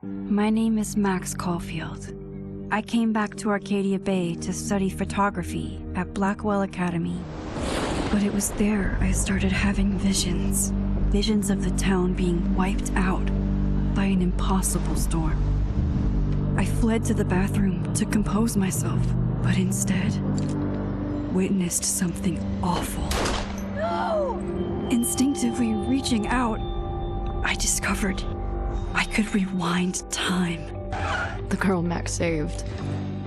My name is Max Caulfield. I came back to Arcadia Bay to study photography at Blackwell Academy. But it was there I started having visions. Visions of the town being wiped out by an impossible storm. I fled to the bathroom to compose myself, but instead witnessed something awful. No! Instinctively reaching out, I discovered I could rewind time. The girl Max saved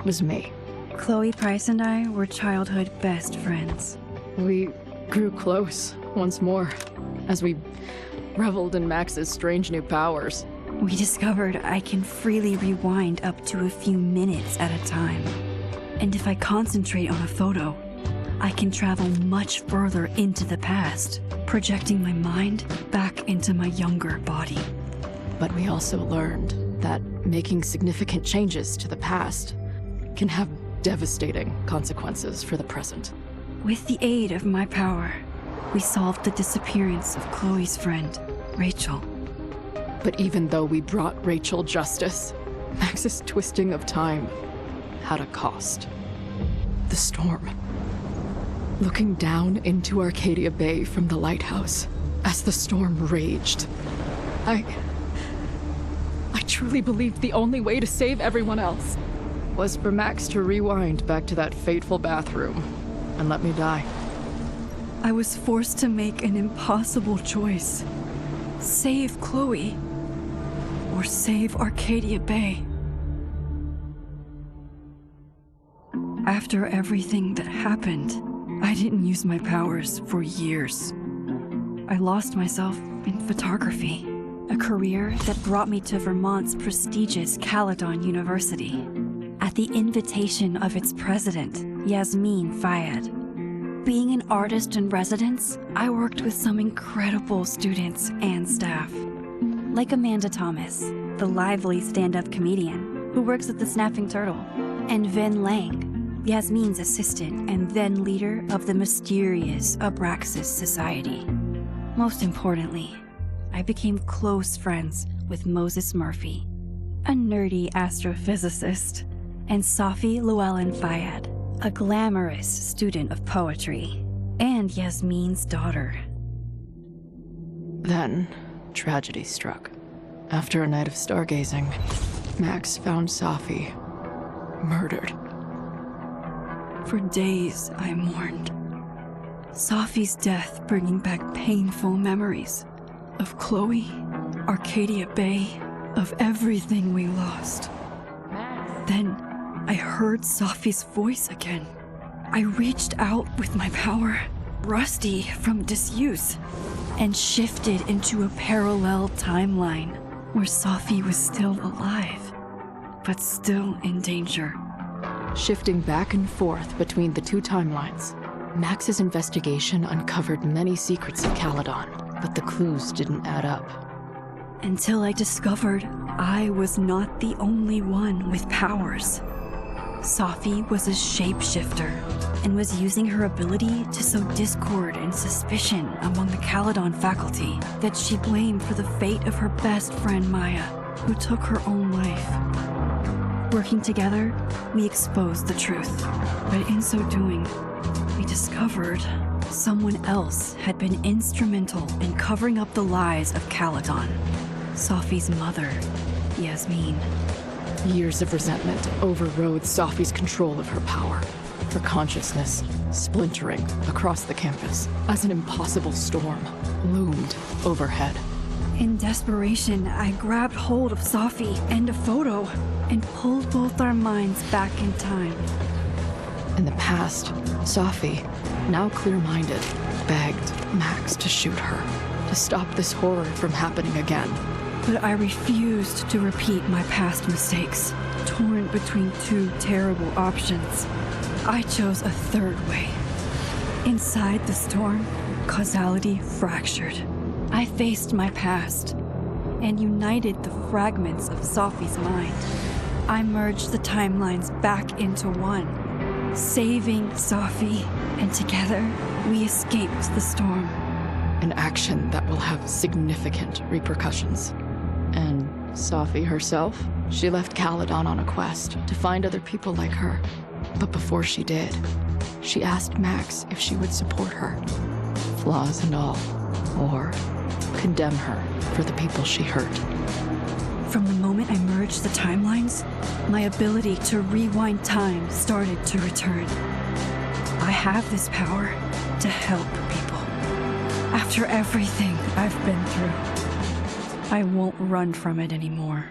was me. Chloe Price and I were childhood best friends. We grew close once more as we reveled in Max's strange new powers. We discovered I can freely rewind up to a few minutes at a time. And if I concentrate on a photo, I can travel much further into the past, projecting my mind back into my younger body. But we also learned that making significant changes to the past can have devastating consequences for the present. With the aid of my power, we solved the disappearance of Chloe's friend, Rachel. But even though we brought Rachel justice, Max's twisting of time had a cost. The storm. Looking down into Arcadia Bay from the lighthouse as the storm raged, I truly believed the only way to save everyone else was for Max to rewind back to that fateful bathroom and let me die. I was forced to make an impossible choice. Save Chloe, or save Arcadia Bay. After everything that happened, I didn't use my powers for years. I lost myself in photography, a career that brought me to Vermont's prestigious Caledon University, at the invitation of its president, Yasmin Fayed. Being an artist in residence, I worked with some incredible students and staff. Like Amanda Thomas, the lively stand-up comedian who works at the Snapping Turtle, and Vin Lang, Yasmin's assistant and then leader of the mysterious Abraxas Society. Most importantly, I became close friends with Moses Murphy, a nerdy astrophysicist, and Safi Llewellyn Fayed, a glamorous student of poetry, and Yasmin's daughter. Then, tragedy struck. After a night of stargazing, Max found Safi murdered. For days, I mourned. Safi's death bringing back painful memories of Chloe, Arcadia Bay, of everything we lost. Then, I heard Safi's voice again. I reached out with my power, rusty from disuse, and shifted into a parallel timeline where Safi was still alive, but still in danger. Shifting back and forth between the two timelines, Max's investigation uncovered many secrets of Caledon, but the clues didn't add up. Until I discovered I was not the only one with powers. Safi was a shapeshifter and was using her ability to sow discord and suspicion among the Caledon faculty that she blamed for the fate of her best friend Maya, who took her own life. Working together, we exposed the truth, but in so doing, we discovered someone else had been instrumental in covering up the lies of Caledon. Safi's mother, Yasmin. Years of resentment overrode Safi's control of her power, her consciousness splintering across the campus as an impossible storm loomed overhead. In desperation, I grabbed hold of Safi and a photo and pulled both our minds back in time. In the past, Safi, now clear-minded, begged Max to shoot her, to stop this horror from happening again. But I refused to repeat my past mistakes, torn between two terrible options. I chose a third way. Inside the storm, causality fractured. I faced my past and united the fragments of Safi's mind. I merged the timelines back into one, saving Safi, and together we escaped the storm. An action that will have significant repercussions and Safi herself, she left Caledon on a quest to find other people like her. But before she did, she asked Max if she would support her, flaws and all, or condemn her for the people she hurt. From the moment I merged the timelines, my ability to rewind time started to return. I have this power to help people. After everything I've been through, I won't run from it anymore.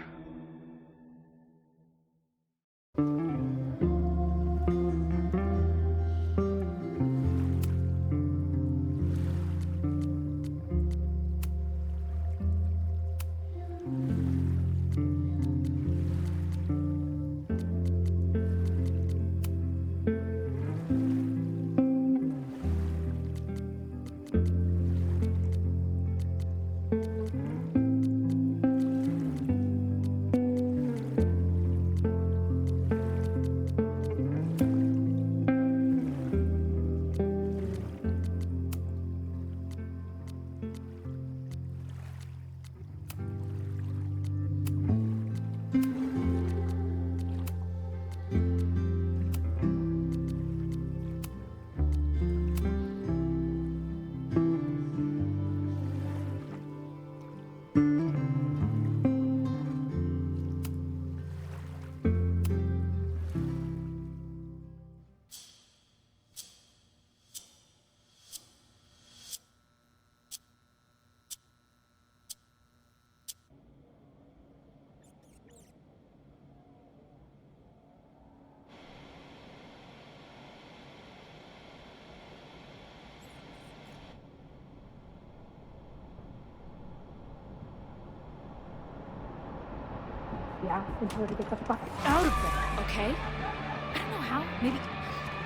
Yeah, and her to get the fuck out of there, okay? I don't know how. Maybe.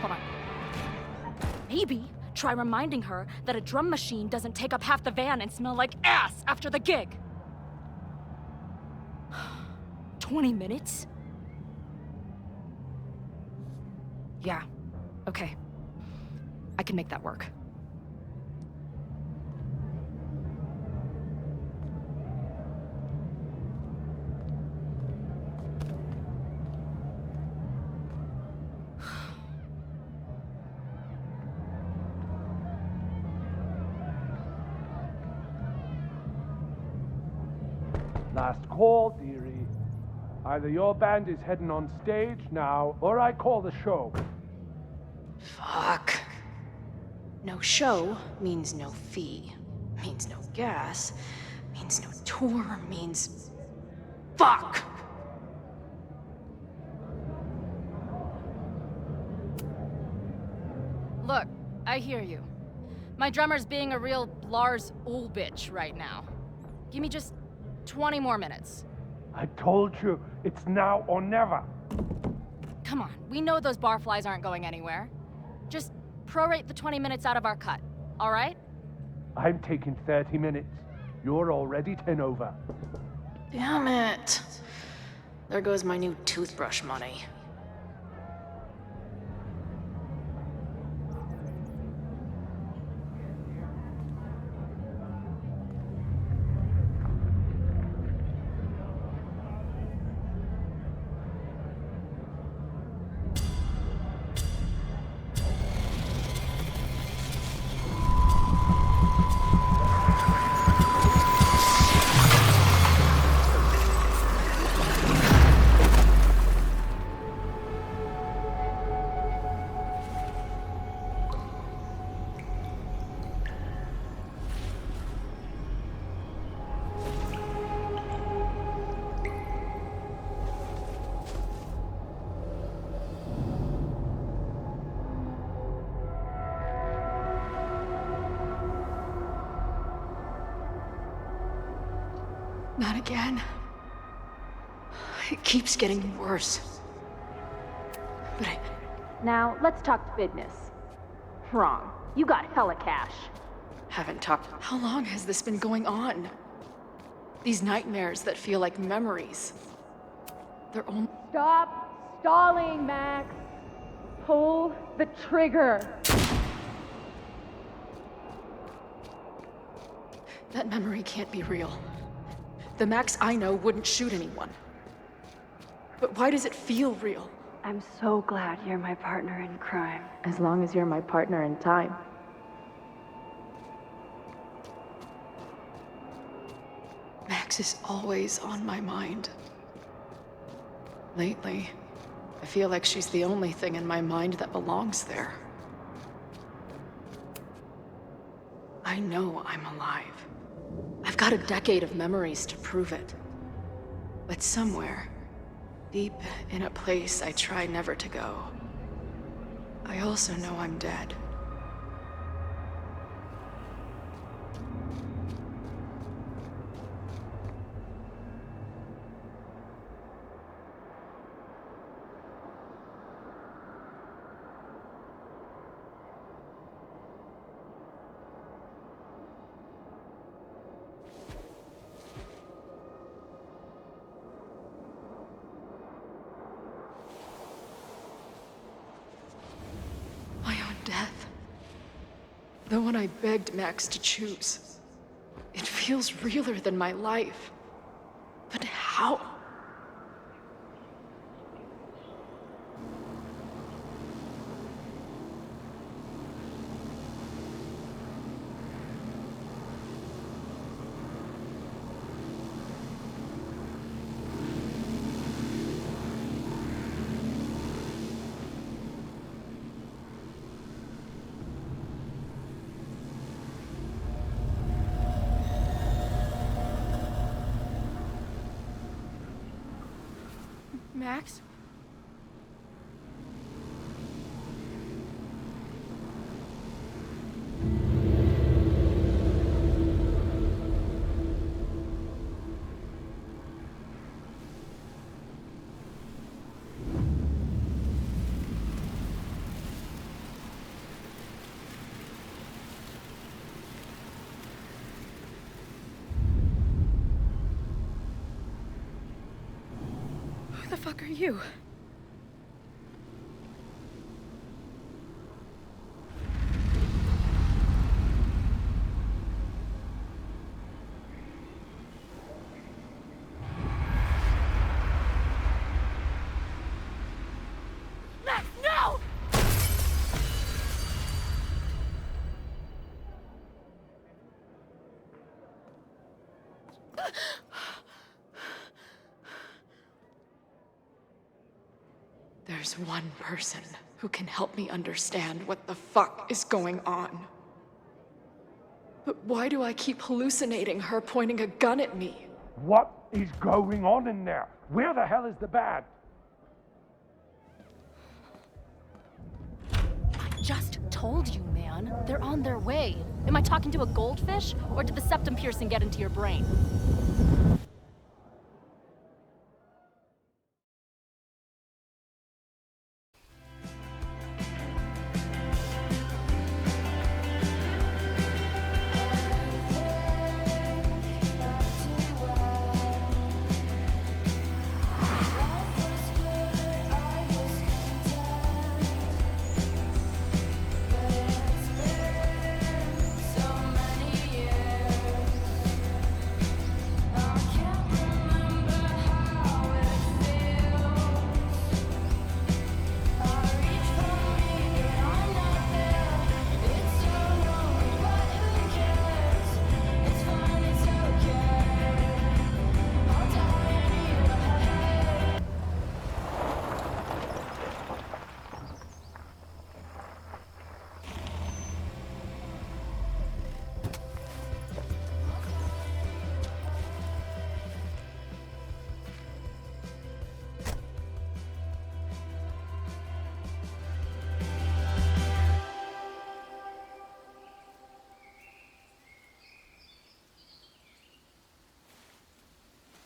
Hold on. Maybe try reminding her that a drum machine doesn't take up half the van and smell like ass after the gig. 20 minutes? Yeah, okay. I can make that work. Last call, dearie. Either your band is heading on stage now, or I call the show. Fuck. No show means no fee. Means no gas. Means no tour. Means... Fuck! Look, I hear you. My drummer's being a real Lars Ulrich right now. Give me just 20 more minutes. I told you, it's now or never. Come on, we know those barflies aren't going anywhere. Just prorate the 20 minutes out of our cut, all right? I'm taking 30 minutes. You're already 10 over. Damn it. There goes my new toothbrush money. Not again. It keeps getting worse. But I... Now, let's talk business. Wrong. You got hella cash. haven't talked... How long has this been going on? These nightmares that feel like memories. They're only... Stop stalling, Max. Pull the trigger. That memory can't be real. The Max I know wouldn't shoot anyone. But why does it feel real? I'm so glad you're my partner in crime. As long as you're my partner in time. Max is always on my mind. Lately, I feel like she's the only thing in my mind that belongs there. I know I'm alive. I've got a decade of memories to prove it. But somewhere, deep in a place I try never to go, I also know I'm dead. My own death. The one I begged Max to choose. It feels realer than my life. But how? Max? Who the fuck are you? Max, no! There's one person who can help me understand what the fuck is going on. But why do I keep hallucinating her pointing a gun at me? What is going on in there? Where the hell is the band? I just told you, man. They're on their way. Am I talking to a goldfish, or did the septum piercing get into your brain?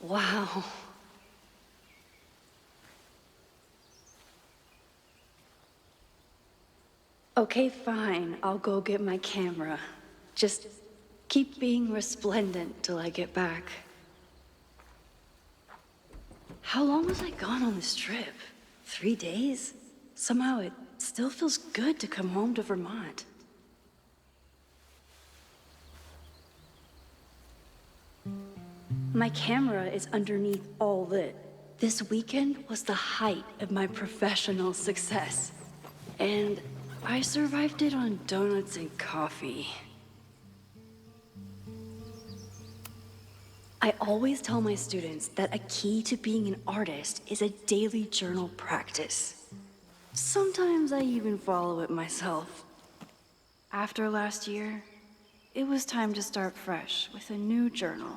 Wow. Okay, fine. I'll go get my camera. Just keep being resplendent till I get back. How long was I gone on this trip? 3 days? Somehow it still feels good to come home to Vermont. My camera is underneath all lit. This weekend was the height of my professional success. And I survived it on donuts and coffee. I always tell my students that a key to being an artist is a daily journal practice. Sometimes I even follow it myself. After last year, it was time to start fresh with a new journal.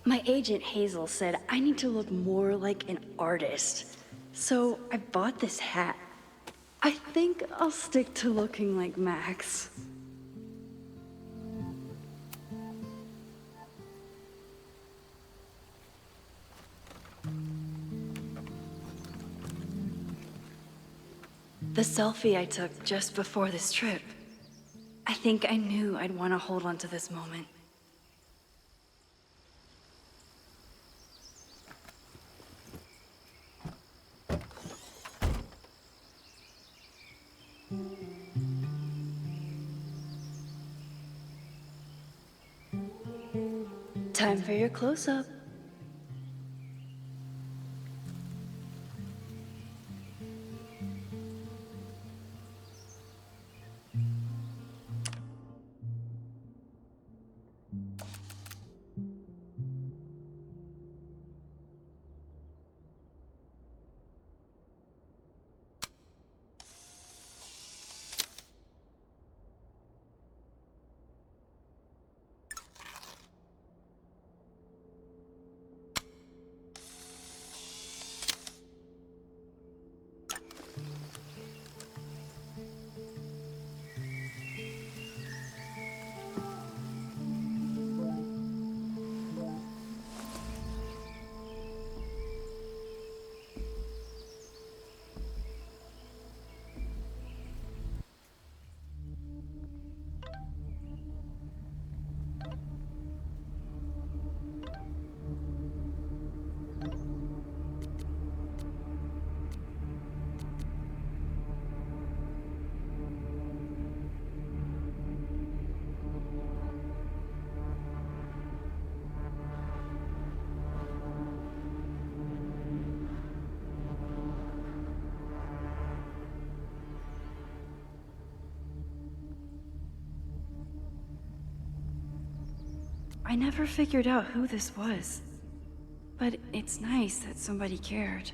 My agent Hazel said I need to look more like an artist. So I bought this hat. I think I'll stick to looking like Max. The selfie I took just before this trip. I think I knew I'd want to hold on to this moment. Time for your close-up. I never figured out who this was, but it's nice that somebody cared.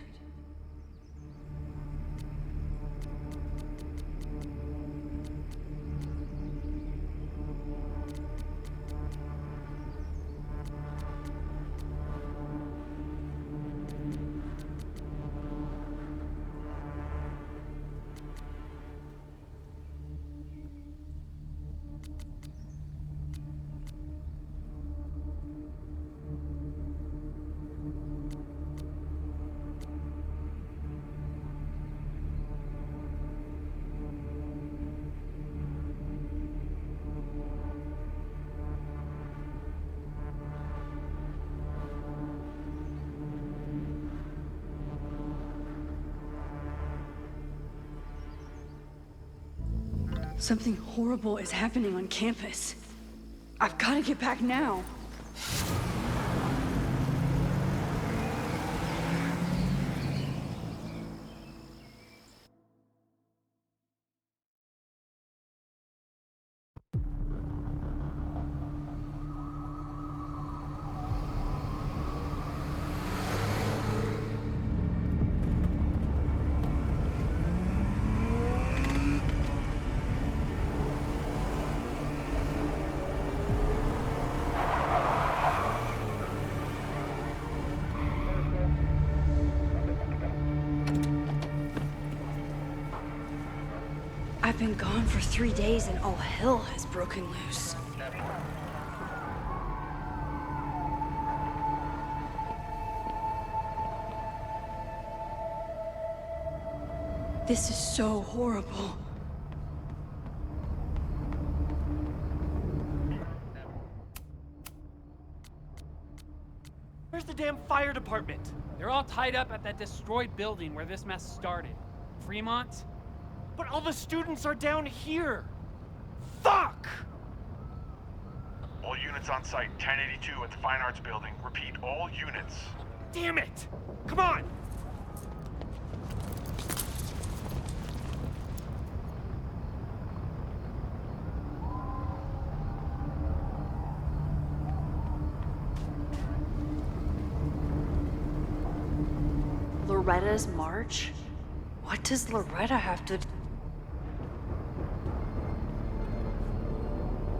Something horrible is happening on campus. I've got to get back now. I've been gone for 3 days and all hell has broken loose. This is so horrible. Where's the damn fire department? They're all tied up at that destroyed building where this mess started. Fremont? But all the students are down here! Fuck! All units on site, 1082 at the Fine Arts Building. Repeat, all units. Damn it! Come on! Loretta's march? What does Loretta have to...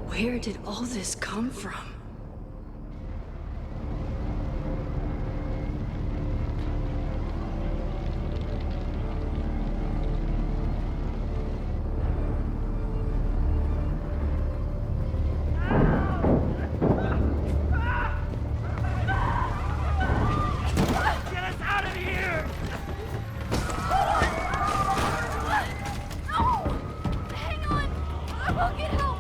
Where did all this come from? Get us out of here! Hang on! I will get help!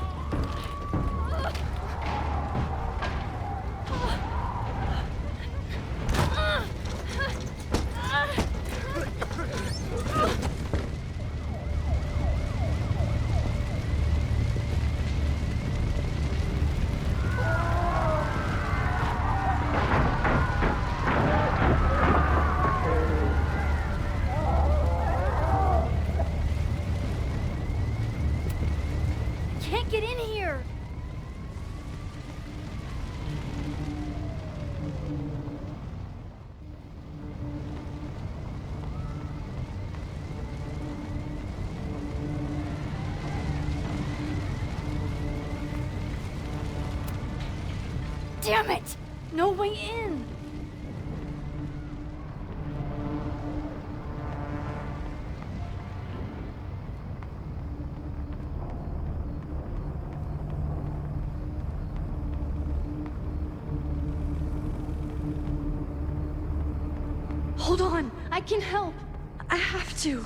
Can't get in here! Damn it! No way in! Hold on, I can help. I have to.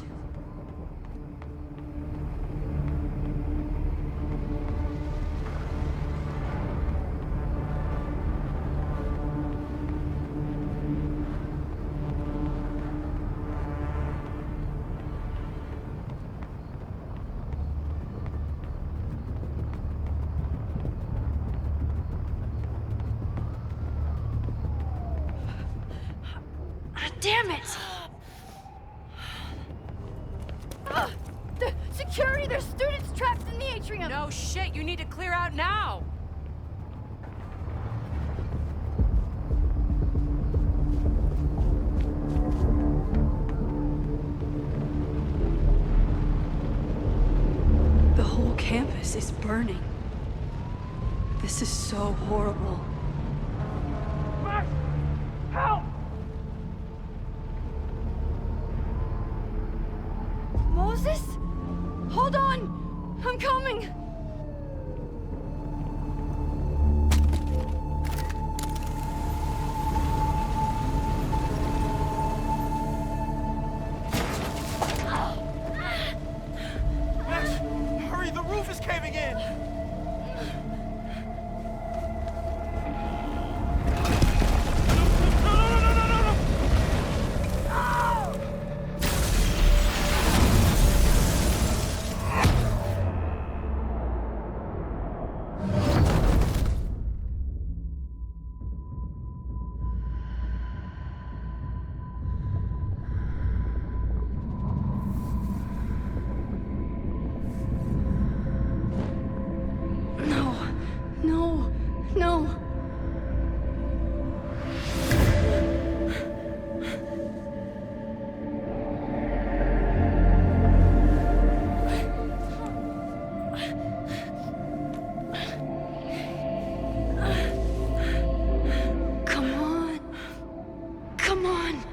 Damn it! The security! There's students trapped in the atrium! No shit, you need to clear out now! The whole campus is burning. This is so horrible. Max! Help! Moses? Hold on! I'm coming! Max, hurry, the roof is caving in! No! No. Come on. Come on.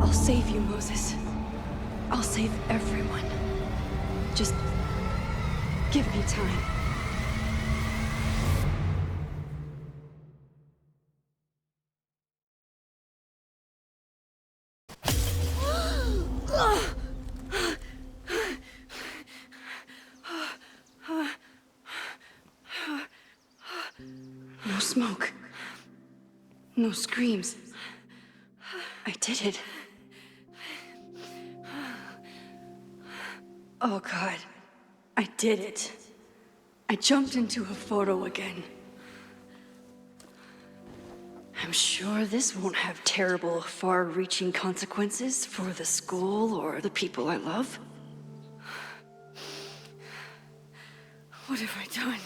I'll save you, Moses. I'll save everyone. Just give me time. No smoke. No screams. I did it. Oh God, I did it. I jumped into a photo again. I'm sure this won't have terrible, far-reaching consequences for the school or the people I love. What have I done?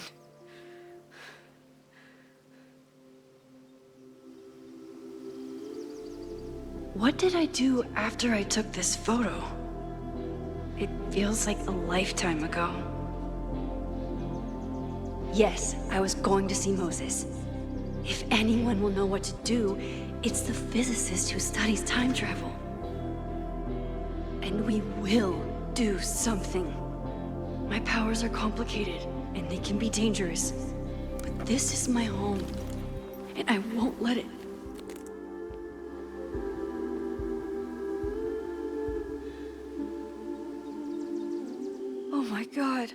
What did I do after I took this photo? It feels like a lifetime ago. Yes, I was going to see Moses. If anyone will know what to do, it's the physicist who studies time travel. And we will do something. My powers are complicated, and they can be dangerous. But this is my home, and I won't let it. Oh my God.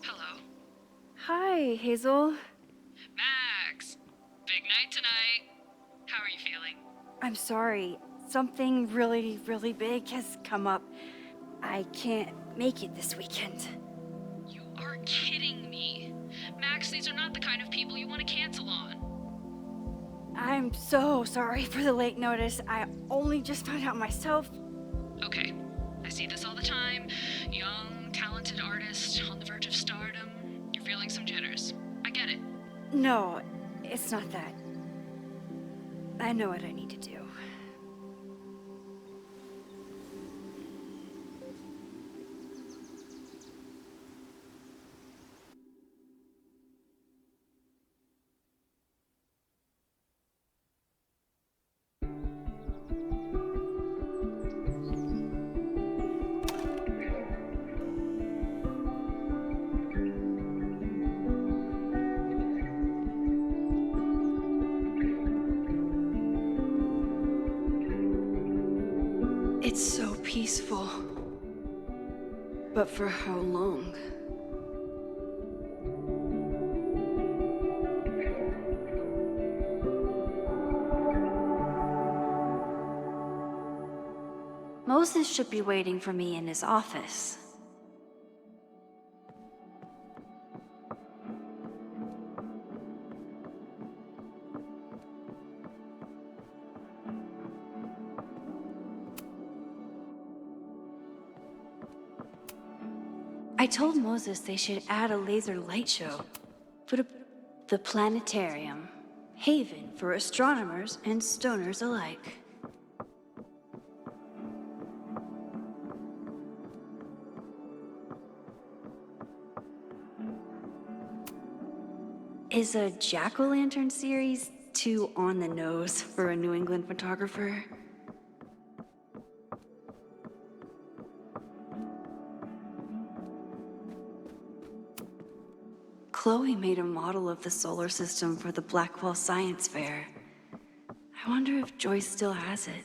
Hello? Hi, Hazel. Max! Big night tonight. How are you feeling? I'm sorry. Something really, really big has come up. I can't make it this weekend. You are kidding me. Max, these are not the kind of people you want to cancel on. I'm so sorry for the late notice. I only just found out myself. Okay, I see this all the time. Young, talented artist on the verge of stardom. You're feeling some jitters. I get it. No, it's not that. I know what I need to do. It's so peaceful. But for how long? Moses should be waiting for me in his office. I told Moses they should add a laser light show. Put the planetarium, haven for astronomers and stoners alike. Is a jack-o'-lantern series too on the nose for a New England photographer? Chloe made a model of the solar system for the Blackwell Science Fair. I wonder if Joyce still has it.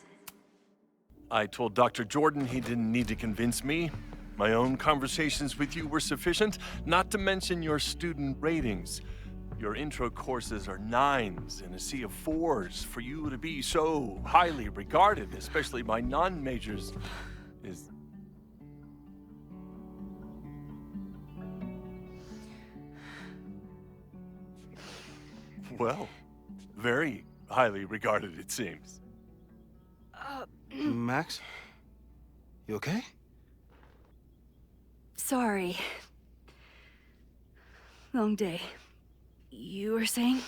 I told Dr. Jordan he didn't need to convince me. My own conversations with you were sufficient, not to mention your student ratings. Your intro courses are 9s in a sea of 4s. For you to be so highly regarded, especially by non-majors, is... well, very highly regarded, it seems. Max? You okay? Sorry. Long day. You were saying?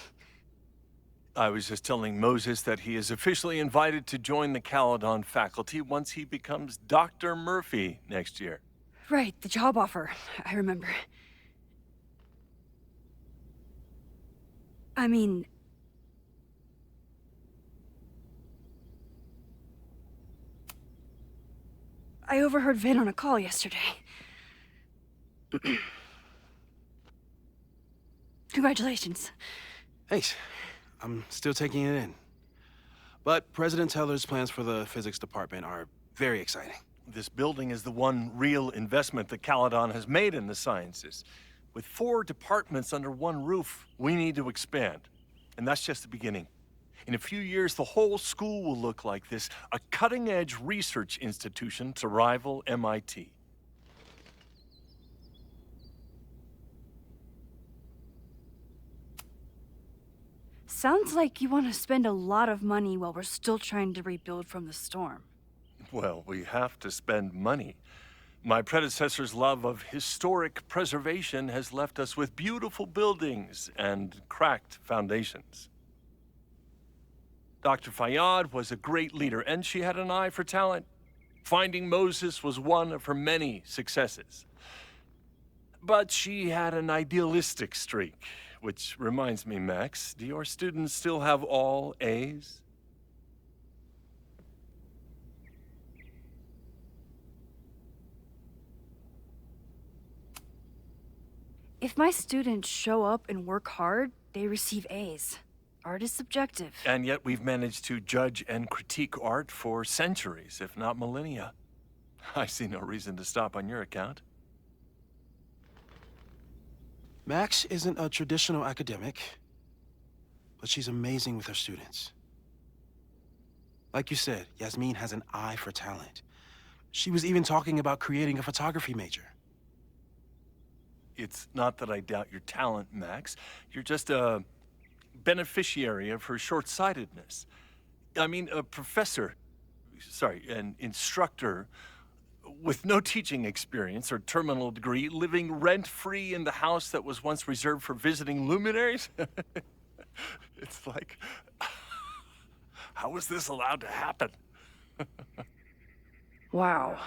I was just telling Moses that he is officially invited to join the Caledon faculty once he becomes Dr. Murphy next year. Right, the job offer. I remember. I mean... I overheard Vin on a call yesterday. Congratulations. Thanks. I'm still taking it in. But President Teller's plans for the physics department are very exciting. This building is the one real investment that Caledon has made in the sciences. With 4 departments under one roof, we need to expand. And that's just the beginning. In a few years, the whole school will look like this, a cutting-edge research institution to rival MIT. Sounds like you want to spend a lot of money while we're still trying to rebuild from the storm. Well, we have to spend money. My predecessor's love of historic preservation has left us with beautiful buildings and cracked foundations. Dr. Fayyad was a great leader, and she had an eye for talent. Finding Moses was one of her many successes. But she had an idealistic streak, which reminds me, Max, do your students still have all A's? If my students show up and work hard, they receive A's. Art is subjective. And yet we've managed to judge and critique art for centuries, if not millennia. I see no reason to stop on your account. Max isn't a traditional academic, but she's amazing with her students. Like you said, Yasmin has an eye for talent. She was even talking about creating a photography major. It's not that I doubt your talent, Max. You're just a beneficiary of her short-sightedness. I mean, an instructor with no teaching experience or terminal degree, living rent-free in the house that was once reserved for visiting luminaries? It's like, how was this allowed to happen? Wow.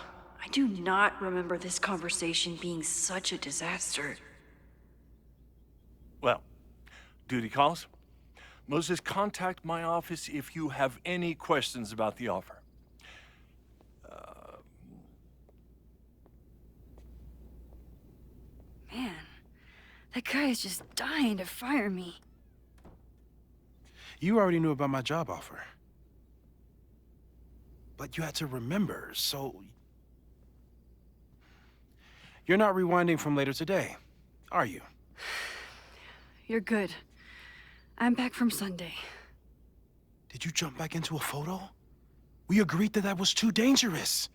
I do not remember this conversation being such a disaster. Well, duty calls. Moses, contact my office if you have any questions about the offer. Man, that guy is just dying to fire me. You already knew about my job offer. But you had to remember, so... You're not rewinding from later today, are you? You're good. I'm back from Sunday. Did you jump back into a photo? We agreed that that was too dangerous.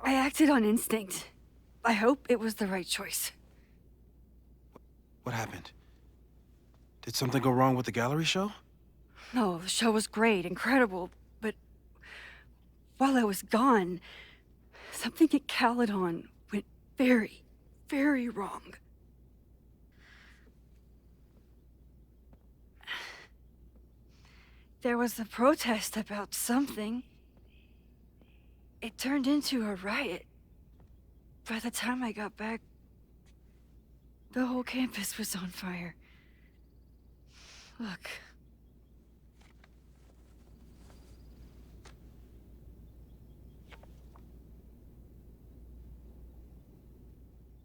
I acted on instinct. I hope it was the right choice. What happened? Did something go wrong with the gallery show? No, the show was great, incredible, but while I was gone, something at Caledon went very, very wrong. There was a protest about something. It turned into a riot. By the time I got back, the whole campus was on fire. Look.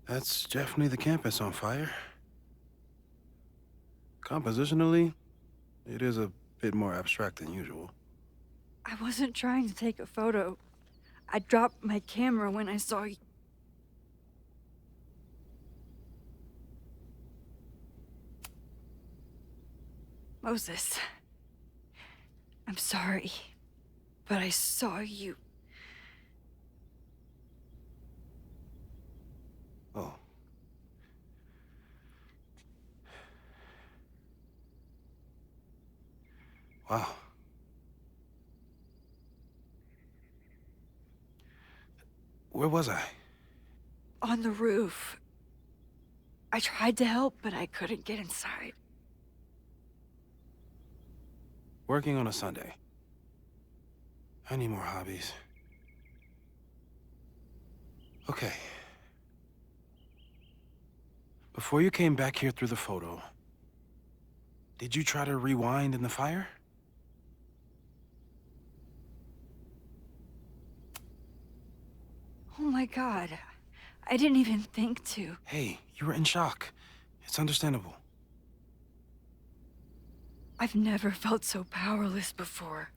That's definitely the campus on fire. Compositionally, it is a bit more abstract than usual. I wasn't trying to take a photo. I dropped my camera when I saw you. Moses, I'm sorry, but I saw you. Oh. Wow. Where was I? On the roof. I tried to help, but I couldn't get inside. Working on a Sunday. I need more hobbies. Okay. Before you came back here through the photo, did you try to rewind in the fire? Oh my god. I didn't even think to. Hey, you were in shock. It's understandable. I've never felt so powerless before.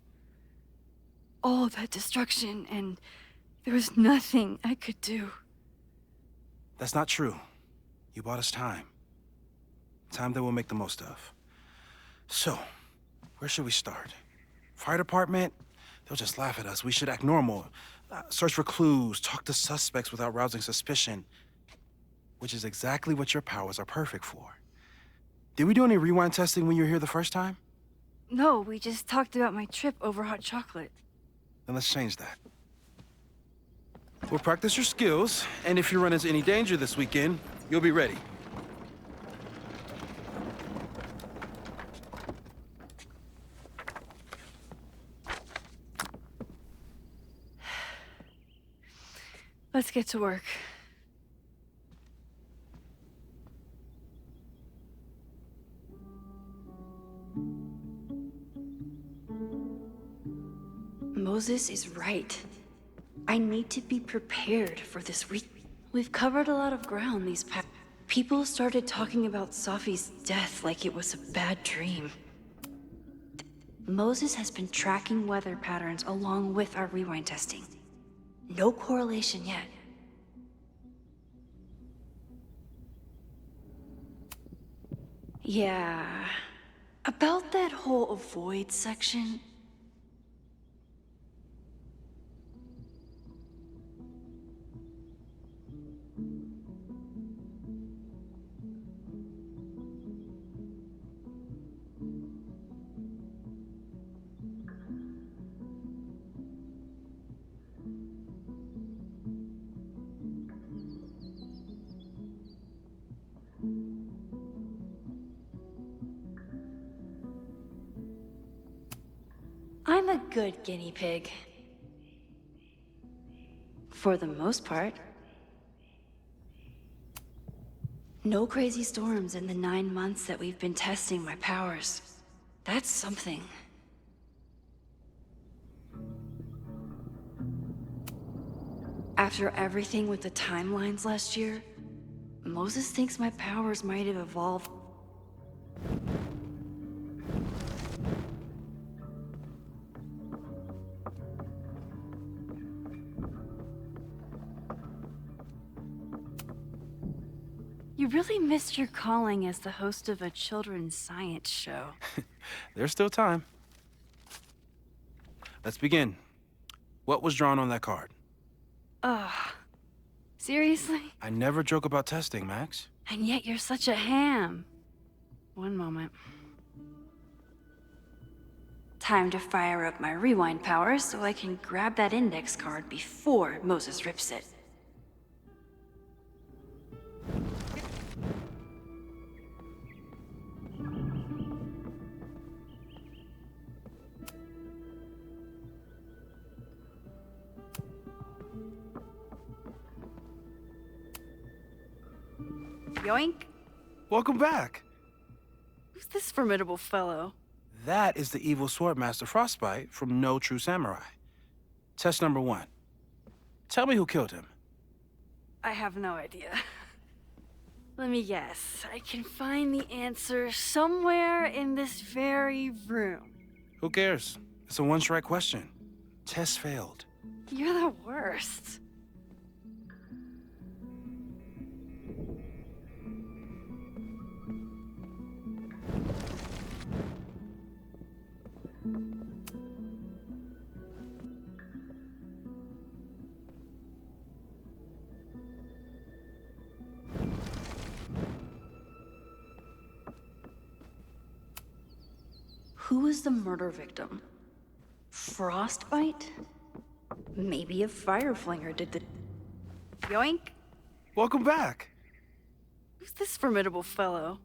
All that destruction, and there was nothing I could do. That's not true. You bought us time. Time that we'll make the most of. So, where should we start? Fire department? They'll just laugh at us. We should act normal. Search for clues, talk to suspects without rousing suspicion. Which is exactly what your powers are perfect for. Did we do any rewind testing when you were here the first time? No, we just talked about my trip over hot chocolate. Then let's change that. We'll practice your skills, and if you run into any danger this weekend, you'll be ready. Let's get to work. Moses is right. I need to be prepared for this week. We've covered a lot of ground these past... People started talking about Safi's death like it was a bad dream. Moses has been tracking weather patterns along with our rewind testing. No correlation yet. Yeah... About that whole avoid section... I'm a good guinea pig. For the most part. No crazy storms in the 9 months that we've been testing my powers. That's something. After everything with the timelines last year, Moses thinks my powers might have evolved. You really missed your calling as the host of a children's science show. There's still time. Let's begin. What was drawn on that card? Ugh. Seriously? I never joke about testing, Max. And yet you're such a ham. One moment. Time to fire up my rewind powers so I can grab that index card before Moses rips it. Yoink. Welcome back. Who's this formidable fellow? That is the evil Swordmaster Frostbite from No True Samurai. Test number 1. Tell me who killed him. I have no idea. Let me guess. I can find the answer somewhere in this very room. Who cares? It's a one-strike question. Test failed. You're the worst. Who was the murder victim? Frostbite? Maybe a fire flinger did the... Yoink. Welcome back. Who's this formidable fellow?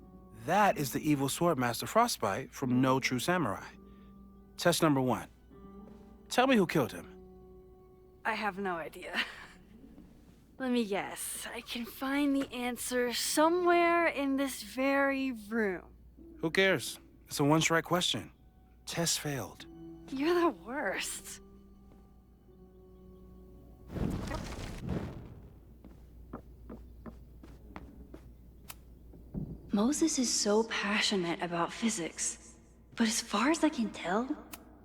That is the evil Swordmaster Frostbite from No True Samurai. Test number 1. Tell me who killed him. I have no idea. Let me guess. I can find the answer somewhere in this very room. Who cares? It's a one-strike question. Test failed. You're the worst. Moses is so passionate about physics. But as far as I can tell,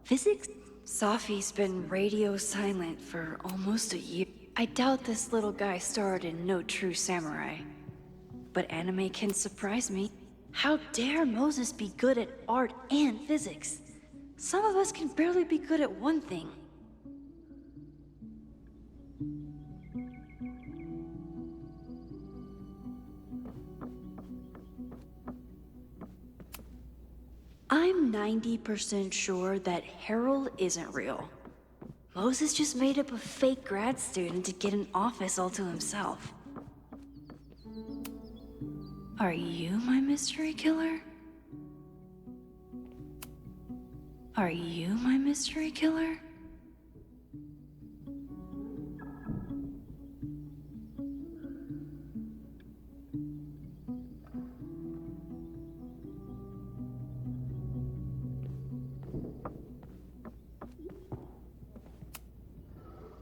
physics? Safi's been radio silent for almost a year. I doubt this little guy starred in No True Samurai. But anime can surprise me. How dare Moses be good at art and physics? Some of us can barely be good at one thing. I'm 90% sure that Harold isn't real. Moses just made up a fake grad student to get an office all to himself. Are you my mystery killer? Are you my mystery killer?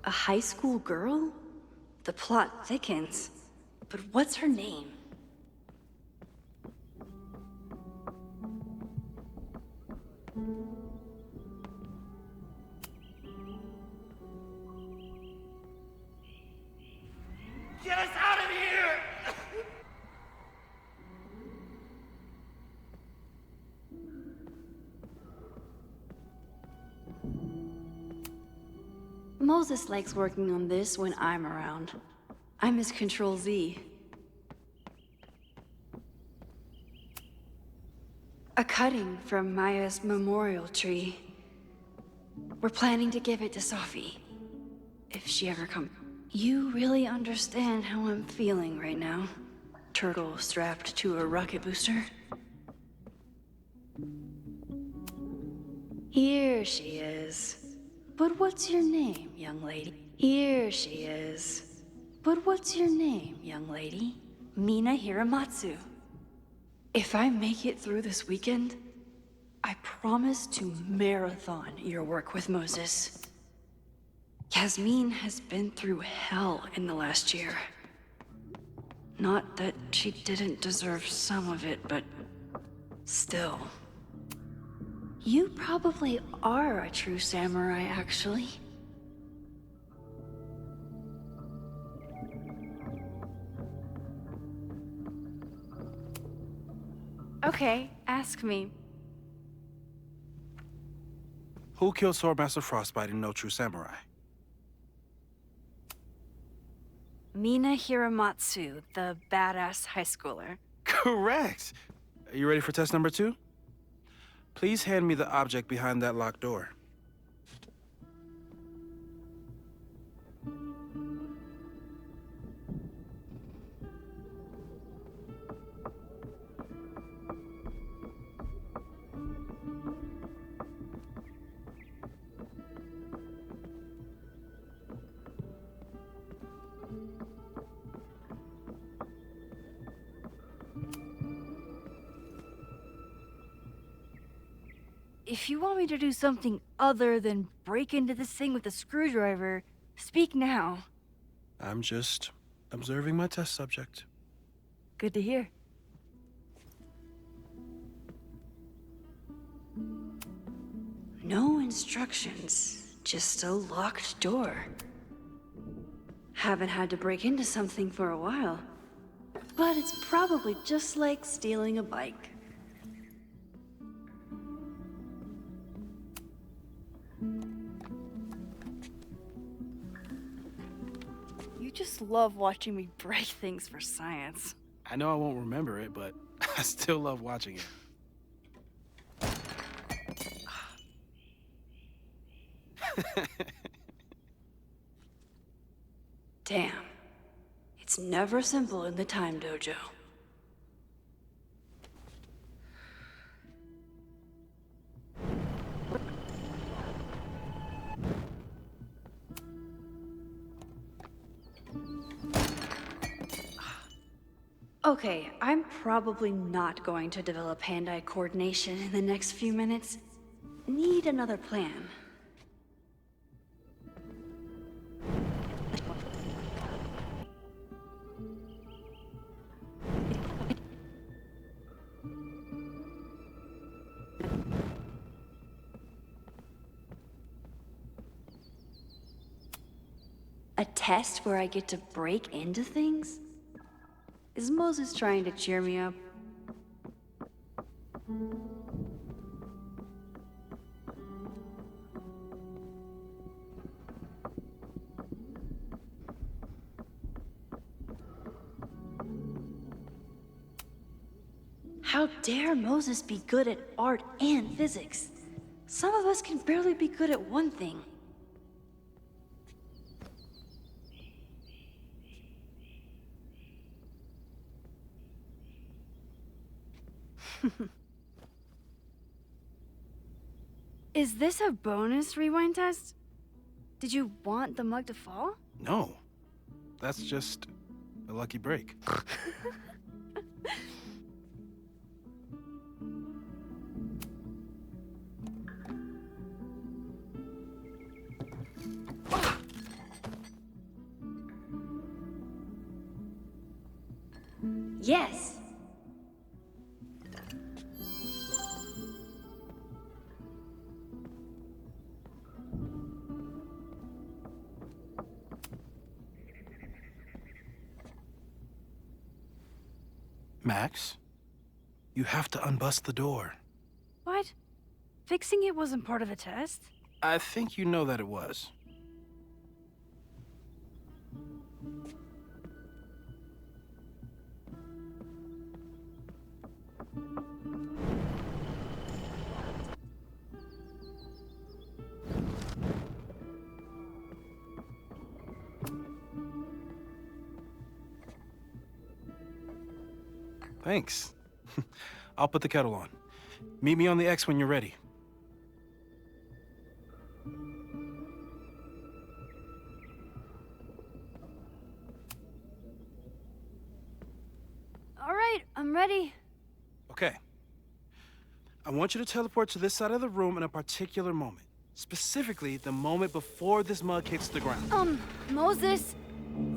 A high school girl? The plot thickens. But what's her name? Get us out of here! Moses likes working on this when I'm around. I'm his Control Z. A cutting from Maya's memorial tree. We're planning to give it to Safi. If she ever comes. You really understand how I'm feeling right now? Turtle strapped to a rocket booster? Here she is. But what's your name, young lady? Here she is. But what's your name, young lady? Mina Hiramatsu. If I make it through this weekend, I promise to marathon your work with Moses. Yasmin has been through hell in the last year. Not that she didn't deserve some of it, but still. You probably are a true samurai, actually. Okay, ask me. Who killed Swordmaster Frostbite in No True Samurai? Mina Hiramatsu, the badass high schooler. Correct! Are you ready for test number 2? Please hand me the object behind that locked door. If you want me to do something other than break into this thing with a screwdriver, speak now. I'm just observing my test subject. Good to hear. No instructions, just a locked door. Haven't had to break into something for a while. But it's probably just like stealing a bike. You just love watching me break things for science. I know I won't remember it, but I still love watching it. Damn. It's never simple in the Time Dojo. Okay, I'm probably not going to develop hand-eye coordination in the next few minutes. Need another plan. A test where I get to break into things? Is Moses trying to cheer me up? How dare Moses be good at art and physics? Some of us can barely be good at one thing. Is this a bonus rewind test? Did you want the mug to fall? No. That's just a lucky break. Yes. Max, you have to unbust the door. What? Fixing it wasn't part of the test? I think you know that it was. Thanks. I'll put the kettle on. Meet me on the X when you're ready. All right, I'm ready. Okay. I want you to teleport to this side of the room in a particular moment. Specifically, the moment before this mug hits the ground. Moses!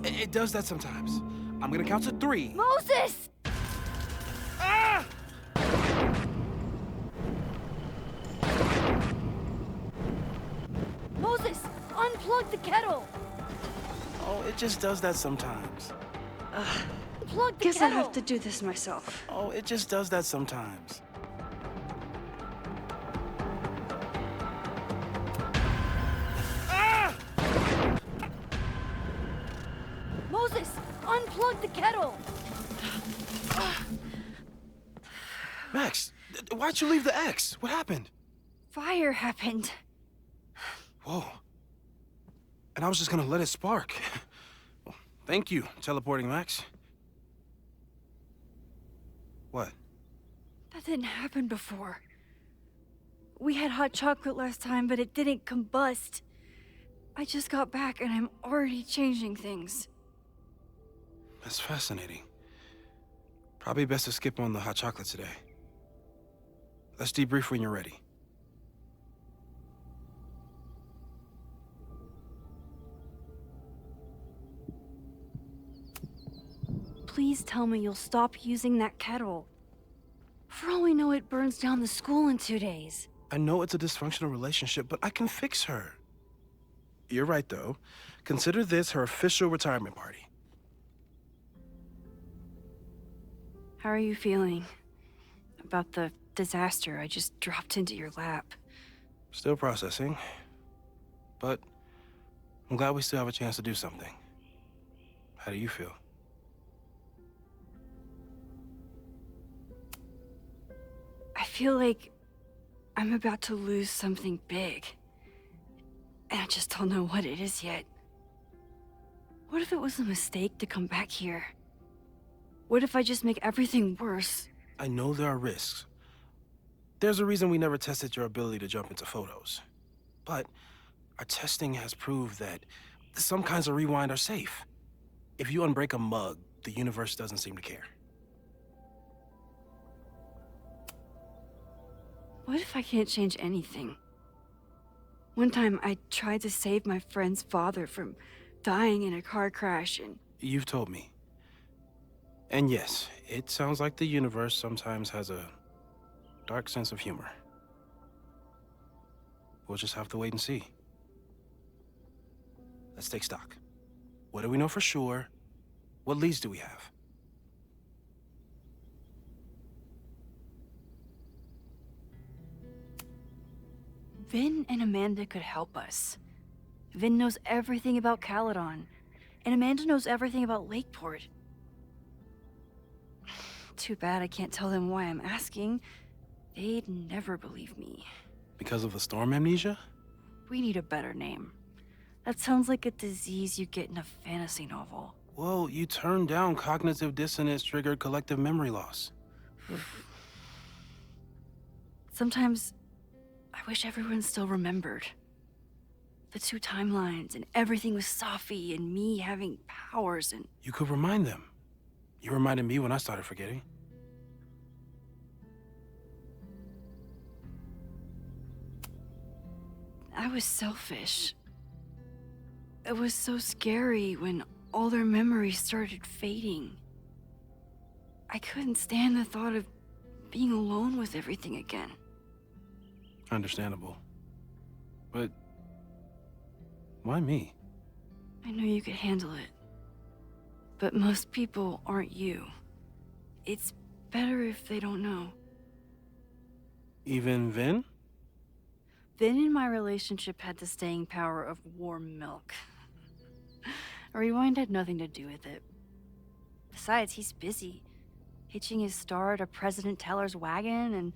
It does that sometimes. I'm gonna count to 3. Moses! Ah! Moses, unplug the kettle! Oh, it just does that sometimes. Unplug the Guess kettle! I'll have to do this myself. Oh, it just does that sometimes. Ah! Moses, unplug the kettle! Max, why'd you leave the X? What happened? Fire happened. Whoa. And I was just gonna let it spark. Well, thank you, teleporting Max. What? That didn't happen before. We had hot chocolate last time, but it didn't combust. I just got back and I'm already changing things. That's fascinating. Probably best to skip on the hot chocolate today. Let's debrief when you're ready. Please tell me you'll stop using that kettle. For all we know, it burns down the school in 2 days. I know it's a dysfunctional relationship, but I can fix her. You're right, though. Consider this her official retirement party. How are you feeling about the disaster I just dropped into your lap? Still processing. But I'm glad we still have a chance to do something. How do you feel? I feel like I'm about to lose something big. And I just don't know what it is yet. What if it was a mistake to come back here? What if I just make everything worse? I know there are risks. There's a reason we never tested your ability to jump into photos. But our testing has proved that some kinds of rewind are safe. If you unbreak a mug, the universe doesn't seem to care. What if I can't change anything? One time I tried to save my friend's father from dying in a car crash and... You've told me. And yes, it sounds like the universe sometimes has a dark sense of humor. We'll just have to wait and see. Let's take stock. What do we know for sure? What leads do we have? Vin and Amanda could help us. Vin knows everything about Caledon, and Amanda knows everything about Lakeport. Too bad I can't tell them why I'm asking. They'd never believe me. Because of the storm amnesia? We need a better name. That sounds like a disease you get in a fantasy novel. Well, you turned down cognitive dissonance triggered collective memory loss. Sometimes I wish everyone still remembered. The two timelines and everything with Safi and me having powers and... You could remind them. You reminded me when I started forgetting. I was selfish. It was so scary when all their memories started fading. I couldn't stand the thought of being alone with everything again. Understandable. But why me? I knew you could handle it. But most people aren't you. It's better if they don't know. Even Vin? Vin and my relationship had the staying power of warm milk. A rewind had nothing to do with it. Besides, he's busy, hitching his star to President Teller's wagon and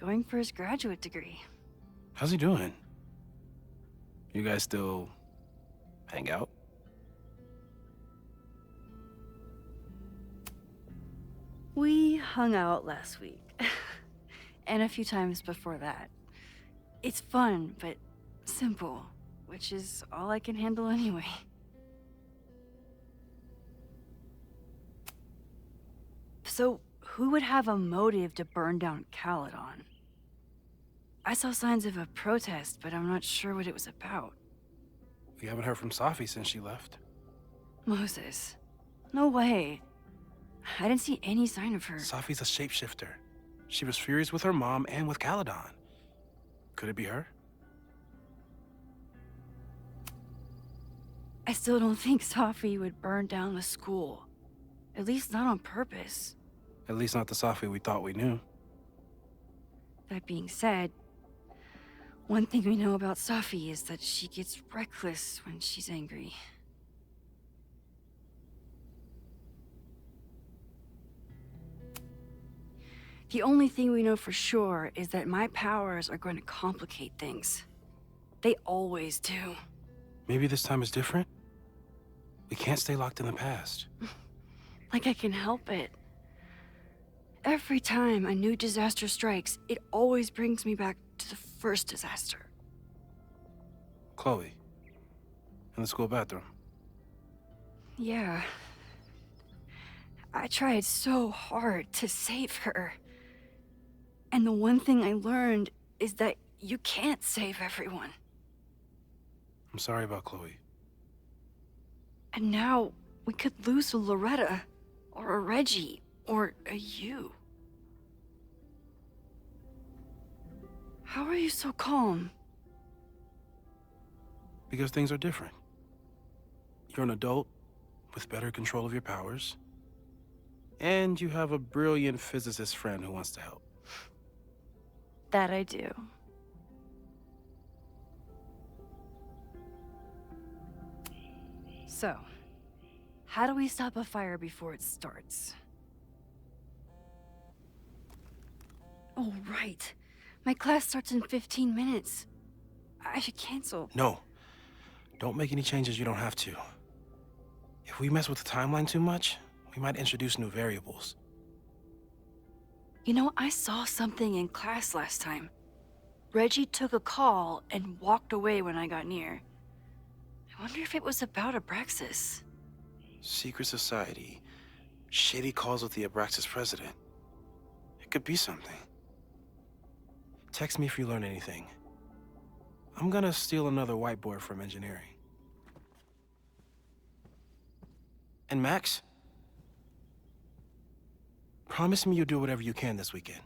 going for his graduate degree. How's he doing? You guys still hang out? We hung out last week. And a few times before that. It's fun, but simple, which is all I can handle anyway. So, who would have a motive to burn down Caledon? I saw signs of a protest, but I'm not sure what it was about. We haven't heard from Safi since she left. Moses. No way. I didn't see any sign of her. Safi's a shapeshifter. She was furious with her mom and with Caledon. Could it be her? I still don't think Safi would burn down the school. At least not on purpose. At least not the Safi we thought we knew. That being said, one thing we know about Safi is that she gets reckless when she's angry. The only thing we know for sure is that my powers are going to complicate things. They always do. Maybe this time is different? We can't stay locked in the past. Like I can help it. Every time a new disaster strikes, it always brings me back to the first disaster. Chloe. In the school bathroom. Yeah. I tried so hard to save her. And the one thing I learned is that you can't save everyone. I'm sorry about Chloe. And now we could lose a Loretta, or a Reggie, or a you. How are you so calm? Because things are different. You're an adult with better control of your powers. And you have a brilliant physicist friend who wants to help. That I do. So, how do we stop a fire before it starts? Oh, right. My class starts in 15 minutes. I should cancel. No. Don't make any changes you don't have to. If we mess with the timeline too much, we might introduce new variables. You know, I saw something in class last time. Reggie took a call and walked away when I got near. I wonder if it was about Abraxas. Secret society. Shady calls with the Abraxas president. It could be something. Text me if you learn anything. I'm gonna steal another whiteboard from engineering. And Max, promise me you'll do whatever you can this weekend.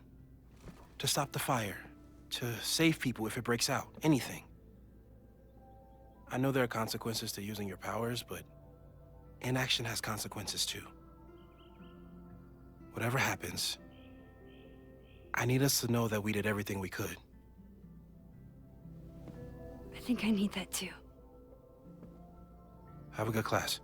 To stop the fire, to save people if it breaks out, anything. I know there are consequences to using your powers, but inaction has consequences too. Whatever happens, I need us to know that we did everything we could. I think I need that too. Have a good class.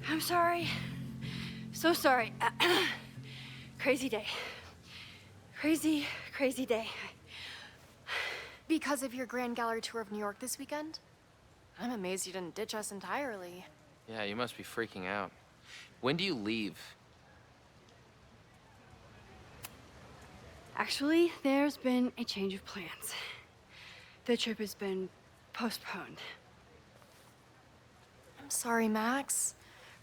I'm sorry. So sorry. Crazy day. Crazy, crazy day. Because of your Grand Gallery tour of New York this weekend? I'm amazed you didn't ditch us entirely. Yeah, you must be freaking out. When do you leave? Actually, there's been a change of plans. The trip has been postponed. I'm sorry, Max.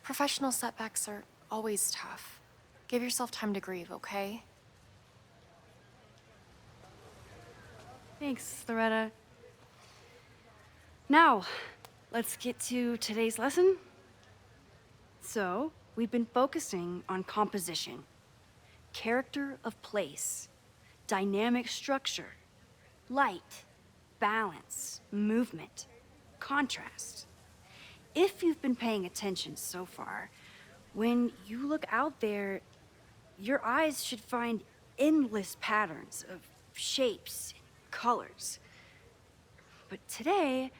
Professional setbacks are always tough. Give yourself time to grieve, okay? Thanks, Loretta. Now, let's get to today's lesson. So, we've been focusing on composition, character of place, dynamic structure, light, balance, movement, contrast. If you've been paying attention so far, when you look out there, your eyes should find endless patterns of shapes and colors. But today,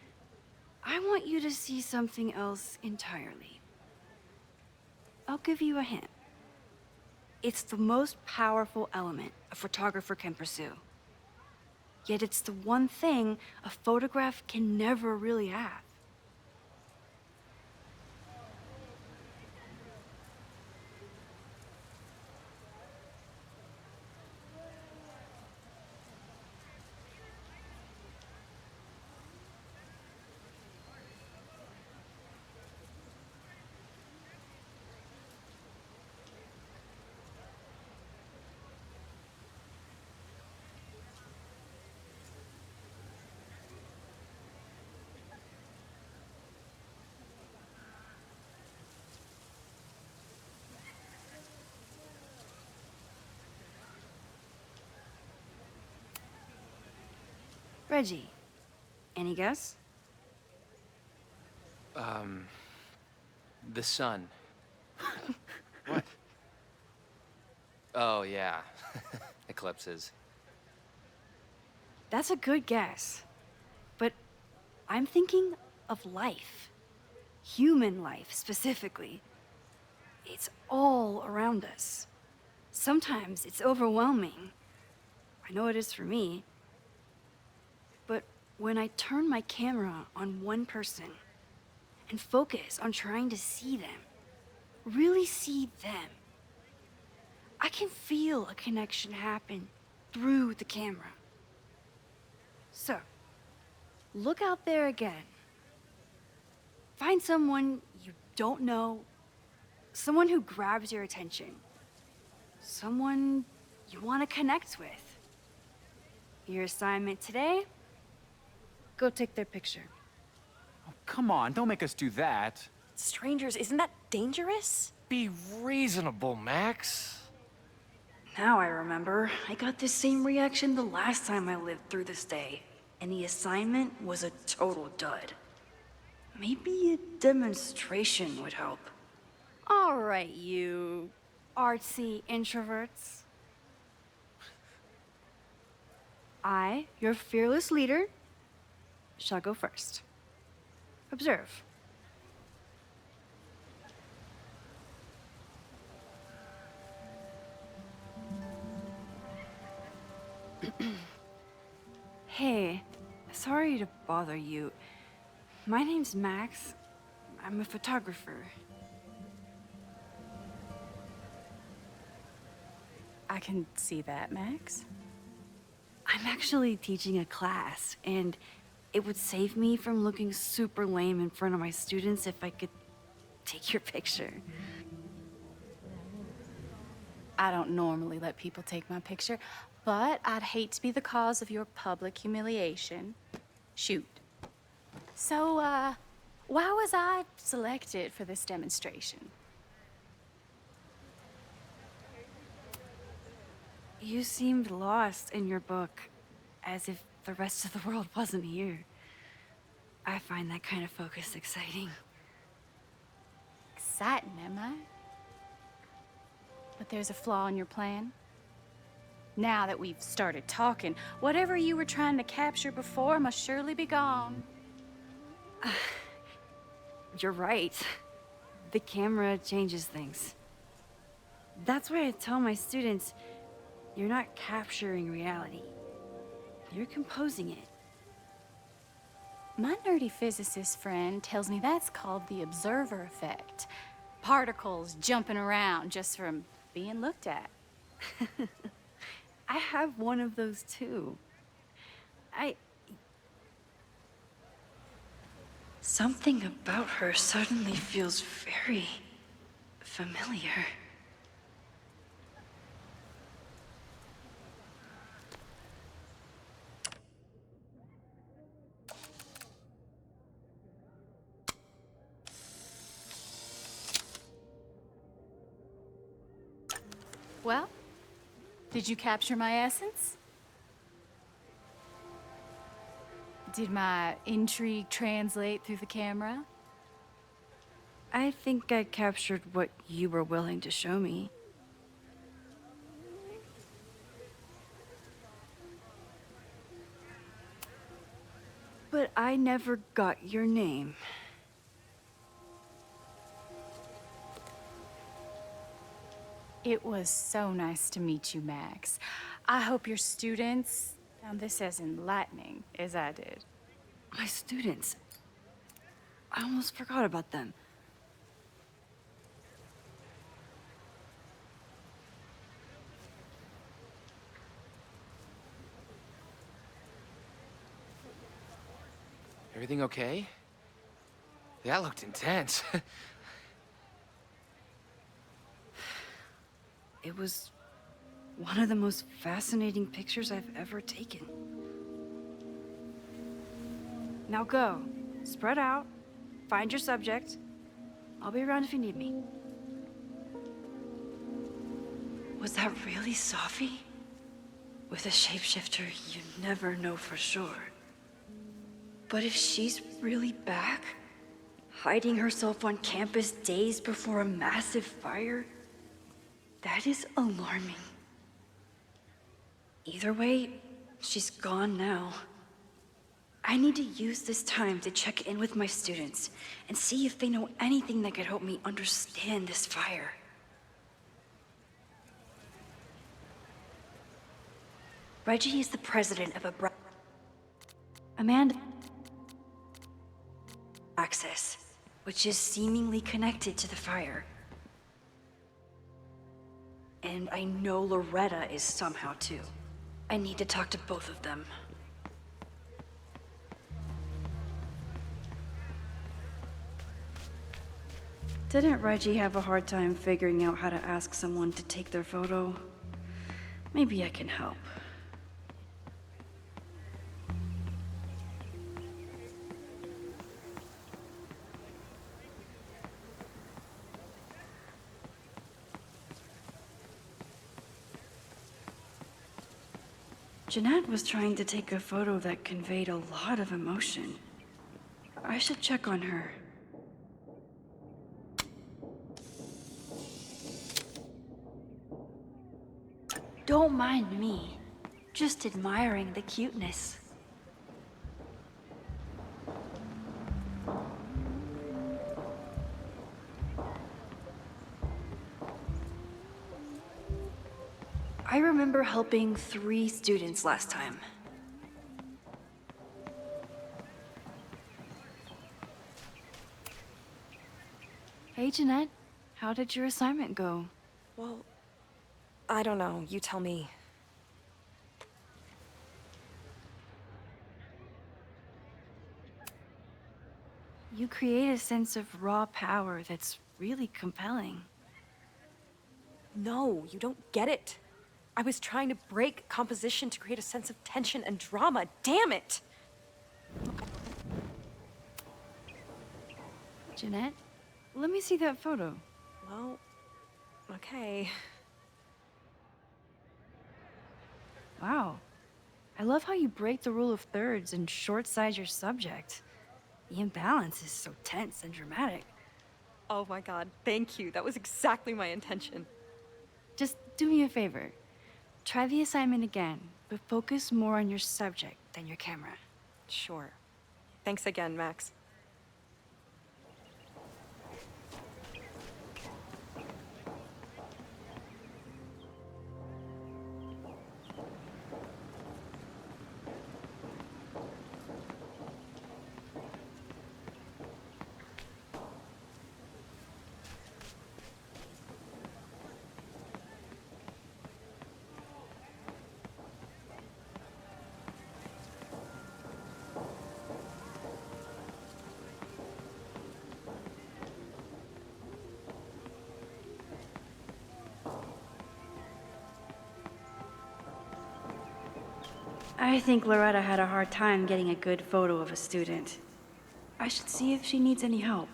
I want you to see something else entirely. I'll give you a hint. It's the most powerful element a photographer can pursue. Yet it's the one thing a photograph can never really have. Reggie, any guess? The sun. What? Oh, yeah. Eclipses. That's a good guess. But I'm thinking of life. Human life, specifically. It's all around us. Sometimes it's overwhelming. I know it is for me. But when I turn my camera on one person and focus on trying to see them, really see them, I can feel a connection happen through the camera. So, look out there again. Find someone you don't know, someone who grabs your attention, someone you want to connect with. Your assignment today? Go take their picture. Oh, come on, don't make us do that. Strangers, isn't that dangerous? Be reasonable, Max. Now I remember. I got the same reaction the last time I lived through this day. And the assignment was a total dud. Maybe a demonstration would help. All right, you artsy introverts. I, your fearless leader, shall go first. Observe. Hey, sorry to bother you. My name's Max. I'm a photographer. I can see that, Max. I'm actually teaching a class, and it would save me from looking super lame in front of my students if I could take your picture. I don't normally let people take my picture, but I'd hate to be the cause of your public humiliation. Shoot. So, why was I selected for this demonstration? You seemed lost in your book, as if the rest of the world wasn't here. I find that kind of focus exciting. Exciting, am I? But there's a flaw in your plan. Now that we've started talking, whatever you were trying to capture before must surely be gone. You're right. The camera changes things. That's why I tell my students, you're not capturing reality. You're composing it. My nerdy physicist friend tells me that's called the observer effect. Particles jumping around just from being looked at. I have one of those too. Something about her suddenly feels very familiar. Well, did you capture my essence? Did my intrigue translate through the camera? I think I captured what you were willing to show me. But I never got your name. It was so nice to meet you, Max. I hope your students found this as enlightening as I did. My students. I almost forgot about them. Everything okay? That looked intense. It was one of the most fascinating pictures I've ever taken. Now go. Spread out. Find your subject. I'll be around if you need me. Was that really Safi? With a shapeshifter, you never know for sure. But if she's really back, hiding herself on campus days before a massive fire, that is alarming. Either way, she's gone now. I need to use this time to check in with my students and see if they know anything that could help me understand this fire. Reggie is the president of Amanda Access, which is seemingly connected to the fire. And I know Loretta is somehow too. I need to talk to both of them. Didn't Reggie have a hard time figuring out how to ask someone to take their photo? Maybe I can help. Jeanette was trying to take a photo that conveyed a lot of emotion. I should check on her. Don't mind me. Just admiring the cuteness. I remember helping 3 students last time. Hey, Jeanette. How did your assignment go? Well, I don't know. You tell me. You create a sense of raw power that's really compelling. No, you don't get it. I was trying to break composition to create a sense of tension and drama. Damn it! Jeanette, let me see that photo. Well, okay. Wow. I love how you break the rule of thirds and short-size your subject. The imbalance is so tense and dramatic. Oh my god, thank you. That was exactly my intention. Just do me a favor. Try the assignment again, but focus more on your subject than your camera. Sure. Thanks again, Max. I think Loretta had a hard time getting a good photo of a student. I should see if she needs any help.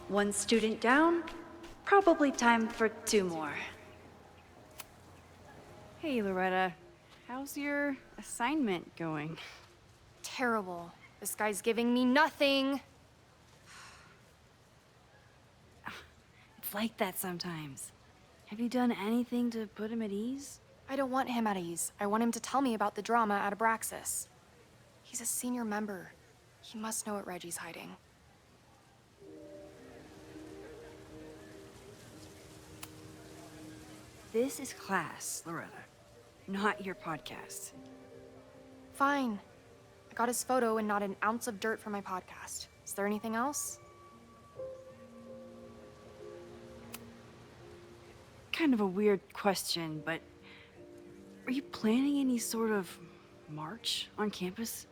One student down, probably time for 2 more. Hey, Loretta. How's your assignment going? Terrible. This guy's giving me nothing. It's like that sometimes. Have you done anything to put him at ease? I don't want him at ease. I want him to tell me about the drama at Abraxas. He's a senior member. He must know what Reggie's hiding. This is class, Loretta, not your podcast. Fine. I got his photo and not an ounce of dirt for my podcast. Is there anything else? Kind of a weird question, but are you planning any sort of march on campus?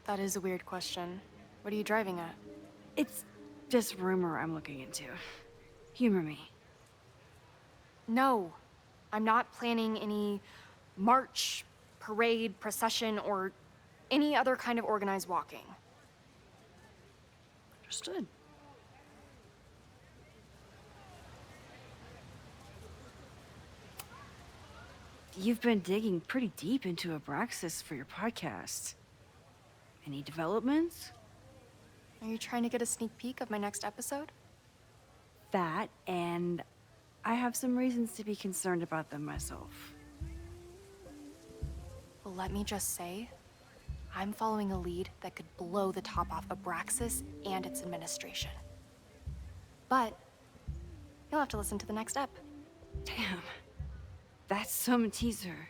That is a weird question. What are you driving at? It's just rumor I'm looking into. Humor me. No, I'm not planning any march, parade, procession, or any other kind of organized walking. Understood. You've been digging pretty deep into Abraxas for your podcast. Any developments? Are you trying to get a sneak peek of my next episode? That, and I have some reasons to be concerned about them myself. Well, let me just say, I'm following a lead that could blow the top off Abraxas and its administration. But you'll have to listen to the next ep. Damn. That's some teaser.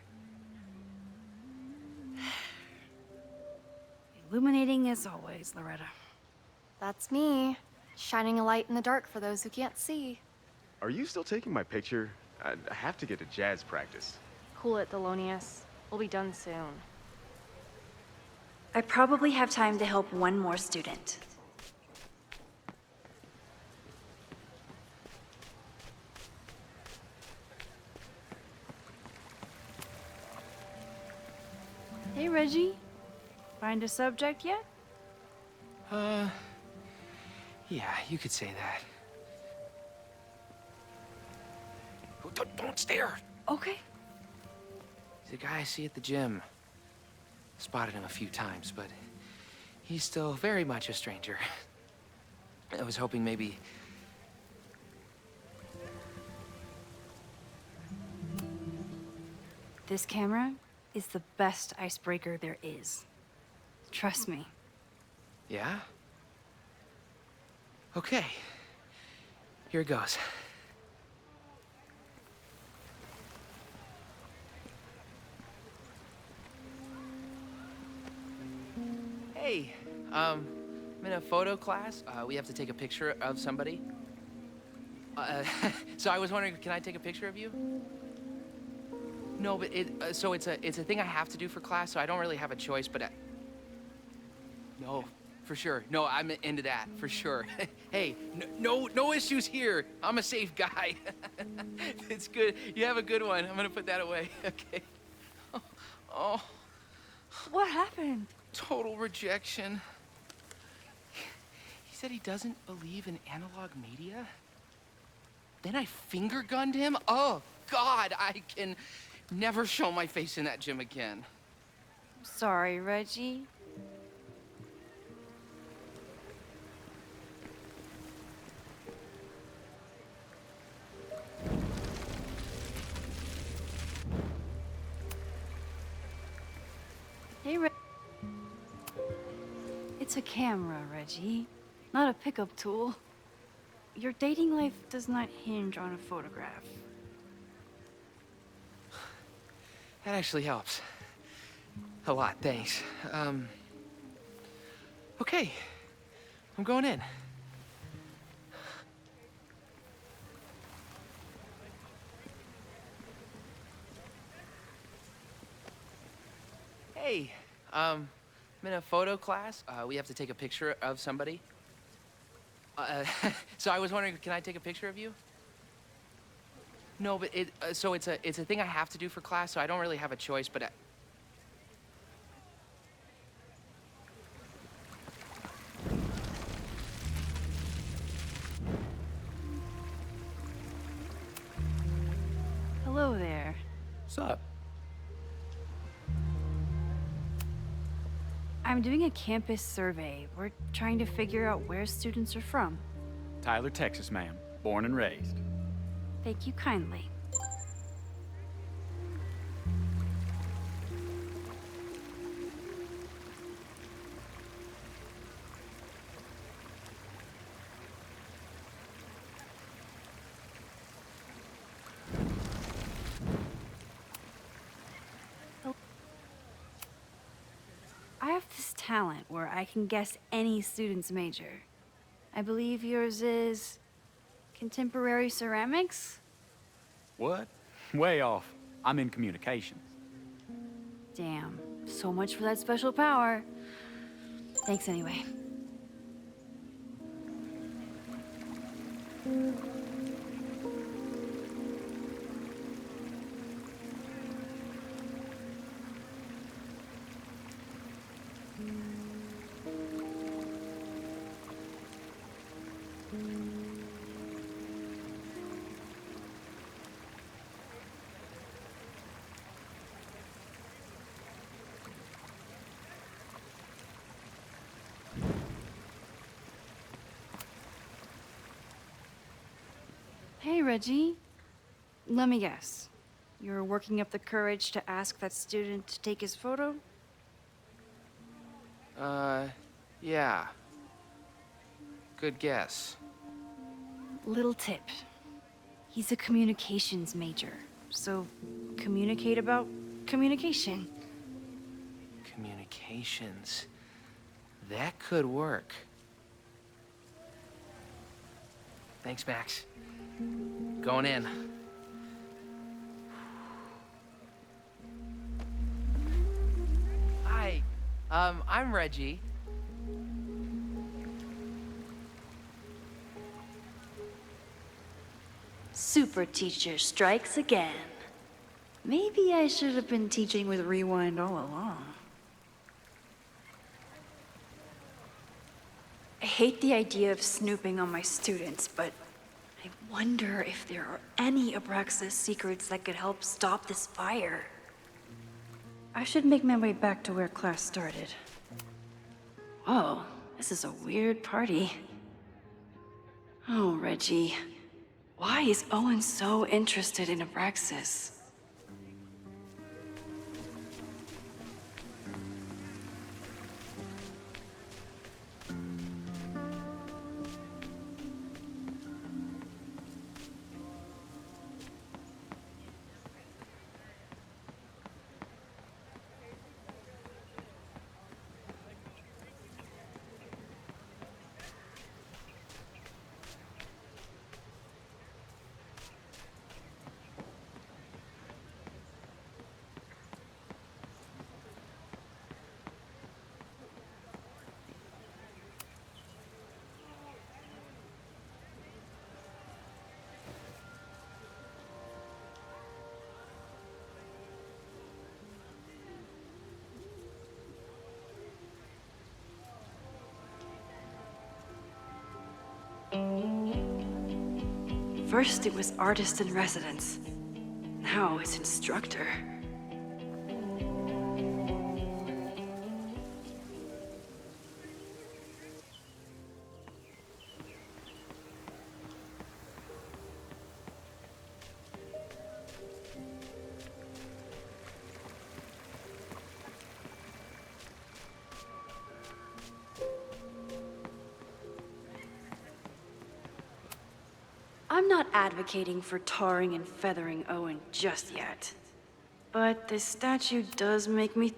Illuminating as always, Loretta. That's me, shining a light in the dark for those who can't see. Are you still taking my picture? I have to get to jazz practice. Cool it, Thelonious. We'll be done soon. I probably have time to help one more student. Hey, Reggie. Find a subject yet? Yeah, you could say that. Oh, don't stare! Okay. He's a guy I see at the gym. Spotted him a few times, but he's still very much a stranger. I was hoping maybe... This camera is the best icebreaker there is. Trust me. Yeah? Okay. Here it goes. Hey, I'm in a photo class. We have to take a picture of somebody. So I was wondering, can I take a picture of you? No, but so it's a thing I have to do for class, so I don't really have a choice, but no, for sure. No, I'm into that, for sure. Hey, no issues here. I'm a safe guy. It's good. You have a good one. I'm gonna put that away. Okay. Oh. What happened? Total rejection. He said he doesn't believe in analog media. Then I finger gunned him? Oh, God, I can never show my face in that gym again. Sorry, Reggie. Hey, It's a camera, Reggie, not a pickup tool. Your dating life does not hinge on a photograph. That actually helps. A lot, thanks. Okay. I'm going in. Hey, I'm in a photo class. We have to take a picture of somebody. So I was wondering, can I take a picture of you? No, but so it's a thing I have to do for class, so I don't really have a choice, but Hello there. What's up? I'm doing a campus survey. We're trying to figure out where students are from. Tyler, Texas, ma'am. Born and raised. Thank you kindly. I have this talent where I can guess any student's major. I believe yours is contemporary ceramics? What? Way off. I'm in communications. Damn, so much for that special power. Thanks anyway. Hey, Reggie. Let me guess. You're working up the courage to ask that student to take his photo? Yeah. Good guess. Little tip. He's a communications major, so communicate about communication. Communications. That could work. Thanks, Max. Going in. Hi. I'm Reggie. Super teacher strikes again. Maybe I should have been teaching with Rewind all along. I hate the idea of snooping on my students, but I wonder if there are any Abraxas secrets that could help stop this fire. I should make my way back to where class started. Whoa, this is a weird party. Oh, Reggie. Why is Owen so interested in Abraxas? First it was artist in residence. Now it's instructor. I'm not advocating for tarring and feathering Owen just yet. But this statue does make me...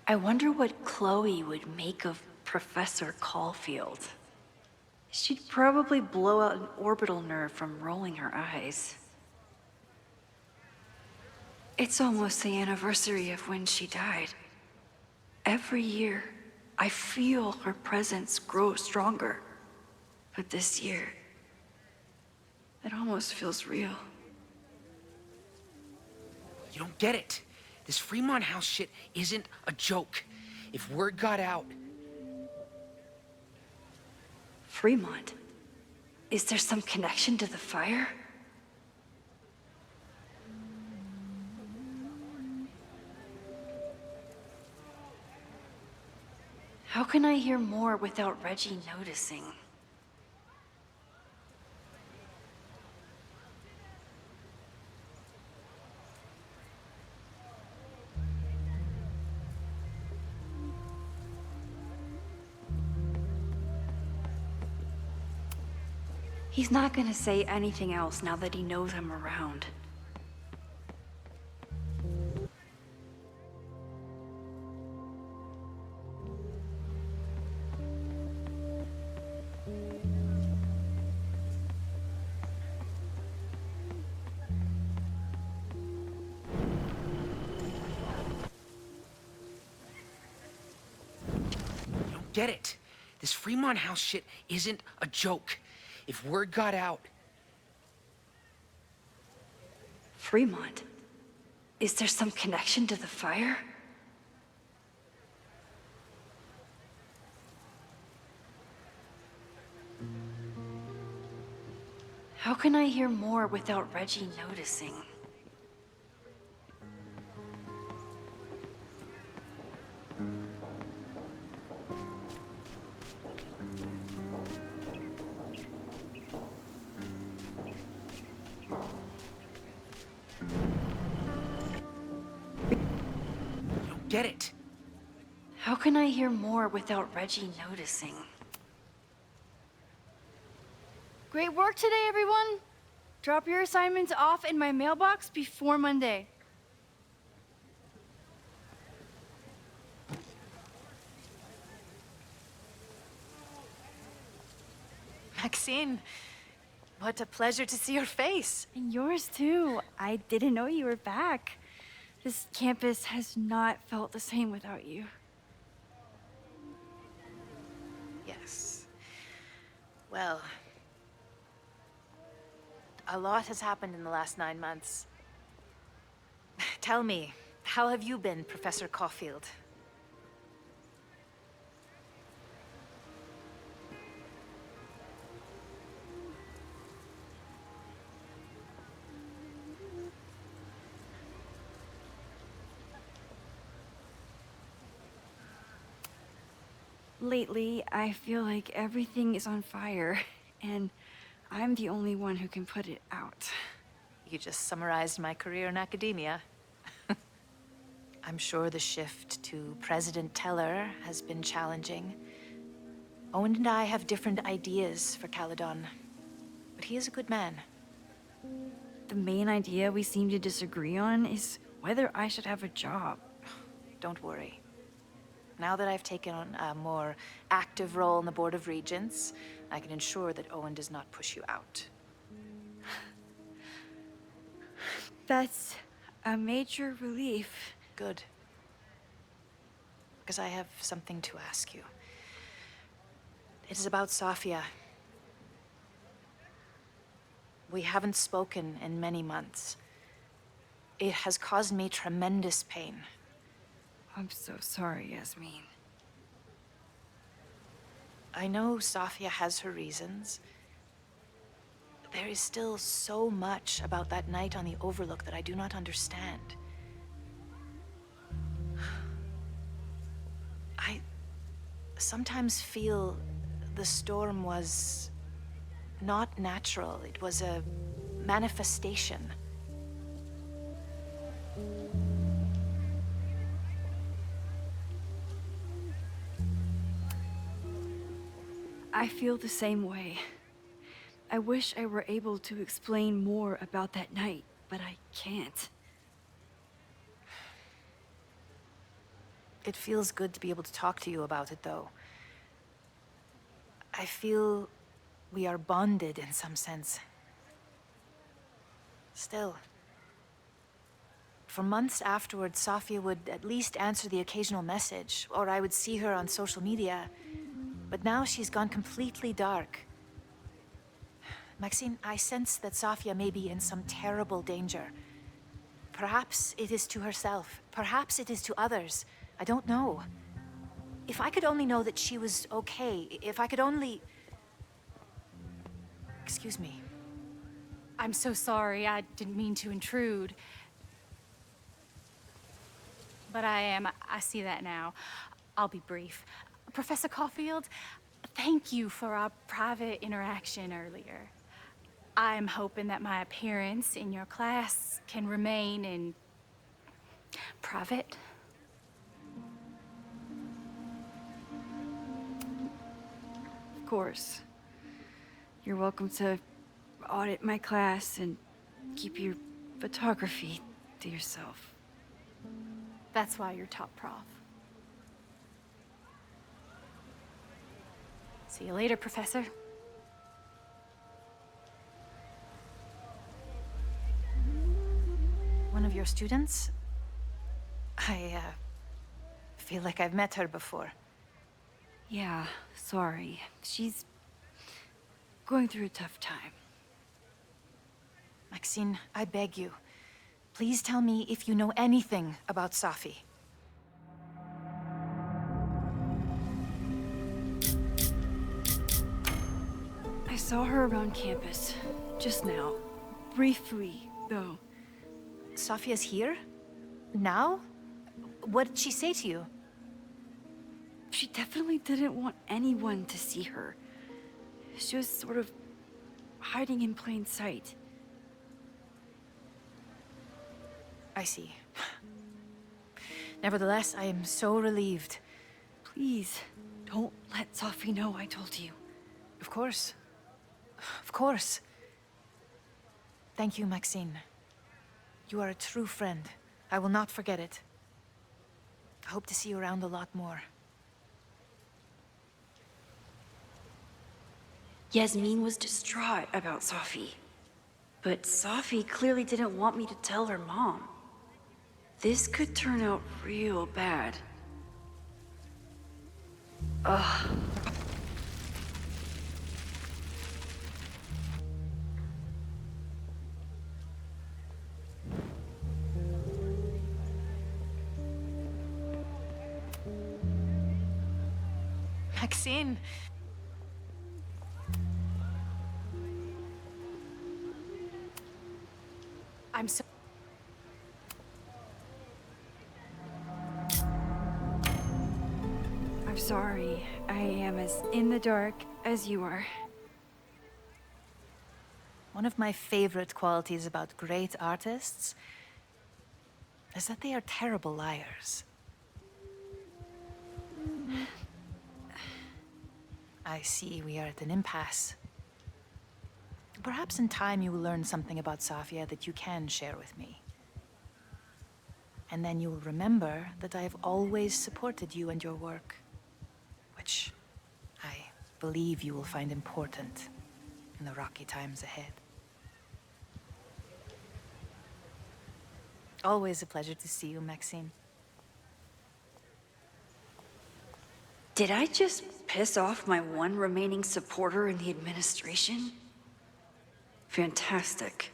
I wonder what Chloe would make of Professor Caulfield. She'd probably blow out an orbital nerve from rolling her eyes. It's almost the anniversary of when she died. Every year, I feel her presence grow stronger. But this year, it almost feels real. You don't get it. This Fremont House shit isn't a joke. If word got out... Fremont? Is there some connection to the fire? How can I hear more without Reggie noticing? He's not gonna say anything else now that he knows I'm around. Get it. This Fremont House shit isn't a joke. If word got out... Fremont? Is there some connection to the fire? How can I hear more without Reggie noticing? Get it. How can I hear more without Reggie noticing? Great work today, everyone! Drop your assignments off in my mailbox before Monday. Maxine, what a pleasure to see your face. And yours too. I didn't know you were back. This campus has not felt the same without you. Yes. Well, a lot has happened in the last 9 months. Tell me, how have you been, Professor Caulfield? Lately, I feel like everything is on fire, and I'm the only one who can put it out. You just summarized my career in academia. I'm sure the shift to President Teller has been challenging. Owen and I have different ideas for Caledon, but he is a good man. The main idea we seem to disagree on is whether I should have a job. Don't worry. Now that I've taken on a more active role in the Board of Regents, I can ensure that Owen does not push you out. That's a major relief. Good. Because I have something to ask you. It is about Sofia. We haven't spoken in many months. It has caused me tremendous pain. I'm so sorry, Yasmin. I know Safia has her reasons. There is still so much about that night on the Overlook that I do not understand. I sometimes feel the storm was not natural. It was a manifestation. I feel the same way. I wish I were able to explain more about that night, but I can't. It feels good to be able to talk to you about it, though. I feel we are bonded in some sense. Still. For months afterwards, Safia would at least answer the occasional message, or I would see her on social media. But now she's gone completely dark. Maxine, I sense that Safia may be in some terrible danger. Perhaps it is to herself. Perhaps it is to others. I don't know. If I could only know that she was okay, if I could only... Excuse me. I'm so sorry. I didn't mean to intrude. But I see that now. I'll be brief. Professor Caulfield, thank you for our private interaction earlier. I'm hoping that my appearance in your class can remain in private. Of course. You're welcome to audit my class and keep your photography to yourself. That's why you're top prof. See you later, Professor. One of your students? I feel like I've met her before. Yeah, sorry. She's going through a tough time. Maxine, I beg you. Please tell me if you know anything about Safi. I saw her around campus, just now. Briefly, though. Safia's here? Now? What did she say to you? She definitely didn't want anyone to see her. She was sort of hiding in plain sight. I see. Nevertheless, I am so relieved. Please, don't let Safi know I told you. Of course. Of course. Thank you, Maxine. You are a true friend. I will not forget it. I hope to see you around a lot more. Yasmin was distraught about Safi. But Safi clearly didn't want me to tell her mom. This could turn out real bad. Ugh. Maxine! I'm so... I'm sorry. I am as in the dark as you are. One of my favorite qualities about great artists is that they are terrible liars. I see we are at an impasse. Perhaps in time you will learn something about Safia that you can share with me. And then you will remember that I have always supported you and your work, which I believe you will find important in the rocky times ahead. Always a pleasure to see you, Maxine. Did I just piss off my one remaining supporter in the administration? Fantastic.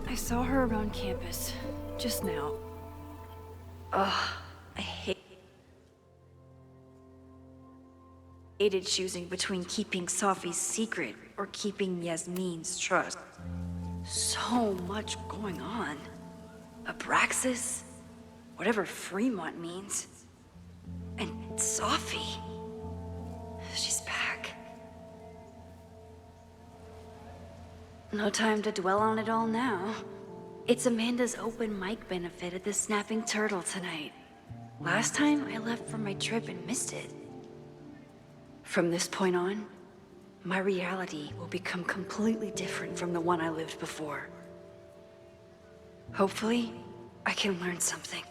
I saw her around campus, just now. Ugh, I hated choosing between keeping Safi's secret or keeping Yasmin's trust. So much going on. Abraxas, whatever Fremont means, and Safi. She's back. No time to dwell on it all now. It's Amanda's open mic benefit at the Snapping Turtle tonight. Last time I left for my trip and missed it. From this point on, my reality will become completely different from the one I lived before. Hopefully, I can learn something.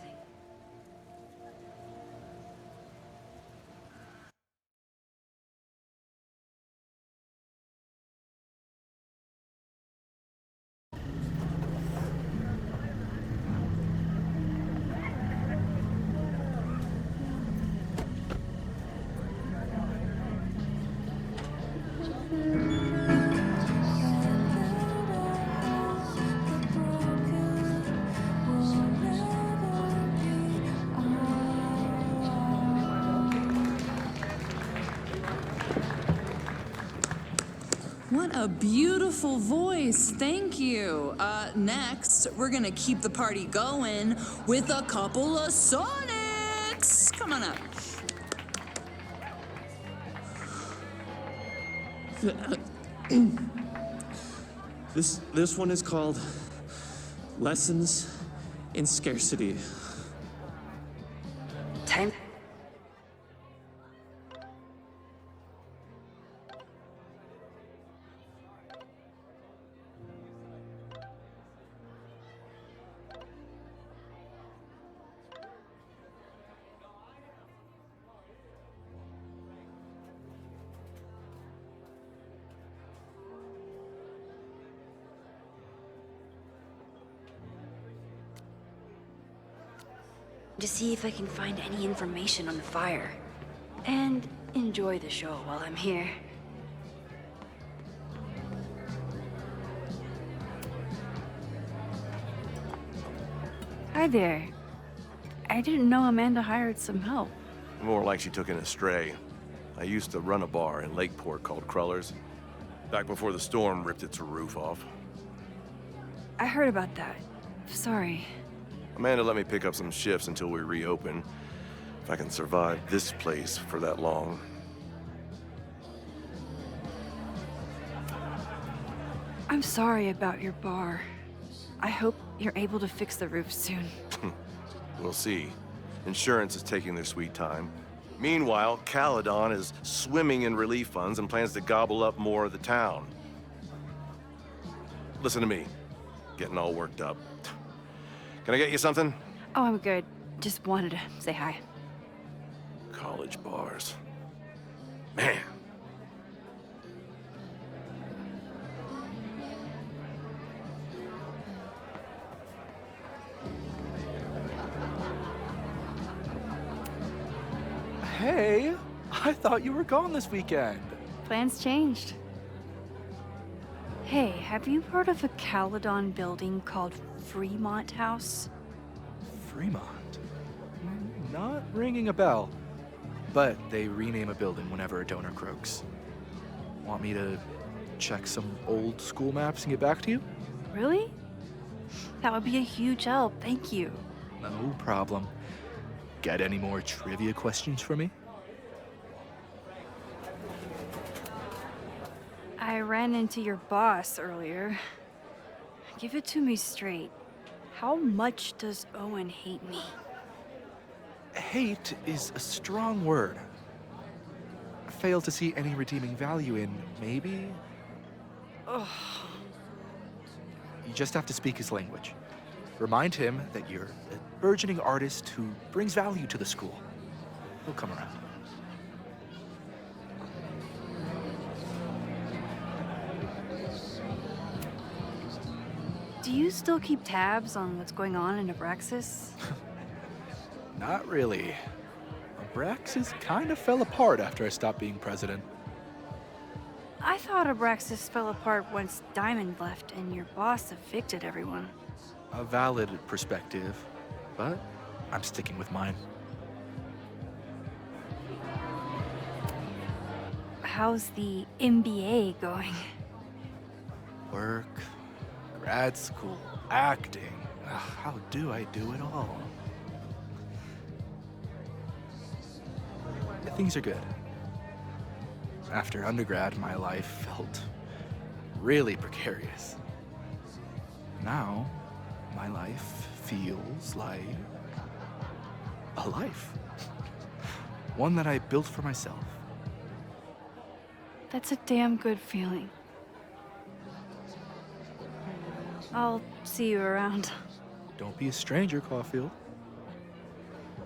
What a beautiful voice, thank you. Next, we're gonna keep the party going with a couple of Sonics. Come on up. This one is called Lessons in Scarcity. Time. To see if I can find any information on the fire. And enjoy the show while I'm here. Hi there. I didn't know Amanda hired some help. More like she took in a stray. I used to run a bar in Lakeport called Crullers, back before the storm ripped its roof off. I heard about that. Sorry. Amanda let me pick up some shifts until we reopen. If I can survive this place for that long. I'm sorry about your bar. I hope you're able to fix the roof soon. We'll see. Insurance is taking their sweet time. Meanwhile, Caledon is swimming in relief funds and plans to gobble up more of the town. Listen to me. Getting all worked up. Can I get you something? Oh, I'm good. Just wanted to say hi. College bars. Man. Hey, I thought you were gone this weekend. Plans changed. Hey, have you heard of a Caledon building called Fremont House? Fremont? Not ringing a bell. But they rename a building whenever a donor croaks. Want me to check some old school maps and get back to you? Really? That would be a huge help, thank you. No problem. Got any more trivia questions for me? I ran into your boss earlier. Give it to me straight. How much does Owen hate me? Hate is a strong word. Fail to see any redeeming value in maybe? Ugh. You just have to speak his language. Remind him that you're a burgeoning artist who brings value to the school. He'll come around. Do you still keep tabs on what's going on in Abraxas? Not really. Abraxas kind of fell apart after I stopped being president. I thought Abraxas fell apart once Diamond left and your boss evicted everyone. A valid perspective, but I'm sticking with mine. How's the MBA going? Work, grad school, acting. Ugh, how do I do it all? Things are good. After undergrad, my life felt really precarious. Now, my life feels like a life. One that I built for myself. That's a damn good feeling. I'll see you around. Don't be a stranger, Caulfield.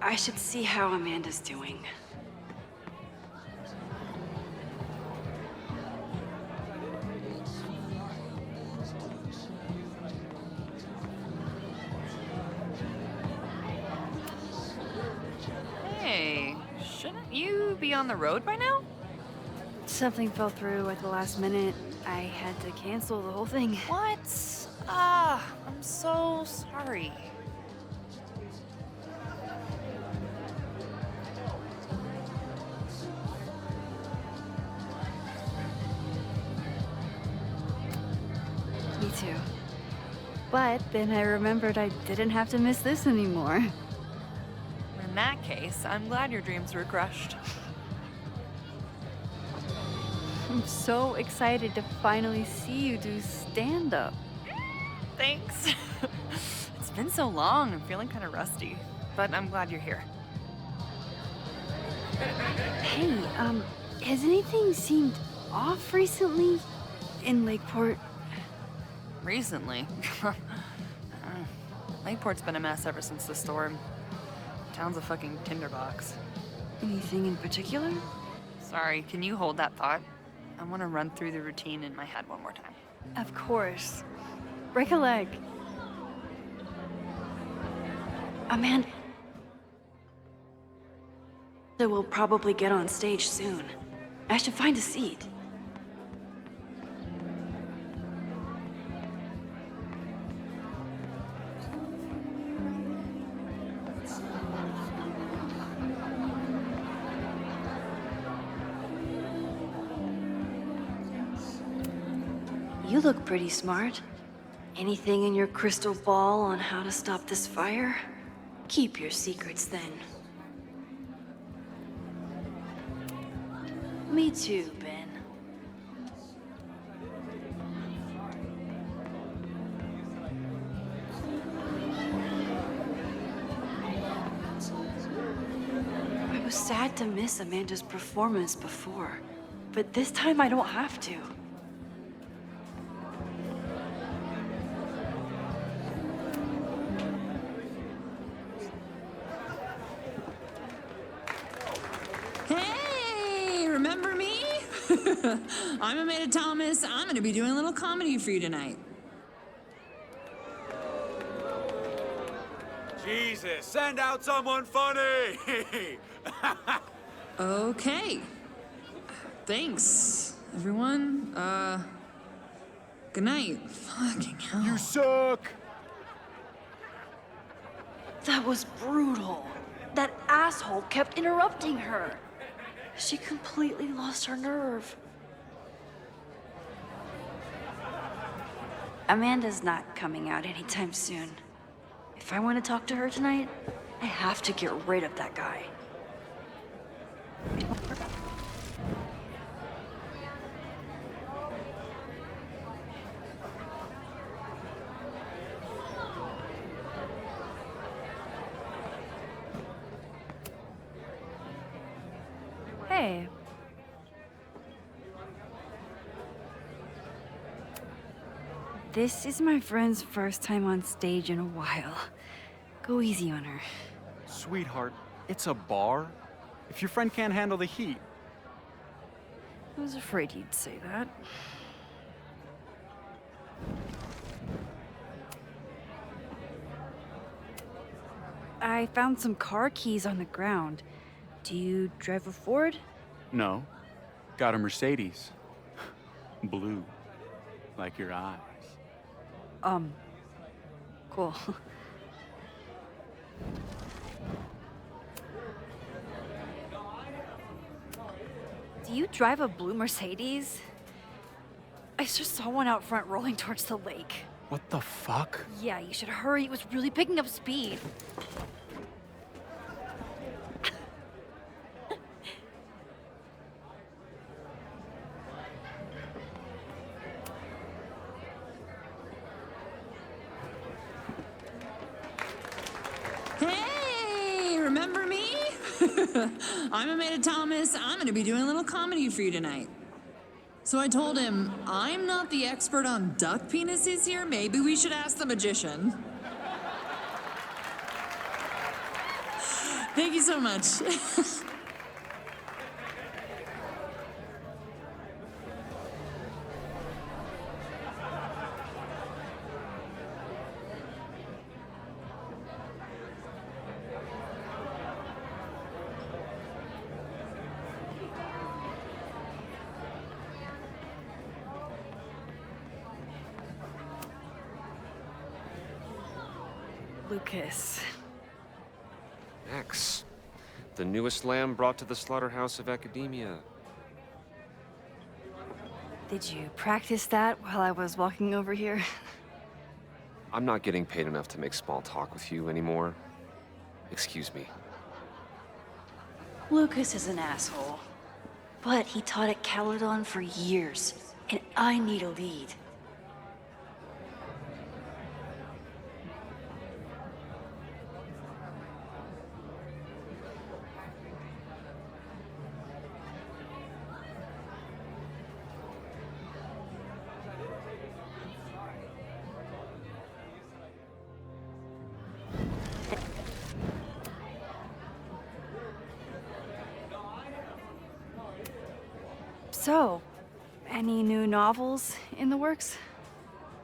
I should see how Amanda's doing. Hey, shouldn't you be on the road by now? Something fell through at the last minute. I had to cancel the whole thing. What? Ah, I'm so sorry. Me too. But then I remembered I didn't have to miss this anymore. In that case, I'm glad your dreams were crushed. I'm so excited to finally see you do stand-up. Thanks. It's been so long, I'm feeling kind of rusty. But I'm glad you're here. Hey, has anything seemed off recently in Lakeport? Recently? Lakeport's been a mess ever since the storm. Town's a fucking tinderbox. Anything in particular? Sorry, can you hold that thought? I want to run through the routine in my head one more time. Of course. Break a leg. Amanda will probably get on stage soon. I should find a seat. You look pretty smart. Anything in your crystal ball on how to stop this fire? Keep your secrets then. Me too, Ben. I was sad to miss Amanda's performance before, but this time I don't have to. Hey, remember me? I'm Amanda Thomas. I'm gonna be doing a little comedy for you tonight. Jesus, send out someone funny! Okay. Thanks, everyone. Good night. Fucking hell. You suck! That was brutal. That asshole kept interrupting her. She completely lost her nerve. Amanda's not coming out anytime soon. If I want to talk to her tonight, I have to get rid of that guy. Hey. This is my friend's first time on stage in a while. Go easy on her. Sweetheart, it's a bar. If your friend can't handle the heat. I was afraid you'd say that. I found some car keys on the ground. Do you drive a Ford? No. Got a Mercedes. Blue. Like your eyes. Cool. Do you drive a blue Mercedes? I just saw one out front rolling towards the lake. What the fuck? Yeah, you should hurry. It was really picking up speed. Hey, remember me? I'm Amanda Thomas. I'm gonna be doing a little comedy for you tonight. So I told him, I'm not the expert on duck penises here. Maybe we should ask the magician. Thank you so much. Lucas. Max, the newest lamb brought to the slaughterhouse of academia. Did you practice that while I was walking over here? I'm not getting paid enough to make small talk with you anymore. Excuse me. Lucas is an asshole. But he taught at Caledon for years, and I need a lead. So, any new novels in the works?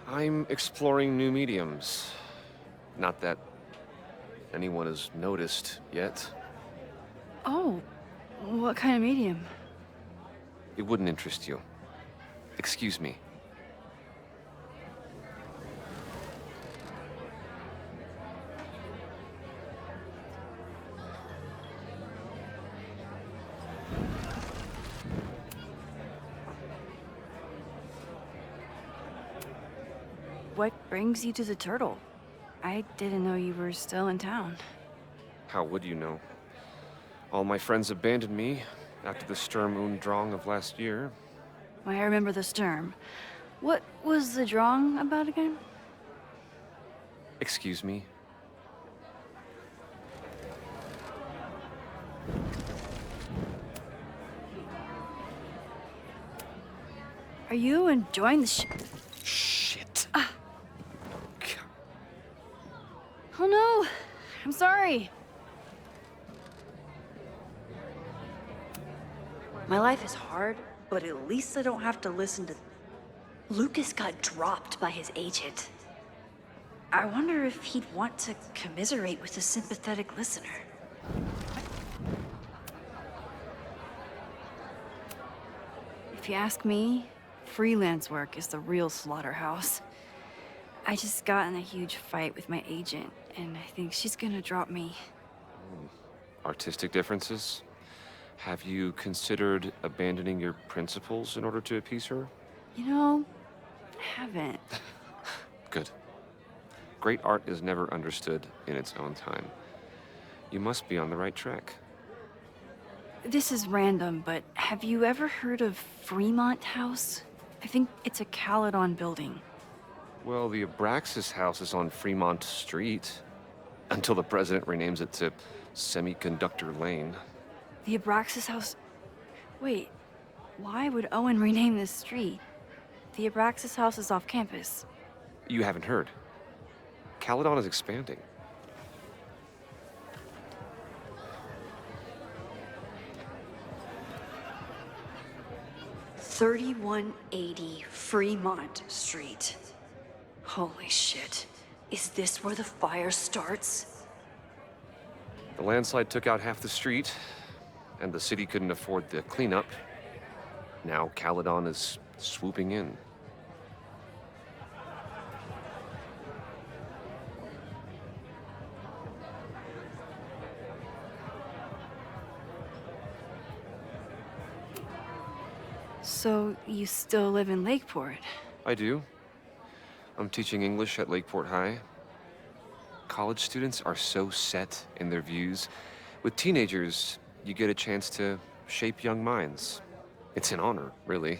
I'm exploring new mediums. Not that anyone has noticed yet. Oh, what kind of medium? It wouldn't interest you. Excuse me. What brings you to the Turtle? I didn't know you were still in town. How would you know? All my friends abandoned me after the Sturm und Drang of last year. I remember the Sturm. What was the Drang about again? Excuse me? Are you enjoying the Shit. Oh no! I'm sorry. My life is hard, but at least I don't have to listen to... Lucas got dropped by his agent. I wonder if he'd want to commiserate with a sympathetic listener. If you ask me, freelance work is the real slaughterhouse. I just got in a huge fight with my agent, and I think she's gonna drop me. Artistic differences? Have you considered abandoning your principles in order to appease her? You know, I haven't. Good. Great art is never understood in its own time. You must be on the right track. This is random, but have you ever heard of Fremont House? I think it's a Caledon building. Well, the Abraxas house is on Fremont Street. Until the president renames it to Semiconductor Lane. The Abraxas House... Wait, why would Owen rename this street? The Abraxas House is off campus. You haven't heard. Caledon is expanding. $3180 Fremont Street. Holy shit. Is this where the fire starts? The landslide took out half the street, and the city couldn't afford the cleanup. Now Caledon is swooping in. So, you still live in Lakeport? I do. I'm teaching English at Lakeport High. College students are so set in their views. With teenagers, you get a chance to shape young minds. It's an honor, really.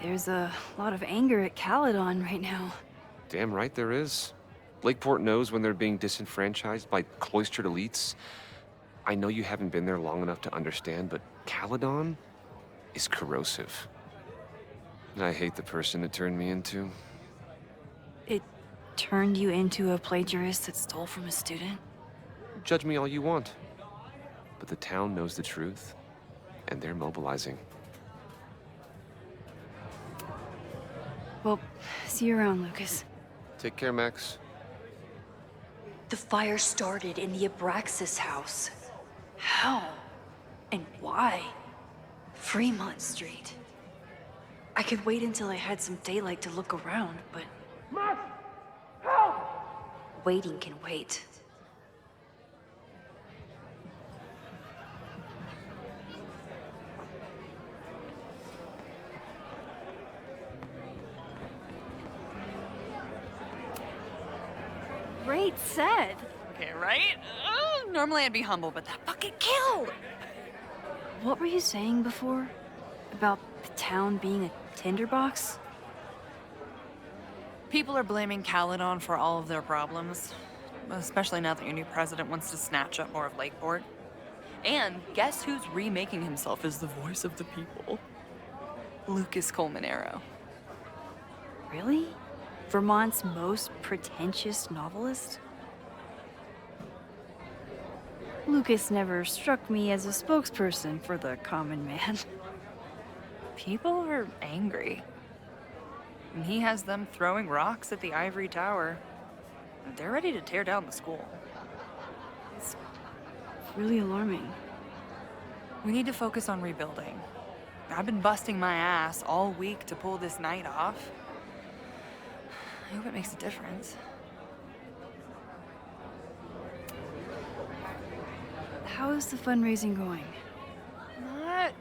There's a lot of anger at Caledon right now. Damn right there is. Lakeport knows when they're being disenfranchised by cloistered elites. I know you haven't been there long enough to understand, but Caledon is corrosive. And I hate the person it turned me into. It turned you into a plagiarist that stole from a student? Judge me all you want. But the town knows the truth, and they're mobilizing. Well, see you around, Lucas. Take care, Max. The fire started in the Abraxas house. How? And why? Fremont Street. I could wait until I had some daylight to look around, but... Max! Help! Waiting can wait. Great set. Okay, right? Normally I'd be humble, but that fucking killed! What were you saying before? About the town being a tinderbox? People are blaming Caledon for all of their problems. Especially now that your new president wants to snatch up more of Lakeport. And guess who's remaking himself as the voice of the people? Lucas Colmenero. Really? Vermont's most pretentious novelist? Lucas never struck me as a spokesperson for the common man. People are angry. And he has them throwing rocks at the Ivory Tower. They're ready to tear down the school. It's really alarming. We need to focus on rebuilding. I've been busting my ass all week to pull this night off. I hope it makes a difference. How is the fundraising going? Not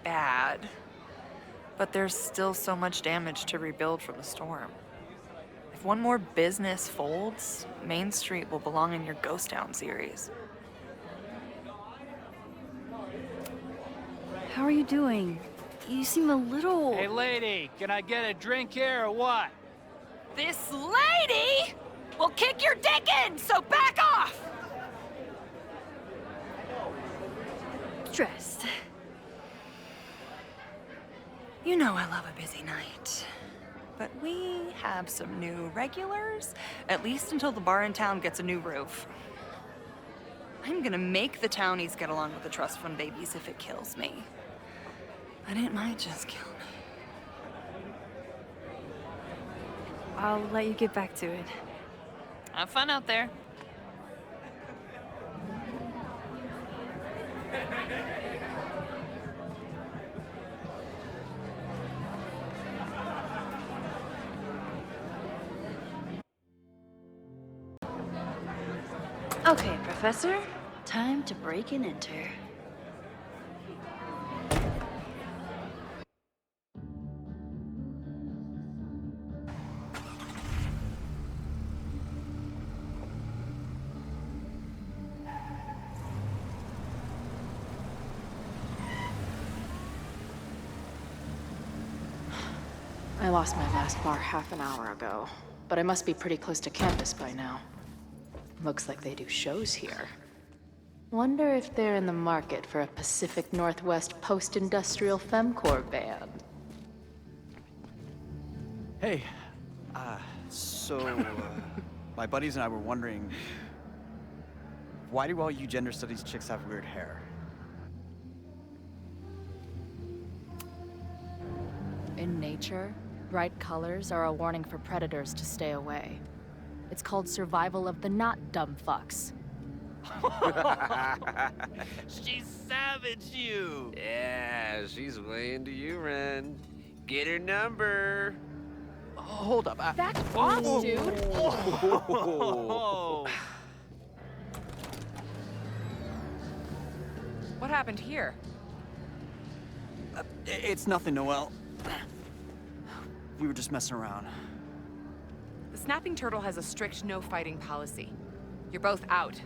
bad. But there's still so much damage to rebuild from the storm. If one more business folds, Main Street will belong in your Ghost Town series. How are you doing? You seem a little... Hey, lady, can I get a drink here or what? This lady will kick your dick in, so back off! Stressed. You know I love a busy night. But we have some new regulars, at least until the bar in town gets a new roof. I'm gonna make the townies get along with the trust fund babies if it kills me. But it might just kill me. I'll let you get back to it. Have fun out there. Okay, Professor. Time to break and enter. I lost my last bar half an hour ago, but I must be pretty close to campus by now. Looks like they do shows here. Wonder if they're in the market for a Pacific Northwest post-industrial femcore band. Hey, my buddies and I were wondering, why do all you gender studies chicks have weird hair? In nature, bright colors are a warning for predators to stay away. It's called survival of the not dumb fucks. She savaged you! Yeah, she's way into you, Ren. Get her number. Hold up. Back off, dude! What happened here? It's nothing, Noelle. We were just messing around. The Snapping Turtle has a strict no-fighting policy. You're both out.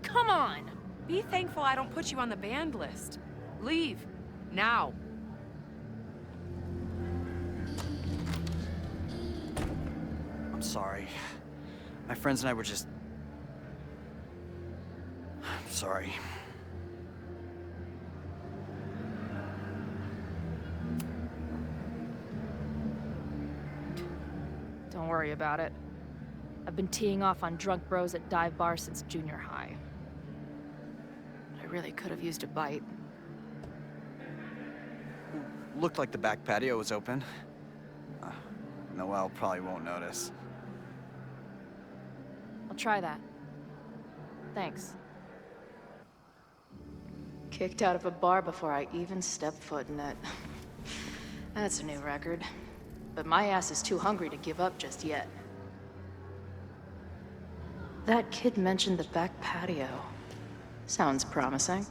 Come on! Be thankful I don't put you on the banned list. Leave. Now. I'm sorry. My friends and I were just... I'm sorry. Don't worry about it. I've been teeing off on drunk bros at dive bars since junior high. But I really could have used a bite. Looked like the back patio was open. Noelle probably won't notice. I'll try that. Thanks. Kicked out of a bar before I even stepped foot in it. That's a new record. But my ass is too hungry to give up just yet. That kid mentioned the back patio. Sounds promising.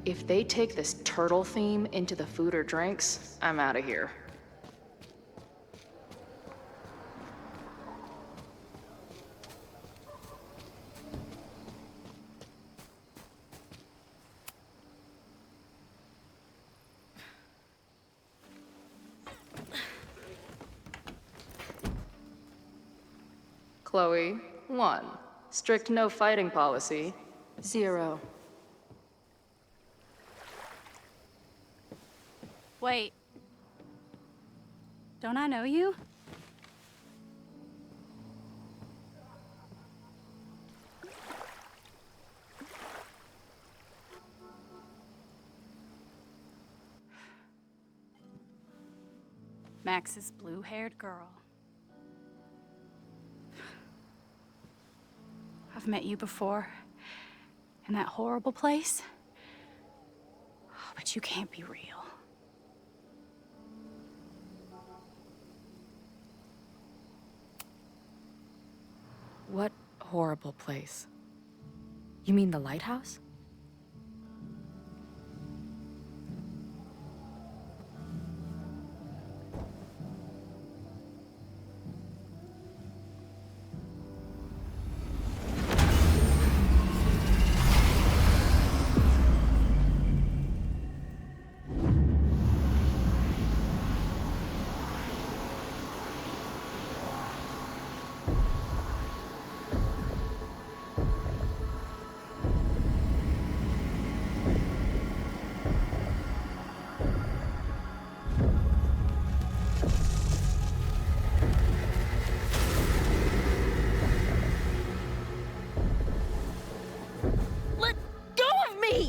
If they take this turtle theme into the food or drinks, I'm out of here. Chloe, 1. Strict no fighting policy. 0. Wait. Don't I know you? Max's blue-haired girl. I've met you before. In that horrible place. Oh, but you can't be real. What horrible place? You mean the lighthouse?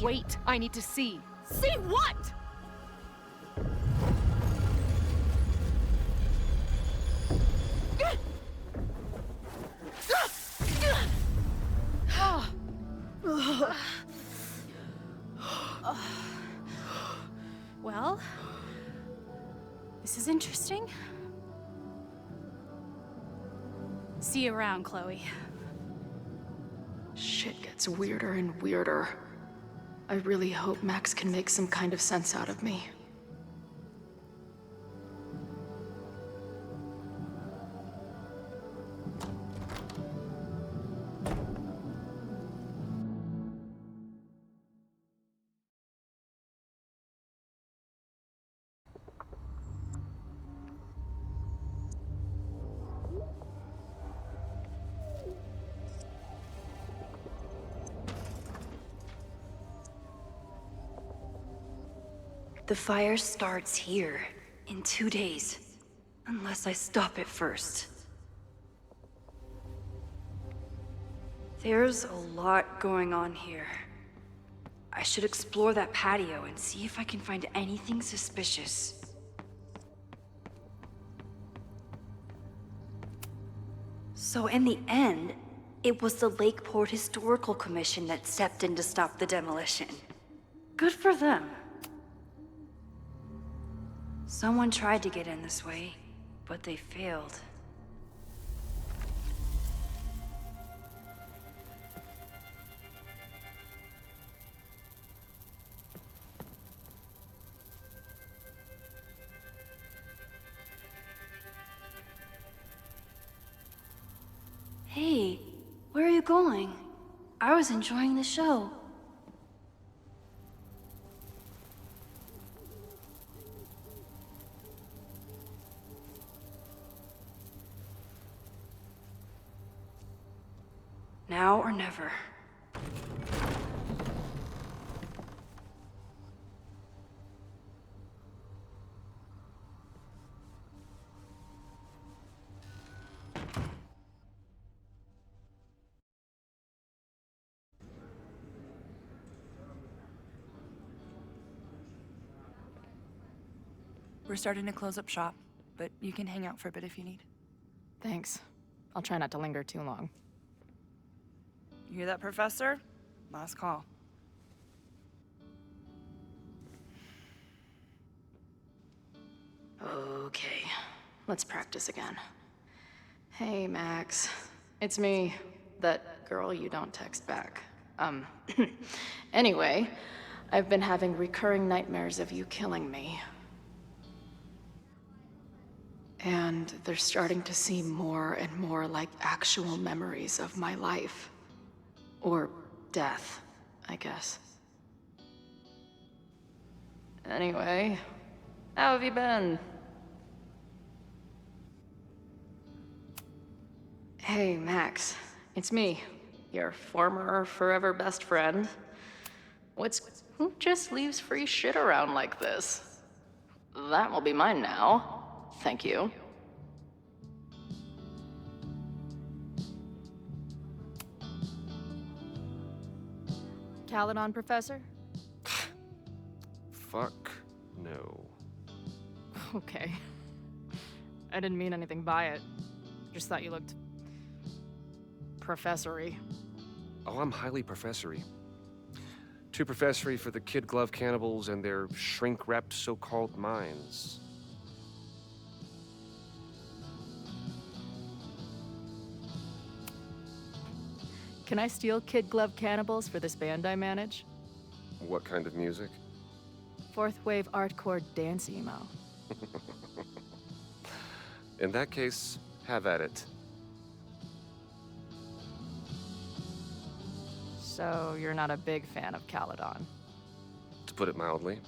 Wait, I need to see. See what? Well, this is interesting. See you around, Chloe. Shit gets weirder and weirder. I really hope Max can make some kind of sense out of me. The fire starts here in 2 days, unless I stop it first. There's a lot going on here. I should explore that patio and see if I can find anything suspicious. So in the end, it was the Lakeport Historical Commission that stepped in to stop the demolition. Good for them. Someone tried to get in this way, but they failed. Hey, where are you going? I was enjoying the show. Now or never. We're starting to close up shop, but you can hang out for a bit if you need. Thanks. I'll try not to linger too long. You hear that, Professor? Last call. Okay, let's practice again. Hey, Max. It's me, that girl you don't text back. Anyway, I've been having recurring nightmares of you killing me. And they're starting to seem more and more like actual memories of my life. Or death, I guess. Anyway, how have you been? Hey, Max. It's me, your former forever best friend. Who just leaves free shit around like this? That will be mine now. Thank you. Caledon, Professor? Fuck no. Okay. I didn't mean anything by it. Just thought you looked... professory. Oh, I'm highly professory. Too professory for the kid glove cannibals and their shrink-wrapped so-called minds. Can I steal Kid Glove Cannibals for this band I manage? What kind of music? Fourth wave artcore dance emo. In that case, have at it. So you're not a big fan of Caledon? To put it mildly,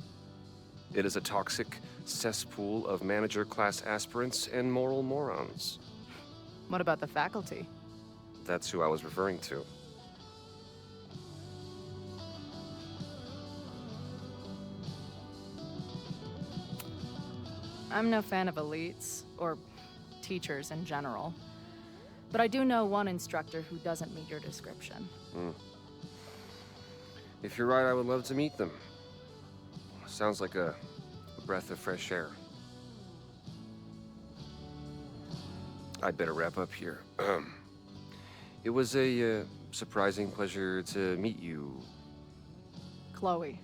it is a toxic cesspool of manager-class aspirants and moral morons. What about the faculty? That's who I was referring to. I'm no fan of elites, or teachers in general. But I do know one instructor who doesn't meet your description. If you're right, I would love to meet them. Sounds like a breath of fresh air. I'd better wrap up here. It was a surprising pleasure to meet you. Chloe.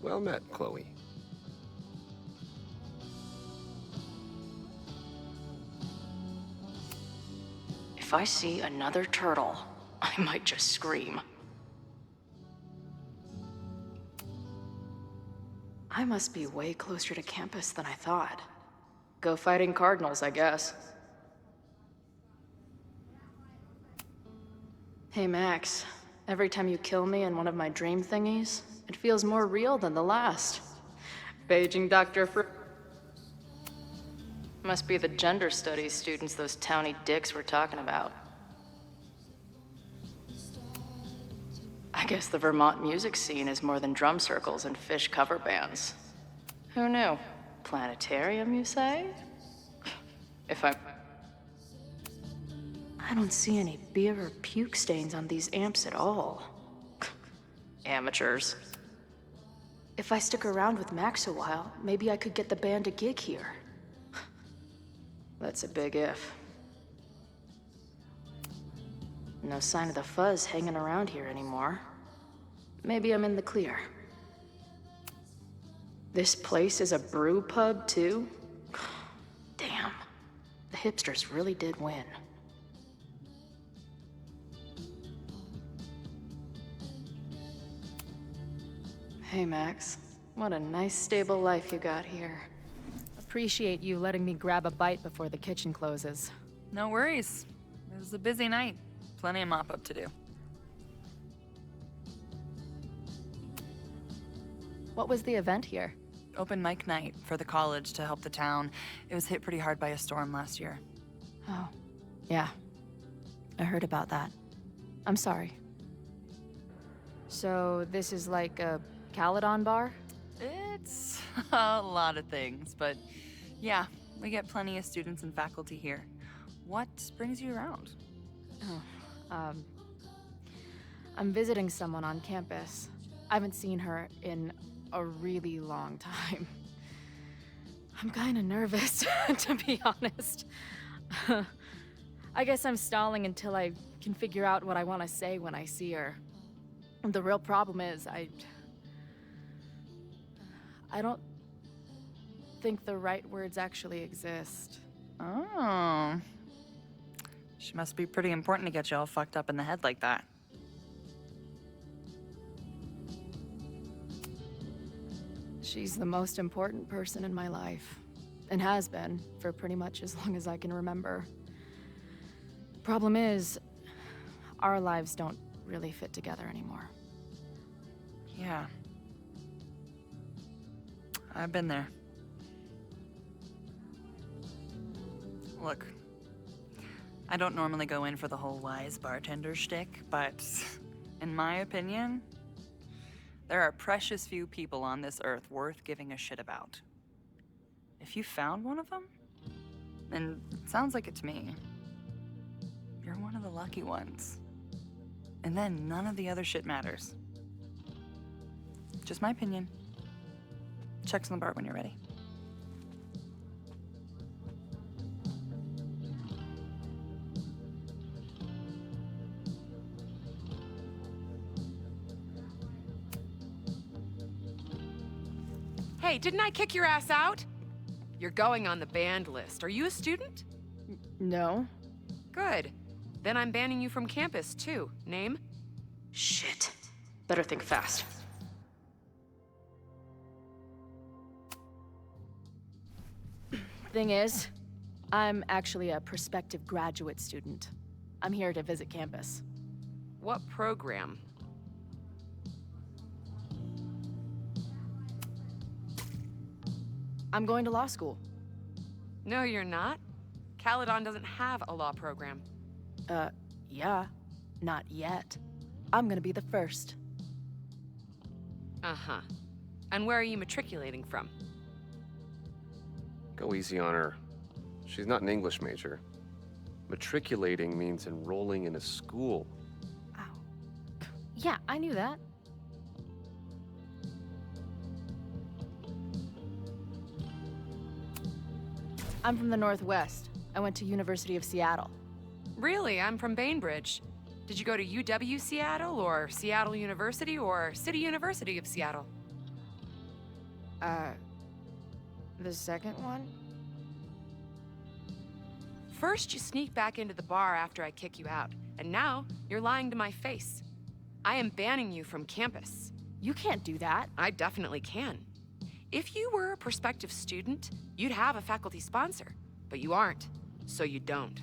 Well met, Chloe. If I see another turtle, I might just scream. I must be way closer to campus than I thought. Go fighting cardinals, I guess. Hey, Max. Every time you kill me in one of my dream thingies, it feels more real than the last. Paging Dr. Must be the gender studies students those towny dicks were talking about. I guess the Vermont music scene is more than drum circles and fish cover bands. Who knew? Planetarium, you say? I don't see any beer or puke stains on these amps at all. Amateurs. If I stick around with Max a while, maybe I could get the band a gig here. That's a big if. No sign of the fuzz hanging around here anymore. Maybe I'm in the clear. This place is a brew pub, too? Damn. The hipsters really did win. Hey, Max. What a nice, stable life you got here. Appreciate you letting me grab a bite before the kitchen closes. No worries. It was a busy night. Plenty of mop-up to do. What was the event here? Open mic night for the college to help the town. It was hit pretty hard by a storm last year. Oh, yeah. I heard about that. I'm sorry. So, this is like a Caledon bar? It's a lot of things, but yeah, we get plenty of students and faculty here. What brings you around? Oh, I'm visiting someone on campus. I haven't seen her in a really long time. I'm kinda nervous, to be honest. I guess I'm stalling until I can figure out what I want to say when I see her. The real problem is, I don't think the right words actually exist. Oh. She must be pretty important to get you all fucked up in the head like that. She's the most important person in my life, and has been for pretty much as long as I can remember. Problem is, our lives don't really fit together anymore. Yeah. I've been there. Look, I don't normally go in for the whole wise bartender shtick, but in my opinion, there are precious few people on this earth worth giving a shit about. If you found one of them, and it sounds like it to me, you're one of the lucky ones. And then none of the other shit matters. Just my opinion. Check's on the bar when you're ready. Hey, didn't I kick your ass out? You're going on the band list. Are you a student? No. Good. Then I'm banning you from campus, too. Name? Shit. Better think fast. Thing is, I'm actually a prospective graduate student. I'm here to visit campus. What program? I'm going to law school. No, you're not. Caledon doesn't have a law program. Yeah. Not yet. I'm gonna be the first. Uh-huh. And where are you matriculating from? Go easy on her. She's not an English major. Matriculating means enrolling in a school. Yeah, I knew that. I'm from the Northwest. I went to University of Seattle. Really? I'm from Bainbridge. Did you go to UW Seattle, or Seattle University, or City University of Seattle? The second one? First, you sneak back into the bar after I kick you out, and now you're lying to my face. I am banning you from campus. You can't do that. I definitely can. If you were a prospective student, you'd have a faculty sponsor, but you aren't, so you don't.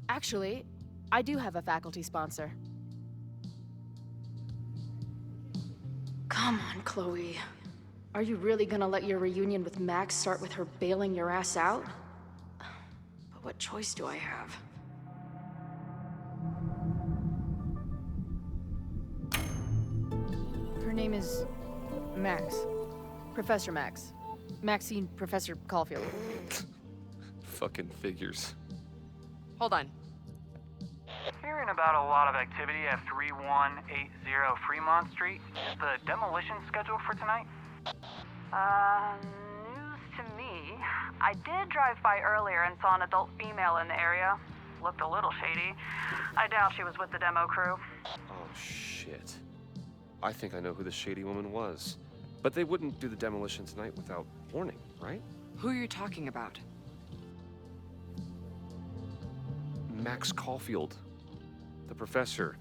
Actually, I do have a faculty sponsor. Come on, Chloe. Are you really gonna let your reunion with Max start with her bailing your ass out? But what choice do I have? Her name is Max. Professor Max. Maxine Professor Caulfield. Fucking figures. Hold on. Hearing about a lot of activity at 3180 Fremont Street. Is the demolition scheduled for tonight? News to me. I did drive by earlier and saw an adult female in the area. Looked a little shady. I doubt she was with the demo crew. Oh, shit. I think I know who the shady woman was. But they wouldn't do the demolition tonight without warning, right? Who are you talking about? Max Caulfield. The professor.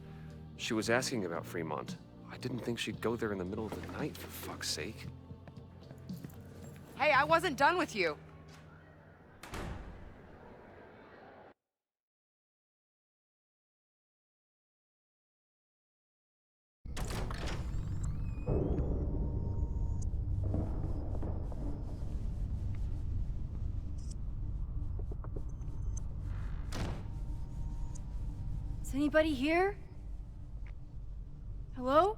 She was asking about Fremont. I didn't think she'd go there in the middle of the night, for fuck's sake. Hey, I wasn't done with you. Is anybody here? Hello?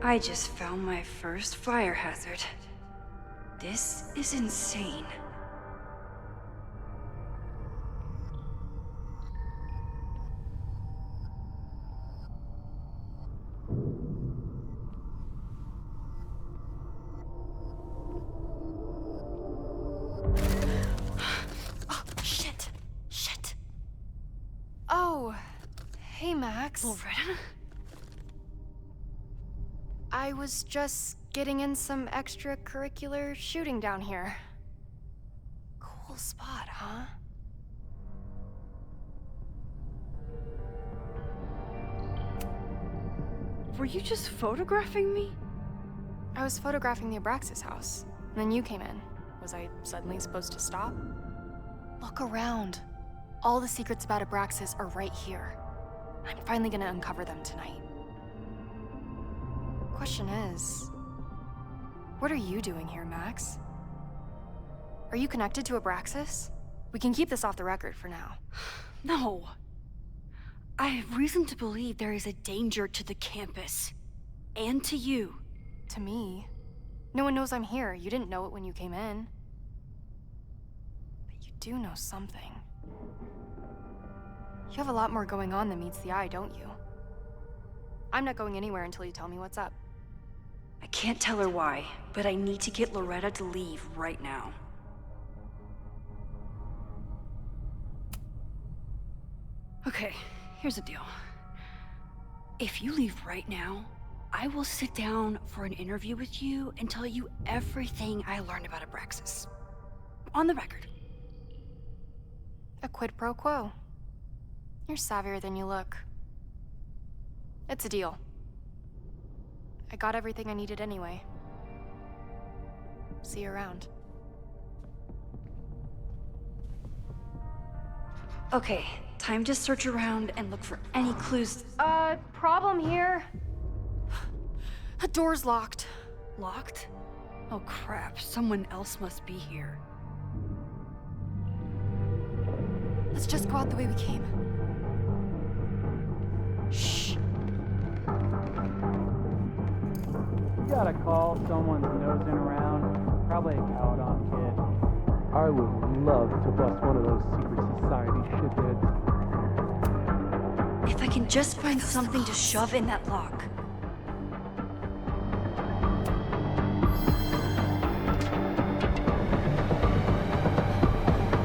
I just found my first fire hazard. This is insane. Oh, shit. Shit. Oh, hey, Max. Loretta? I was just getting in some extracurricular shooting down here. Cool spot, huh? Were you just photographing me? I was photographing the Abraxas house, and then you came in. Was I suddenly supposed to stop? Look around. All the secrets about Abraxas are right here. I'm finally gonna uncover them tonight. Question is, what are you doing here, Max? Are you connected to Abraxas? We can keep this off the record for now. No. I have reason to believe there is a danger to the campus. And to you. To me? No one knows I'm here. You didn't know it when you came in. But you do know something. You have a lot more going on than meets the eye, don't you? I'm not going anywhere until you tell me what's up. I can't tell her why, but I need to get Loretta to leave right now. Okay, here's the deal. If you leave right now, I will sit down for an interview with you and tell you everything I learned about Abraxas. On the record. A quid pro quo. You're savvier than you look. It's a deal. I got everything I needed anyway. See you around. Okay, time to search around and look for any clues. Problem here. The door's locked. Locked? Oh crap, someone else must be here. Let's just go out the way we came. Shh. You gotta call someone's nosing around. Probably a Caledon kid. I would love to bust one of those secret society shitheads. If I can just find something to shove in that lock.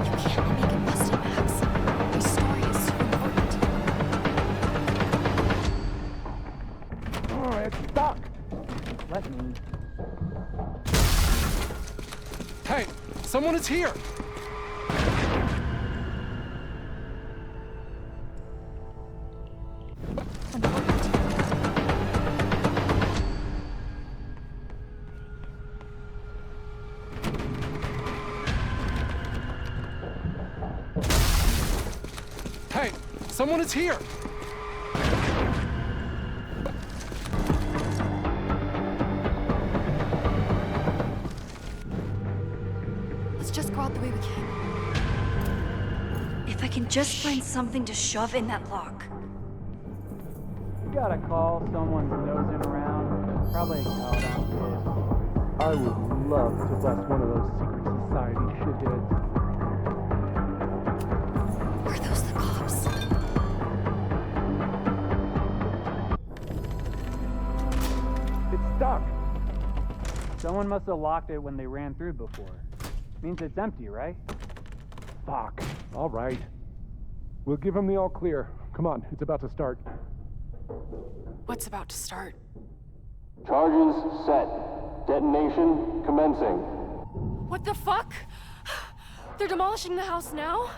You can't let me get busted, Max. Your story is so important. Oh, it's stuck. Let me. Hey, someone is here! Someone is here! Let's just go out the way we came. If I can just find something to shove in that lock. You gotta call someone's nosing around. Probably a Caladon kid. I would love to bust one of those secret society shitheads. Are those the cops? It's stuck. Someone must have locked it when they ran through before. Means it's empty, right? Fuck. All right. We'll give him the all clear. Come on, it's about to start. What's about to start? Charges set. Detonation commencing. What the fuck? They're demolishing the house now?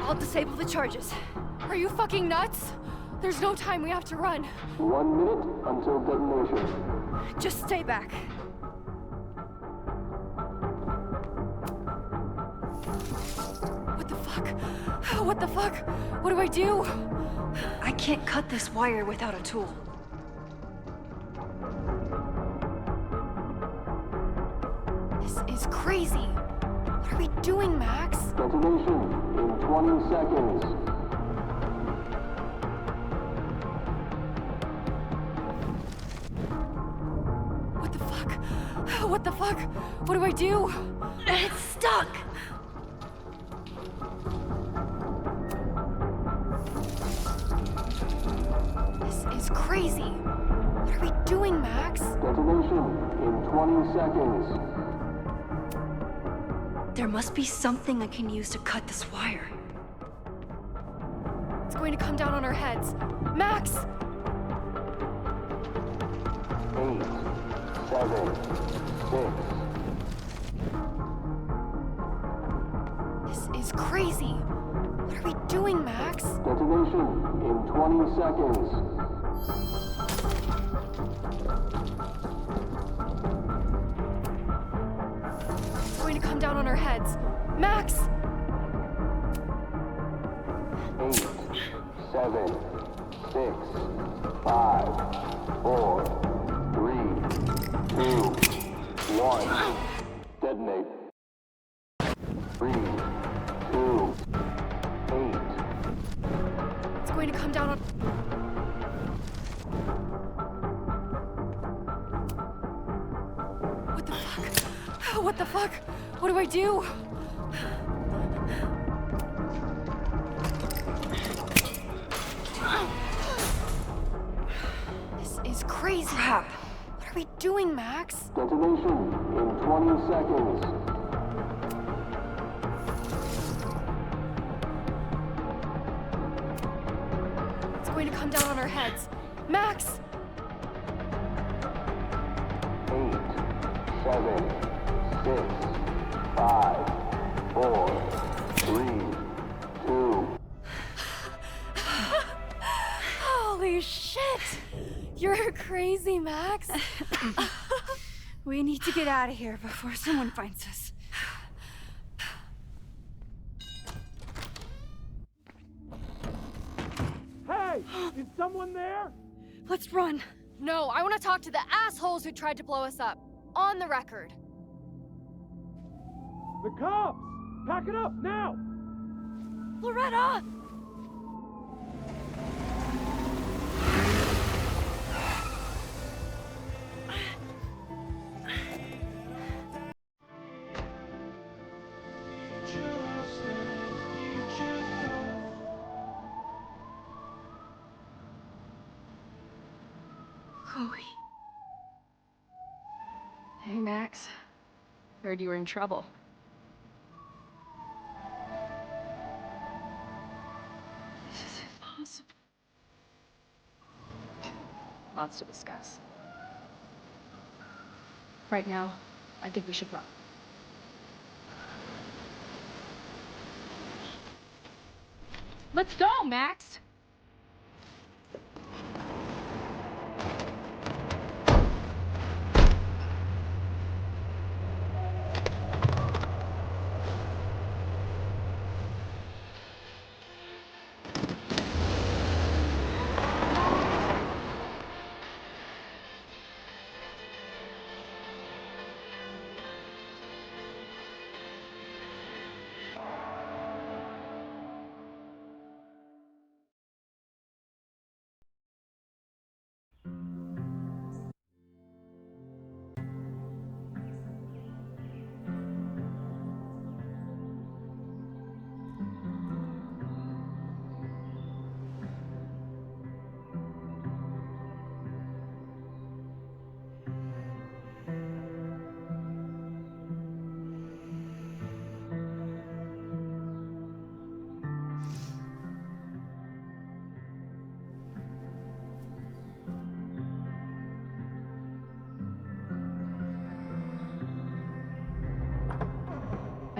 I'll disable the charges. Are you fucking nuts? There's no time, we have to run. 1 minute until detonation. Just stay back. What the fuck? What the fuck? What do I do? I can't cut this wire without a tool. This is crazy. What are we doing, Max? Detonation in 20 seconds. What the fuck? What the fuck? What do I do? It's stuck! This is crazy. What are we doing, Max? Detonation in 20 seconds. There must be something I can use to cut this wire. It's going to come down on our heads. Max! 8, 7, 6. This is crazy. What are we doing, Max? Detonation in 20 seconds. It's going to come down on our heads. Max! 8, 7, 6, 5, 4, 3, 2, 1. Detonate. 3, 2, 8. It's going to come down on... What the fuck? What the fuck? What do I do? This is crazy. Crap. What are we doing, Max? Detonation in 20 seconds. It's going to come down on our heads. Max! 8, 7, 6, 5, 4, 3, 2. Holy shit! You're crazy, Max. We need to get out of here before someone finds us. Hey! Is someone there? Let's run. No, I want to talk to the assholes who tried to blow us up. On the record. The cops! Pack it up, now! Loretta! Chloe. Hey, Max. Heard you were in trouble. This is impossible. Lots to discuss. Right now, I think we should run. Let's go, Max!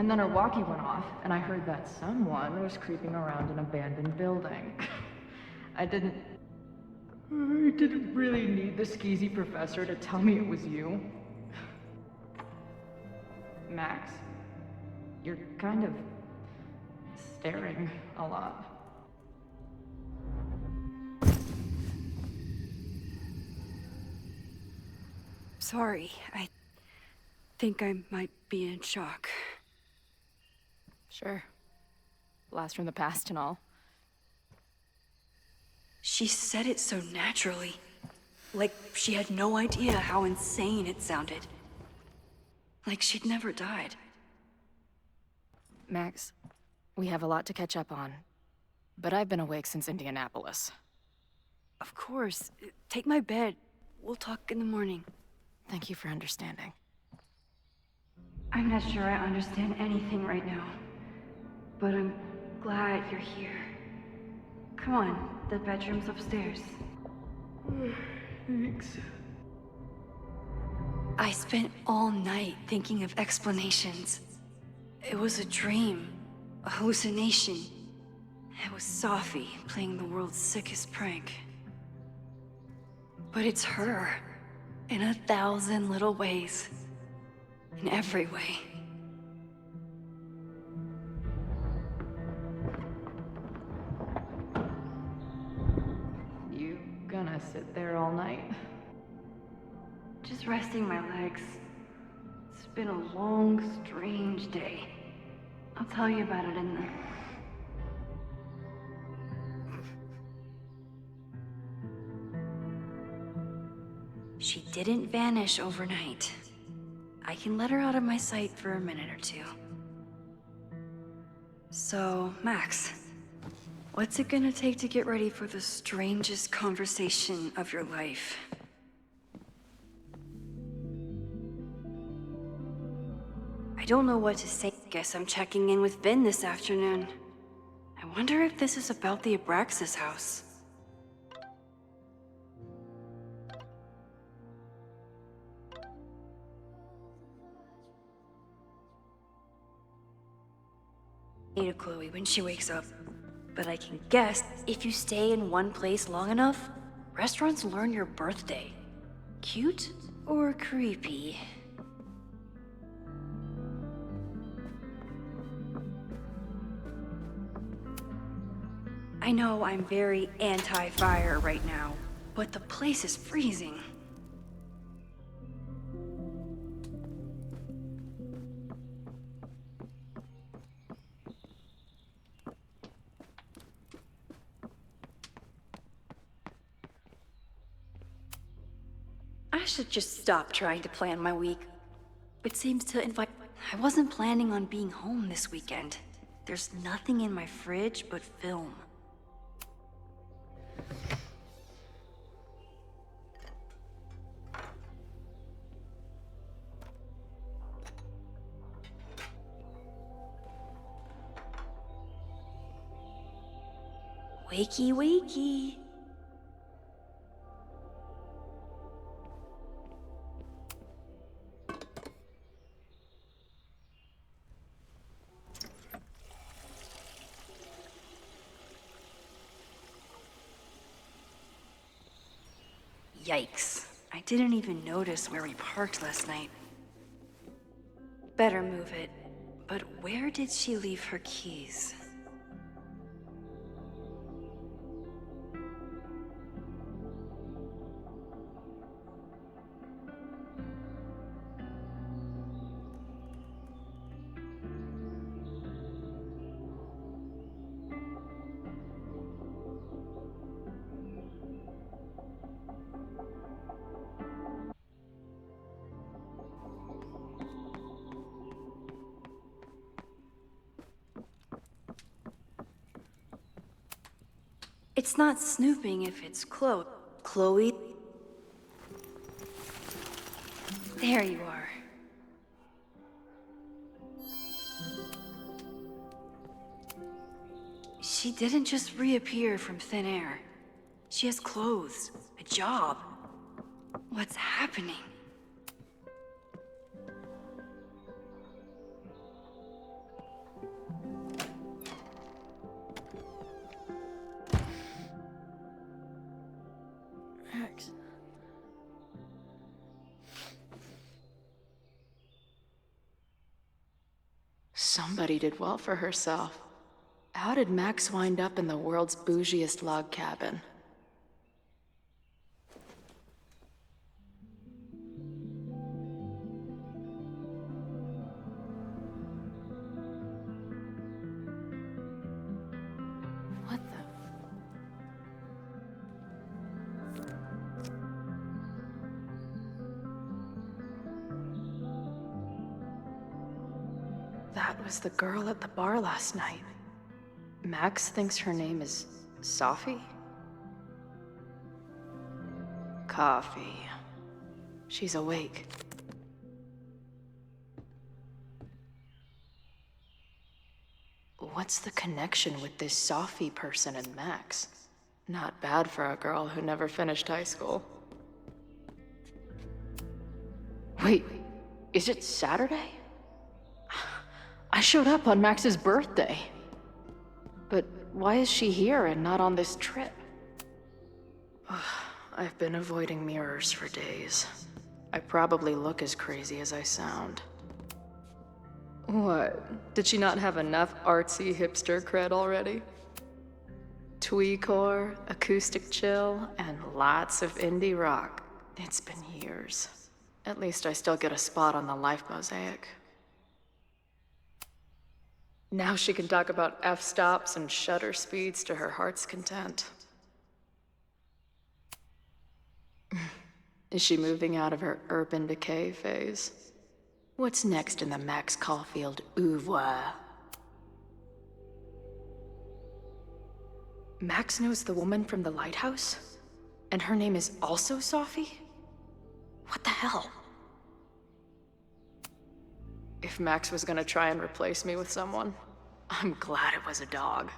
And then her walkie went off, and I heard that someone was creeping around an abandoned building. I didn't really need the skeezy professor to tell me it was you. Max, you're kind of staring a lot. Sorry, I think I might be in shock. Sure. Blast from the past and all. She said it so naturally. Like she had no idea how insane it sounded. Like she'd never died. Max, we have a lot to catch up on. But I've been awake since Indianapolis. Of course. Take my bed. We'll talk in the morning. Thank you for understanding. I'm not sure I understand anything right now. But I'm glad you're here. Come on, the bedroom's upstairs. Thanks. I spent all night thinking of explanations. It was a dream, a hallucination. It was Sophie playing the world's sickest prank. But it's her, in 1,000 little ways. In every way. You gonna sit there all night? Just resting my legs. It's been a long, strange day. I'll tell you about it in the... She didn't vanish overnight. I can let her out of my sight for a minute or two. So, Max, what's it gonna take to get ready for the strangest conversation of your life? I don't know what to say. Guess I'm checking in with Vin this afternoon. I wonder if this is about the Abraxas house. To Chloe when she wakes up. But I can guess if you stay in one place long enough, restaurants learn your birthday. Cute or creepy? I know I'm very anti-fire right now, but the place is freezing. I should just stop trying to plan my week. It seems to invite... I wasn't planning on being home this weekend. There's nothing in my fridge but film. Wakey, wakey. Yikes. I didn't even notice where we parked last night. Better move it. But where did she leave her keys? It's not snooping if it's Chloe. There you are. She didn't just reappear from thin air. She has clothes, a job. What's happening? Somebody did well for herself. How did Max wind up in the world's bougiest log cabin? What the? That was the girl at the bar last night. Max thinks her name is Sophie? Coffee. She's awake. What's the connection with this Sophie person and Max? Not bad for a girl who never finished high school. Wait, is it Saturday? I showed up on Max's birthday. But why is she here and not on this trip? I've been avoiding mirrors for days. I probably look as crazy as I sound. What? Did she not have enough artsy hipster cred already? Tweecore, acoustic chill, and lots of indie rock. It's been years. At least I still get a spot on the Life Mosaic. Now she can talk about f-stops and shutter speeds to her heart's content. Is she moving out of her urban decay phase? What's next in the Max Caulfield oeuvre? Max knows the woman from the lighthouse? And her name is also Sophie? What the hell? If Max was gonna try and replace me with someone, I'm glad it was a dog.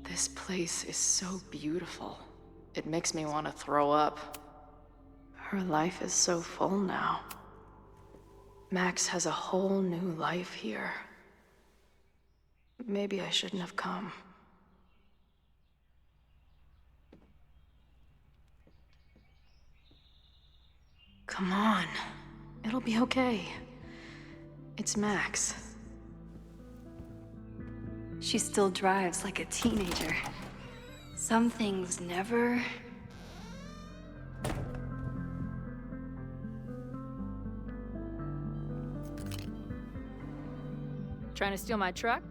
This place is so beautiful. It makes me want to throw up. Her life is so full now. Max has a whole new life here. Maybe I shouldn't have come. Come on. It'll be okay. It's Max. She still drives like a teenager. Some things never... Trying to steal my truck?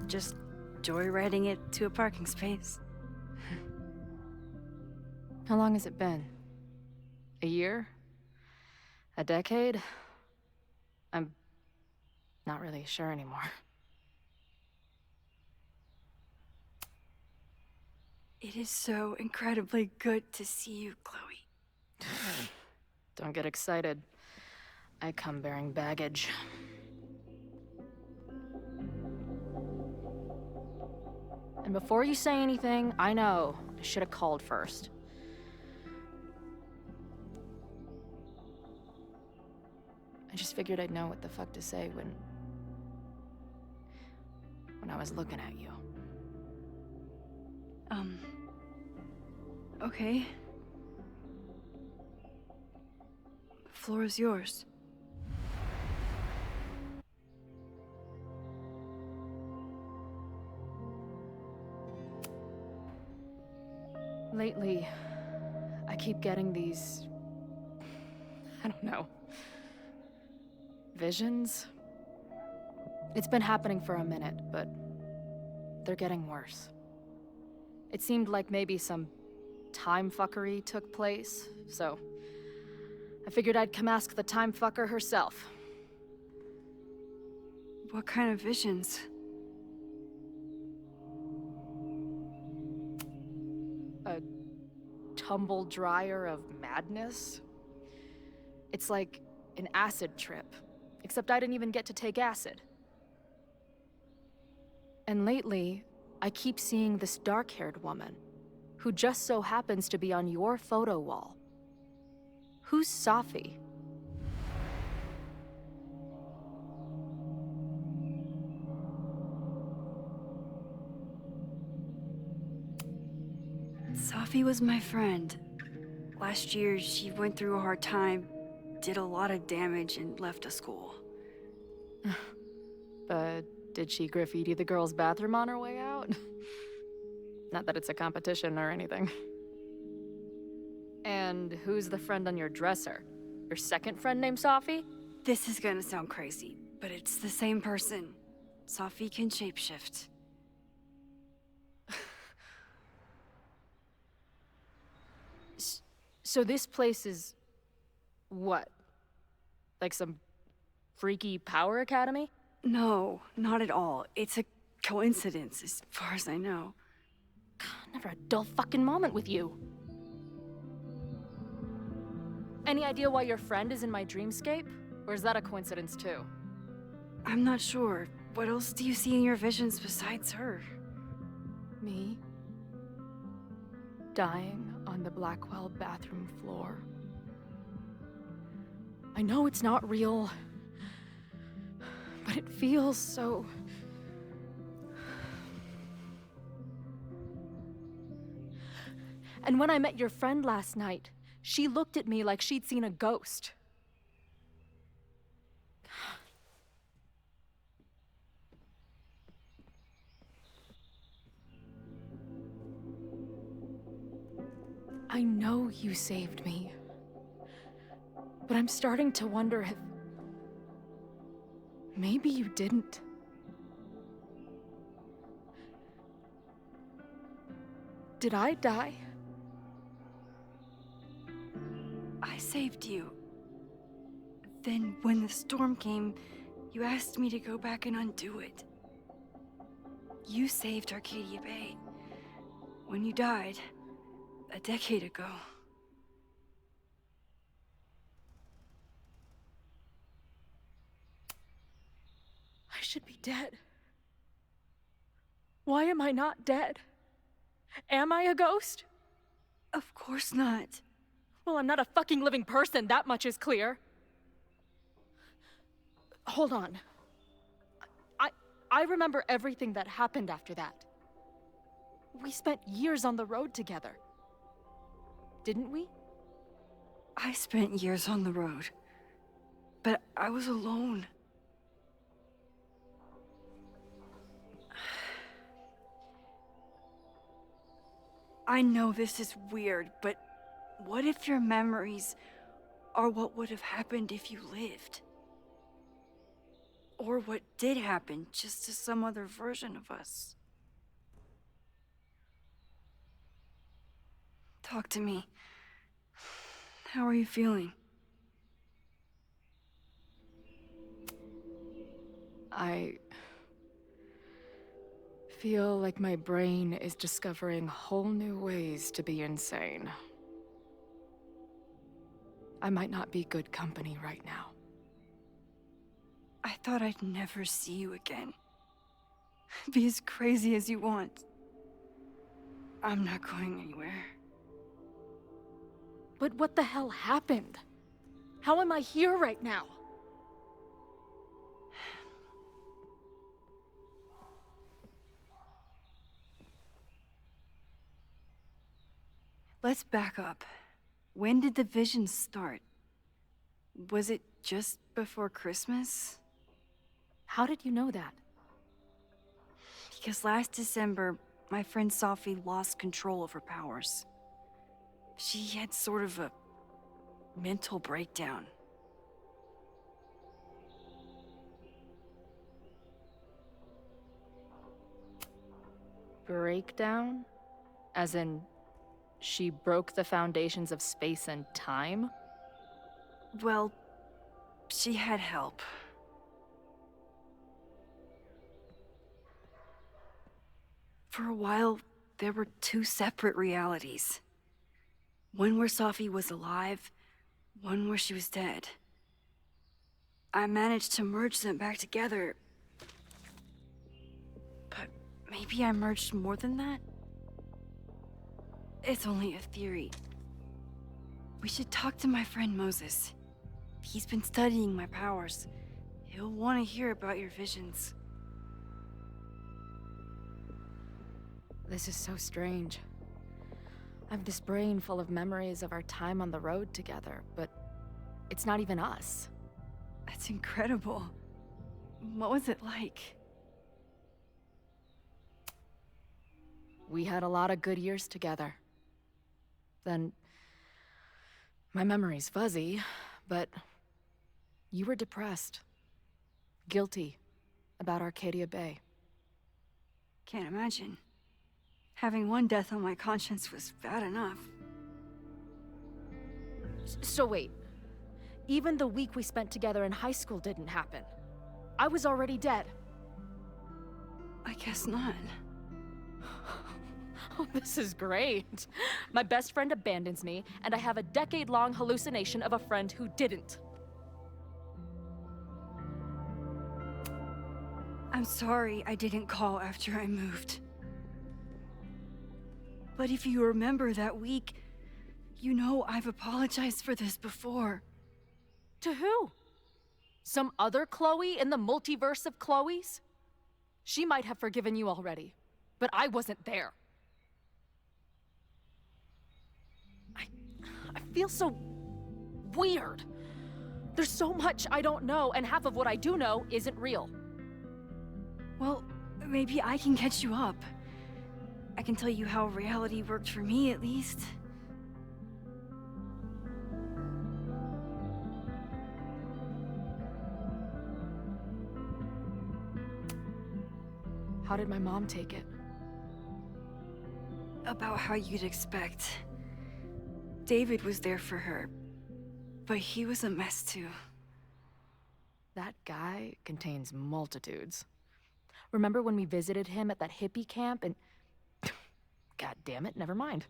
Just joyriding it to a parking space. How long has it been? A year? A decade? I'm not really sure anymore. It is so incredibly good to see you, Chloe. Don't get excited. I come bearing baggage. And before you say anything, I know I should have called first. I just figured I'd know what the fuck to say when I was looking at you. Okay. The floor is yours. Lately, I keep getting these... I don't know. Visions? It's been happening for a minute, but they're getting worse. It seemed like maybe some time fuckery took place, so I figured I'd come ask the time fucker herself. What kind of visions? A tumble dryer of madness? It's like an acid trip, except I didn't even get to take acid. And lately, I keep seeing this dark-haired woman, who just so happens to be on your photo wall. Who's Sophie? Sophie was my friend. Last year, she went through a hard time, did a lot of damage, and left the school. But did she graffiti the girls' bathroom on her way out? Not that it's a competition or anything. And who's the friend on your dresser? Your second friend named Safi? This is gonna sound crazy, but it's the same person. Safi can shapeshift. So this place is... what? Like some freaky power academy? No, not at all. It's a coincidence, as far as I know. God, never a dull fucking moment with you. Any idea why your friend is in my dreamscape? Or is that a coincidence too? I'm not sure. What else do you see in your visions besides her? Me? Dying on the Blackwell bathroom floor. I know it's not real, but it feels so... And when I met your friend last night, she looked at me like she'd seen a ghost. I know you saved me, but I'm starting to wonder if... maybe you didn't. Did I die? I saved you. Then, when the storm came, you asked me to go back and undo it. You saved Arcadia Bay. When you died, a decade ago. I should be dead. Why am I not dead? Am I a ghost? Of course not. Well, I'm not a fucking living person, that much is clear. Hold on. I remember everything that happened after that. We spent years on the road together. Didn't we? I spent years on the road. But I was alone. I know this is weird, but what if your memories are what would have happened if you lived? Or what did happen, just to some other version of us? Talk to me. How are you feeling? I feel like my brain is discovering whole new ways to be insane. I might not be good company right now. I thought I'd never see you again. Be as crazy as you want. I'm not going anywhere. But what the hell happened? How am I here right now? Let's back up. When did the visions start? Was it just before Christmas? How did you know that? Because last December, my friend Safi lost control of her powers. She had sort of a mental breakdown. Breakdown? As in, she broke the foundations of space and time? Well, she had help. For a while, there were two separate realities. One where Safi was alive, one where she was dead. I managed to merge them back together. But maybe I merged more than that? It's only a theory. We should talk to my friend Moses. He's been studying my powers. He'll want to hear about your visions. This is so strange. I have this brain full of memories of our time on the road together, but it's not even us. That's incredible. What was it like? We had a lot of good years together. Then, my memory's fuzzy, but you were depressed. Guilty about Arcadia Bay. Can't imagine. Having one death on my conscience was bad enough. So wait, even the week we spent together in high school didn't happen. I was already dead. I guess not. Oh, this is great. My best friend abandons me, and I have a decade-long hallucination of a friend who didn't. I'm sorry I didn't call after I moved. But if you remember that week, you know I've apologized for this before. To who? Some other Chloe in the multiverse of Chloes? She might have forgiven you already, but I wasn't there. I feel so weird. There's so much I don't know, and half of what I do know isn't real. Well, maybe I can catch you up. I can tell you how reality worked for me, at least. How did my mom take it? About how you'd expect. David was there for her, but he was a mess too. That guy contains multitudes. Remember when we visited him at that hippie camp and... God damn it, never mind.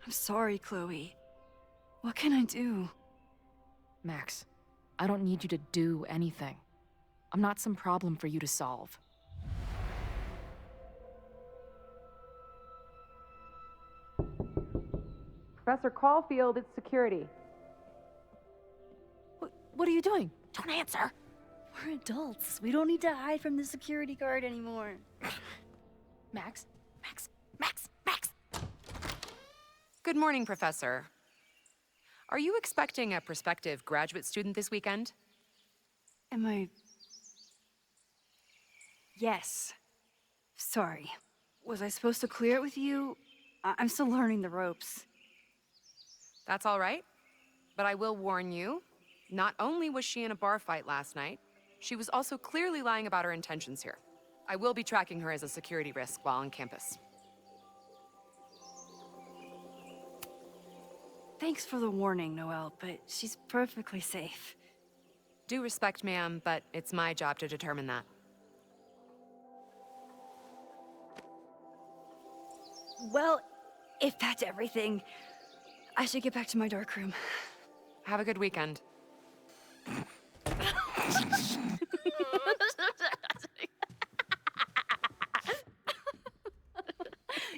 I'm sorry, Chloe. What can I do? Max, I don't need you to do anything. I'm not some problem for you to solve. Professor Caulfield, it's security. What are you doing? Don't answer! We're adults. We don't need to hide from the security guard anymore. Max? Max! Good morning, Professor. Are you expecting a prospective graduate student this weekend? Am I... Yes. Sorry. Was I supposed to clear it with you? I'm still learning the ropes. That's all right. But I will warn you, not only was she in a bar fight last night, she was also clearly lying about her intentions here. I will be tracking her as a security risk while on campus. Thanks for the warning, Noelle, but she's perfectly safe. Due respect, ma'am, but it's my job to determine that. Well, if that's everything, I should get back to my dark room. Have a good weekend.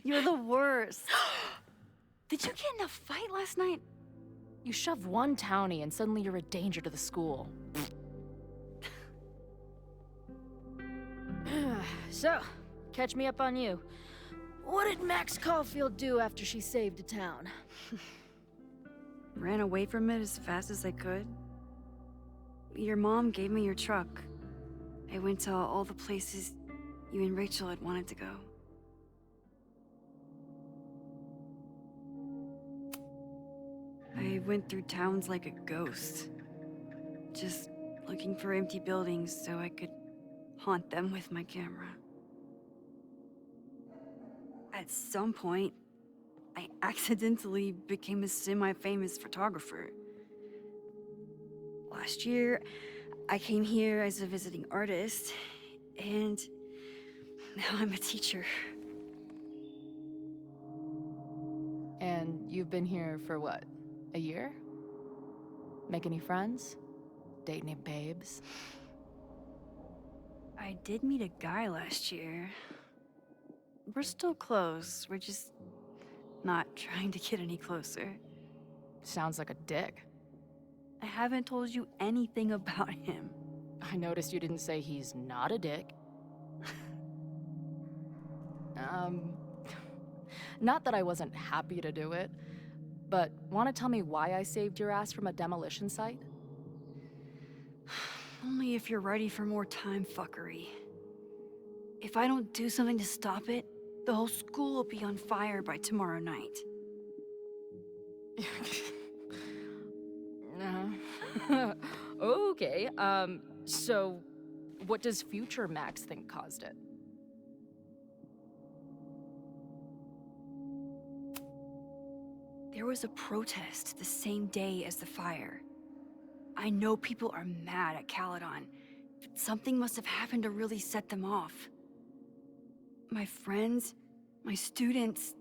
You're the worst. Did you get in a fight last night? You shove one townie and suddenly you're a danger to the school. So, catch me up on you. What did Max Caulfield do after she saved a town? Ran away from it as fast as I could. Your mom gave me your truck. I went to all the places you and Rachel had wanted to go. I went through towns like a ghost. Just looking for empty buildings so I could haunt them with my camera. At some point, I accidentally became a semi-famous photographer. Last year, I came here as a visiting artist, and now I'm a teacher. And you've been here for what? A year? Make any friends? Date any babes? I did meet a guy last year. We're still close. We're just not trying to get any closer. Sounds like a dick. I haven't told you anything about him. I noticed you didn't say he's not a dick. Not that I wasn't happy to do it, but want to tell me why I saved your ass from a demolition site? Only if you're ready for more time fuckery. If I don't do something to stop it, the whole school will be on fire by tomorrow night. Okay, so what does future Max think caused it? There was a protest the same day as the fire. I know people are mad at Caledon, but something must have happened to really set them off. My friends, my students,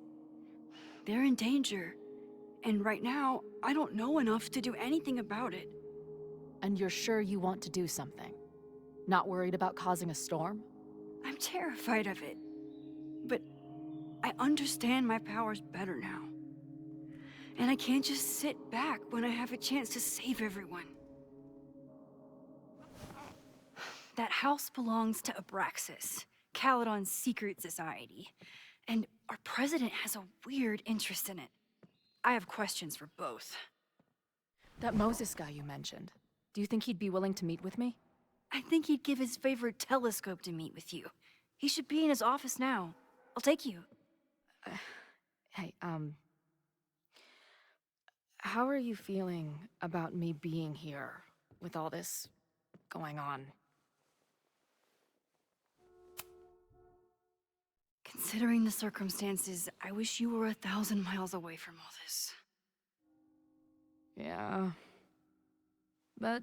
they're in danger. And right now, I don't know enough to do anything about it. And you're sure you want to do something? Not worried about causing a storm? I'm terrified of it. But I understand my powers better now. And I can't just sit back when I have a chance to save everyone. That house belongs to Abraxas, Caledon's secret society. And our president has a weird interest in it. I have questions for both. That Moses guy you mentioned, do you think he'd be willing to meet with me? I think he'd give his favorite telescope to meet with you. He should be in his office now. I'll take you. Hey, how are you feeling about me being here with all this going on? Considering the circumstances, I wish you were 1,000 miles away from all this. Yeah. But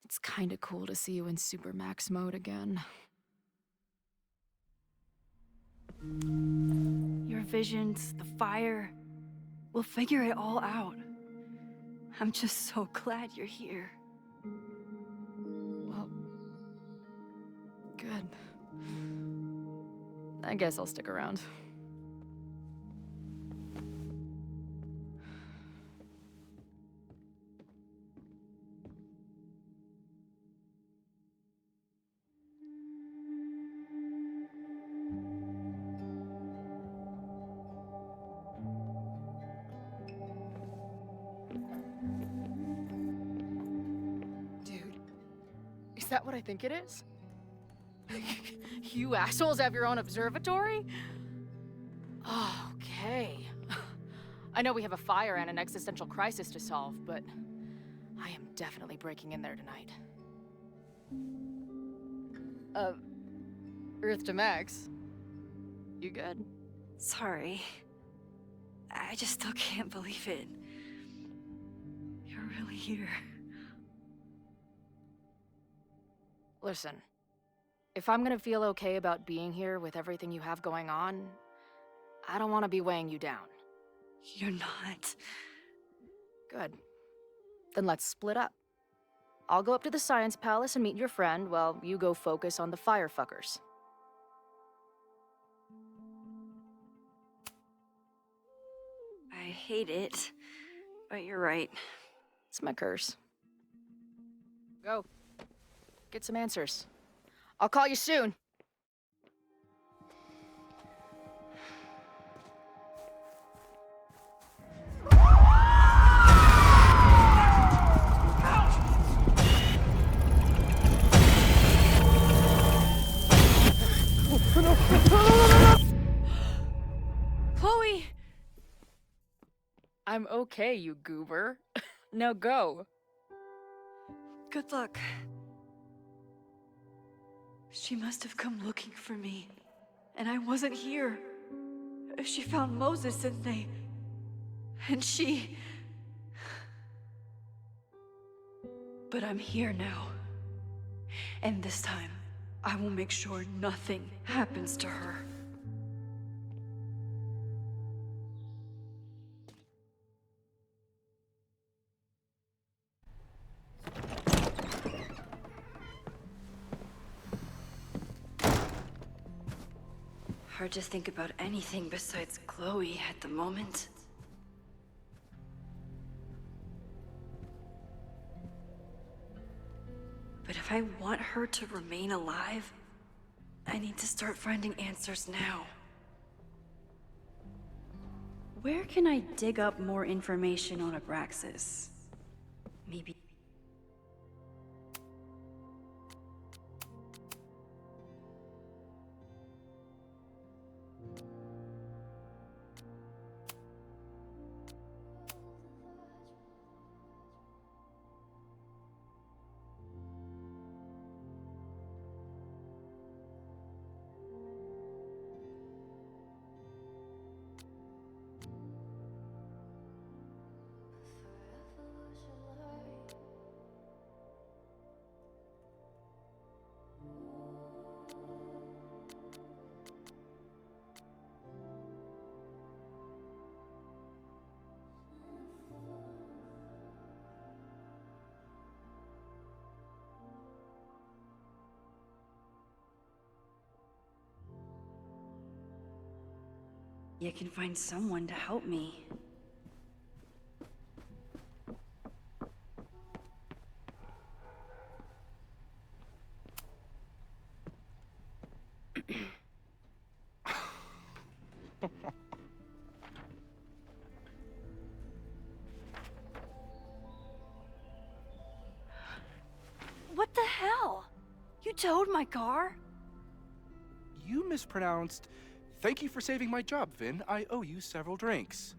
it's kinda cool to see you in Super Max mode again. Your visions, the fire, we'll figure it all out. I'm just so glad you're here. Well, good. I guess I'll stick around. Is that what I think it is? You assholes have your own observatory? Okay. I know we have a fire and an existential crisis to solve, but I am definitely breaking in there tonight. Earth to Max. You good? Sorry. I just still can't believe it. You're really here. Listen, if I'm gonna feel okay about being here with everything you have going on, I don't want to be weighing you down. You're not. Good. Then let's split up. I'll go up to the Science Palace and meet your friend while you go focus on the firefuckers. I hate it, but you're right. It's my curse. Go. Get some answers. I'll call you soon. Chloe! I'm okay, you goober. Now go. Good luck. She must have come looking for me, and I wasn't here. She found Moses and she... But I'm here now. And this time, I will make sure nothing happens to her. Hard to think about anything besides Chloe at the moment. But if I want her to remain alive, I need to start finding answers now. Where can I dig up more information on Abraxas? Maybe. I can find someone to help me. What the hell? You towed my car? You mispronounced. Thank you for saving my job, Vin. I owe you several drinks.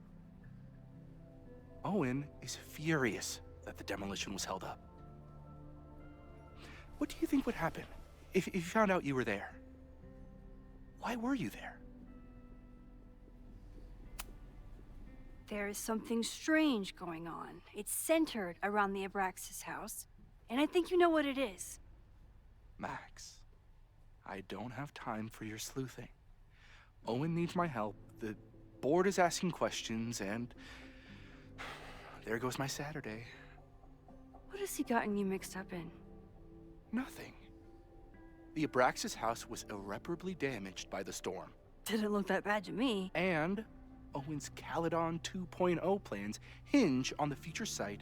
Owen is furious that the demolition was held up. What do you think would happen if you found out you were there? Why were you there? There is something strange going on. It's centered around the Abraxas house, and I think you know what it is. Max, I don't have time for your sleuthing. Owen needs my help, the board is asking questions, and there goes my Saturday. What has he gotten you mixed up in? Nothing. The Abraxas house was irreparably damaged by the storm. Didn't look that bad to me. And Owen's Caledon 2.0 plans hinge on the future site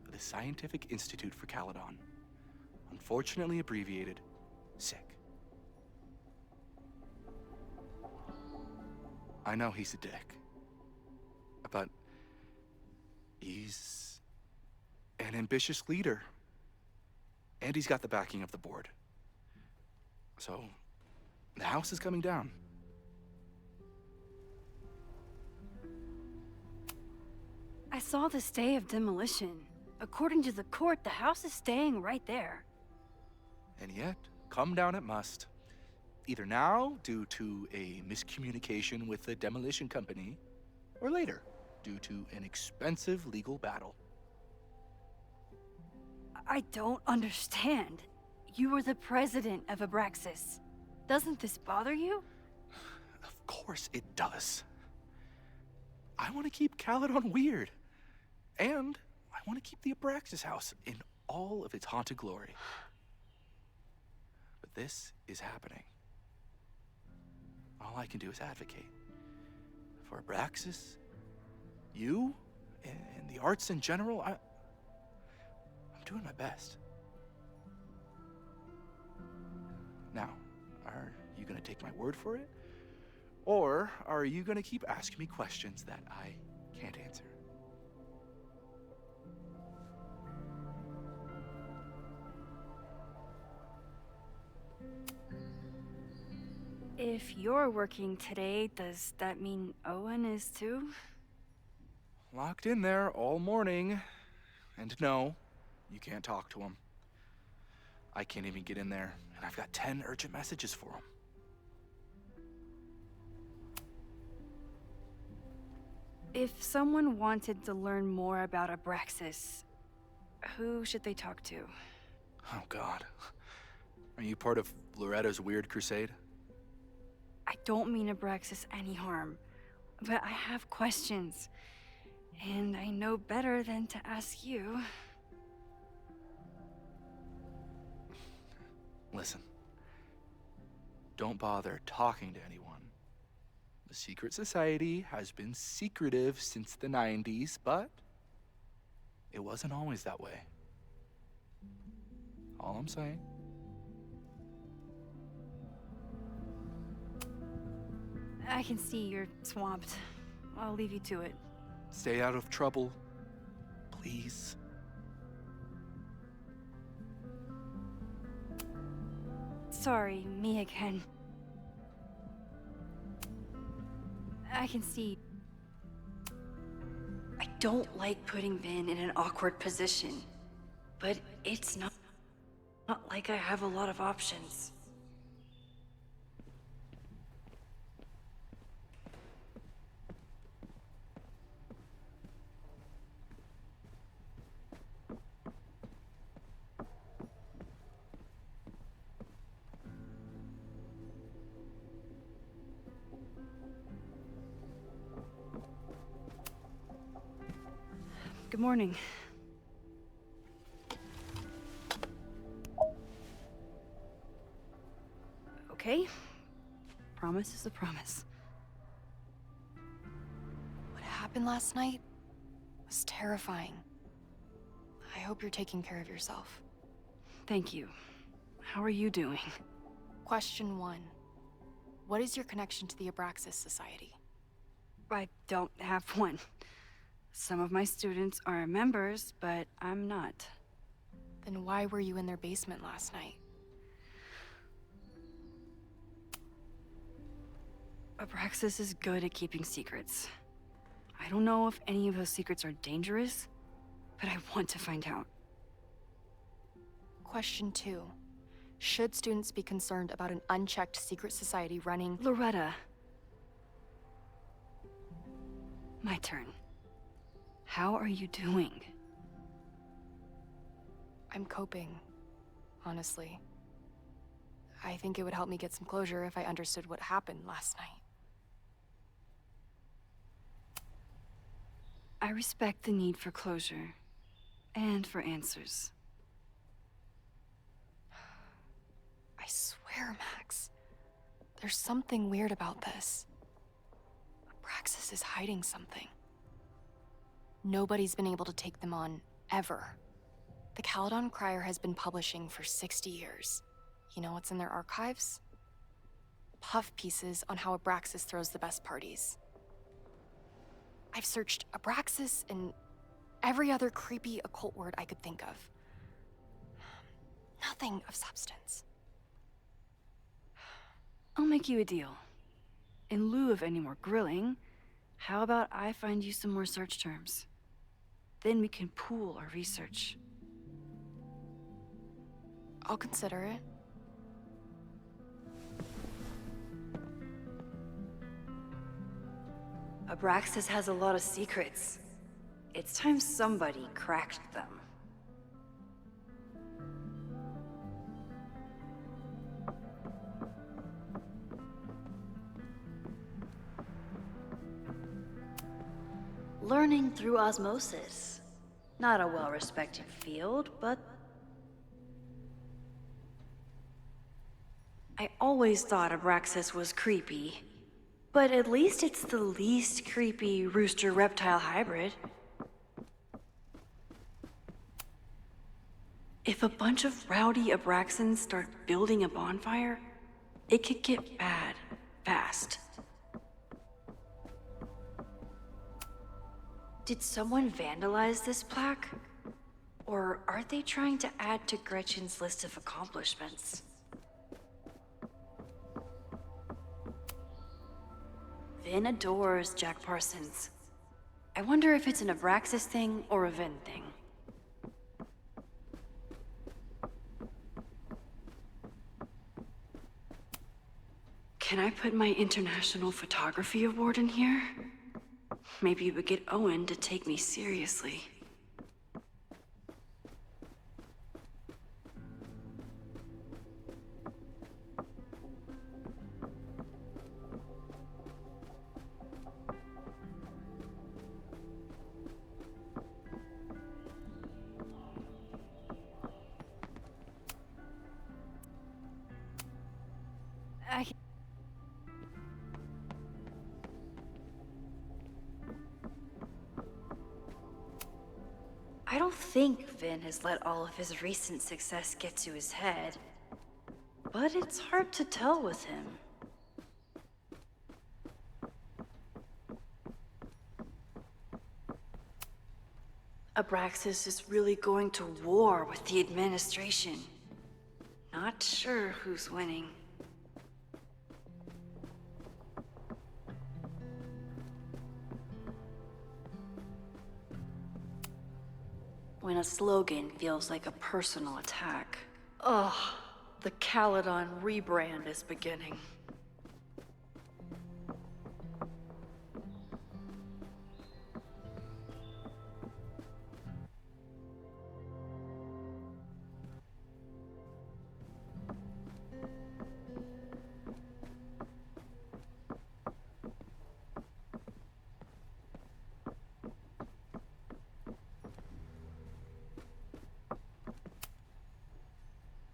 of the Scientific Institute for Caledon. Unfortunately abbreviated, SICK. I know he's a dick, but he's an ambitious leader, and he's got the backing of the board. So, the house is coming down. I saw the stay of demolition. According to the court, the house is staying right there. And yet, come down it must. Either now, due to a miscommunication with the demolition company, or later, due to an expensive legal battle. I don't understand. You were the president of Abraxas. Doesn't this bother you? Of course it does. I want to keep Caledon weird. And I want to keep the Abraxas house in all of its haunted glory. But this is happening. All I can do is advocate. For Abraxas, you, and the arts in general, I'm doing my best. Now, are you gonna take my word for it? Or are you gonna keep asking me questions that I can't answer? If you're working today, does that mean Owen is too? Locked in there all morning. And no, you can't talk to him. I can't even get in there, and I've got 10 urgent messages for him. If someone wanted to learn more about Abraxas, who should they talk to? Oh, God. Are you part of Loretta's weird crusade? I don't mean Abraxas any harm, but I have questions, and I know better than to ask you. Listen, don't bother talking to anyone. The secret society has been secretive since the 90s, but it wasn't always that way. All I'm saying. I can see you're swamped. I'll leave you to it. Stay out of trouble, please. Sorry, me again. I can see. I don't like putting Vin in an awkward position, but it's not like I have a lot of options. Good morning. Okay. Promise is a promise. What happened last night was terrifying. I hope you're taking care of yourself. Thank you. How are you doing? Question 1. What is your connection to the Abraxas Society? I don't have one. Some of my students are members, but I'm not. Then why were you in their basement last night? Abraxas is good at keeping secrets. I don't know if any of those secrets are dangerous, but I want to find out. Question 2. Should students be concerned about an unchecked secret society running— Loretta. My turn. How are you doing? I'm coping, honestly. I think it would help me get some closure if I understood what happened last night. I respect the need for closure, and for answers. I swear, Max, there's something weird about this. Abraxas is hiding something. Nobody's been able to take them on, ever. The Caledon Crier has been publishing for 60 years. You know what's in their archives? Puff pieces on how Abraxas throws the best parties. I've searched Abraxas and every other creepy occult word I could think of. Nothing of substance. I'll make you a deal. In lieu of any more grilling, how about I find you some more search terms? Then we can pool our research. I'll consider it. Abraxas has a lot of secrets. It's time somebody cracked them. Learning through osmosis. Not a well-respected field, but I always thought Abraxas was creepy. But at least it's the least creepy rooster-reptile hybrid. If a bunch of rowdy Abraxans start building a bonfire, it could get bad, fast. Did someone vandalize this plaque? Or are they trying to add to Gretchen's list of accomplishments? Vin adores Jack Parsons. I wonder if it's an Abraxas thing or a Vin thing. Can I put my International Photography Award in here? Maybe we get Owen to take me seriously. I don't think Vin has let all of his recent success get to his head, but it's hard to tell with him. Abraxas is really going to war with the administration. Not sure who's winning. When a slogan feels like a personal attack. Ugh, the Caledon rebrand is beginning.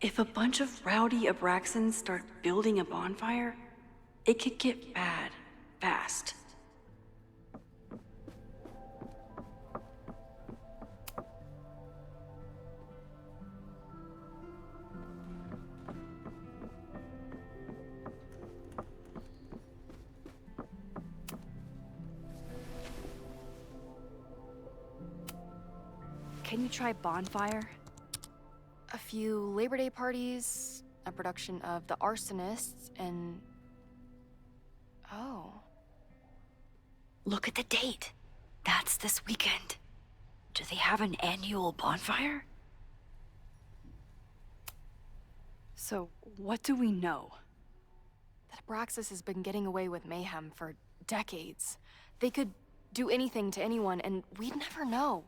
If a bunch of rowdy Abraxans start building a bonfire, it could get bad, fast. Can you try bonfire? A few Labor Day parties, a production of The Arsonists, and... Oh. Look at the date. That's this weekend. Do they have an annual bonfire? So, what do we know? That Abraxas has been getting away with mayhem for decades. They could do anything to anyone, and we'd never know.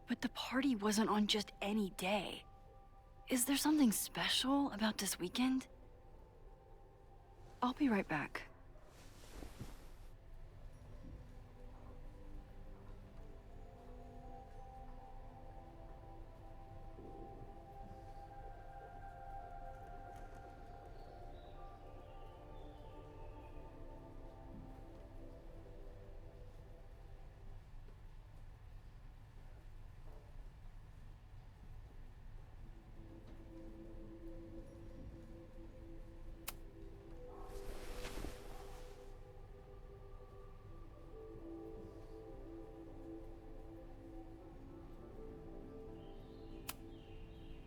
But the party wasn't on just any day. Is there something special about this weekend? I'll be right back.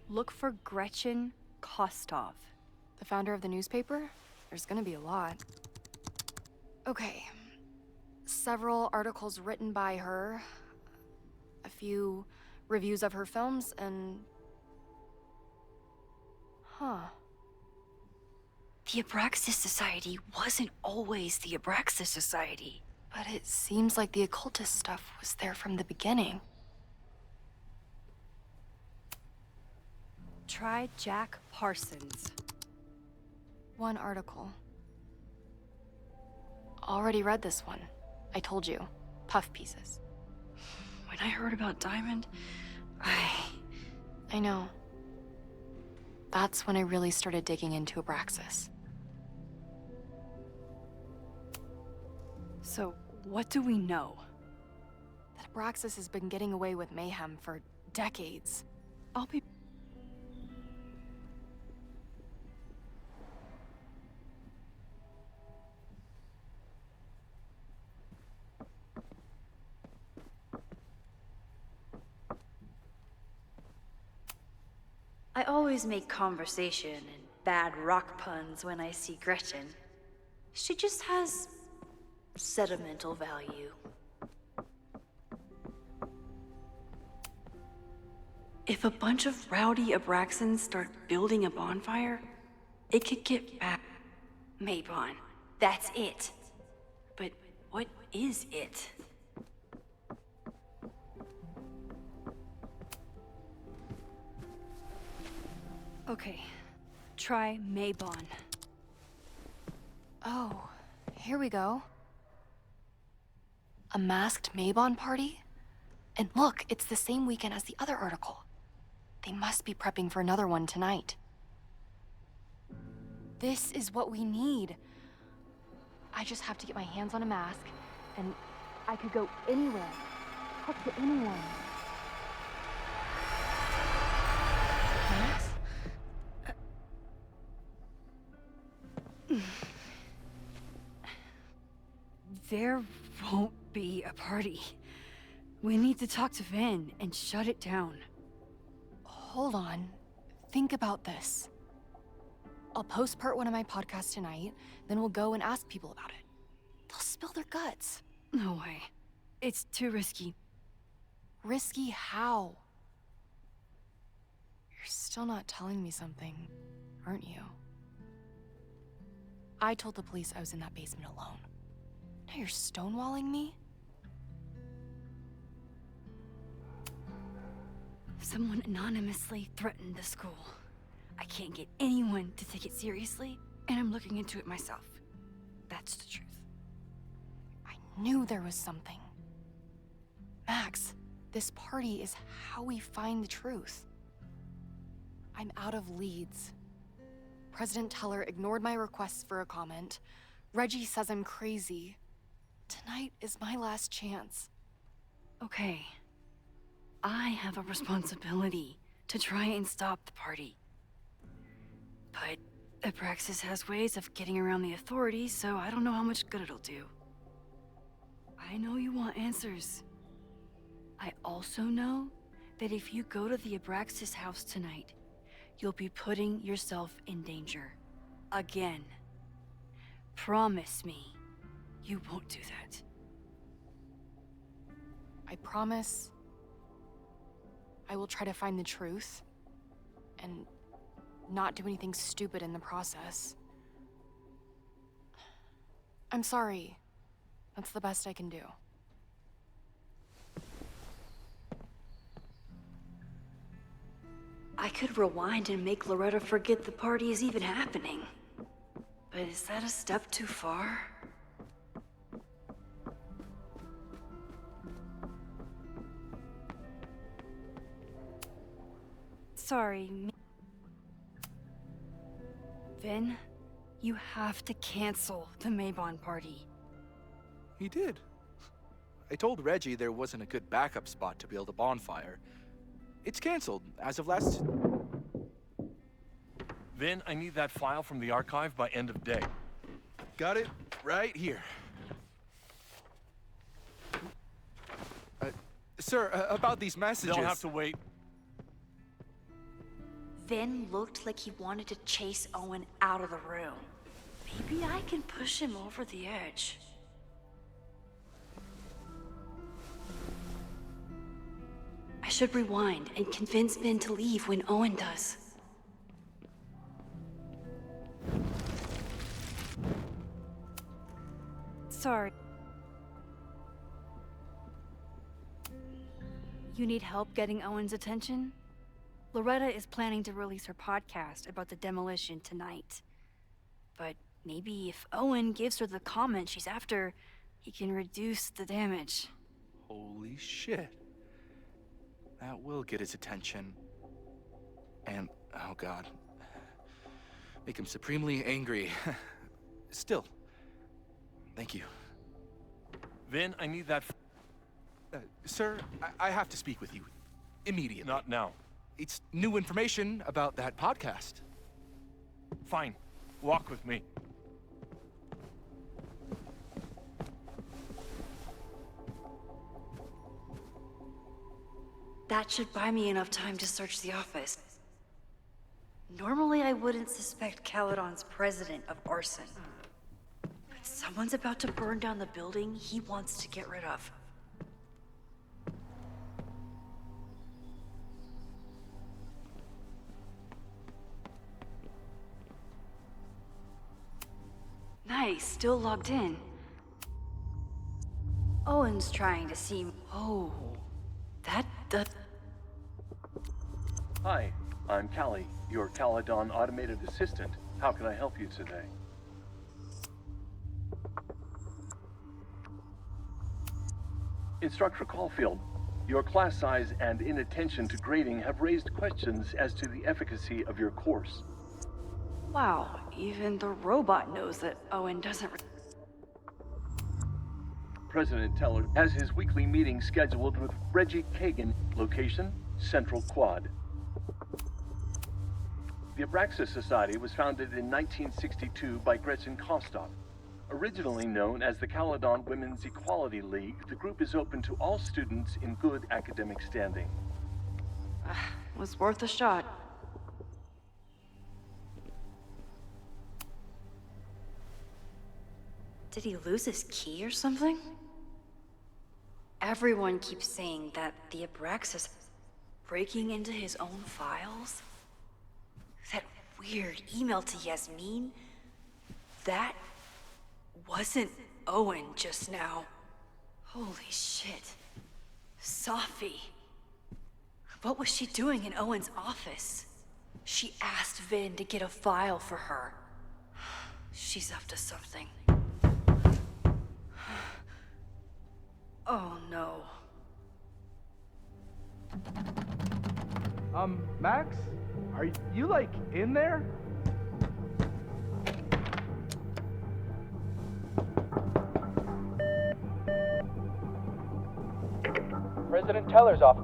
Look for Gretchen Kostov. The founder of the newspaper? There's gonna be a lot. Okay. Several articles written by her, a few reviews of her films, and... Huh. The Abraxas Society wasn't always the Abraxas Society. But it seems like the occultist stuff was there from the beginning. Try Jack Parsons. One article. Already read this one. I told you. Puff pieces. When I heard about Diamond, I know. That's when I really started digging into Abraxas. So, what do we know? That Abraxas has been getting away with mayhem for decades. I'll be... I always make conversation and bad rock puns when I see Gretchen. She just has sentimental value. If a bunch of rowdy Abraxans start building a bonfire, it could get bad. Maybon, that's it. But what is it? Okay, try Maybon. Oh, here we go. A masked Maybon party? And look, it's the same weekend as the other article. They must be prepping for another one tonight. This is what we need. I just have to get my hands on a mask, and I could go anywhere, talk to anyone. Thanks. There won't be a party. We need to talk to Vin and shut it down. Hold on. Think about this. I'll post part 1 of my podcast tonight, then we'll go and ask people about it. They'll spill their guts. No way. It's too risky. Risky how? You're still not telling me something, aren't you? I told the police I was in that basement alone. Now you're stonewalling me? Someone anonymously threatened the school. I can't get anyone to take it seriously, and I'm looking into it myself. That's the truth. I knew there was something. Max, this party is how we find the truth. I'm out of leads. President Teller ignored my requests for a comment. Reggie says I'm crazy. Tonight is my last chance. Okay. I have a responsibility to try and stop the party. But Abraxas has ways of getting around the authorities, so I don't know how much good it'll do. I know you want answers. I also know that if you go to the Abraxas house tonight, you'll be putting yourself in danger. Again. Promise me you won't do that. I promise I will try to find the truth and not do anything stupid in the process. I'm sorry. That's the best I can do. I could rewind and make Loretta forget the party is even happening. But is that a step too far? Sorry. Vin, you have to cancel the Maybon party. He did. I told Reggie there wasn't a good backup spot to build a bonfire. It's canceled as of last... Vin, I need that file from the archive by end of day. Got it right here. Sir, about these messages... They'll have to wait. Vin looked like he wanted to chase Owen out of the room. Maybe I can push him over the edge. I should rewind and convince Vin to leave when Owen does. Sorry. You need help getting Owen's attention? Loretta is planning to release her podcast about the demolition tonight. But maybe if Owen gives her the comment she's after, he can reduce the damage. Holy shit. That will get his attention. And, oh god. Make him supremely angry. Still. Thank you. Vin, I need that... Sir, I have to speak with you. Immediately. Not now. It's new information about that podcast. Fine. Walk with me. That should buy me enough time to search the office. Normally I wouldn't suspect Caledon's president of arson. But someone's about to burn down the building he wants to get rid of. Nice, still logged in. Owen's trying to seem... Oh, the... Hi, I'm Callie, your Caledon automated assistant. How can I help you today? Instructor Caulfield, your class size and inattention to grading have raised questions as to the efficacy of your course. Wow, even the robot knows that Owen doesn't... President Teller has his weekly meeting scheduled with Reggie Kagan. Location, Central Quad. The Abraxas Society was founded in 1962 by Gretchen Kostoff. Originally known as the Caledon Women's Equality League, the group is open to all students in good academic standing. Was worth a shot. Did he lose his key or something? Everyone keeps saying that the Abraxas breaking into his own files? That weird email to Yasmin? That wasn't Owen just now. Holy shit. Safi. What was she doing in Owen's office? She asked Vin to get a file for her. She's up to something. Oh no. Max? Are you, like, in there? President Teller's office.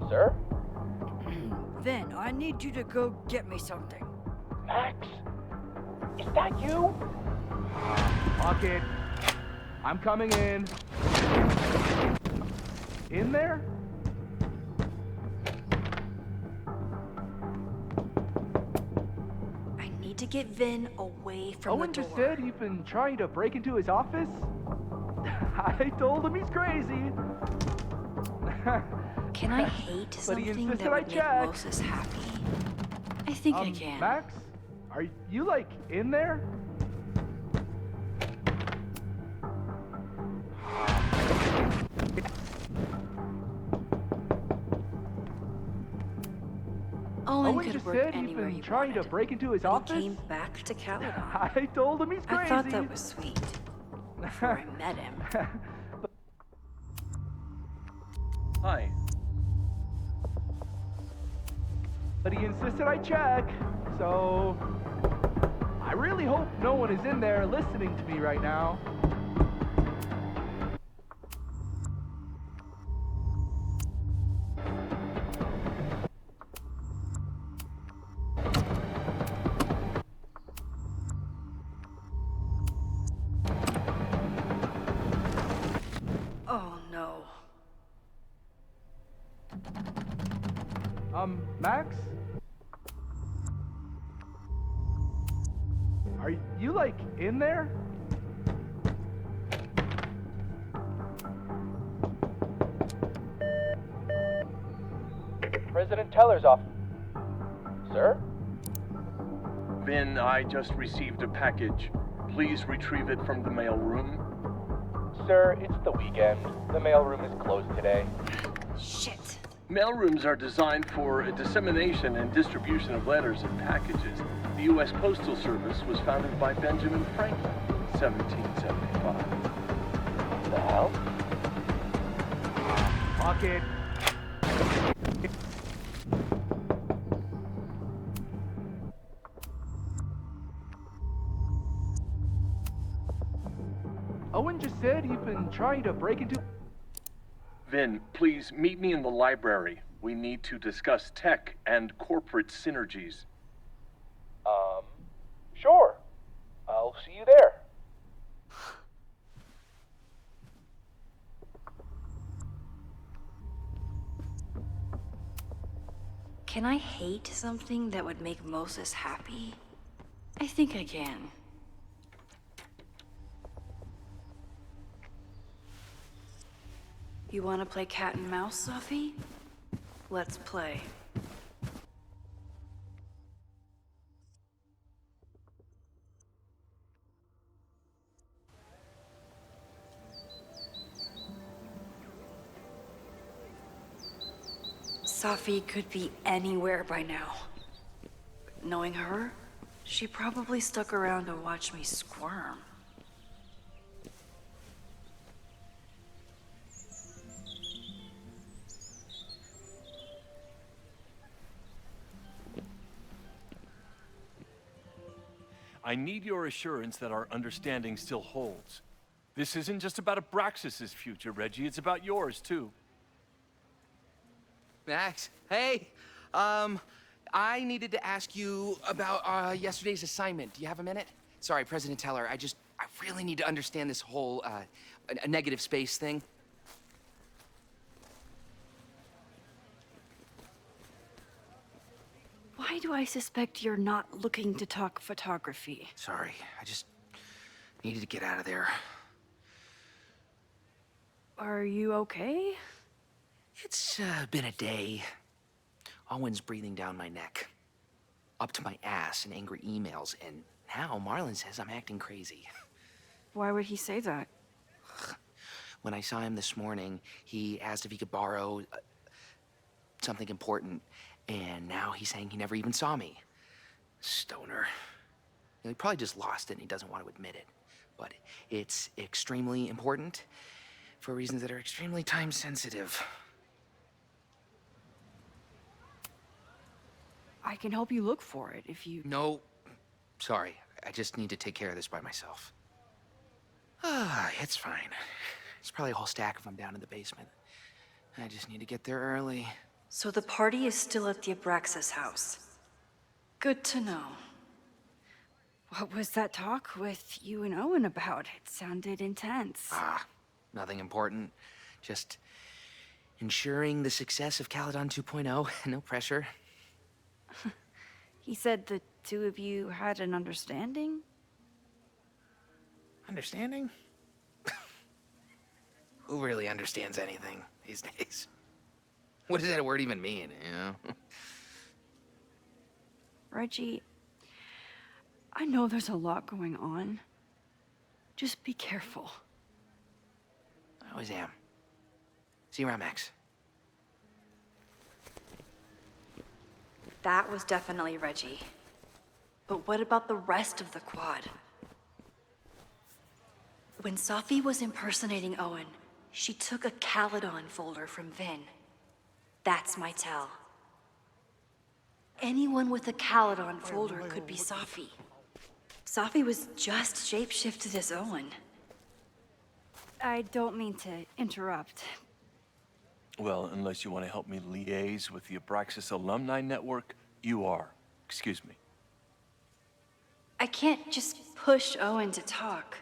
Sir? Vin, I need you to go get me something. Max? Is that you? Fuck it. I'm coming in. In there? I need to get Vin away from Owen the door. just said he'd been trying to break into his office? I told him he's crazy. Can I hate But he something insisted that I would make check. Moses happy? I think I can. Max? Are you, like, in there? Owen Owen could just work said he'd anywhere been he trying wanted. to break into his And office? he came back to Caledon. I told him he's crazy. I thought that was sweet. Before I met him. Hi. But he insisted I check, so I really hope no one is in there listening to me right now. Oh no. Max? Are you, like, in there? President Teller's office. Sir? Vin, I just received a package. Please retrieve it from the mail room. Sir, it's the weekend. The mailroom is closed today. Shit. Mailrooms are designed for dissemination and distribution of letters and packages. The U.S. Postal Service was founded by Benjamin Franklin in 1775. What the hell? Fuck it. Owen just said he'd been trying to break into... Vin, please meet me in the library. We need to discuss tech and corporate synergies. Sure. I'll see you there. Can I hate something that would make Moses happy? I think I can. You want to play cat and mouse, Sophie? Let's play. Sophie could be anywhere by now. Knowing her, she probably stuck around to watch me squirm. I need your assurance that our understanding still holds. This isn't just about Abraxas' future, Reggie. It's about yours, too. Max, hey. I needed to ask you about yesterday's assignment. Do you have a minute? Sorry, President Teller, I really need to understand this whole a negative space thing. Why do I suspect you're not looking to talk photography? Sorry, I just needed to get out of there. Are you okay? It's been a day. Owen's breathing down my neck, up to my ass in angry emails, and now Marlon says I'm acting crazy. Why would he say that? When I saw him this morning, he asked if he could borrow something important, and now he's saying he never even saw me. Stoner. He probably just lost it and he doesn't want to admit it. But it's extremely important for reasons that are extremely time sensitive. I can help you look for it if you... No, sorry. I just need to take care of this by myself. It's fine. It's probably a whole stack if I'm down in the basement. I just need to get there early. So the party is still at the Abraxas house. Good to know. What was that talk with you and Owen about? It sounded intense. Nothing important. Just ensuring the success of Caledon 2.0. No pressure. He said the two of you had an understanding? Understanding? Who really understands anything these days? What does that word even mean, you know? Reggie, I know there's a lot going on. Just be careful. I always am. See you around, Max. That was definitely Reggie. But what about the rest of the quad? When Safi was impersonating Owen, she took a Caledon folder from Vin. That's my tell. Anyone with a Caledon folder could be Safi. Safi was just shapeshifted as Owen. I don't mean to interrupt. Well, unless you want to help me liaise with the Abraxas Alumni Network, you are. Excuse me. I can't just push Owen to talk.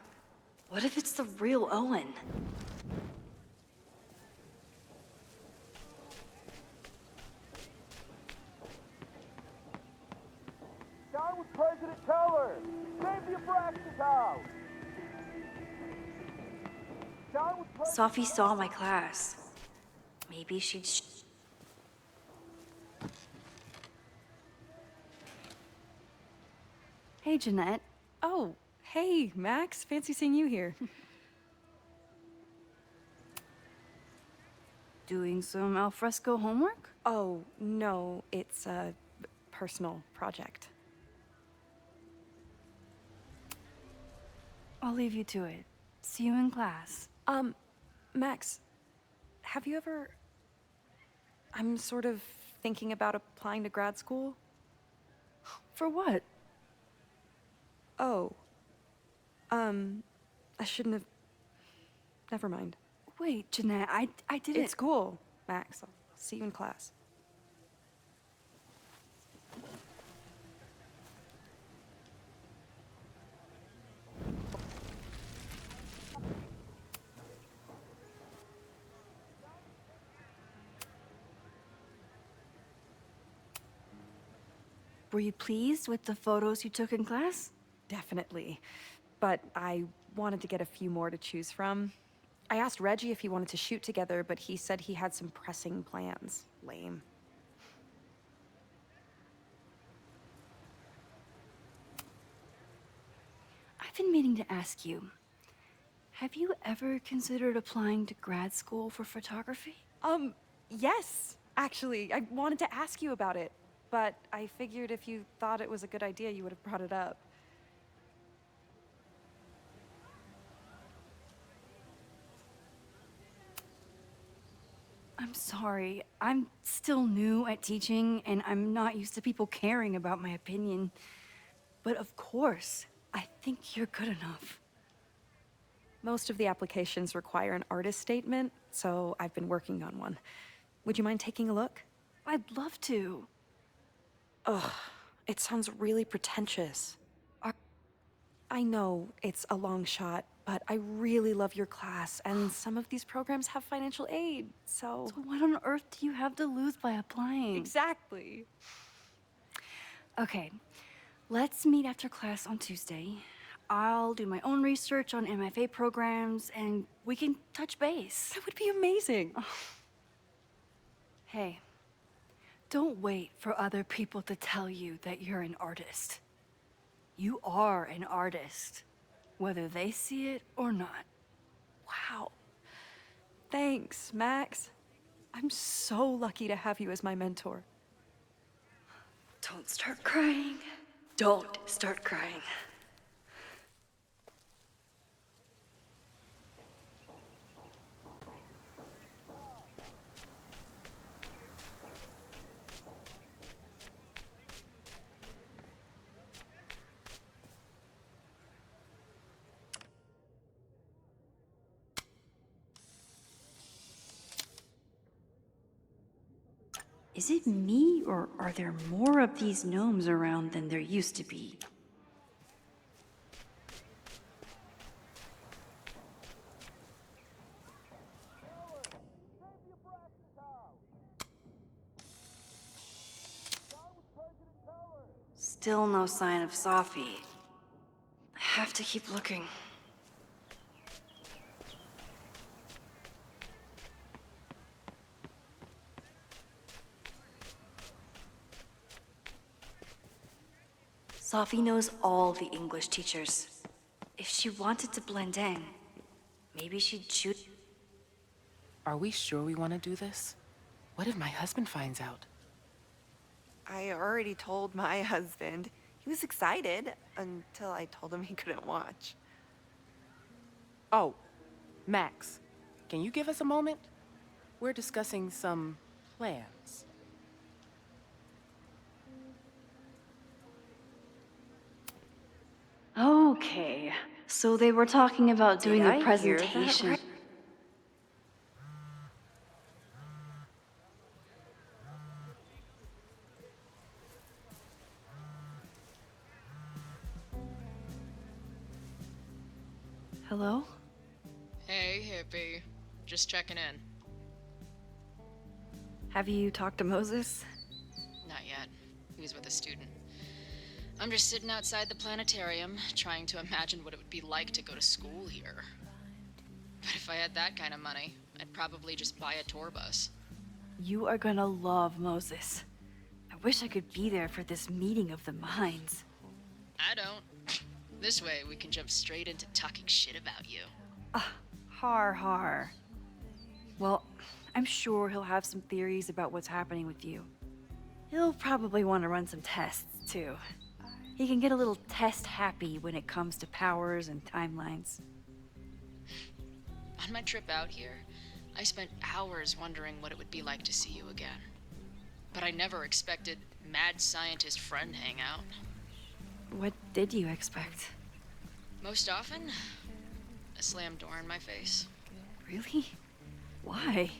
What if it's the real Owen? Down with President Teller! Save the Abraxas house! Down with Safi saw my class. Maybe she'd... Hey, Jeanette. Oh, hey, Max. Fancy seeing you here. Doing some alfresco homework? Oh, no, it's a personal project. I'll leave you to it. See you in class. Max, have you ever... I'm sort of thinking about applying to grad school. For what? Oh. I shouldn't have... Never mind. Wait, Jeanette, I didn't... It's cool, Max. I'll see you in class. Were you pleased with the photos you took in class? Definitely. But I wanted to get a few more to choose from. I asked Reggie if he wanted to shoot together, but he said he had some pressing plans. Lame. I've been meaning to ask you, have you ever considered applying to grad school for photography? Yes, actually. I wanted to ask you about it, but I figured if you thought it was a good idea, you would have brought it up. I'm sorry. I'm still new at teaching, and I'm not used to people caring about my opinion. But of course, I think you're good enough. Most of the applications require an artist statement, so I've been working on one. Would you mind taking a look? I'd love to. Ugh, it sounds really pretentious. I know it's a long shot, but I really love your class, and some of these programs have financial aid, so... So what on earth do you have to lose by applying? Exactly. Okay, let's meet after class on Tuesday. I'll do my own research on MFA programs, and we can touch base. That would be amazing. Hey, don't wait for other people to tell you that you're an artist. You are an artist, whether they see it or not. Wow. Thanks, Max. I'm so lucky to have you as my mentor. Don't start crying. Don't start crying. Is it me, or are there more of these gnomes around than there used to be? Still no sign of Safi. I have to keep looking. Safi knows all the English teachers. If she wanted to blend in, maybe she'd shoot. Are we sure we want to do this? What if my husband finds out? I already told my husband. He was excited until I told him he couldn't watch. Oh, Max, can you give us a moment? We're discussing some plans. Okay, so they were talking about doing Did I a hear presentation. that right? Hello? Hey, hippie. Just checking in. Have you talked to Moses? Not yet. He was with a student. I'm just sitting outside the planetarium, trying to imagine what it would be like to go to school here. But if I had that kind of money, I'd probably just buy a tour bus. You are gonna love Moses. I wish I could be there for this meeting of the minds. I don't. This way, we can jump straight into talking shit about you. Har. Well, I'm sure he'll have some theories about what's happening with you. He'll probably want to run some tests, too. He can get a little test-happy when it comes to powers and timelines. On my trip out here, I spent hours wondering what it would be like to see you again. But I never expected mad scientist friend hangout. What did you expect? Most often, a slammed door in my face. Really? Why?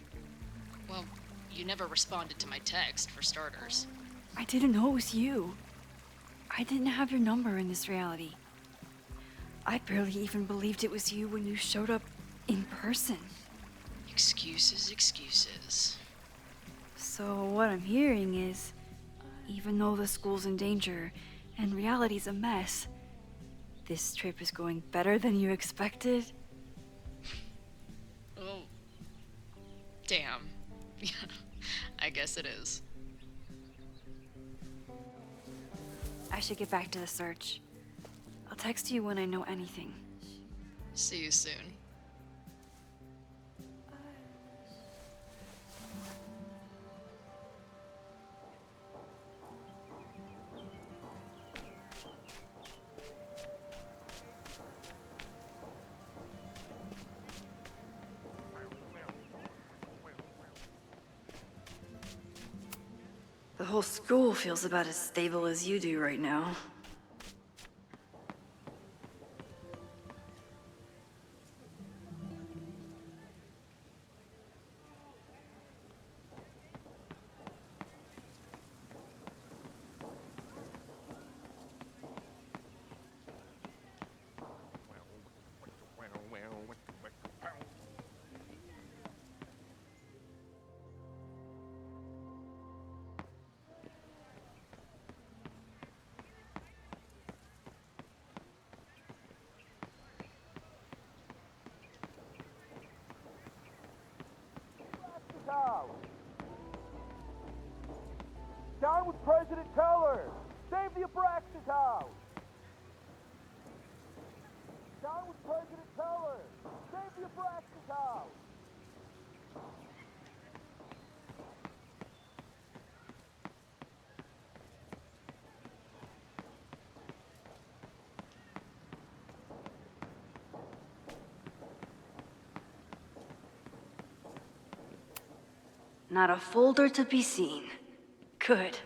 Well, you never responded to my text, for starters. I didn't know it was you. I didn't have your number in this reality. I barely even believed it was you when you showed up in person. Excuses. So what I'm hearing is, even though the school's in danger and reality's a mess, this trip is going better than you expected? Oh. Damn. Yeah, I guess it is. I should get back to the search. I'll text you when I know anything. See you soon. The whole school feels about as stable as you do right now. with President Teller! Save the Abraxas house! Down with President Teller! Save the Abraxas house! Not a folder to be seen. Good.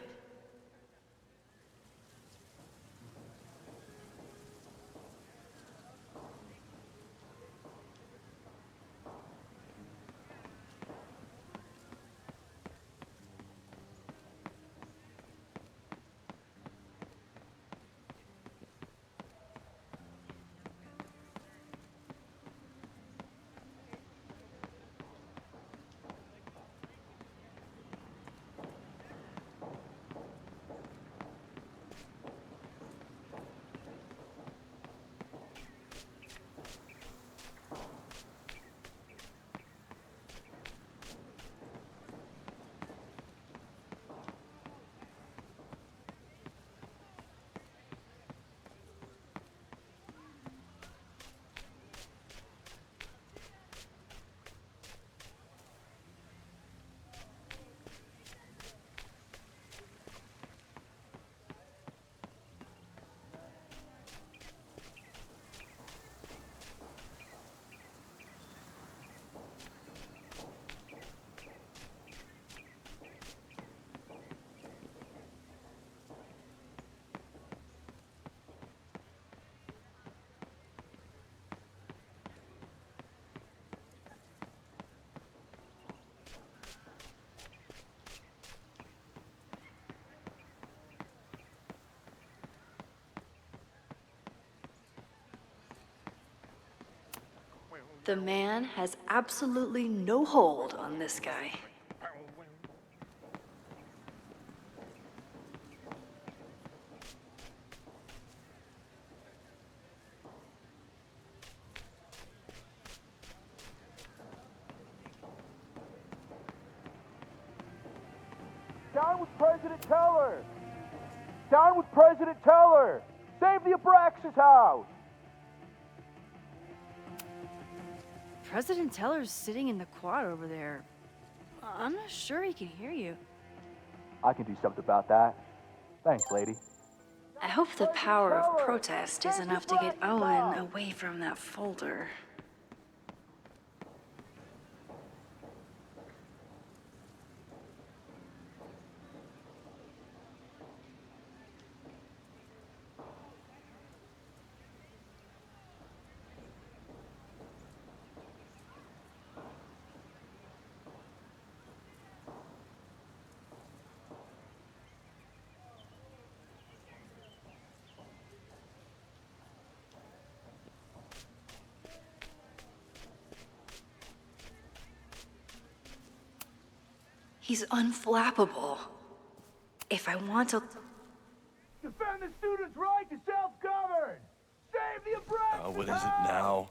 The man has absolutely no hold on this guy. Down with President Teller! Down with President Teller! Save the Abraxas house! President Teller's sitting in the quad over there. I'm not sure he can hear you. I can do something about that. Thanks, lady. I hope the power of protest is enough to get Owen away from that folder. He's unflappable. If I want to... Defend the students' right to self-govern! Save the Abraxas What is it now?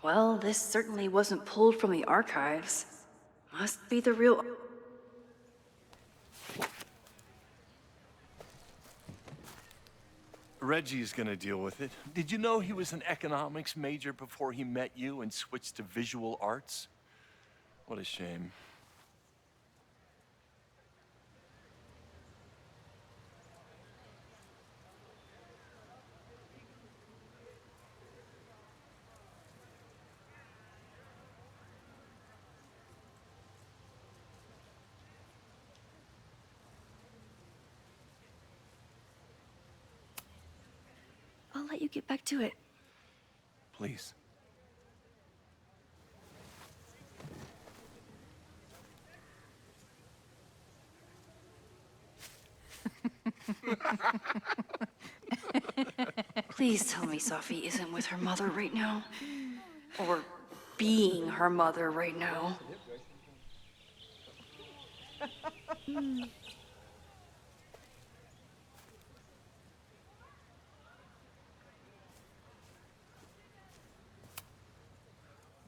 Well, this certainly wasn't pulled from the archives. Must be the real... Reggie's gonna deal with it. Did you know he was an economics major before he met you and switched to visual arts? What a shame. I'll let you get back to it. Please. Please tell me Safi isn't with her mother right now. Or being her mother right now.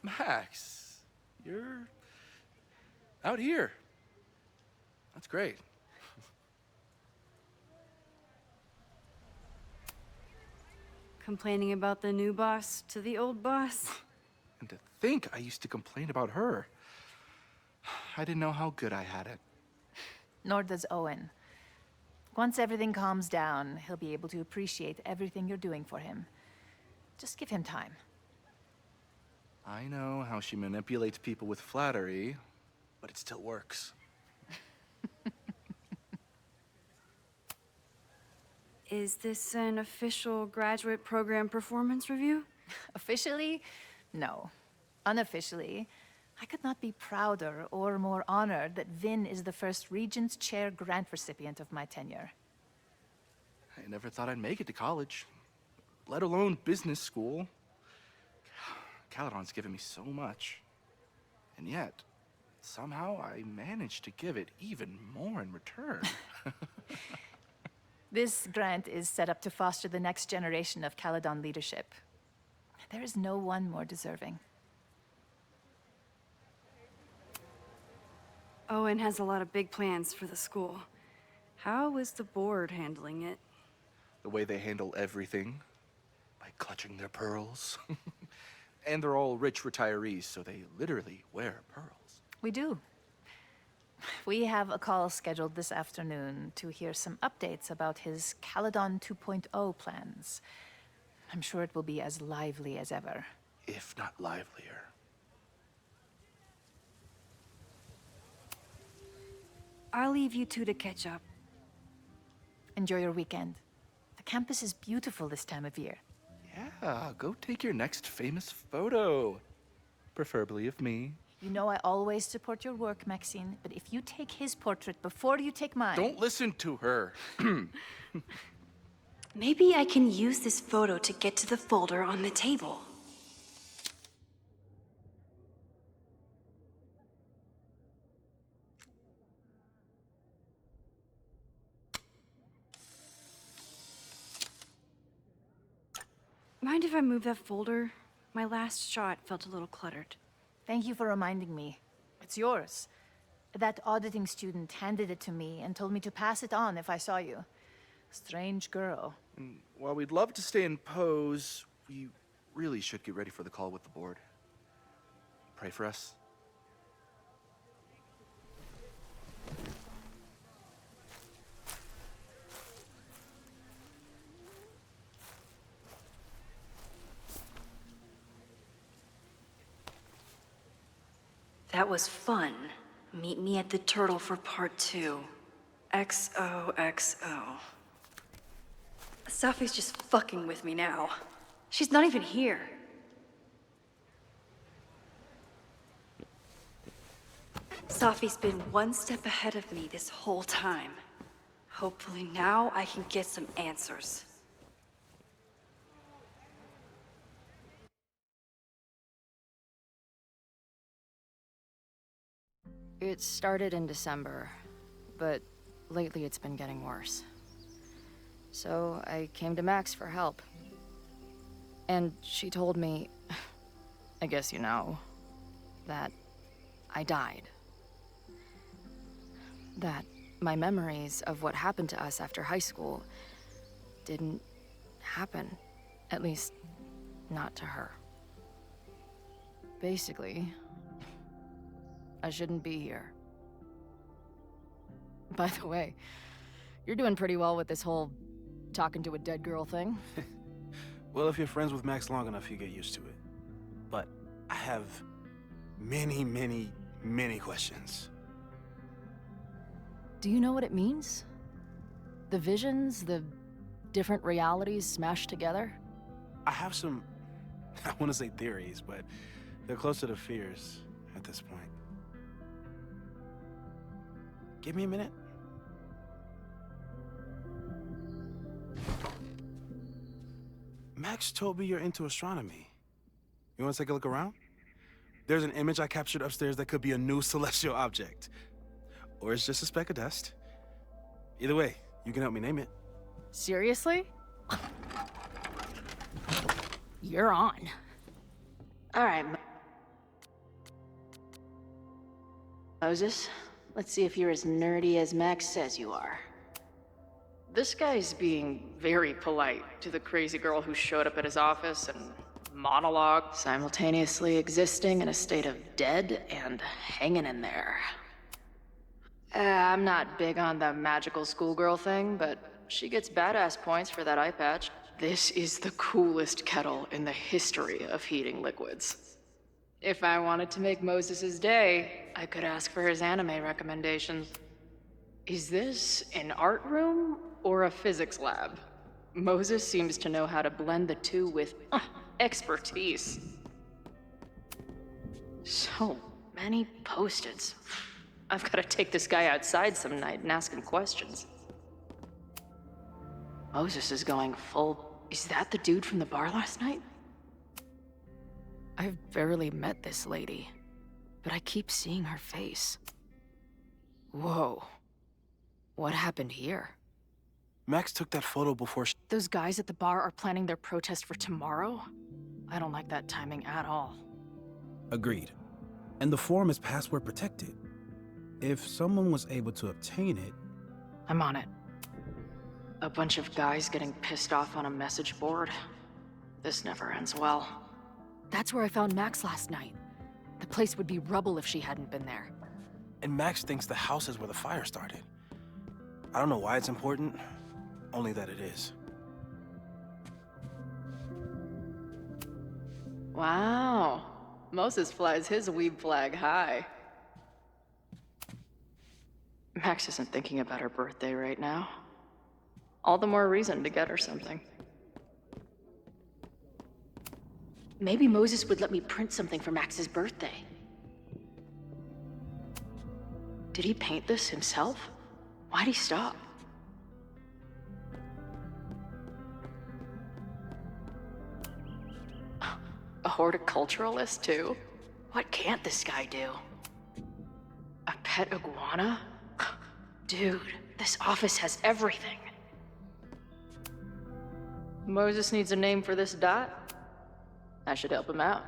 Max, you're out here. That's great. Complaining about the new boss to the old boss? And to think I used to complain about her. I didn't know how good I had it. Nor does Owen. Once everything calms down, he'll be able to appreciate everything you're doing for him. Just give him time. I know how she manipulates people with flattery, but it still works. Is this an official graduate program performance review? Officially? No. Unofficially, I could not be prouder or more honored that Vin is the first Regents Chair grant recipient of my tenure. I never thought I'd make it to college, let alone business school. Caledon's given me so much. And yet, somehow I managed to give it even more in return. This grant is set up to foster the next generation of Caledon leadership. There is no one more deserving. Owen has a lot of big plans for the school. How is the board handling it? The way they handle everything, by clutching their pearls. And they're all rich retirees, so they literally wear pearls. We do. We have a call scheduled this afternoon to hear some updates about his Caledon 2.0 plans. I'm sure it will be as lively as ever. If not livelier. I'll leave you two to catch up. Enjoy your weekend. The campus is beautiful this time of year. Yeah, go take your next famous photo. Preferably of me. You know I always support your work, Maxine, but if you take his portrait before you take mine... Don't listen to her. Maybe I can use this photo to get to the folder on the table. Mind if I move that folder? My last shot felt a little cluttered. Thank you for reminding me. It's yours. That auditing student handed it to me and told me to pass it on if I saw you. Strange girl. And while we'd love to stay in pose, we really should get ready for the call with the board. Pray for us. That was fun. Meet me at the Turtle for part 2. XOXO. Safi's just fucking with me now. She's not even here. Safi's been one step ahead of me this whole time. Hopefully now I can get some answers. It started in December, but lately it's been getting worse. So I came to Max for help. And she told me, I guess you know, that I died. That my memories of what happened to us after high school didn't happen. At least, not to her. Basically, I shouldn't be here. By the way, you're doing pretty well with this whole talking to a dead girl thing. Well, if you're friends with Max long enough, you get used to it. But I have many, many, many questions. Do you know what it means? The visions, the different realities smashed together? I have some, I want to say theories, but they're closer to fears at this point. Give me a minute. Max told me you're into astronomy. You want to take a look around? There's an image I captured upstairs that could be a new celestial object. Or it's just a speck of dust. Either way, you can help me name it. Seriously? You're on. All right. Moses, let's see if you're as nerdy as Max says you are. This guy's being very polite to the crazy girl who showed up at his office and monologued, simultaneously existing in a state of dead and hanging in there. I'm not big on the magical schoolgirl thing, but she gets badass points for that eye patch. This is the coolest kettle in the history of heating liquids. If I wanted to make Moses's day, I could ask for his anime recommendations. Is this an art room or a physics lab? Moses seems to know how to blend the two with expertise. So many post-its. I've got to take this guy outside some night and ask him questions. Moses is going full... Is that the dude from the bar last night? I've barely met this lady, but I keep seeing her face. Whoa. What happened here? Max took that photo before she... Those guys at the bar are planning their protest for tomorrow? I don't like that timing at all. Agreed. And the form is password protected. If someone was able to obtain it... I'm on it. A bunch of guys getting pissed off on a message board. This never ends well. That's where I found Max last night. The place would be rubble if she hadn't been there. And Max thinks the house is where the fire started. I don't know why it's important, only that it is. Wow. Moses flies his weeb flag high. Max isn't thinking about her birthday right now. All the more reason to get her something. Maybe Moses would let me print something for Max's birthday. Did he paint this himself? Why'd he stop? A horticulturalist, too? What can't this guy do? A pet iguana? Dude, this office has everything. Moses needs a name for this dot. I should help him out.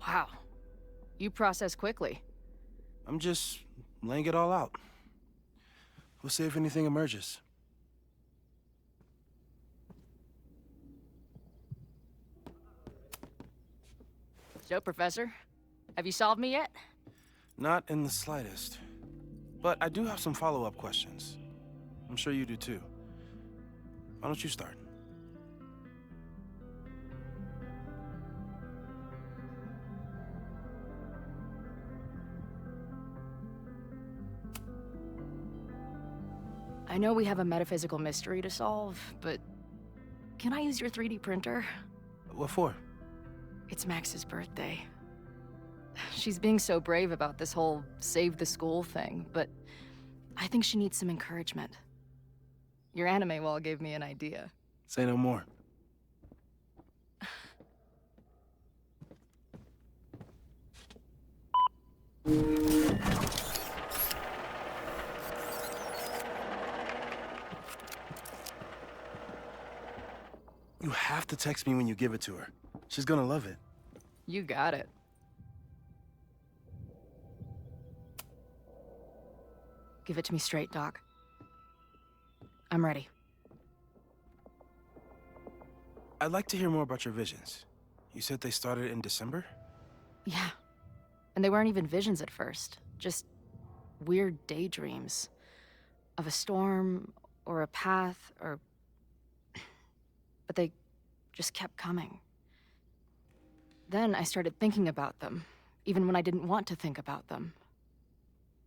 Wow. You process quickly. I'm just laying it all out. We'll see if anything emerges. So, Professor, have you solved me yet? Not in the slightest. But I do have some follow-up questions. I'm sure you do too. Why don't you start? I know we have a metaphysical mystery to solve, but can I use your 3D printer? What for? It's Max's birthday. She's being so brave about this whole save the school thing, but I think she needs some encouragement. Your anime wall gave me an idea. Say no more. You have to text me when you give it to her. She's gonna love it. You got it. Give it to me straight, Doc. I'm ready. I'd like to hear more about your visions. You said they started in December? Yeah. And they weren't even visions at first. Just weird daydreams. Of a storm, or a path, or... But they just kept coming. Then I started thinking about them, even when I didn't want to think about them.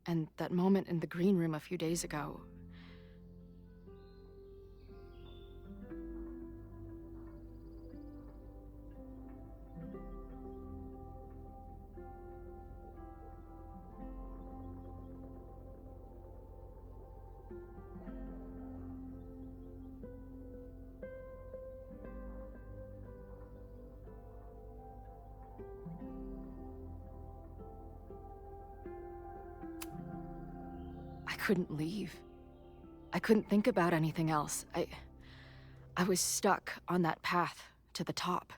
And that moment in the green room a few days ago, couldn't leave. I couldn't think about anything else. I was stuck on that path to the top.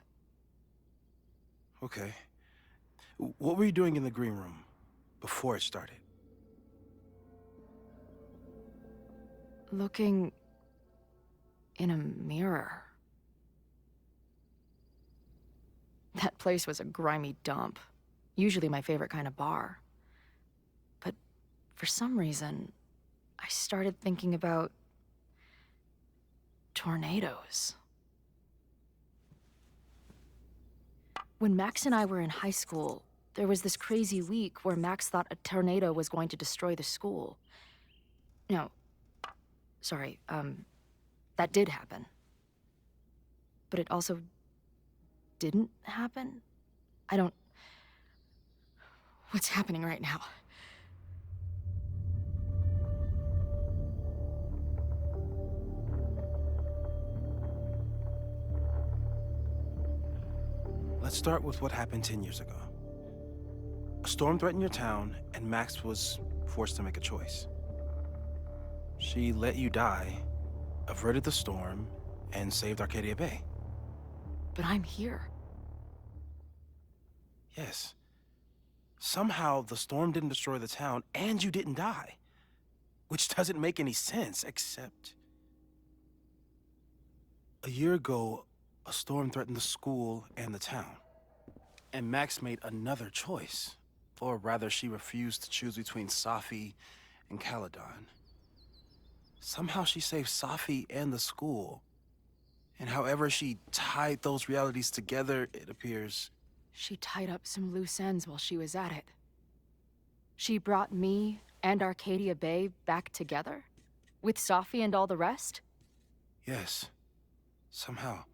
Okay. What were you doing in the green room before it started? Looking in a mirror. That place was a grimy dump. Usually my favorite kind of bar. But for some reason, I started thinking about tornadoes. When Max and I were in high school, there was this crazy week where Max thought a tornado was going to destroy the school. No, sorry, that did happen. But it also didn't happen? What's happening right now? Let's start with what happened 10 years ago. A storm threatened your town, and Max was forced to make a choice. She let you die, averted the storm, and saved Arcadia Bay. But I'm here. Yes. Somehow, the storm didn't destroy the town, and you didn't die. Which doesn't make any sense, except... A year ago, a storm threatened the school and the town. And Max made another choice. Or rather, she refused to choose between Safi and Caledon. Somehow she saved Safi and the school. And however she tied those realities together, it appears... She tied up some loose ends while she was at it. She brought me and Arcadia Bay back together? With Safi and all the rest? Yes. Somehow.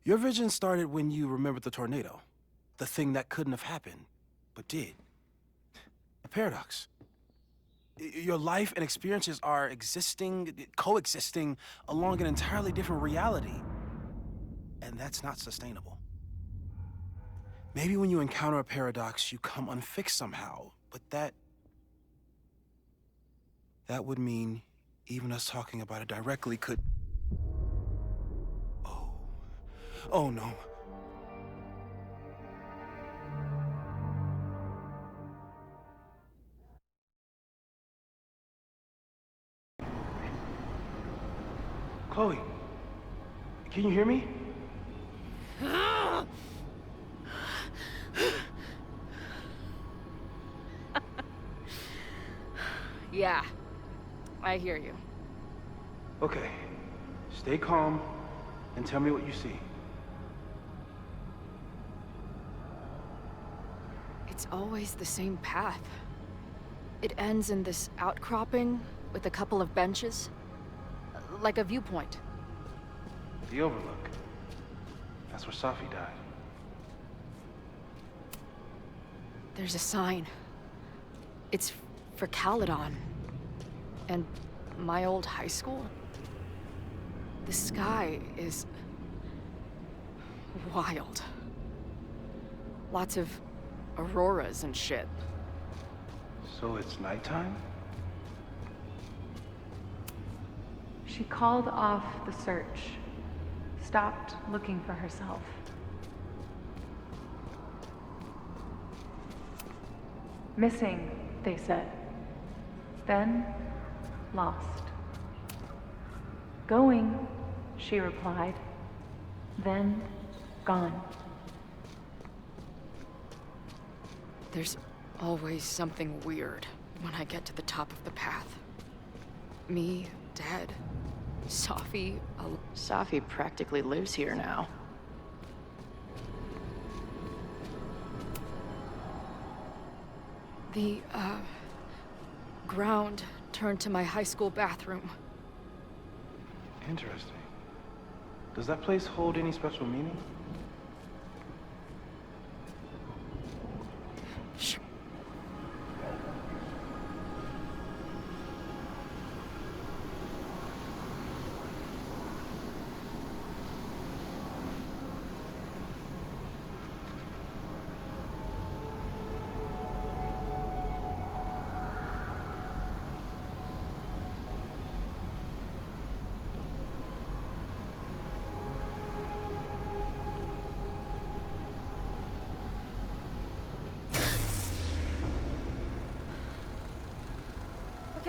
Your vision started when you remembered the tornado. The thing that couldn't have happened, but did. A paradox. Your life and experiences are coexisting along an entirely different reality. And that's not sustainable. Maybe when you encounter a paradox, you come unfixed somehow, but that would mean even us talking about it directly could... Oh no. Chloe, can you hear me? Yeah, I hear you. Okay, stay calm and tell me what you see. It's always the same path. It ends in this outcropping with a couple of benches. Like a viewpoint. The Overlook. That's where Safi died. There's a sign. It's for Caledon. And my old high school. The sky is... wild. Lots of auroras and shit. So it's nighttime? She called off the search, stopped looking for herself. Missing, they said. Then, lost. Going, she replied. Then, gone. There's always something weird when I get to the top of the path. Me, dead. Safi... Safi practically lives here now. The, ground turned to my high school bathroom. Interesting. Does that place hold any special meaning?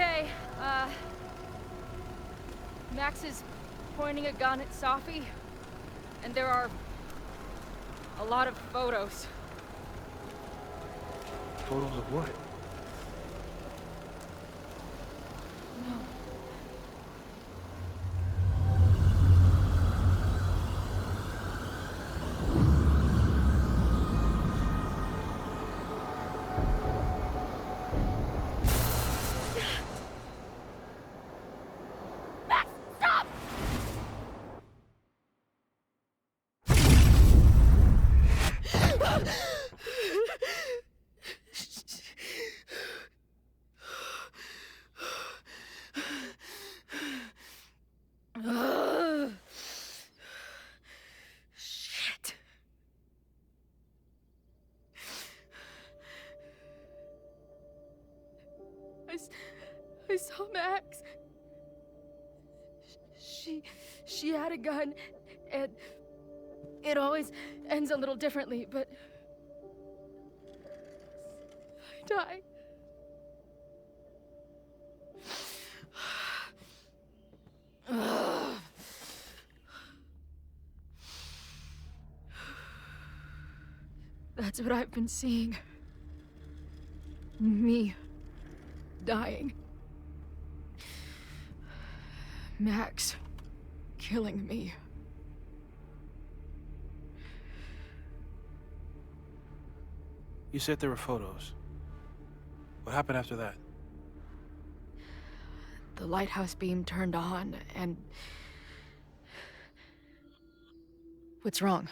Okay, Max is pointing a gun at Safi, and there are a lot of photos. Photos of what? No. Shit. I saw Max. She had a gun, and it always ends a little differently, but I died. That's what I've been seeing. Me dying. Max killing me. You said there were photos. What happened after that? The lighthouse beam turned on, and... What's wrong?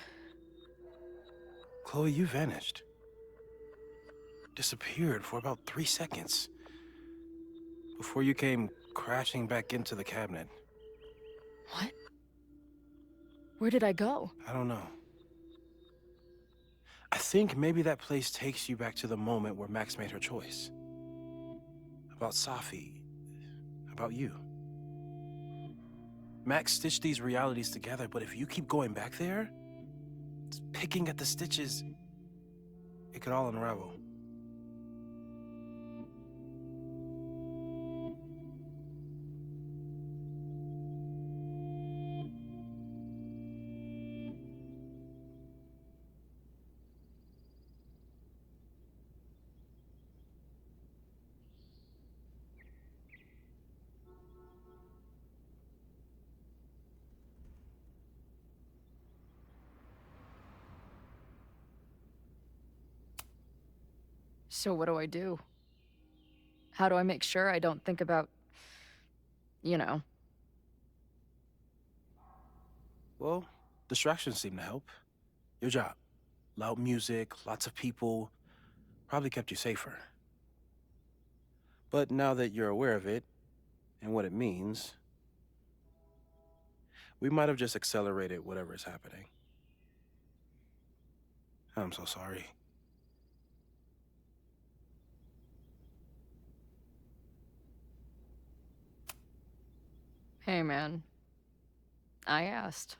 Chloe, you vanished. Disappeared for about 3 seconds. Before you came crashing back into the cabinet. What? Where did I go? I don't know. I think maybe that place takes you back to the moment where Max made her choice. About Safi. About you. Max stitched these realities together, but if you keep going back there, picking at the stitches, it could all unravel. So what do I do? How do I make sure I don't think about, you know? Well, distractions seem to help. Your job. Loud music, lots of people, probably kept you safer. But now that you're aware of it, and what it means, we might have just accelerated whatever is happening. I'm so sorry. Hey, man. I asked.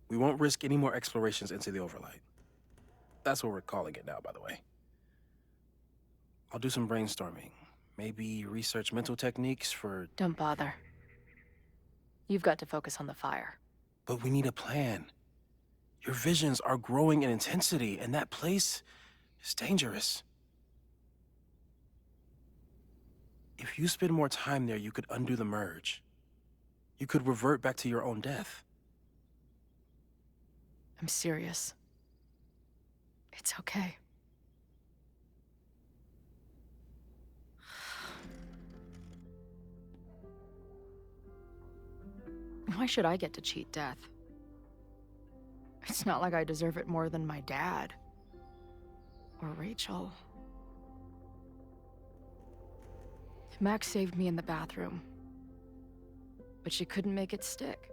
We won't risk any more explorations into the Overlight. That's what we're calling it now, by the way. I'll do some brainstorming. Maybe research mental techniques for... Don't bother. You've got to focus on the fire. But we need a plan. Your visions are growing in intensity, and that place is dangerous. If you spend more time there, you could undo the merge. You could revert back to your own death. I'm serious. It's okay. Why should I get to cheat death? It's not like I deserve it more than my dad. Or Rachel. Max saved me in the bathroom. But she couldn't make it stick.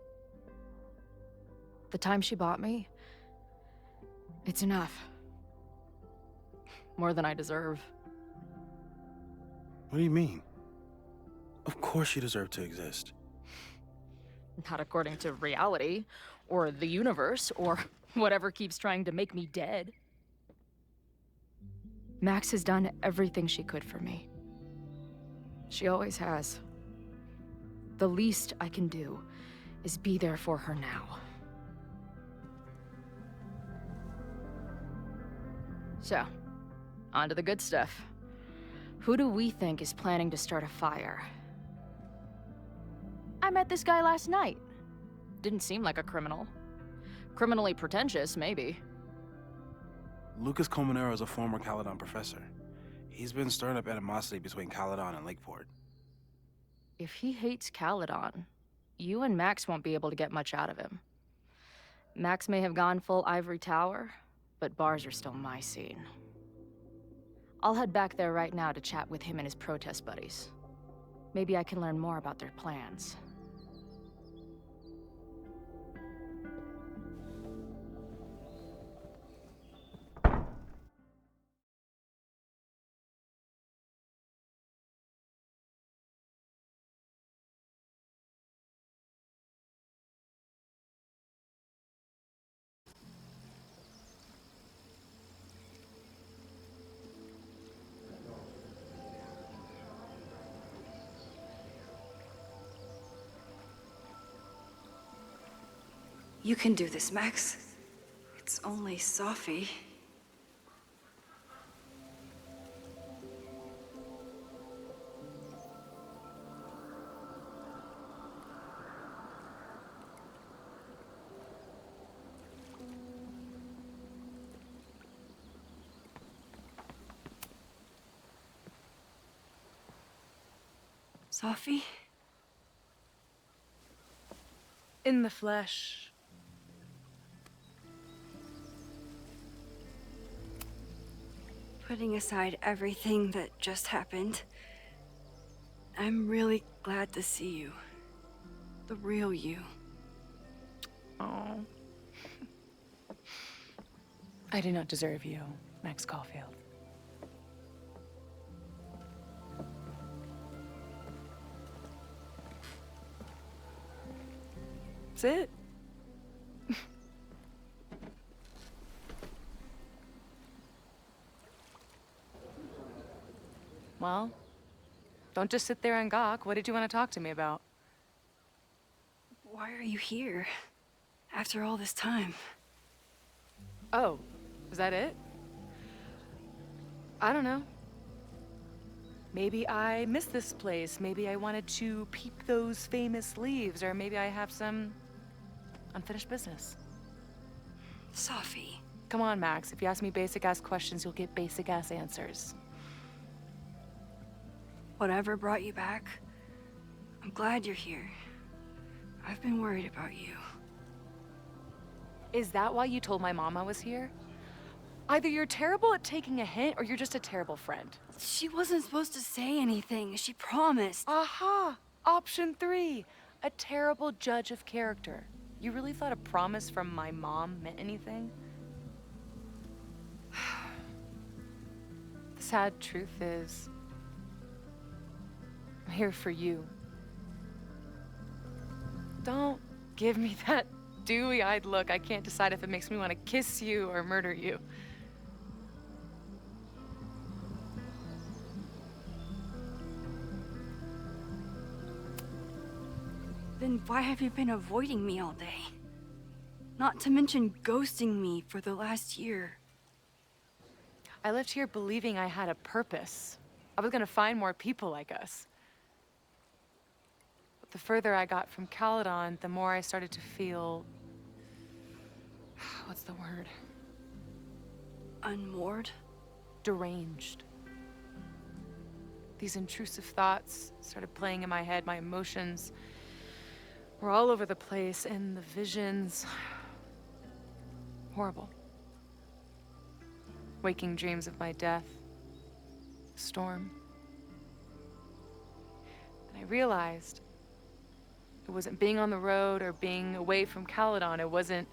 The time she bought me, it's enough. More than I deserve. What do you mean? Of course you deserve to exist. Not according to reality, or the universe, or whatever keeps trying to make me dead. Max has done everything she could for me. She always has. The least I can do is be there for her now. So, on to the good stuff. Who do we think is planning to start a fire? I met this guy last night. Didn't seem like a criminal. Criminally pretentious, maybe. Lucas Colmenero is a former Caledon professor. He's been stirring up animosity between Caledon and Lakeport. If he hates Caledon, you and Max won't be able to get much out of him. Max may have gone full Ivory Tower, but bars are still my scene. I'll head back there right now to chat with him and his protest buddies. Maybe I can learn more about their plans. You can do this, Max. It's only Safi. Safi? In the flesh. Putting aside everything that just happened, I'm really glad to see you. The real you. Oh. I do not deserve you, Max Caulfield. That's it. Well, don't just sit there and gawk. What did you want to talk to me about? Why are you here? After all this time? Oh, is that it? I don't know. Maybe I miss this place. Maybe I wanted to peep those famous leaves, or maybe I have some unfinished business. Safi. Come on, Max. If you ask me basic-ass questions, you'll get basic-ass answers. Whatever brought you back, I'm glad you're here. I've been worried about you. Is that why you told my mom I was here? Either you're terrible at taking a hint, or you're just a terrible friend. She wasn't supposed to say anything. She promised. Aha! Option 3. A terrible judge of character. You really thought a promise from my mom meant anything? The sad truth is, I'm here for you. Don't give me that dewy-eyed look. I can't decide if it makes me want to kiss you or murder you. Then why have you been avoiding me all day? Not to mention ghosting me for the last year. I left here believing I had a purpose. I was gonna find more people like us. But the further I got from Caledon, the more I started to feel... what's the word? Unmoored? Deranged. These intrusive thoughts started playing in my head. My emotions were all over the place, and the visions... horrible. Waking dreams of my death. The storm. And I realized it wasn't being on the road or being away from Caledon. It wasn't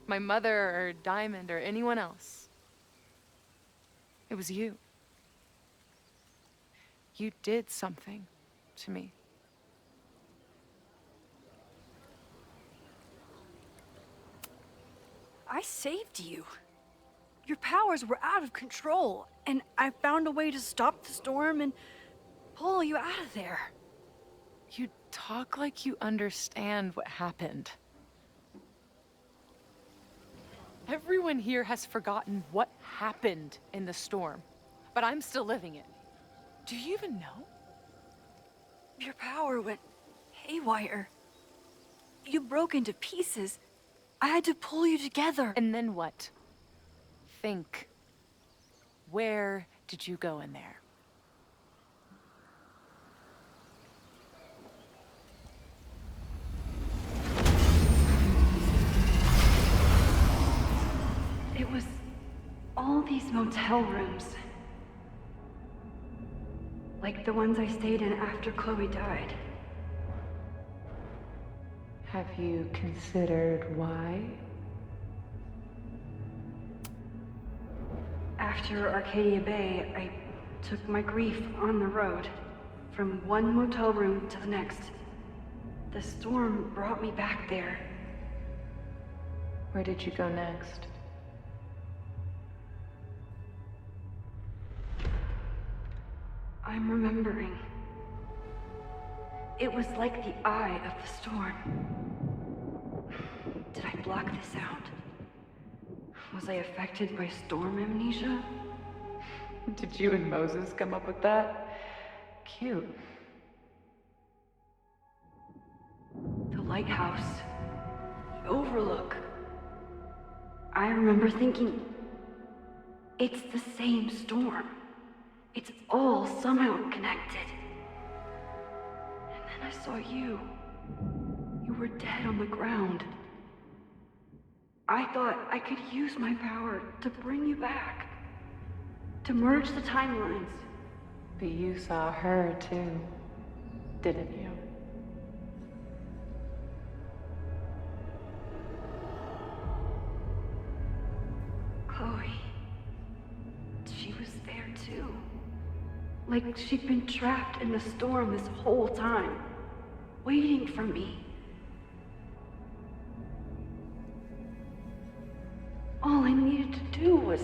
my mother or Diamond or anyone else. It was you. You did something to me. I saved you. Your powers were out of control, and I found a way to stop the storm and pull you out of there. You talk like you understand what happened. Everyone here has forgotten what happened in the storm, but I'm still living it. Do you even know? Your power went haywire. You broke into pieces. I had to pull you together. And then what? Think. Where did you go in there? It was all these motel rooms. Like the ones I stayed in after Chloe died. Have you considered why? After Arcadia Bay, I took my grief on the road, from one motel room to the next. The storm brought me back there. Where did you go next? I'm remembering. It was like the eye of the storm. Did I block this out? Was I affected by storm amnesia? Did you and Moses come up with that? Cute. The lighthouse. The overlook. I remember thinking, it's the same storm. It's all somehow connected. And then I saw you. You were dead on the ground. I thought I could use my power to bring you back. To merge the timelines. But you saw her too, didn't you? Chloe. She was there too. Like she'd been trapped in the storm this whole time. Waiting for me. All I needed to do was...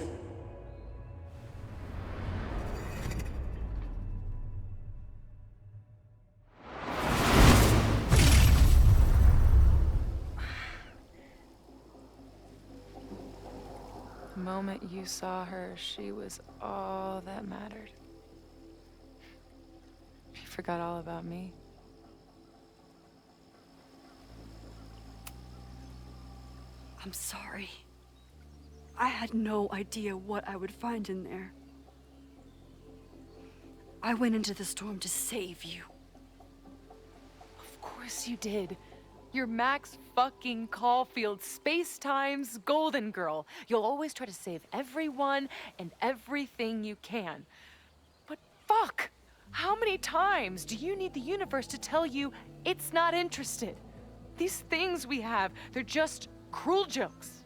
The moment you saw her, she was all that mattered. You forgot all about me. I'm sorry. I had no idea what I would find in there. I went into the storm to save you. Of course you did. You're Max fucking Caulfield, Space-Time's golden girl. You'll always try to save everyone and everything you can. But fuck! How many times do you need the universe to tell you it's not interested? These things we have, they're just cruel jokes.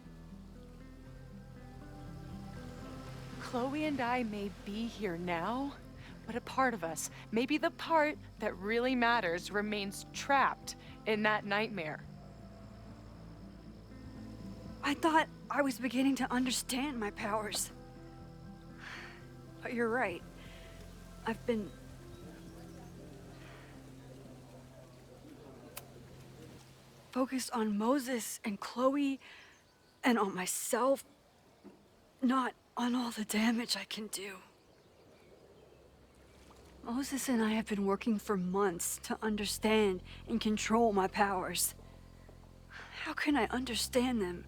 Chloe and I may be here now, but a part of us, maybe the part that really matters, remains trapped in that nightmare. I thought I was beginning to understand my powers. But you're right. I've been... focused on Moses and Chloe and on myself, not on all the damage I can do. Moses and I have been working for months to understand and control my powers. How can I understand them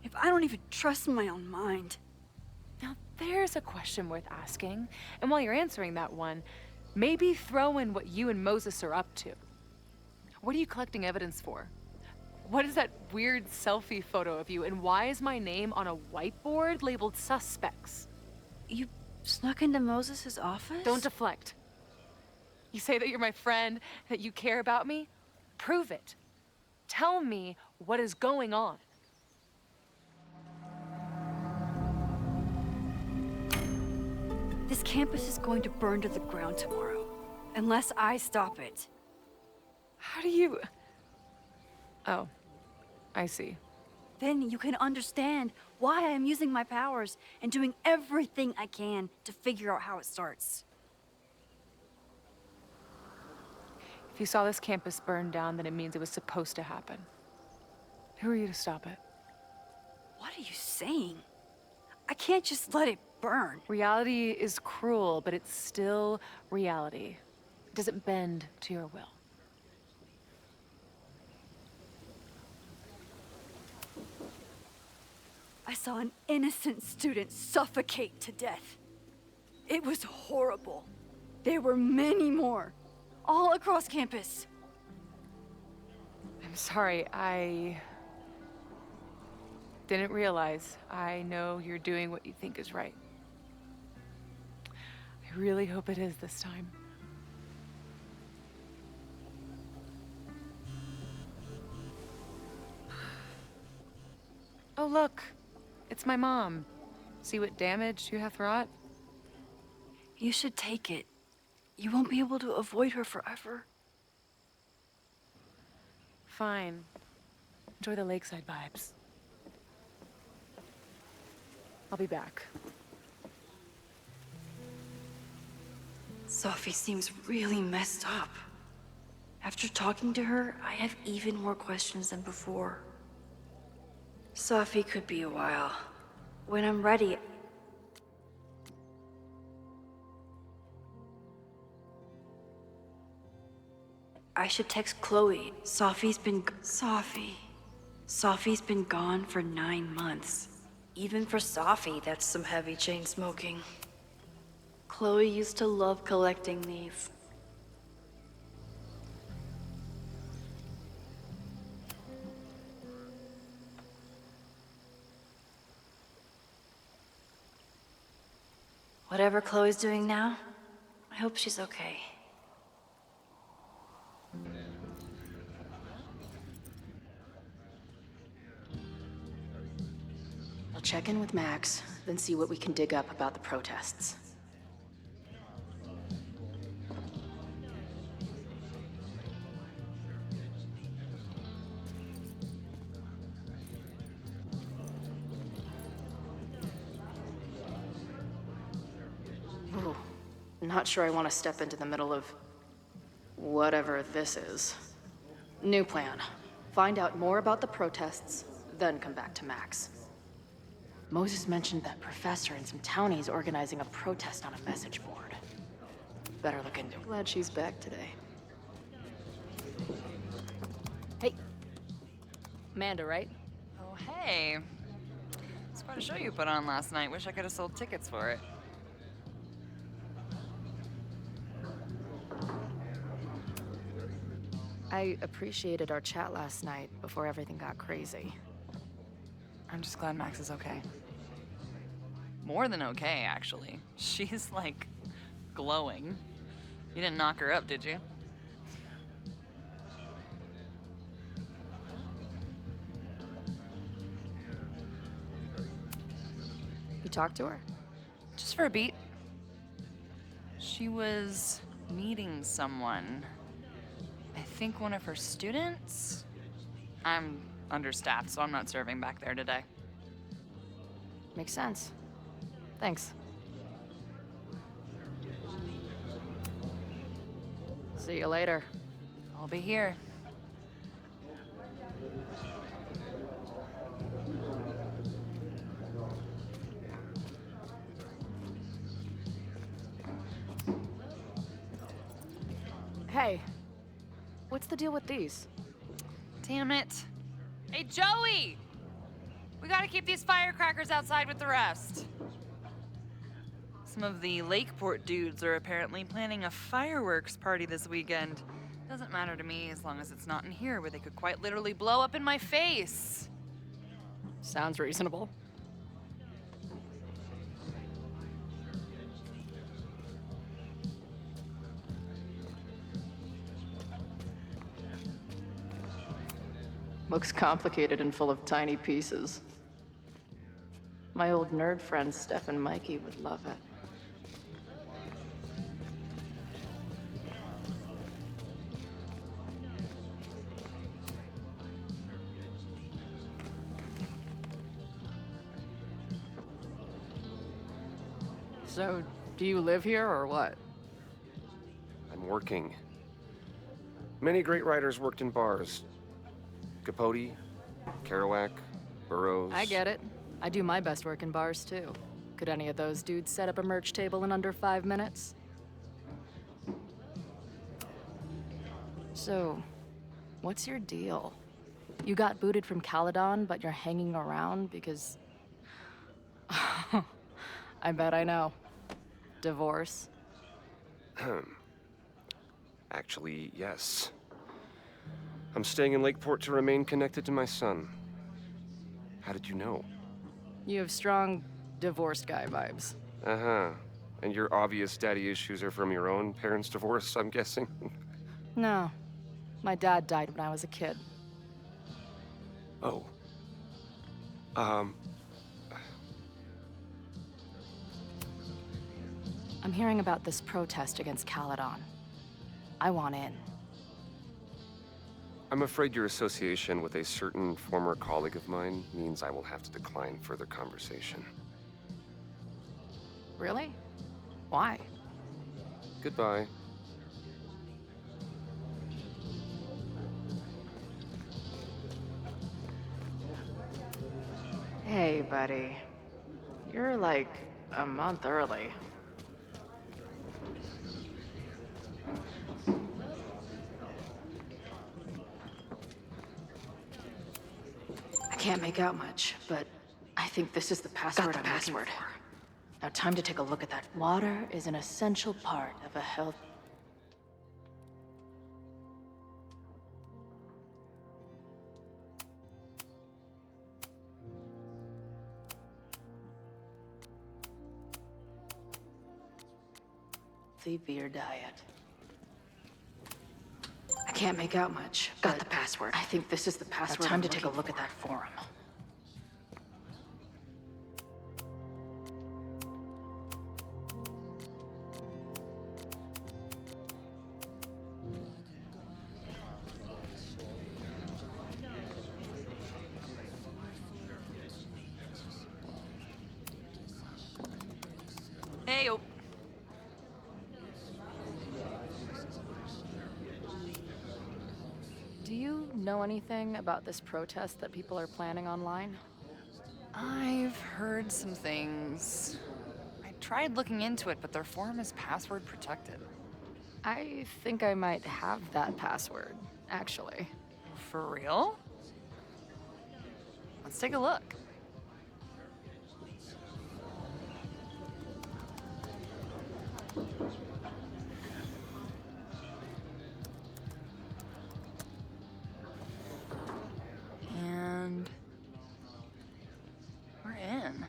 if I don't even trust my own mind? Now, there's a question worth asking, and while you're answering that one, maybe throw in what you and Moses are up to. What are you collecting evidence for? What is that weird selfie photo of you, and why is my name on a whiteboard labeled suspects? You snuck into Moses' office? Don't deflect. You say that you're my friend, that you care about me? Prove it. Tell me what is going on. This campus is going to burn to the ground tomorrow, unless I stop it. How do you... Oh, I see. Then you can understand why I am using my powers and doing everything I can to figure out how it starts. If you saw this campus burn down, then it means it was supposed to happen. Who are you to stop it? What are you saying? I can't just let it burn. Reality is cruel, but it's still reality. It doesn't bend to your will. I saw an innocent student suffocate to death. It was horrible. There were many more, all across campus. I'm sorry, I didn't realize. I know you're doing what you think is right. I really hope it is this time. Oh, look. It's my mom. See what damage you hath wrought? You should take it. You won't be able to avoid her forever. Fine. Enjoy the lakeside vibes. I'll be back. Sophie seems really messed up. After talking to her, I have even more questions than before. Sophie could be a while. When I'm ready, I should text Chloe. Sophie's been gone for 9 months. Even for Sophie, that's some heavy chain smoking. Chloe used to love collecting these. Whatever Chloe's doing now, I hope she's okay. I'll check in with Max, then see what we can dig up about the protests. Ooh, not sure I want to step into the middle of whatever this is. New plan. Find out more about the protests, then come back to Max. Moses mentioned that professor and some townies organizing a protest on a message board. Better look into it. Glad she's back today. Hey. Amanda, right? Oh, hey. It's quite a show you put on last night. Wish I could have sold tickets for it. I appreciated our chat last night before everything got crazy. I'm just glad Max is okay. More than okay, actually. She's, like, glowing. You didn't knock her up, did you? You talked to her? Just for a beat. She was meeting someone. I think one of her students? I'm understaffed, so I'm not serving back there today. Makes sense. Thanks. See you later. I'll be here. Hey, what's the deal with these? Damn it. Hey, Joey! We gotta keep these firecrackers outside with the rest. Some of the Lakeport dudes are apparently planning a fireworks party this weekend. Doesn't matter to me as long as it's not in here where they could quite literally blow up in my face. Sounds reasonable. Looks complicated and full of tiny pieces. My old nerd friends Steph and Mikey would love it. So, do you live here or what? I'm working. Many great writers worked in bars. Capote, Kerouac, Burroughs. I get it. I do my best work in bars too. Could any of those dudes set up a merch table in under 5 minutes? So, what's your deal? You got booted from Caledon, but you're hanging around because... I bet I know. Divorce? Actually, yes. I'm staying in Lakeport to remain connected to my son. How did you know? You have strong divorced guy vibes. Uh-huh. And your obvious daddy issues are from your own parents' divorce, I'm guessing? No. My dad died when I was a kid. Oh. I'm hearing about this protest against Caledon. I want in. I'm afraid your association with a certain former colleague of mine means I will have to decline further conversation. Really? Why? Goodbye. Hey, buddy. You're like a month early. I can't make out much, but I think this is the password I'm looking for. Now time to take a look at that. Water is an essential part of a health... the beer diet. I can't make out much. Got the password. I think this is the password. Now time to take a look at that forum. Hey, oh. Do you know anything about this protest that people are planning online? I've heard some things. I tried looking into it, but their forum is password protected. I think I might have that password, actually. For real? Let's take a look. And we're in.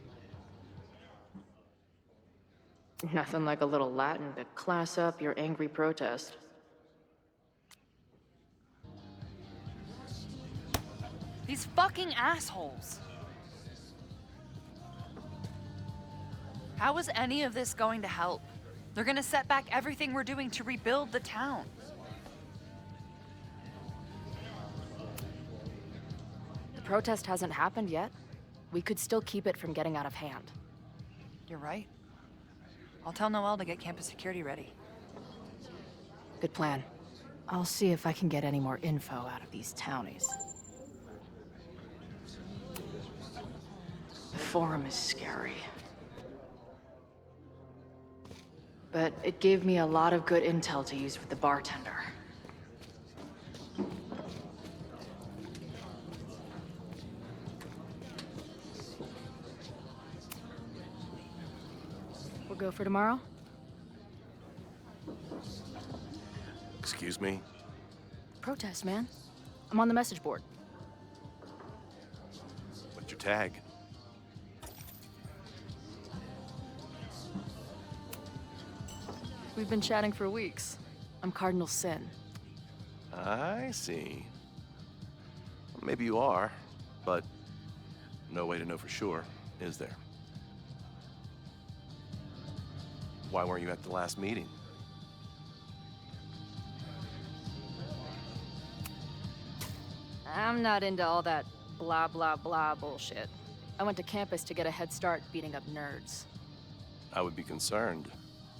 Nothing like a little Latin to class up your angry protest. These fucking assholes. How is any of this going to help? They're gonna set back everything we're doing to rebuild the town. The protest hasn't happened yet. We could still keep it from getting out of hand. You're right. I'll tell Noelle to get campus security ready. Good plan. I'll see if I can get any more info out of these townies. The forum is scary. But it gave me a lot of good intel to use with the bartender. We'll go for tomorrow? Excuse me? Protest, man. I'm on the message board. What's your tag? We've been chatting for weeks. I'm Cardinal Sin. I see. Maybe you are, but no way to know for sure, is there? Why weren't you at the last meeting? I'm not into all that blah blah blah bullshit. I went to campus to get a head start beating up nerds. I would be concerned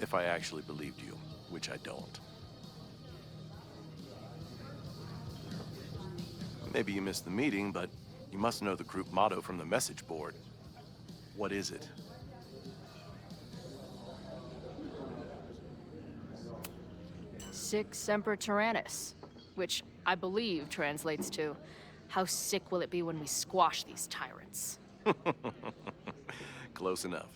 if I actually believed you, which I don't. Maybe you missed the meeting, but you must know the group motto from the message board. What is it? Sic Semper Tyrannis, which I believe translates to, how sick will it be when we squash these tyrants? Close enough.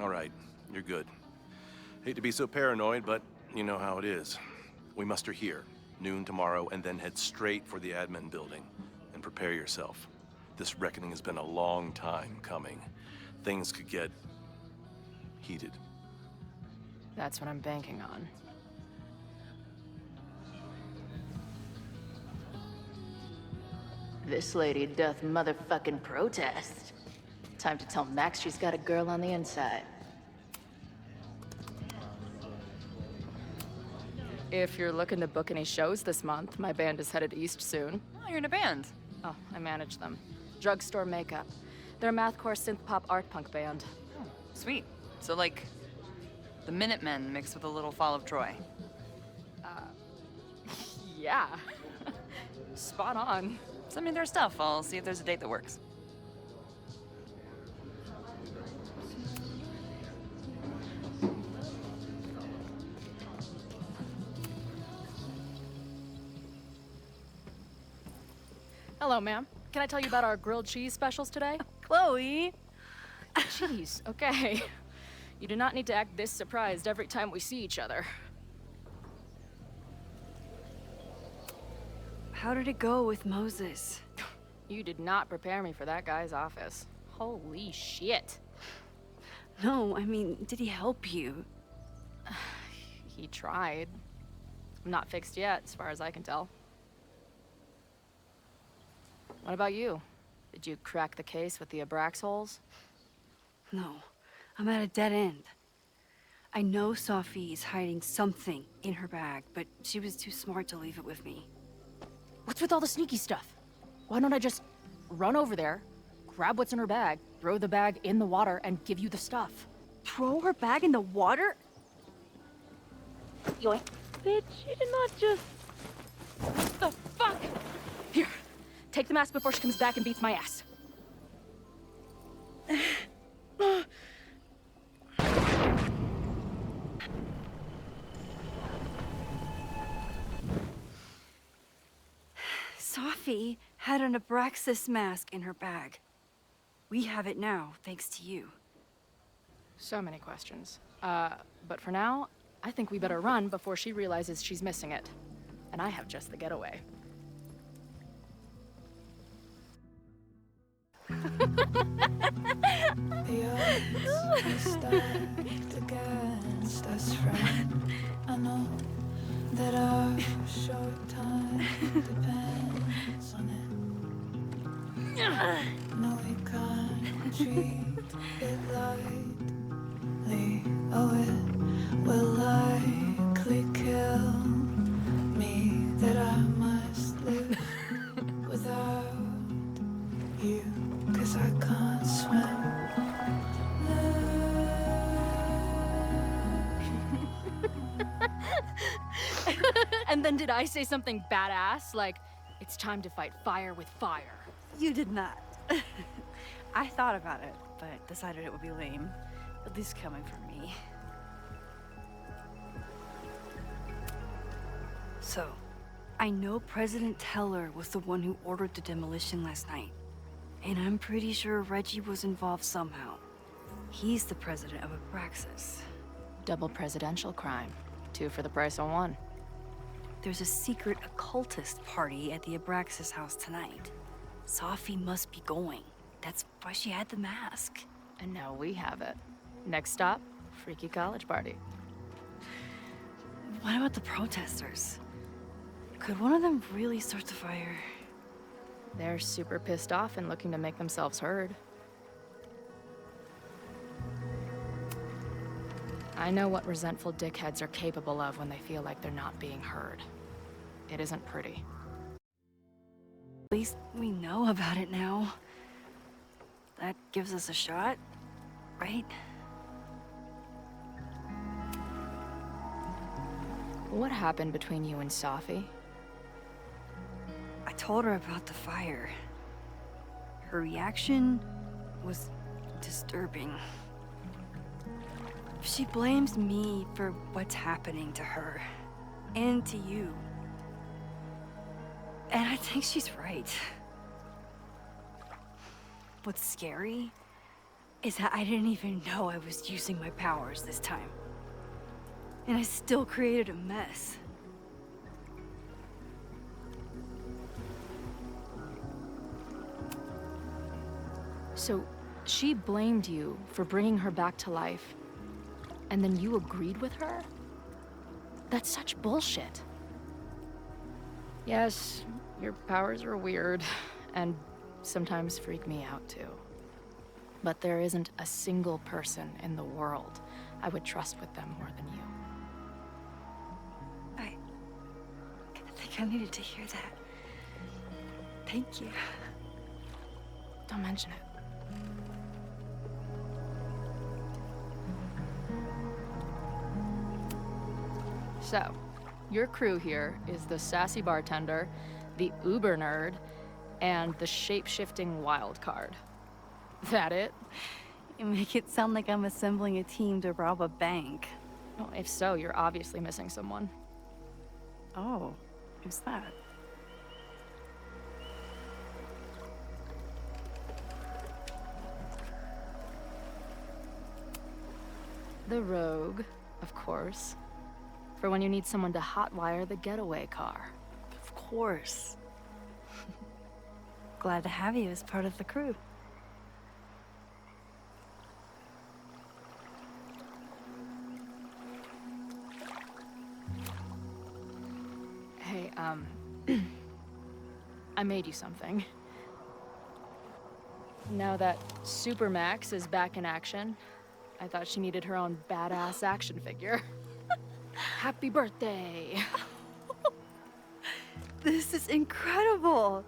All right, you're good. Hate to be so paranoid, but you know how it is. We muster here, noon tomorrow, and then head straight for the admin building. And prepare yourself. This reckoning has been a long time coming. Things could get heated. That's what I'm banking on. This lady doth motherfucking protest. Time to tell Max she's got a girl on the inside. If you're looking to book any shows this month, my band is headed east soon. Oh, you're in a band. Oh, I manage them. Drugstore Makeup. They're a mathcore synth-pop art punk band. Oh, sweet. So like, the Minutemen mixed with a little Fall of Troy. Yeah. Spot on. Send me their stuff. I'll see if there's a date that works. Hello, ma'am. Can I tell you about our grilled cheese specials today? Chloe! Jeez, okay. You do not need to act this surprised every time we see each other. How did it go with Moses? You did not prepare me for that guy's office. Holy shit. No, I mean, did he help you? He tried. I'm not fixed yet, as far as I can tell. What about you? Did you crack the case with the Abrax holes? No, I'm at a dead end. I know Sophie is hiding something in her bag, but she was too smart to leave it with me. What's with all the sneaky stuff? Why don't I just run over there, grab what's in her bag, throw the bag in the water, and give you the stuff? Throw her bag in the water? Yoink. Bitch, you did not just... What the fuck? Here, take the mask before she comes back and beats my ass. Sophie had an Abraxas mask in her bag. We have it now, thanks to you. So many questions. But for now, I think we better run before she realizes she's missing it. And I have just the getaway. The odds are stacked against us, friend. I know that our short time depends on it. No, we can't treat it lightly. Oh, it will likely kill me that I must live without you, 'cause I can't swim. And then did I say something badass? Like, it's time to fight fire with fire. You did not. I thought about it, but decided it would be lame. At least coming from me. So, I know President Teller was the one who ordered the demolition last night. And I'm pretty sure Reggie was involved somehow. He's the president of Abraxas. Double presidential crime. 2 for the price of 1. There's a secret occultist party at the Abraxas house tonight. Sophie must be going. That's why she had the mask. And now we have it. Next stop, freaky college party. What about the protesters? Could one of them really start the fire? They're super pissed off and looking to make themselves heard. I know what resentful dickheads are capable of when they feel like they're not being heard. It isn't pretty. At least we know about it now. That gives us a shot, right? What happened between you and Safi? I told her about the fire. Her reaction was disturbing. She blames me for what's happening to her. And to you. And I think she's right. What's scary is that I didn't even know I was using my powers this time. And I still created a mess. So, she blamed you for bringing her back to life, and then you agreed with her? That's such bullshit. Yes, your powers are weird, and sometimes freak me out too. But there isn't a single person in the world I would trust with them more than you. I think I needed to hear that. Thank you. Don't mention it. So, your crew here is the sassy bartender, the uber nerd, and the shape-shifting wild card. That it? You make it sound like I'm assembling a team to rob a bank. Well, if so, you're obviously missing someone. Oh, who's that? The rogue, of course. For when you need someone to hotwire the getaway car. Of course. Glad to have you as part of the crew. Hey, I made you something. Now that Supermax is back in action, I thought she needed her own badass action figure. Happy birthday! This is incredible!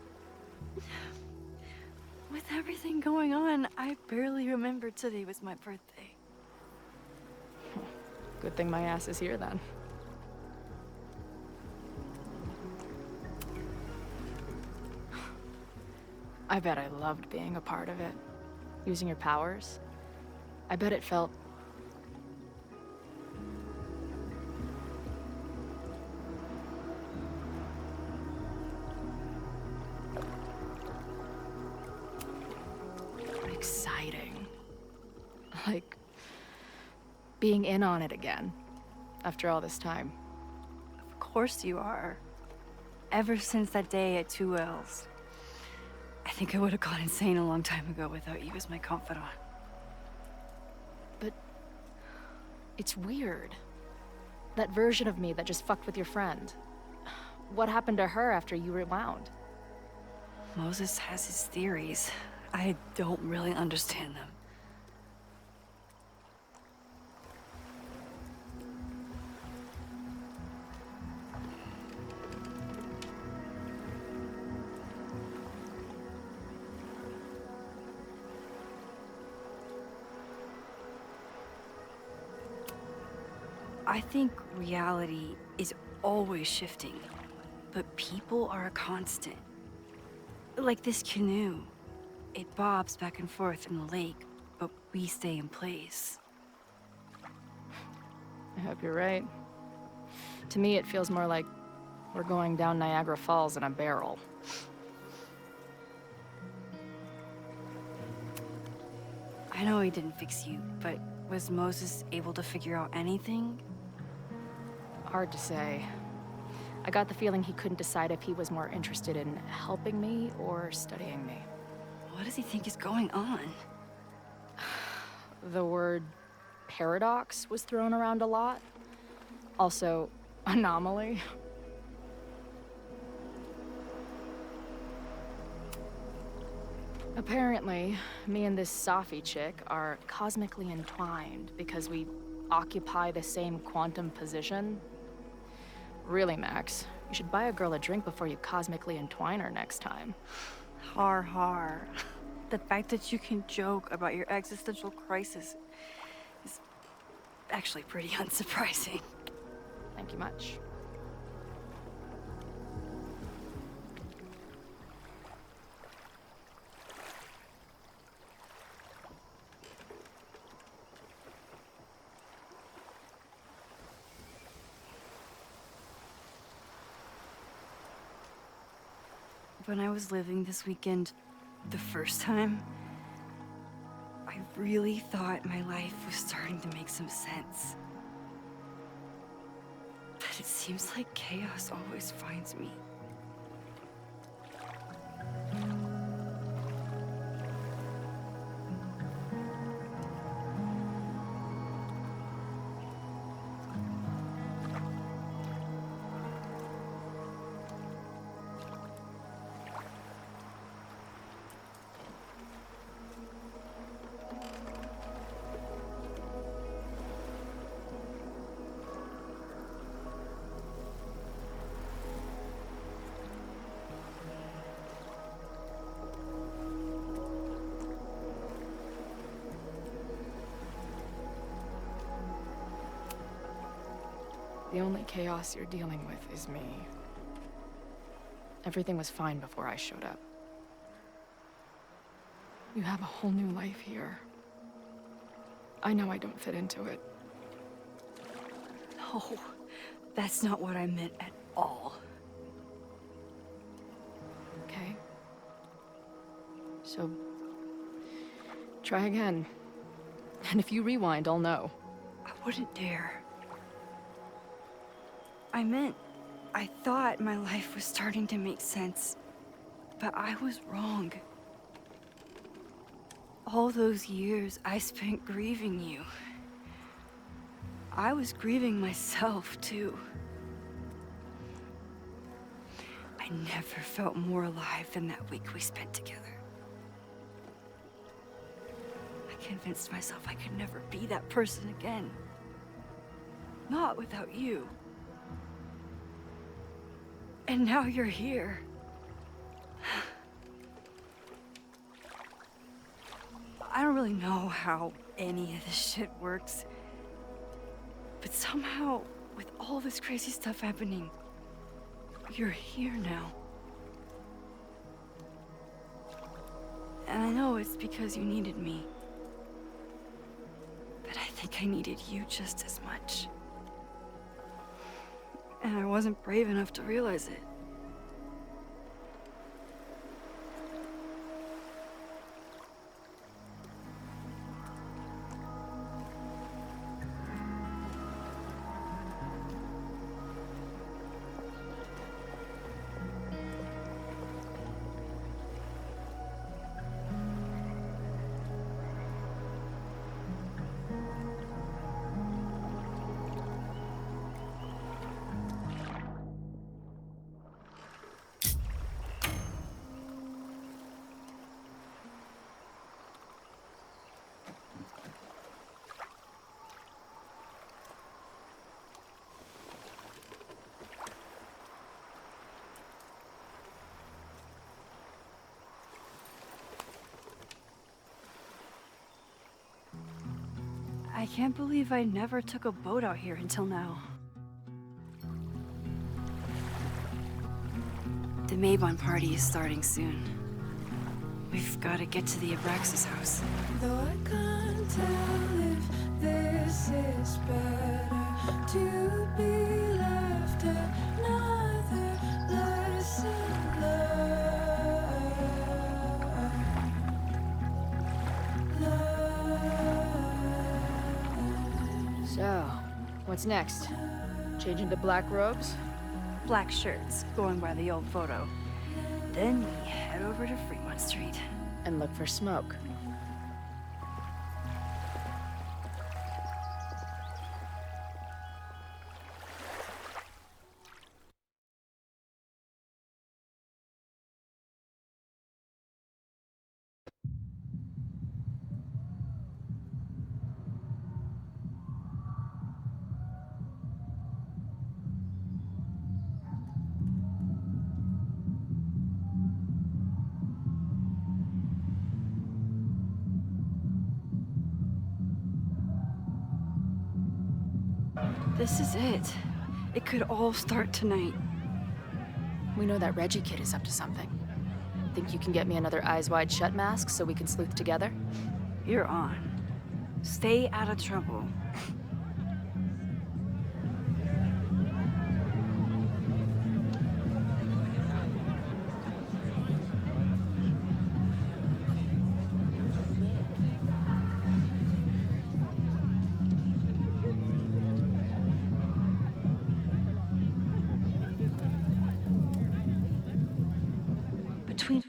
With everything going on, I barely remember today was my birthday. Good thing my ass is here then. I bet I loved being a part of it. Using your powers. I bet it felt... exciting. Like... being in on it again. After all this time. Of course you are. Ever since that day at 2Ls. I think I would have gone insane a long time ago without you as my confidant. But... it's weird. That version of me that just fucked with your friend. What happened to her after you rewound? Moses has his theories. I don't really understand them. I think reality is always shifting, but people are a constant. Like this canoe. It bobs back and forth in the lake, but we stay in place. I hope you're right. To me, it feels more like we're going down Niagara Falls in a barrel. I know he didn't fix you, but was Moses able to figure out anything? Hard to say. I got the feeling he couldn't decide if he was more interested in helping me or studying me. What does he think is going on? The word paradox was thrown around a lot. Also, anomaly. Apparently, me and this Safi chick are cosmically entwined because we occupy the same quantum position. Really, Max, You should buy a girl a drink before you cosmically entwine her next time. Har har. The fact that you can joke about your existential crisis is actually pretty unsurprising. Thank you much. When I was living this weekend, the first time, I really thought my life was starting to make some sense. But it seems like chaos always finds me. The only chaos you're dealing with is me. Everything was fine before I showed up. You have a whole new life here. I know I don't fit into it. No, that's not what I meant at all. Okay? So, try again. And if you rewind, I'll know. I wouldn't dare. I thought my life was starting to make sense, but I was wrong. All those years I spent grieving you. I was grieving myself, too. I never felt more alive than that week we spent together. I convinced myself I could never be that person again. Not without you. And now you're here. I don't really know how any of this shit works. But somehow, with all this crazy stuff happening, you're here now. And I know it's because you needed me. But I think I needed you just as much. And I wasn't brave enough to realize it. I can't believe I never took a boat out here until now. The Mabon party is starting soon. We've got to get to the Abraxas house. Though I can't tell if this is better to be left another lesson learned. So, what's next? Change into black robes? Black shirts, going by the old photo. Then we head over to Fremont Street. And look for smoke. This is it. It could all start tonight. We know that Reggie kid is up to something. Think you can get me another Eyes Wide Shut mask so we can sleuth together? You're on. Stay out of trouble. Between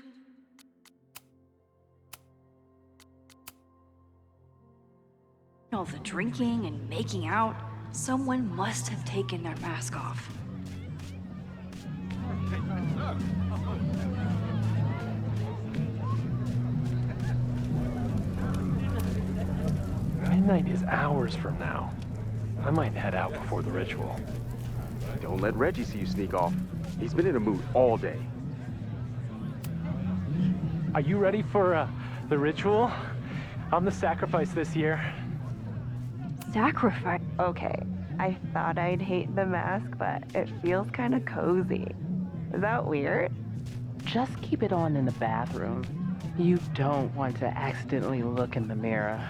all the drinking and making out, someone must have taken their mask off. Midnight is hours from now. I might head out before the ritual. Don't let Reggie see you sneak off. He's been in a mood all day. Are you ready for the ritual? I'm the sacrifice this year. Sacrifice? Okay, I thought I'd hate the mask, but it feels kind of cozy. Is that weird? Just keep it on in the bathroom. You don't want to accidentally look in the mirror.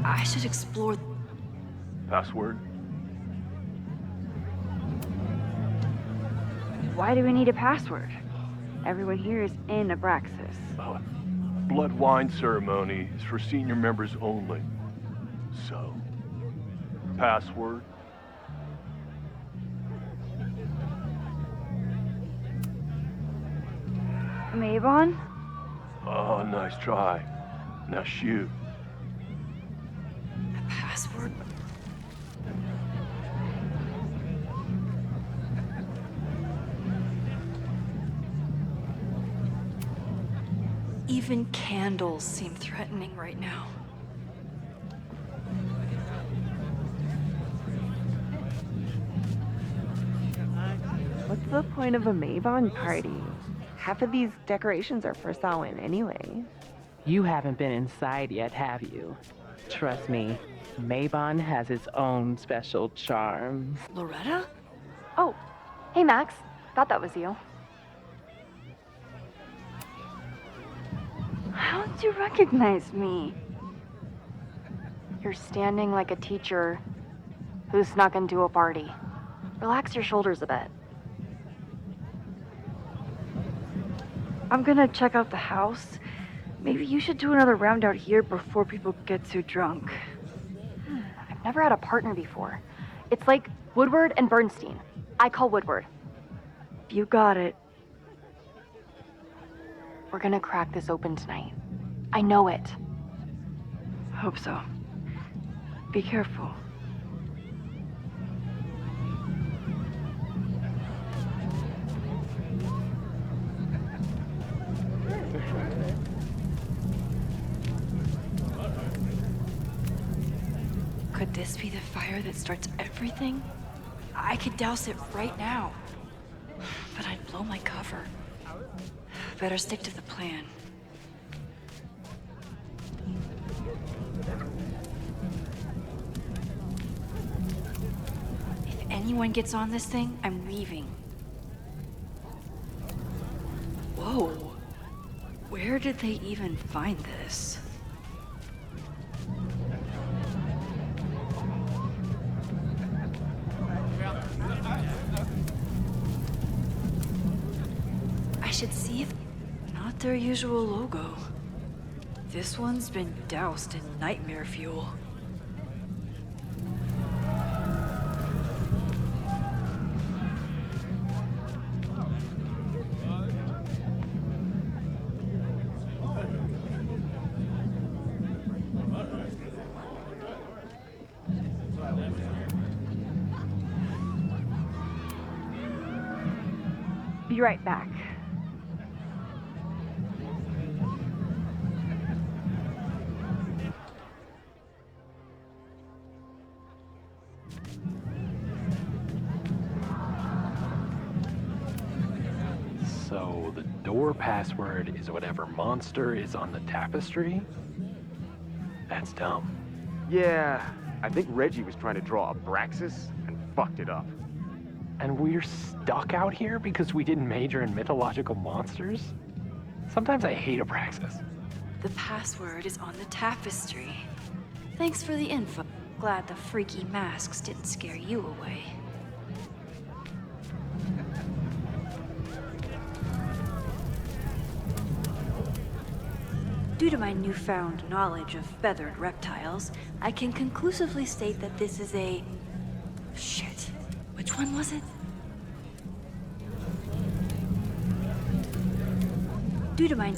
I should explore. Password? Why do we need a password? Everyone here is in Abraxas. Blood wine ceremony is for senior members only. So, password? Mabon? Oh, nice try. Now shoot. Password? Even candles seem threatening right now. What's the point of a Mabon party? Half of these decorations are for Samhain anyway. You haven't been inside yet, have you? Trust me, Mabon has its own special charms. Loretta? Oh, hey Max. Thought that was you. How did you recognize me? You're standing like a teacher who snuck into a party. Relax your shoulders a bit. I'm gonna check out the house. Maybe you should do another round out here before people get too drunk. I've never had a partner before. It's like Woodward and Bernstein. I call Woodward. You got it. We're gonna crack this open tonight. I know it. Hope so. Be careful. Could this be the fire that starts everything? I could douse it right now. But I'd blow my cover. Better stick to the plan. If anyone gets on this thing, I'm leaving. Whoa. Where did they even find this? I should see if... Not their usual logo. This one's been doused in nightmare fuel. Be right back. So, So the door password is whatever monster is on the tapestry? That's dumb. Yeah, I think Reggie was trying to draw Abraxas and fucked it up. And we're stuck out here because we didn't major in mythological monsters? Sometimes I hate Abraxas. The password is on the tapestry. Thanks for the info. Glad the freaky masks didn't scare you away. Due to my newfound knowledge of feathered reptiles, I can conclusively state that this is a... Shit. Which one was it? Due to my...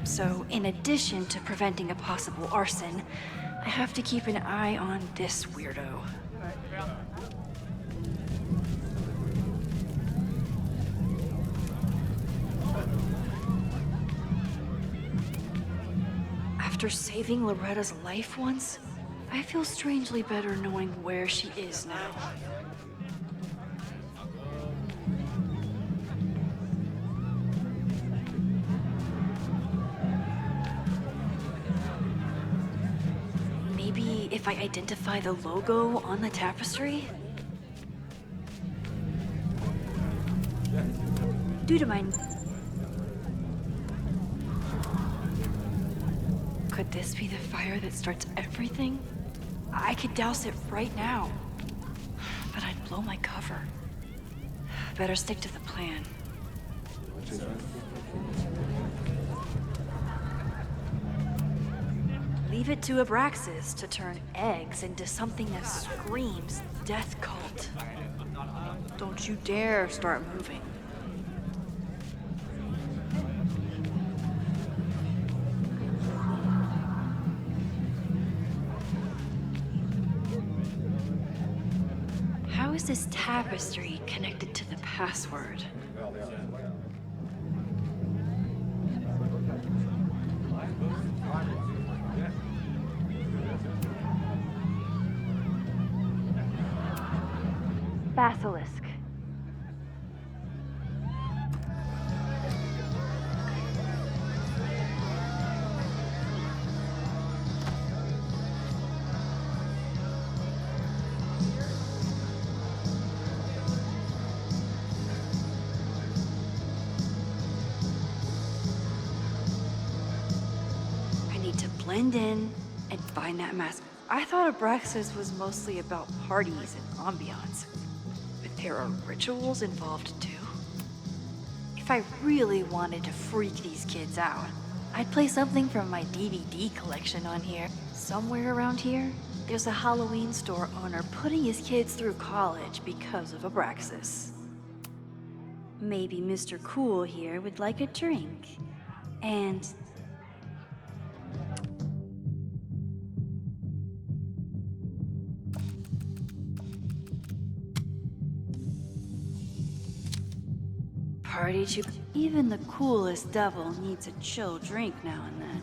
So, in addition to preventing a possible arson, I have to keep an eye on this weirdo. After saving Loretta's life once, I feel strangely better knowing where she is now. Maybe if I identify the logo on the tapestry? Due to my... Could this be the fire that starts everything? I could douse it right now. But I'd blow my cover. Better stick to the plan. Leave it to Abraxas to turn eggs into something that screams death cult. Don't you dare start moving. How is this tapestry connected to the password? Basilisk. I need to blend in and find that mask. I thought Abraxas was mostly about parties and ambiance. But there are rituals involved too. If I really wanted to freak these kids out, I'd play something from my DVD collection on here. Somewhere around here, there's a Halloween store owner putting his kids through college because of Abraxas. Maybe Mr. Cool here would like a drink. And... Party to... Even the coolest devil needs a chill drink now and then.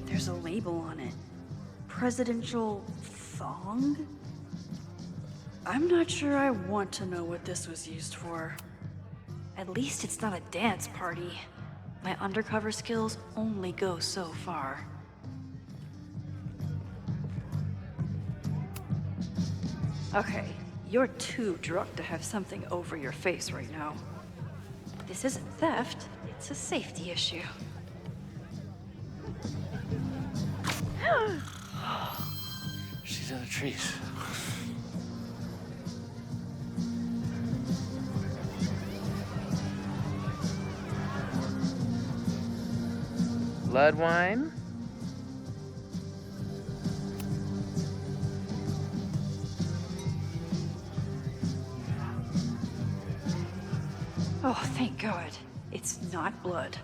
There's a label on it. Presidential thong? I'm not sure I want to know what this was used for. At least it's not a dance party. My undercover skills only go so far. Okay, you're too drunk to have something over your face right now. This isn't theft, it's a safety issue. She's in the trees. Blood wine? Oh, thank God. It's not blood.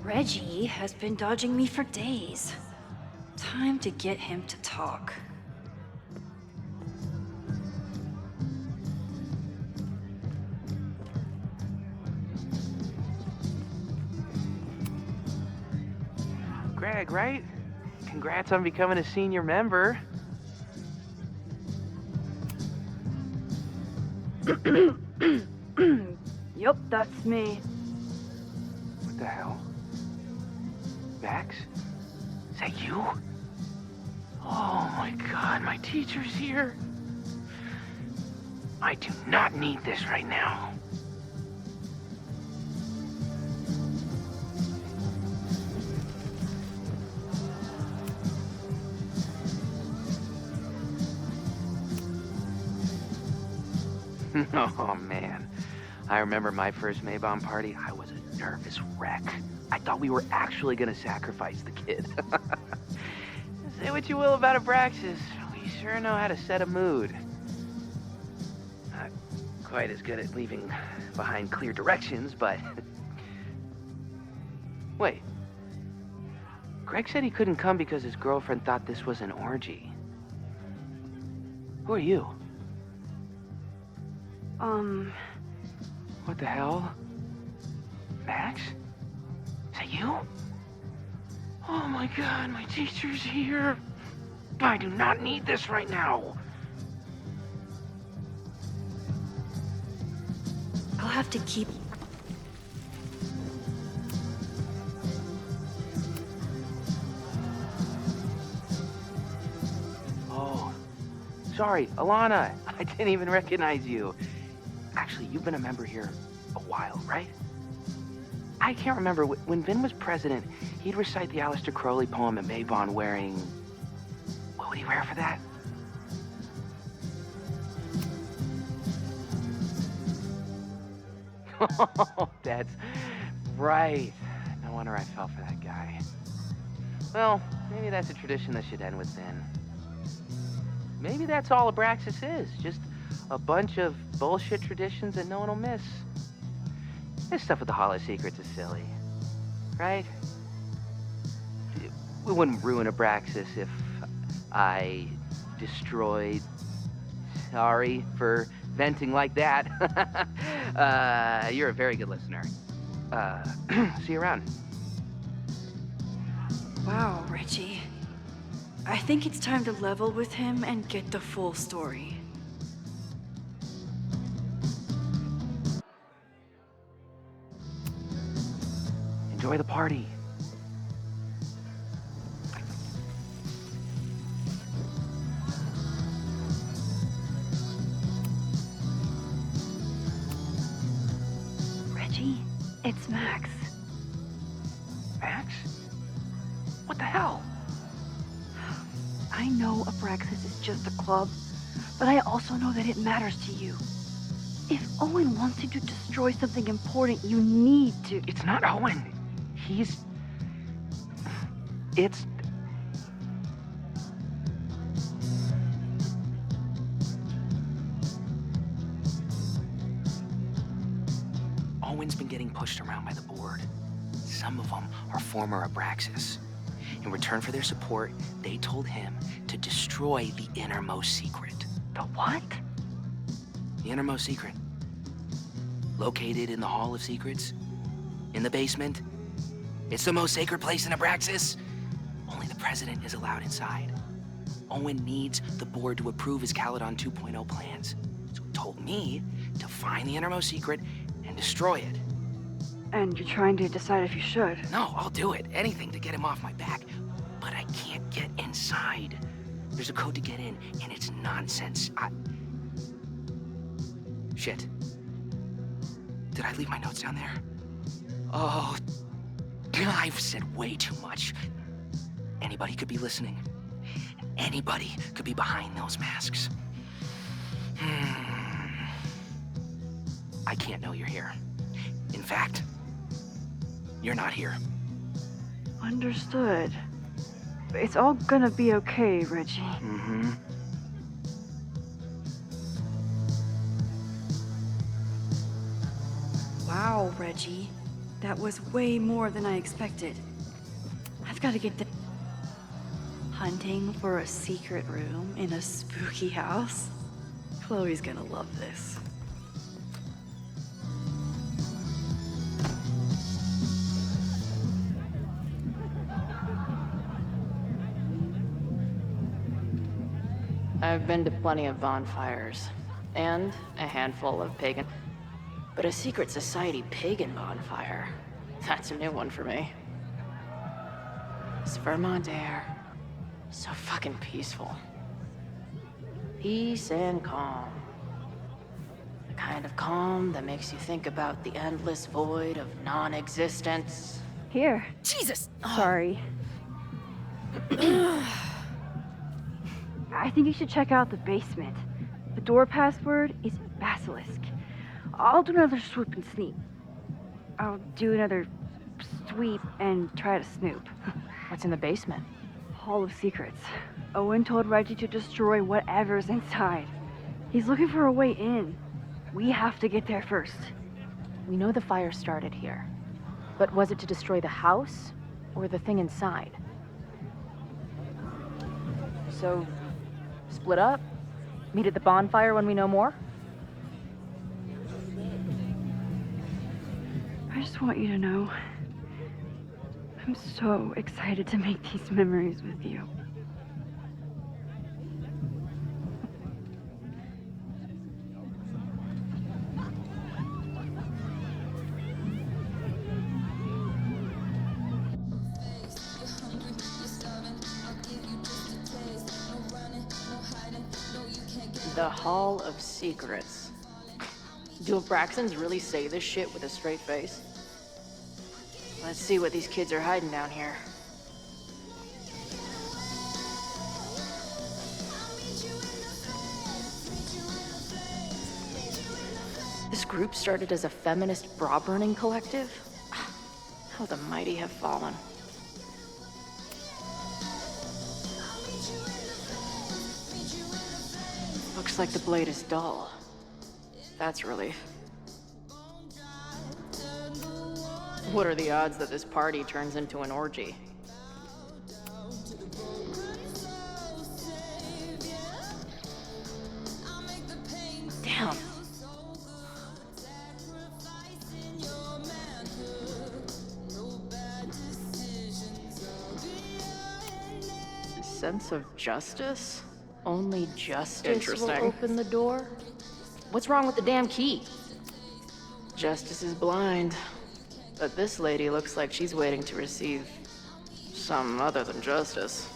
Reggie has been dodging me for days. Time to get him to talk. Greg, right? Congrats on becoming a senior member. Yup, that's me. What the hell? Max? Is that you? Oh my God, my teacher's here. I do not need this right now. Oh man, I remember my first Maybon party. I was a nervous wreck. I thought we were actually gonna sacrifice the kid. Say what you will about Abraxas, we sure know how to set a mood. Not quite as good at leaving behind clear directions, but... Wait. Greg said he couldn't come because his girlfriend thought this was an orgy. Who are you? What the hell? Max? Is that you? Oh my God, my teacher's here. I do not need this right now. I'll have to keep... Oh, sorry, Alana. I didn't even recognize you. Actually, you've been a member here a while, right? I can't remember. When Vin was president, he'd recite the Aleister Crowley poem at Maybon wearing... What would he wear for that? Oh, that's right. No wonder I fell for that guy. Well, maybe that's a tradition that should end with Vin. Maybe that's all Abraxas is. Just a bunch of bullshit traditions that no one will miss. This stuff with the Hall of Secrets is silly, right? We wouldn't ruin Abraxas if I destroyed... Sorry for venting like that. You're a very good listener. See you around. Wow, Reggie. I think it's time to level with him and get the full story. Enjoy the party. Reggie, it's Max. Max? What the hell? I know Abraxas is just a club, but I also know that it matters to you. If Owen wants you to destroy something important, you need to... It's not Owen. It's... Owen's been getting pushed around by the board. Some of them are former Abraxas. In return for their support, they told him to destroy the innermost secret. The what? The innermost secret. Located in the Hall of Secrets. In the basement. It's the most sacred place in Abraxas. Only the president is allowed inside. Owen needs the board to approve his Caledon 2.0 plans. So he told me to find the innermost secret and destroy it. And you're trying to decide if you should. No, I'll do it. Anything to get him off my back. But I can't get inside. There's a code to get in, and it's nonsense. Shit. Did I leave my notes down there? Oh, I've said way too much. Anybody could be listening. Anybody could be behind those masks. I can't know you're here. In fact, you're not here. Understood. It's all gonna be okay, Reggie. Mm-hmm. Wow, Reggie. That was way more than I expected. I've got to get the... Hunting for a secret room in a spooky house? Chloe's gonna love this. I've been to plenty of bonfires, and a handful of pagan. But a secret society pagan bonfire, that's a new one for me. This Vermont air, so fucking peaceful. Peace and calm. The kind of calm that makes you think about the endless void of non-existence. Here. Jesus! Sorry. I think you should check out the basement. The door password is Basilisk. I'll do another swoop and sneak. I'll do another sweep and try to snoop. What's in the basement? Hall of Secrets. Owen told Reggie to destroy whatever's inside. He's looking for a way in. We have to get there first. We know the fire started here. But was it to destroy the house or the thing inside? So, split up? Meet at the bonfire when we know more? I just want you to know, I'm so excited to make these memories with you. The Hall of Secrets. Do Abraxans really say this shit with a straight face? Let's see what these kids are hiding down here. This group started as a feminist bra-burning collective? How the mighty have fallen. Looks like the blade is dull. That's a relief. What are the odds that this party turns into an orgy? Damn. Sense of justice? Only justice will open the door? What's wrong with the damn key? Justice is blind. But this lady looks like she's waiting to receive some other than justice.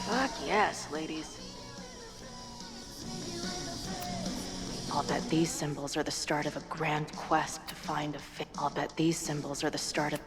Fuck yes, ladies. I'll bet these symbols are the start of a grand quest to find a fit. I'll bet these symbols are the start of...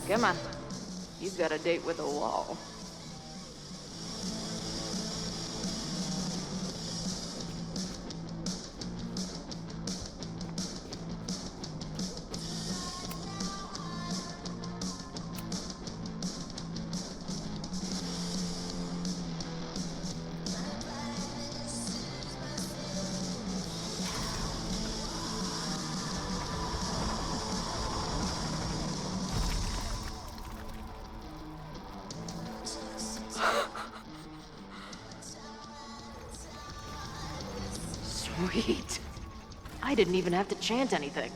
Come on. You've got a date with a wall. Sweet. I didn't even have to chant anything.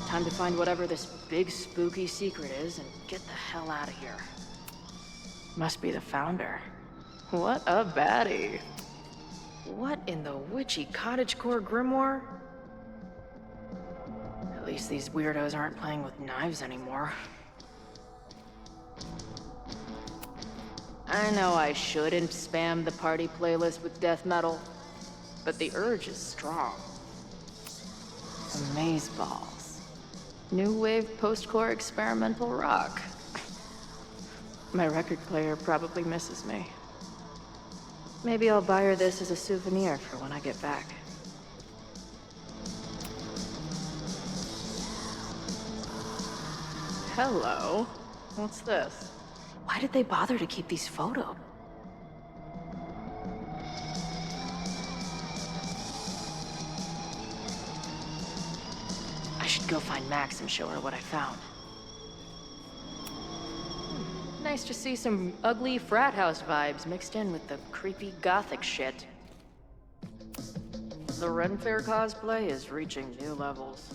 Time to find whatever this big spooky secret is and get the hell out of here. Must be the founder. What a baddie. What in the witchy cottagecore grimoire? At least these weirdos aren't playing with knives anymore. I know I shouldn't spam the party playlist with death metal, but the urge is strong. Amazeballs. New wave post-core experimental rock. My record player probably misses me. Maybe I'll buy her this as a souvenir for when I get back. Hello. What's this? Why did they bother to keep these photos? I should go find Max and show her what I found. Nice to see some ugly frat house vibes mixed in with the creepy gothic shit. The Ren Fair cosplay is reaching new levels.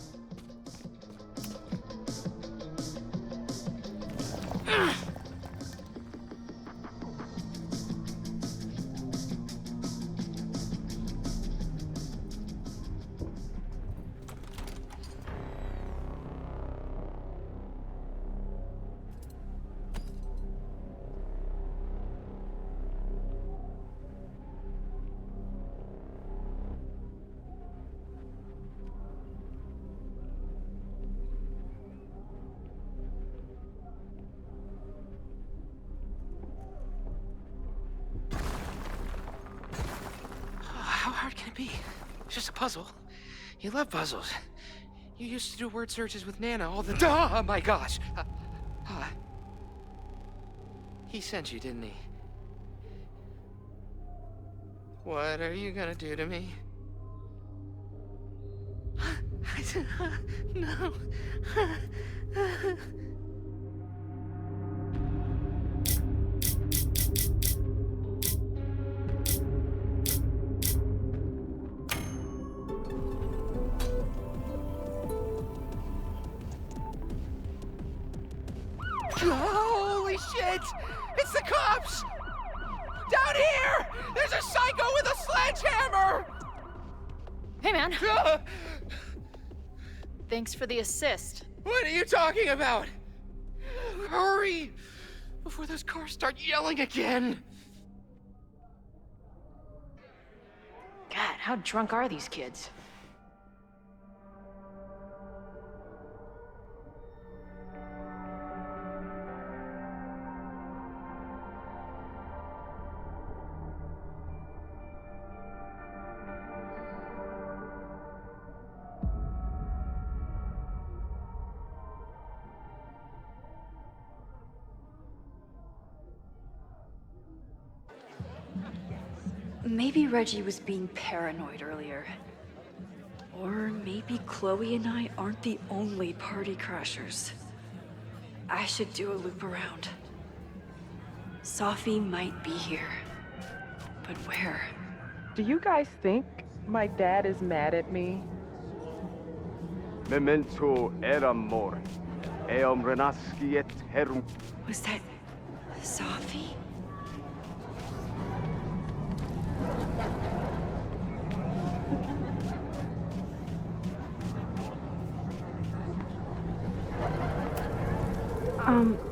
How hard can it be? It's just a puzzle. You love puzzles. You used to do word searches with Nana all the time. Oh my gosh. He sent you, didn't he? What are you gonna do to me? No. Holy shit! It's the cops! Down here! There's a psycho with a sledgehammer! Hey, man. Thanks for the assist. What are you talking about? Hurry! Before those cars start yelling again! God, how drunk are these kids? Maybe Reggie was being paranoid earlier. Or maybe Chloe and I aren't the only party crashers. I should do a loop around. Sophie might be here. But where? Do you guys think my dad is mad at me? Memento eram mori. Eum renasciet herum. Was that Sophie?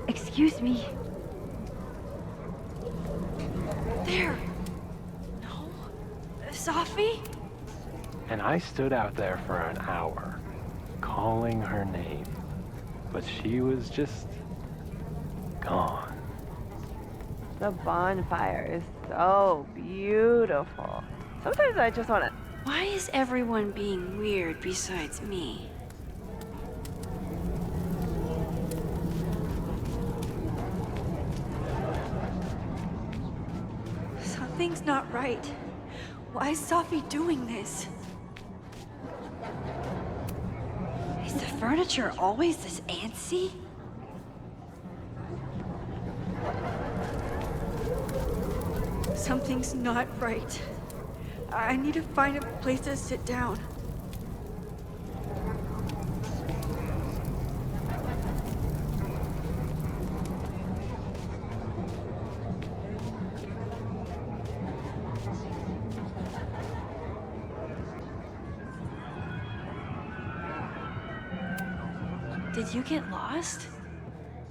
Excuse me. There! No? Sophie? And I stood out there for an hour, calling her name. But she was just gone. The bonfire is so beautiful. Sometimes I just want to... Why is everyone being weird besides me? Something's not right. Why is Sophie doing this? Is the furniture always this antsy? Something's not right. I need to find a place to sit down. Did you get lost?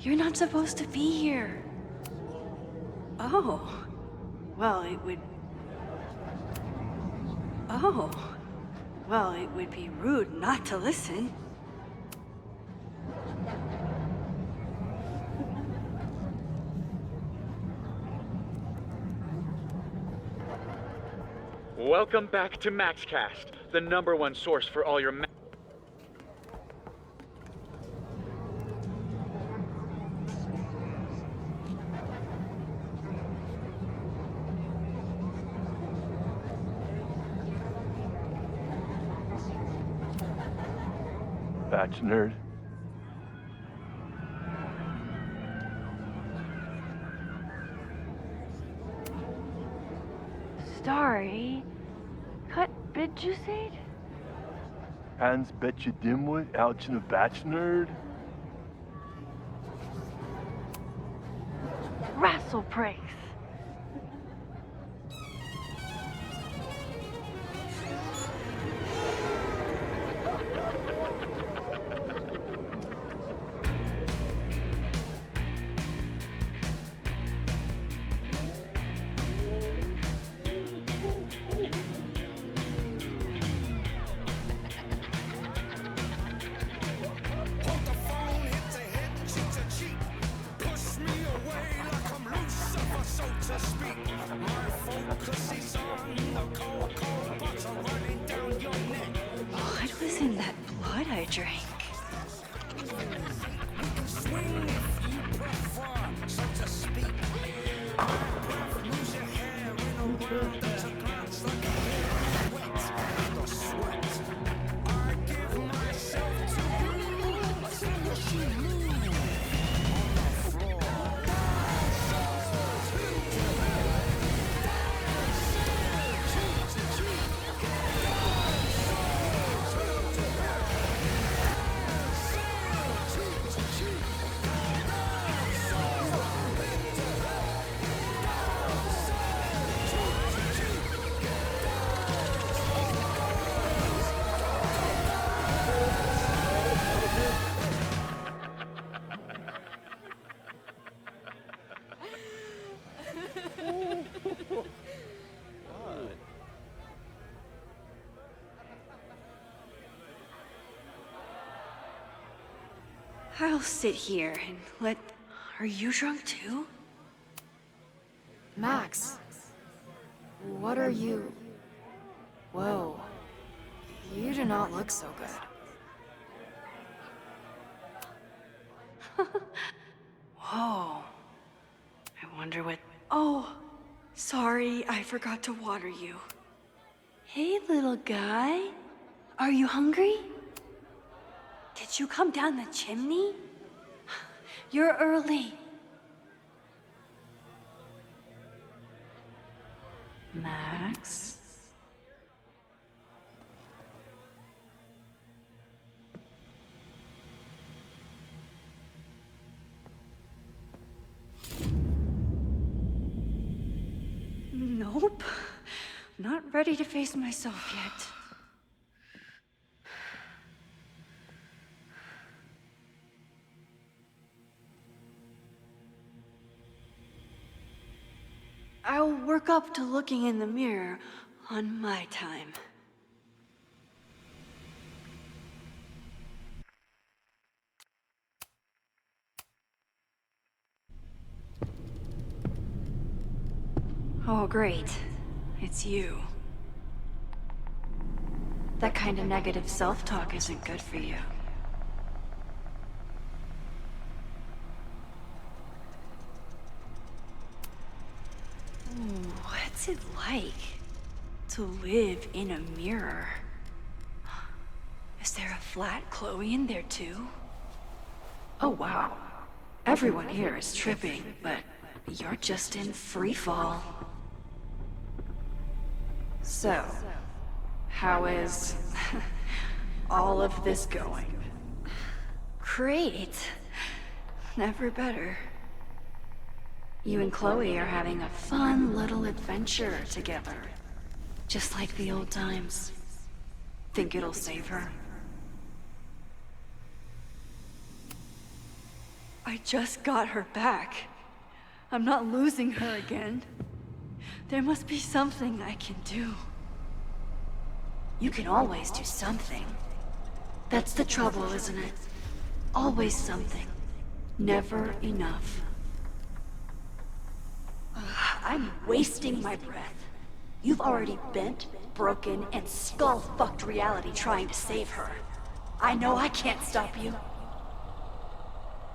You're not supposed to be here. Oh. Well, it would... Oh. Well, it would be rude not to listen. Welcome back to MaxCast, the #1 source for all your Batch nerd. Sorry. Cut bit you said? Hans bet you dimwit out in a batch nerd. Wrestle breaks. What was in that blood I drank? I'll sit here and let... Are you drunk too? Max, what are you? Whoa, you do not look so good. Whoa. I wonder what... Oh, sorry, I forgot to water you. Hey, little guy. Are you hungry? Did you come down the chimney? You're early. Max? Nope. Not ready to face myself yet. I'll work up to looking in the mirror on my time. Oh, great. It's you. That kind of negative self-talk isn't good for you. What's What's it like to live in a mirror? Is there a flat Chloe in there too? Oh wow. Everyone here is tripping, but you're just in free fall. So, how is all of this going? Great. Never better. You and Chloe are having a fun little adventure together. Just like the old times. Think it'll save her? I just got her back. I'm not losing her again. There must be something I can do. You can always do something. That's the trouble, isn't it? Always something. Never enough. I'm wasting my breath. You've already bent, broken, and skull-fucked reality trying to save her. I know I can't stop you.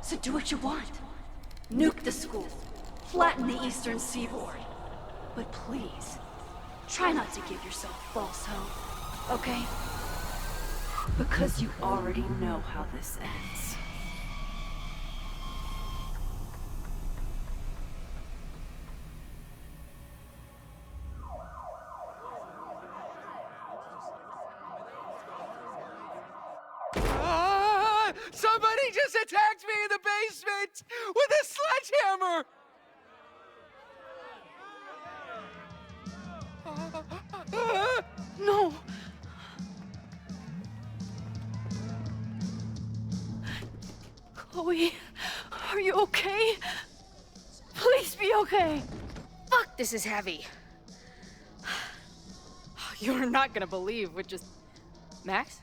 So do what you want. Nuke the school. Flatten the eastern seaboard. But please, try not to give yourself false hope, okay? Because you already know how this ends. Somebody just attacked me in the basement with a sledgehammer! No! Chloe, are you okay? Please be okay! Fuck, this is heavy. You're not gonna believe what just... Max?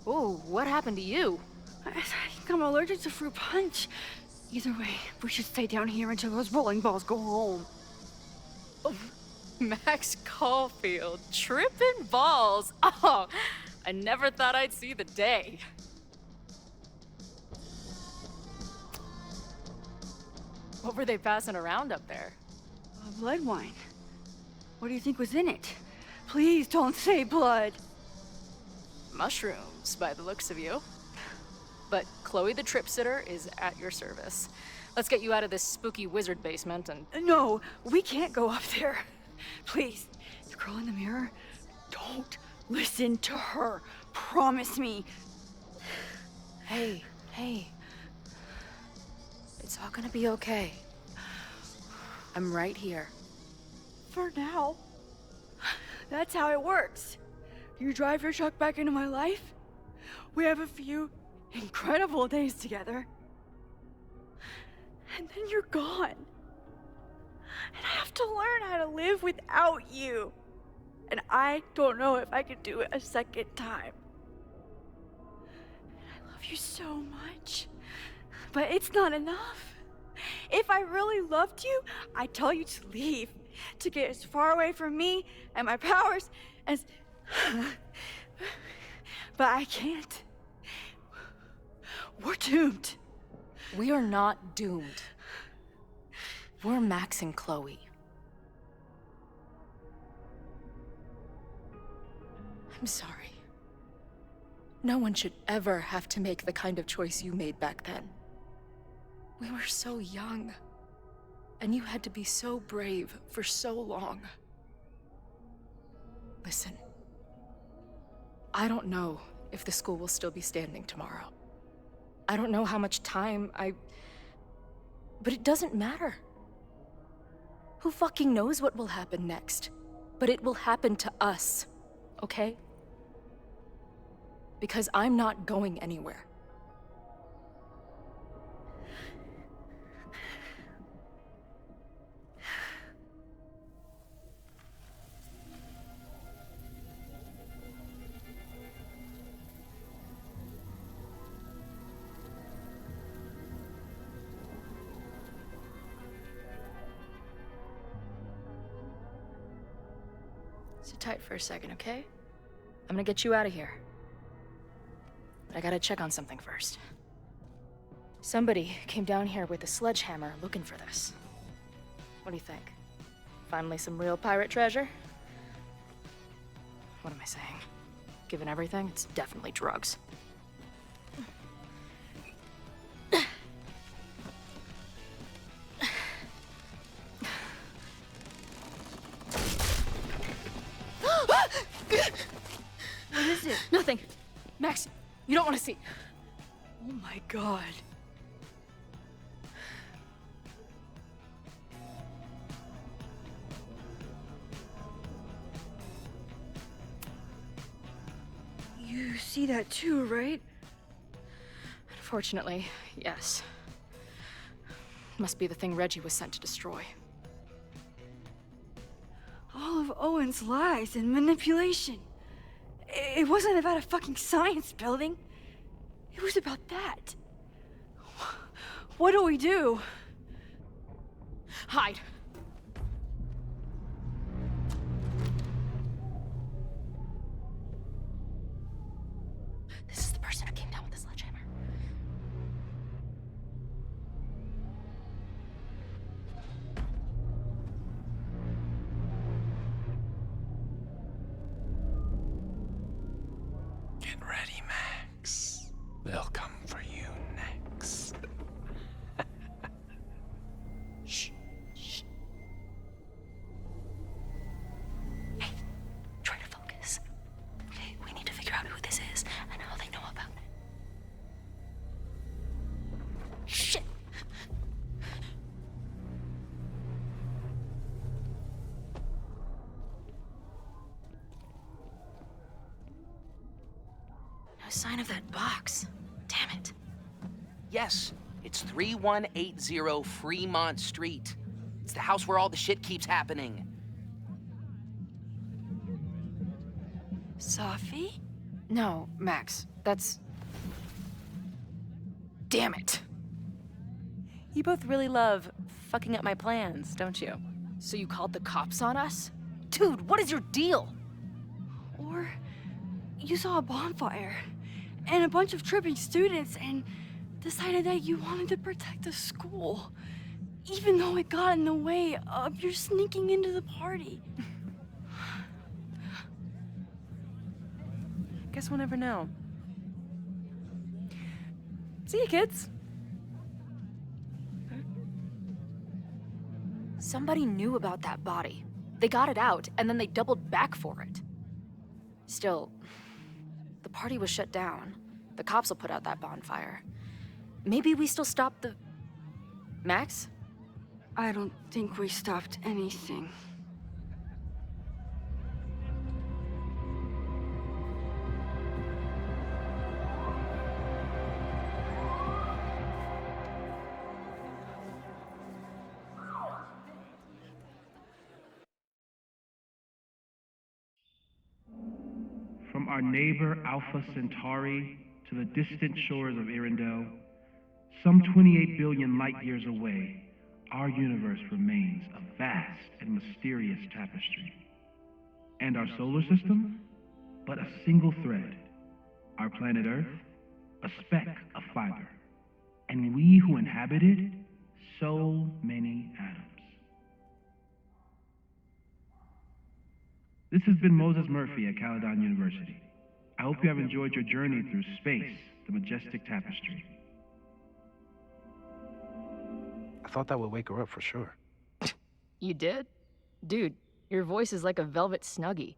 Oh, what happened to you? I think I'm allergic to fruit punch. Either way, we should stay down here until those bowling balls go home. Oh, Max Caulfield, tripping balls. Oh, I never thought I'd see the day. What were they passing around up there? Blood wine. What do you think was in it? Please don't say blood. Mushrooms, by the looks of you. But Chloe the Trip Sitter is at your service. Let's get you out of this spooky wizard basement and... No, we can't go up there. Please, the girl in the mirror, don't listen to her. Promise me. Hey. It's all gonna be okay. I'm right here. For now. That's how it works. You drive your truck back into my life. We have a few incredible days together. And then you're gone. And I have to learn how to live without you. And I don't know if I could do it a second time. I love you so much. But it's not enough. If I really loved you, I'd tell you to leave. To get as far away from me and my powers as... But I can't. We're doomed. We are not doomed. We're Max and Chloe. I'm sorry. No one should ever have to make the kind of choice you made back then. We were so young, and you had to be so brave for so long. Listen, I don't know if the school will still be standing tomorrow. I don't know how much time but it doesn't matter. Who fucking knows what will happen next? But it will happen to us, okay? Because I'm not going anywhere. Sit tight for a second, okay? I'm gonna get you out of here. But I gotta check on something first. Somebody came down here with a sledgehammer looking for this. What do you think? Finally some real pirate treasure? What am I saying? Given everything, it's definitely drugs. What is it? Nothing. Max, you don't want to see. Oh my god. You see that too, right? Unfortunately, yes. Must be the thing Reggie was sent to destroy. All of Owen's lies and manipulation. It wasn't about a fucking science building. It was about that. What do we do? Hide. This is the person who came down with the sledgehammer. Get ready, Max. They'll come for you next. Shh. Shh. Hey, try to focus. Okay, we need to figure out who this is and how they know about it. Shit! No sign of that box. Damn it. Yes, it's 3180 Fremont Street. It's the house where all the shit keeps happening. Safi? No, Max. That's... Damn it. You both really love fucking up my plans, don't you? So you called the cops on us? Dude, what is your deal? Or you saw a bonfire and a bunch of tripping students and decided that you wanted to protect the school, even though it got in the way of your sneaking into the party. Guess we'll never know. See you, kids. Somebody knew about that body. They got it out, and then they doubled back for it. Still, the party was shut down. The cops will put out that bonfire. Maybe we still stopped the... Max? I don't think we stopped anything. From our neighbor Alpha Centauri to the distant shores of Arendelle, some 28 billion light years away, our universe remains a vast and mysterious tapestry. And our solar system? But a single thread. Our planet Earth? A speck of fiber. And we who inhabit it? So many atoms. This has been Moses Murphy at Caledon University. I hope you have enjoyed your journey through space, the majestic tapestry. I thought that would wake her up for sure. You did? Dude, your voice is like a velvet snuggie.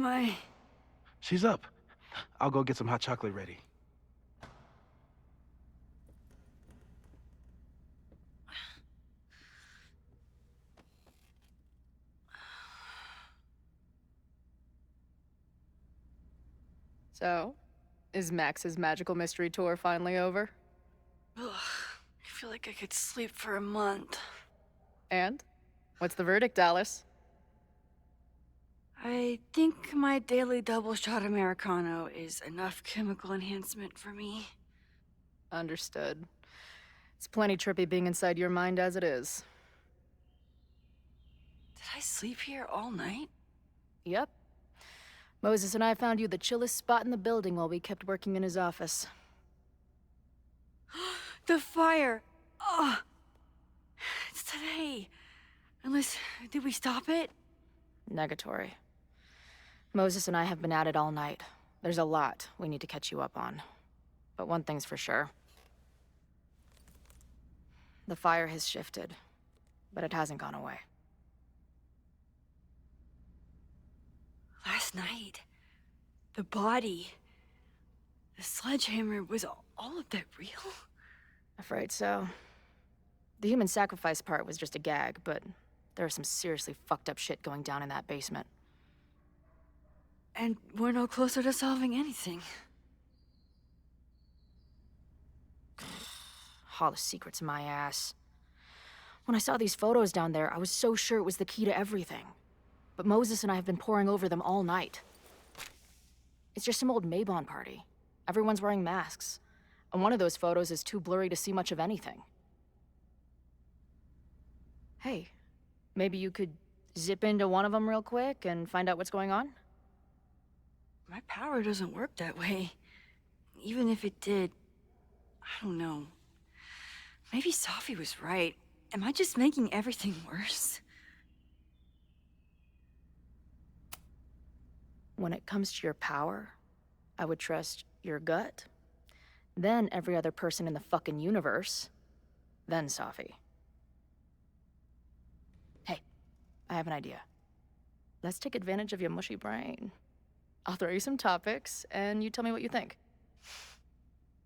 am I? She's up. I'll go get some hot chocolate ready. So, is Max's magical mystery tour finally over? Ugh, I feel like I could sleep for a month. And? What's the verdict, Alice? I think my daily double shot Americano is enough chemical enhancement for me. Understood. It's plenty trippy being inside your mind as it is. Did I sleep here all night? Yep. Moses and I found you the chillest spot in the building while we kept working in his office. The fire! Oh! It's today. Unless, did we stop it? Negatory. Moses and I have been at it all night. There's a lot we need to catch you up on. But one thing's for sure. The fire has shifted, but it hasn't gone away. Last night, the body, the sledgehammer, was all of that real? Afraid so. The human sacrifice part was just a gag, but there's some seriously fucked up shit going down in that basement. And we're no closer to solving anything. Hall of Secrets, my ass. When I saw these photos down there, I was so sure it was the key to everything. But Moses and I have been poring over them all night. It's just some old Mabon party. Everyone's wearing masks. And one of those photos is too blurry to see much of anything. Hey, maybe you could zip into one of them real quick and find out what's going on? My power doesn't work that way. Even if it did, I don't know. Maybe Safi was right. Am I just making everything worse? When it comes to your power, I would trust your gut, then every other person in the fucking universe, then Safi. Hey, I have an idea. Let's take advantage of your mushy brain. I'll throw you some topics, and you tell me what you think.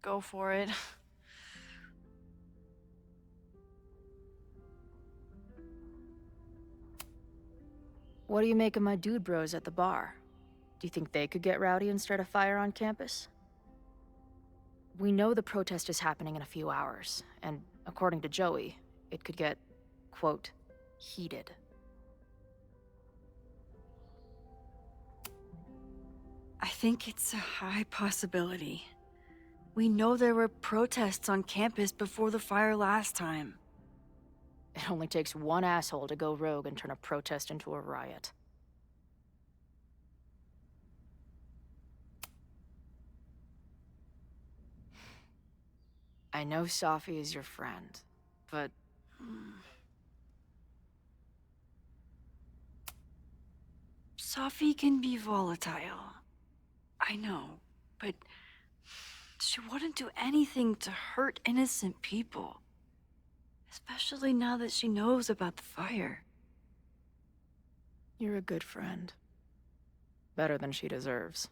Go for it. What do you make of my dude bros at the bar? Do you think they could get rowdy and start a fire on campus? We know the protest is happening in a few hours, and according to Joey, it could get, quote, heated. I think it's a high possibility. We know there were protests on campus before the fire last time. It only takes one asshole to go rogue and turn a protest into a riot. I know Safi is your friend, but... Safi can be volatile. I know, but she wouldn't do anything to hurt innocent people. Especially now that she knows about the fire. You're a good friend. Better than she deserves.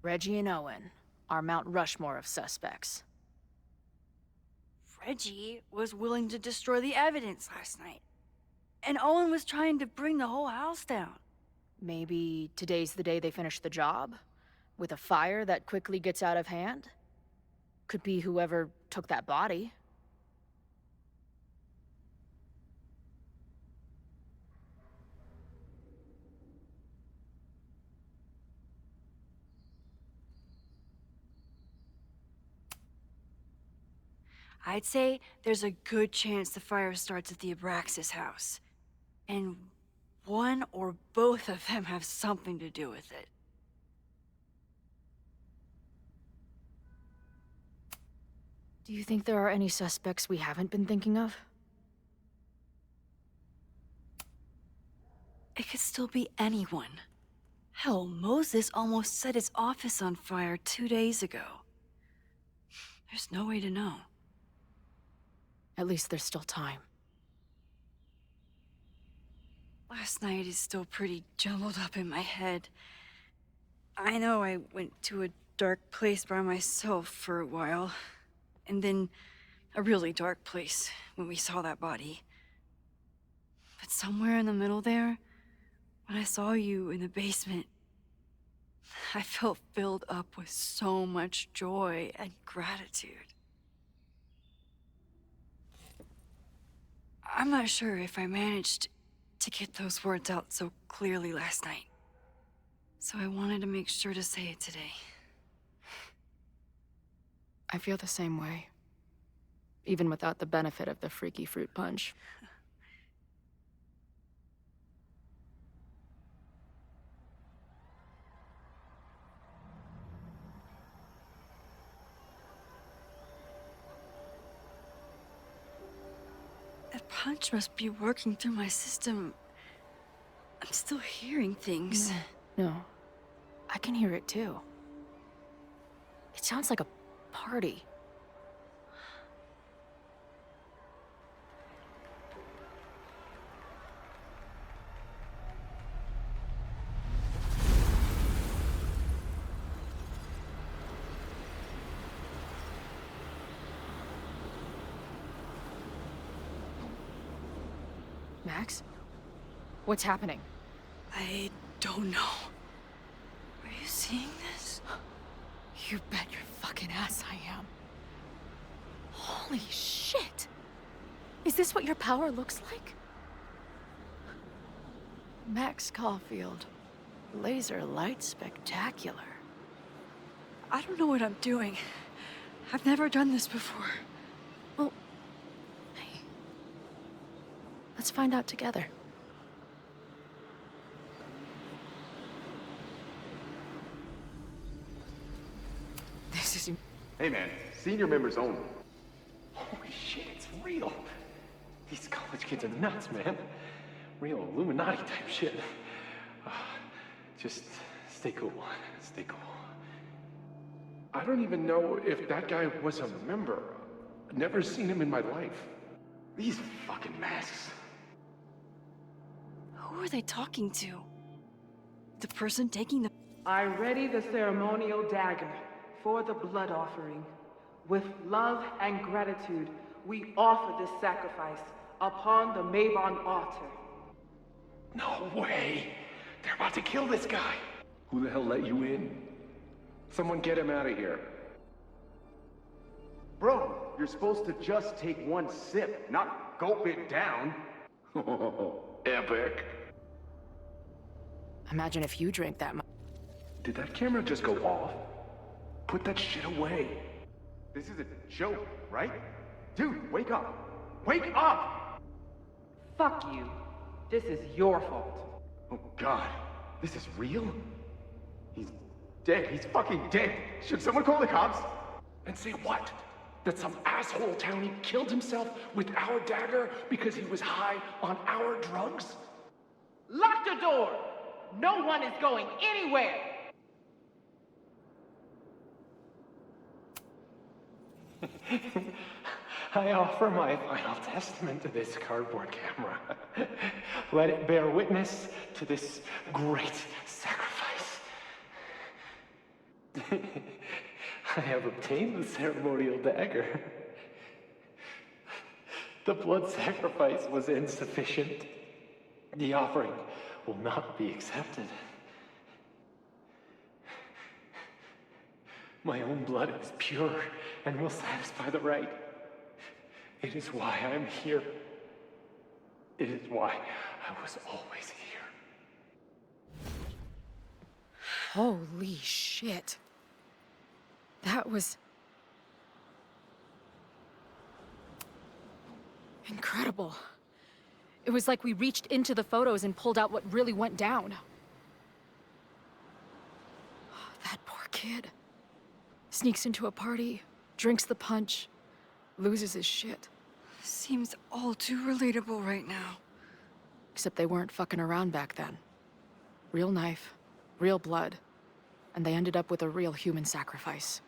Reggie and Owen are Mount Rushmore of suspects. Reggie was willing to destroy the evidence last night. And Owen was trying to bring the whole house down. Maybe today's the day they finish the job? With a fire that quickly gets out of hand? Could be whoever took that body. I'd say there's a good chance the fire starts at the Abraxas house. And one or both of them have something to do with it. Do you think there are any suspects we haven't been thinking of? It could still be anyone. Hell, Moses almost set his office on fire 2 days ago. There's no way to know. At least there's still time. Last night is still pretty jumbled up in my head. I know I went to a dark place by myself for a while, and then a really dark place when we saw that body. But somewhere in the middle there, when I saw you in the basement, I felt filled up with so much joy and gratitude. I'm not sure if I managed to get those words out so clearly last night. So I wanted to make sure to say it today. I feel the same way. Even without the benefit of the freaky fruit punch. That punch must be working through my system. I'm still hearing things. No, I can hear it too. It sounds like a party. Max? What's happening? I don't know. Are you seeing this? You bet your fucking ass I am. Holy shit! Is this what your power looks like? Max Caulfield. Laser light spectacular. I don't know what I'm doing. I've never done this before. Well, hey. Let's find out together. This is... Hey man, senior members only. Holy shit, it's real. These college kids are nuts, man. Real Illuminati type shit. Just stay cool. Stay cool. I don't even know if that guy was a member. Never seen him in my life. These fucking masks. Who are they talking to? The person taking the... I ready the ceremonial dagger for the blood offering. With love and gratitude, we offer this sacrifice upon the Mabon altar. No way! They're about to kill this guy! Who the hell let you in? Someone get him out of here. Bro, you're supposed to just take one sip, not gulp it down. Epic. Imagine if you drank that much. Did that camera just go off? Put that shit away. This is a joke, right? Dude, wake up! Wake up! Fuck you. This is your fault. Oh god, this is real? He's dead. He's fucking dead. Should someone call the cops? And say what? That some asshole townie killed himself with our dagger because he was high on our drugs? Lock the door! No one is going anywhere! I offer my final testament to this cardboard camera. Let it bear witness to this great sacrifice. I have obtained the ceremonial dagger. The blood sacrifice was insufficient. The offering will not be accepted. My own blood is pure and will satisfy the rite. It is why I'm here. It is why I was always here. Holy shit. That was... incredible. It was like we reached into the photos and pulled out what really went down. That poor kid. Sneaks into a party, drinks the punch, loses his shit. Seems all too relatable right now. Except they weren't fucking around back then. Real knife, Real blood. And they ended up with a real human sacrifice.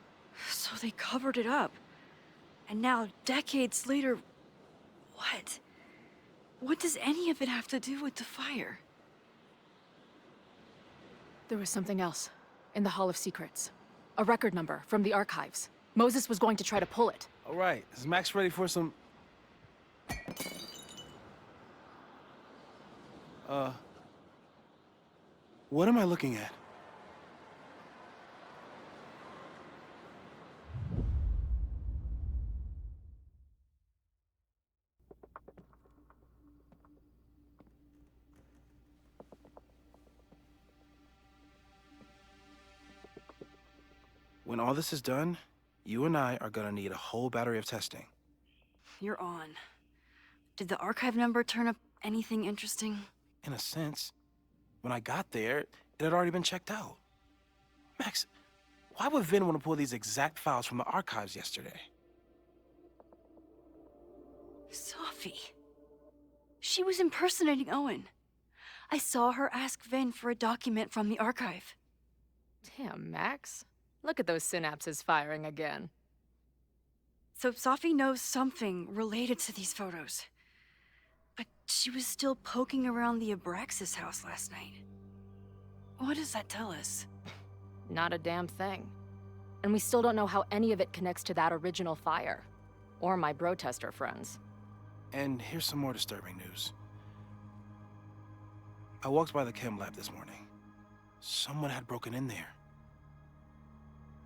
So they covered it up. And now, decades later, what? What does any of it have to do with the fire? There was something else. In the Hall of Secrets. A record number from the archives. Moses was going to try to pull it. All right, is Max ready for some... What am I looking at? When all this is done, you and I are gonna need a whole battery of testing. You're on. Did the archive number turn up anything interesting? In a sense. When I got there, it had already been checked out. Max, why would Vin want to pull these exact files from the archives yesterday? Sophie. She was impersonating Owen. I saw her ask Vin for a document from the archive. Damn, Max. Look at those synapses firing again. So Sophie knows something related to these photos. But she was still poking around the Abraxas house last night. What does that tell us? Not a damn thing. And we still don't know how any of it connects to that original fire. Or my protester friends. And here's some more disturbing news. I walked by the chem lab this morning. Someone had broken in there.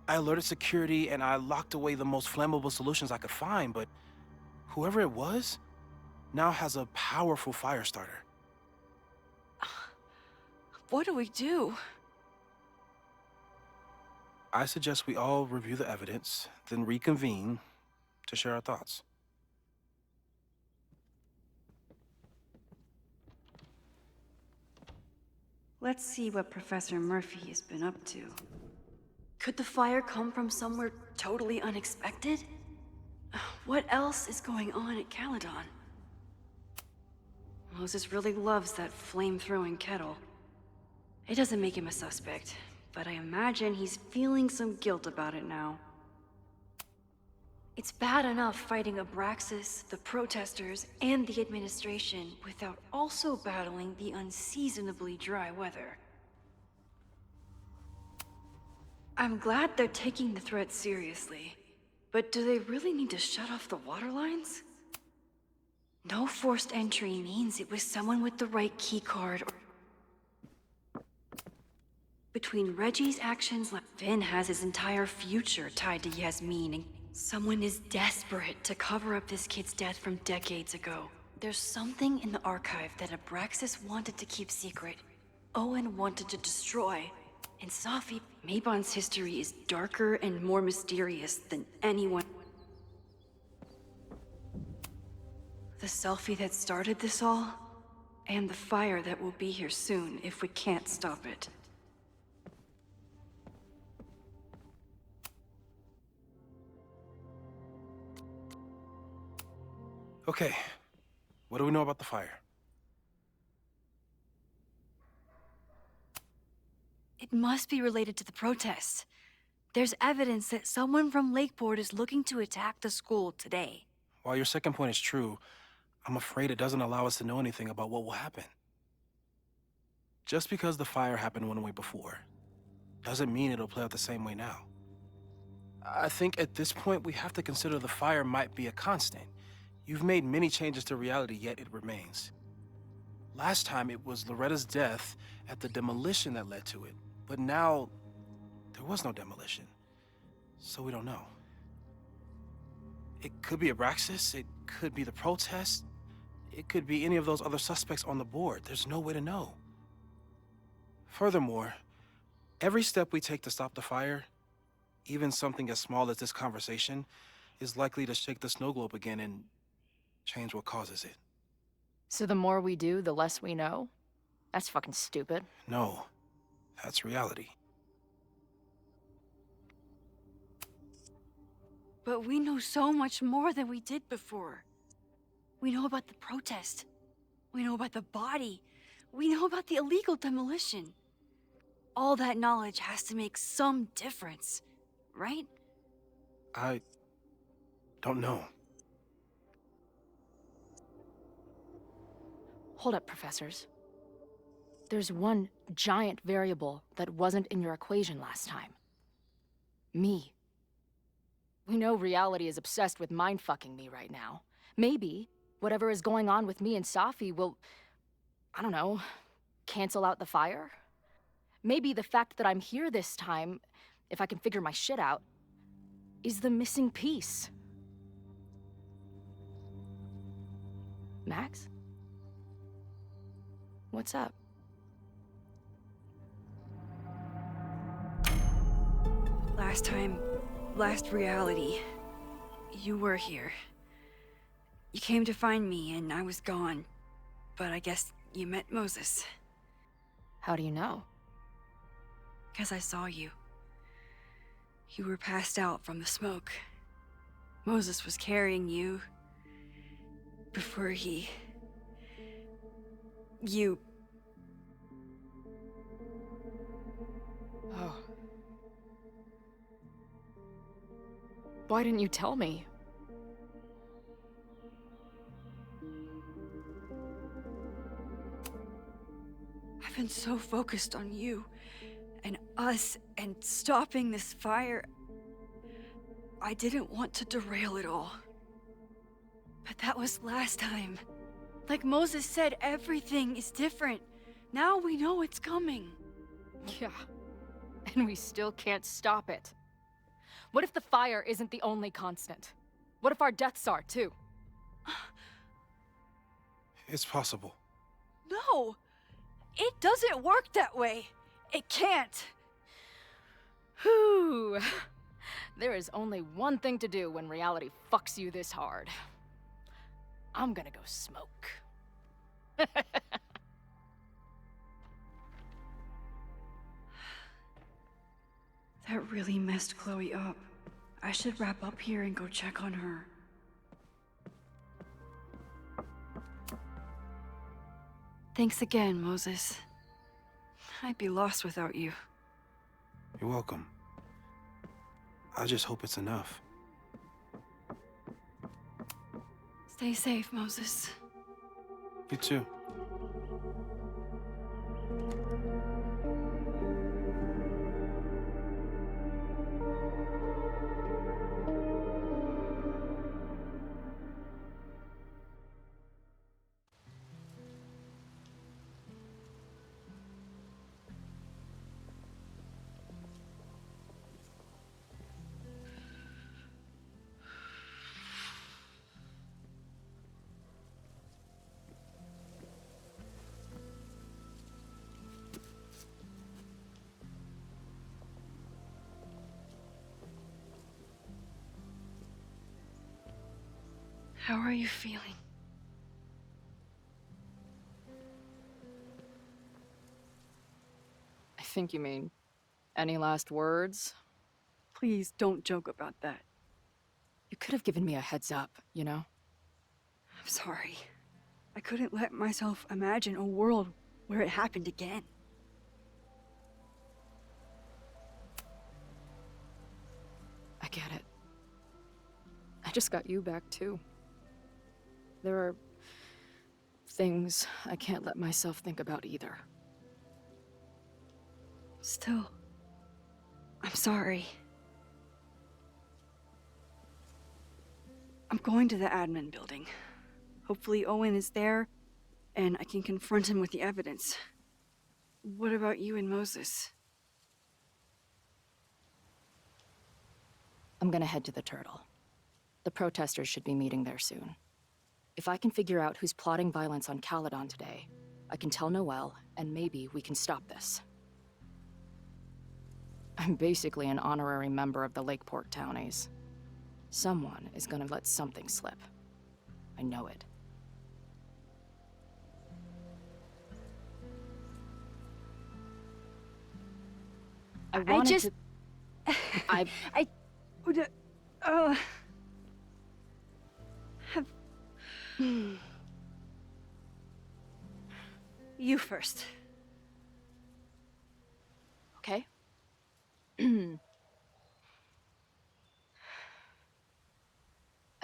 I alerted security and I locked away the most flammable solutions I could find, but whoever it was now has a powerful fire starter. What do we do? I suggest we all review the evidence, then reconvene to share our thoughts. Let's see what Professor Murphy has been up to. Could the fire come from somewhere totally unexpected? What else is going on at Caledon? Moses really loves that flame-throwing kettle. It doesn't make him a suspect, but I imagine he's feeling some guilt about it now. It's bad enough fighting Abraxas, the protesters, and the administration without also battling the unseasonably dry weather. I'm glad they're taking the threat seriously, but do they really need to shut off the water lines? No forced entry means it was someone with the right keycard or... Between Reggie's actions, Vin has his entire future tied to Yasmin, and someone is desperate to cover up this kid's death from decades ago. There's something in the archive that Abraxas wanted to keep secret, Owen wanted to destroy, and Sophie, Mabon's history is darker and more mysterious than anyone. The selfie that started this all, and the fire that will be here soon if we can't stop it. Okay, what do we know about the fire? It must be related to the protests. There's evidence that someone from Lakeport is looking to attack the school today. While your second point is true, I'm afraid it doesn't allow us to know anything about what will happen. Just because the fire happened one way before, doesn't mean it'll play out the same way now. I think at this point we have to consider the fire might be a constant. You've made many changes to reality, yet it remains. Last time it was Loretta's death at the demolition that led to it, but now there was no demolition, so we don't know. It could be Abraxas, it could be the protest, it could be any of those other suspects on the board. There's no way to know. Furthermore, every step we take to stop the fire, even something as small as this conversation, is likely to shake the snow globe again and change what causes it. So the more we do, the less we know? That's fucking stupid. No, that's reality. But we know so much more than we did before. We know about the protest. We know about the body. We know about the illegal demolition. All that knowledge has to make some difference, right? I don't know. Hold up, professors. There's one giant variable that wasn't in your equation last time. Me. We know reality is obsessed with mind-fucking me right now. Maybe whatever is going on with me and Safi will, I don't know, cancel out the fire? Maybe the fact that I'm here this time, if I can figure my shit out, is the missing piece. Max? What's up? Last reality, you were here. You came to find me and I was gone, but I guess you met Moses. How do you know? 'Cause I saw you. You were passed out from the smoke. Moses was carrying you before you... Oh. Why didn't you tell me? I've been so focused on you and us and stopping this fire. I didn't want to derail it all. But that was last time. Like Moses said, everything is different. Now we know it's coming. Yeah. And we still can't stop it. What if the fire isn't the only constant? What if our deaths are, too? It's possible. No! It doesn't work that way. It can't. Whew. There is only one thing to do when reality fucks you this hard. I'm gonna go smoke. That really messed Chloe up. I should wrap up here and go check on her. Thanks again, Moses. I'd be lost without you. You're welcome. I just hope it's enough. Stay safe, Moses. You too. How are you feeling? I think you mean, any last words? Please don't joke about that. You could have given me a heads up, you know? I'm sorry. I couldn't let myself imagine a world where it happened again. I get it. I just got you back, too. There are things I can't let myself think about either. Still, I'm sorry. I'm going to the admin building. Hopefully Owen is there, and I can confront him with the evidence. What about you and Moses? I'm gonna head to the Turtle. The protesters should be meeting there soon. If I can figure out who's plotting violence on Caledon today, I can tell Noelle, and maybe we can stop this. I'm basically an honorary member of the Lakeport Townies. Someone is gonna let something slip. I know it. You first. okay?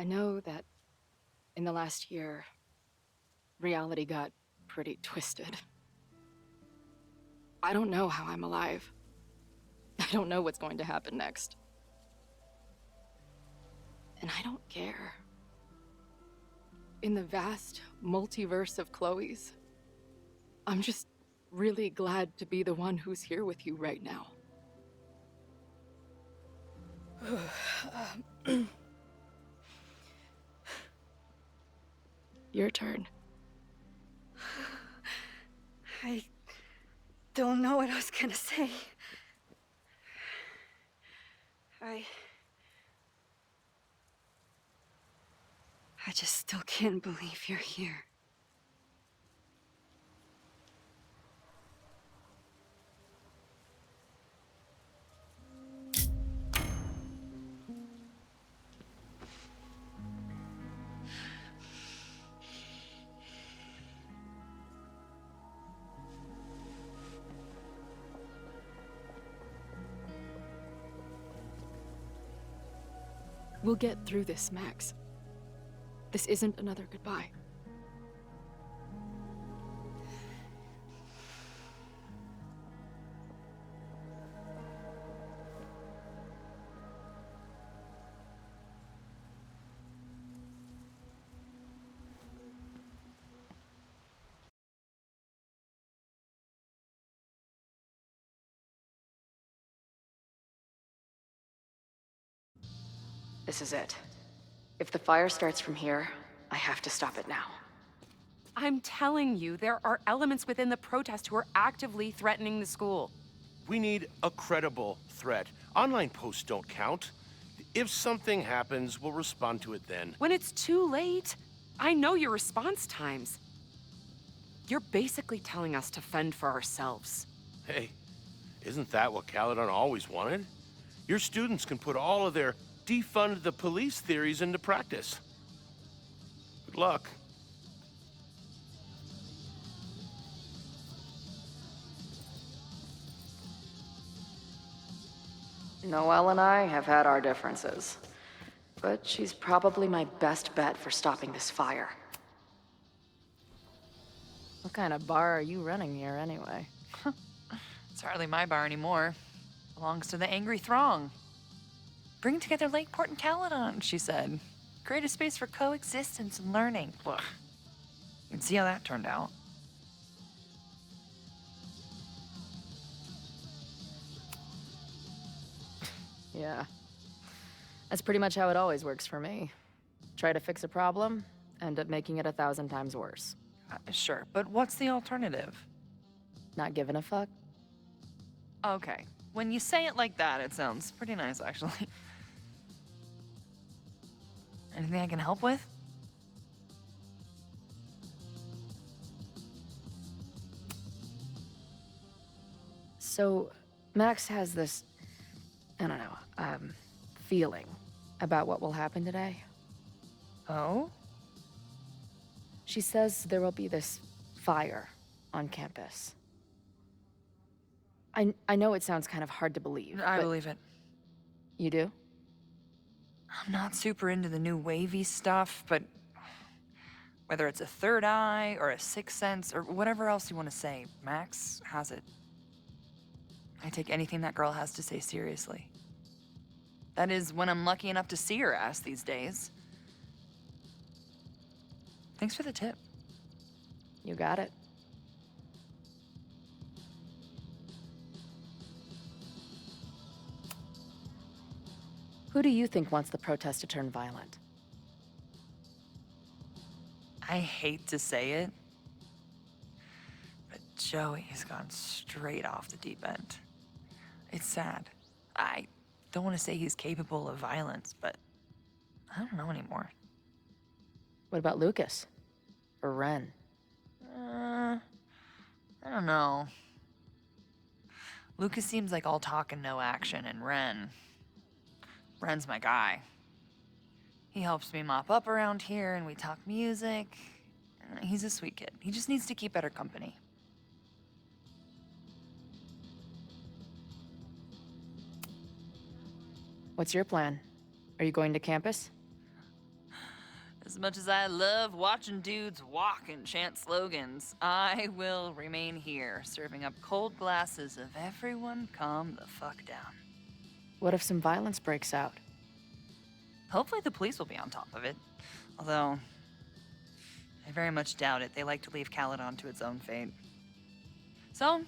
I know that in the last year, reality got pretty twisted. I don't know how I'm alive. I don't know what's going to happen next. And I don't care. In the vast multiverse of Chloe's, I'm just really glad to be the one who's here with you right now. Your turn. I don't know what I was gonna say. I just still can't believe you're here. We'll get through this, Max. This isn't another goodbye. This is it. If the fire starts from here, I have to stop it now. I'm telling you, there are elements within the protest who are actively threatening the school. We need a credible threat. Online posts don't count. If something happens, we'll respond to it then. When it's too late, I know your response times. You're basically telling us to fend for ourselves. Hey, isn't that what Caledon always wanted? Your students can put all of their defund the police theories into practice. Good luck. Noelle and I have had our differences, but she's probably my best bet for stopping this fire. What kind of bar are you running here anyway? It's hardly my bar anymore. Belongs to the Angry Throng. Bring together Lakeport and Caledon, she said. Create a space for coexistence and learning. Ugh. You can see how that turned out. Yeah. That's pretty much how it always works for me. Try to fix a problem, end up making it 1,000 times worse. Sure, but what's the alternative? Not giving a fuck? Okay. When you say it like that, it sounds pretty nice, actually. Anything I can help with? So, Max has this, I don't know, feeling about what will happen today. Oh? She says there will be this fire on campus. I know it sounds kind of hard to believe. I believe it. You do? I'm not super into the new wavy stuff, but whether it's a third eye or a sixth sense or whatever else you want to say, Max has it. I take anything that girl has to say seriously. That is, when I'm lucky enough to see her ass these days. Thanks for the tip. You got it. Who do you think wants the protest to turn violent? I hate to say it, but Joey has gone straight off the deep end. It's sad. I don't want to say he's capable of violence, but I don't know anymore. What about Lucas? Or Ren? I don't know. Lucas seems like all talk and no action, and Ren's my guy. He helps me mop up around here, and we talk music. He's a sweet kid. He just needs to keep better company. What's your plan? Are you going to campus? As much as I love watching dudes walk and chant slogans, I will remain here, serving up cold glasses of everyone calm the fuck down. What if some violence breaks out? Hopefully the police will be on top of it. Although, I very much doubt it. They like to leave Caledon to its own fate. So,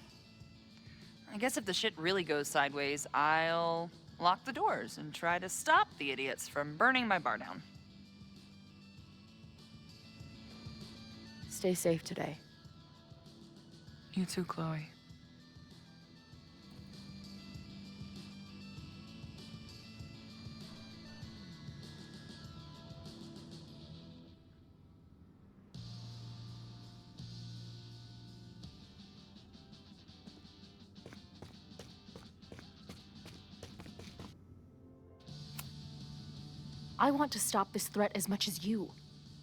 I guess if the shit really goes sideways, I'll lock the doors and try to stop the idiots from burning my bar down. Stay safe today. You too, Chloe. I want to stop this threat as much as you.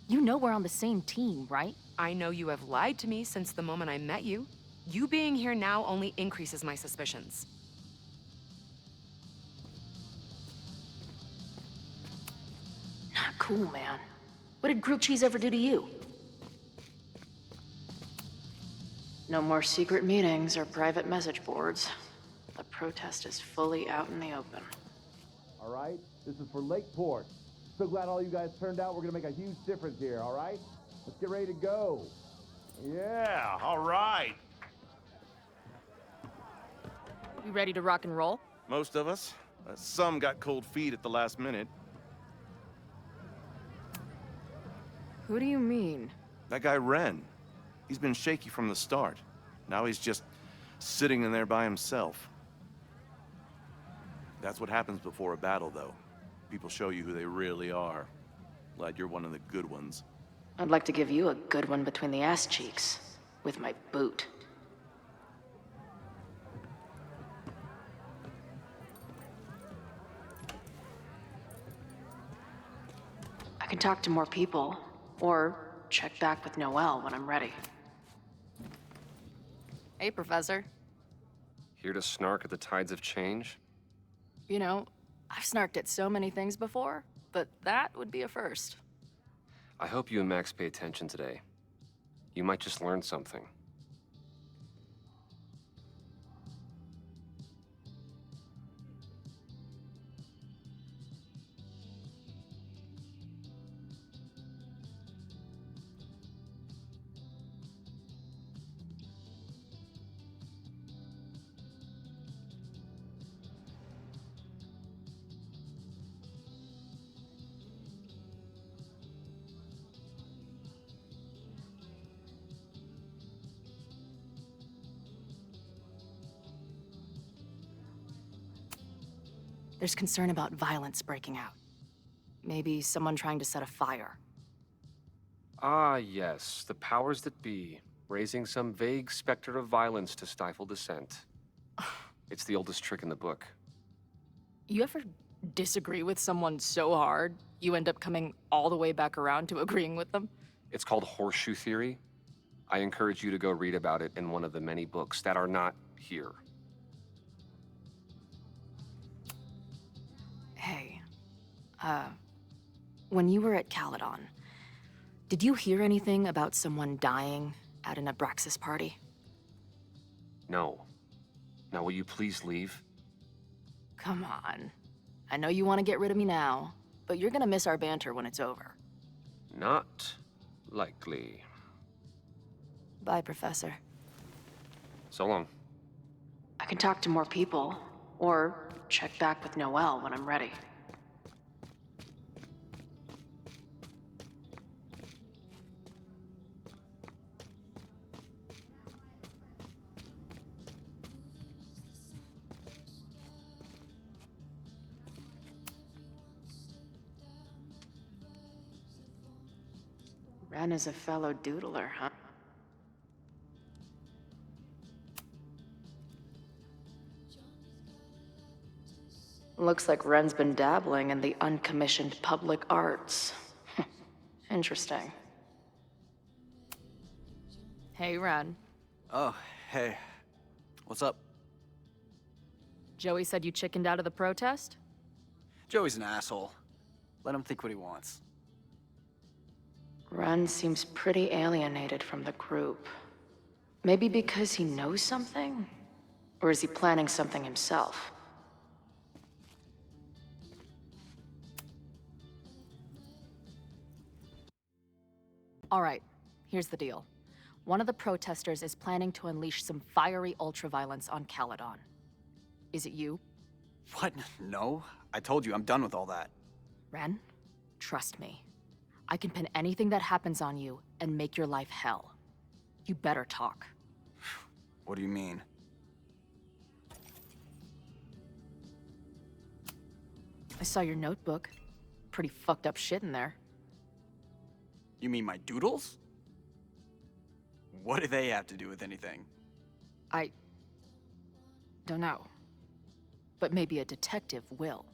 You know we're on the same team, right? I know you have lied to me since the moment I met you. You being here now only increases my suspicions. Not cool, man. What did grilled cheese ever do to you? No more secret meetings or private message boards. The protest is fully out in the open. All right? This is for Lakeport. So glad all you guys turned out. We're gonna make a huge difference here, all right? Let's get ready to go. Yeah, all right. We ready to rock and roll? Most of us. Some got cold feet at the last minute. Who do you mean? That guy Ren. He's been shaky from the start. Now he's just sitting in there by himself. That's what happens before a battle, though. People show you who they really are. Glad you're one of the good ones. I'd like to give you a good one between the ass cheeks. With my boot. I can talk to more people, or check back with Noelle when I'm ready. Hey, Professor. Here to snark at the tides of change? You know, I've snarked at so many things before, but that would be a first. I hope you and Max pay attention today. You might just learn something. There's concern about violence breaking out. Maybe someone trying to set a fire. Ah, yes, the powers that be, raising some vague specter of violence to stifle dissent. It's the oldest trick in the book. You ever disagree with someone so hard, you end up coming all the way back around to agreeing with them? It's called horseshoe theory. I encourage you to go read about it in one of the many books that are not here. Hey, when you were at Caledon, did you hear anything about someone dying at an Abraxas party? No. Now, will you please leave? Come on. I know you want to get rid of me now, but you're gonna miss our banter when it's over. Not likely. Bye, Professor. So long. I can talk to more people, or check back with Noelle when I'm ready. Ren is a fellow doodler, huh? Looks like Ren's been dabbling in the uncommissioned public arts. Interesting. Hey, Ren. Oh, hey. What's up? Joey said you chickened out of the protest? Joey's an asshole. Let him think what he wants. Ren seems pretty alienated from the group. Maybe because he knows something? Or is he planning something himself? All right, here's the deal. One of the protesters is planning to unleash some fiery ultraviolence on Caledon. Is it you? What? No. I told you, I'm done with all that. Ren, trust me. I can pin anything that happens on you and make your life hell. You better talk. What do you mean? I saw your notebook. Pretty fucked up shit in there. You mean my doodles? What do they have to do with anything? I don't know. But maybe a detective will.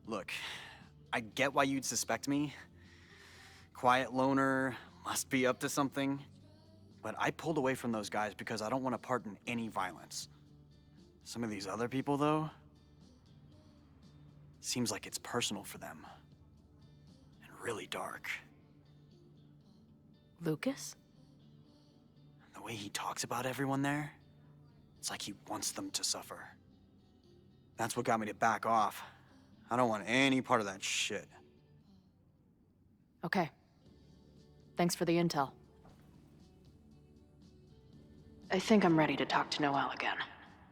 Look, I get why you'd suspect me. Quiet loner, must be up to something. But I pulled away from those guys because I don't want to part in any violence. Some of these other people, though, seems like it's personal for them. And really dark. Lucas? The way he talks about everyone there, it's like he wants them to suffer. That's what got me to back off. I don't want any part of that shit. Okay. Thanks for the intel. I think I'm ready to talk to Noelle again.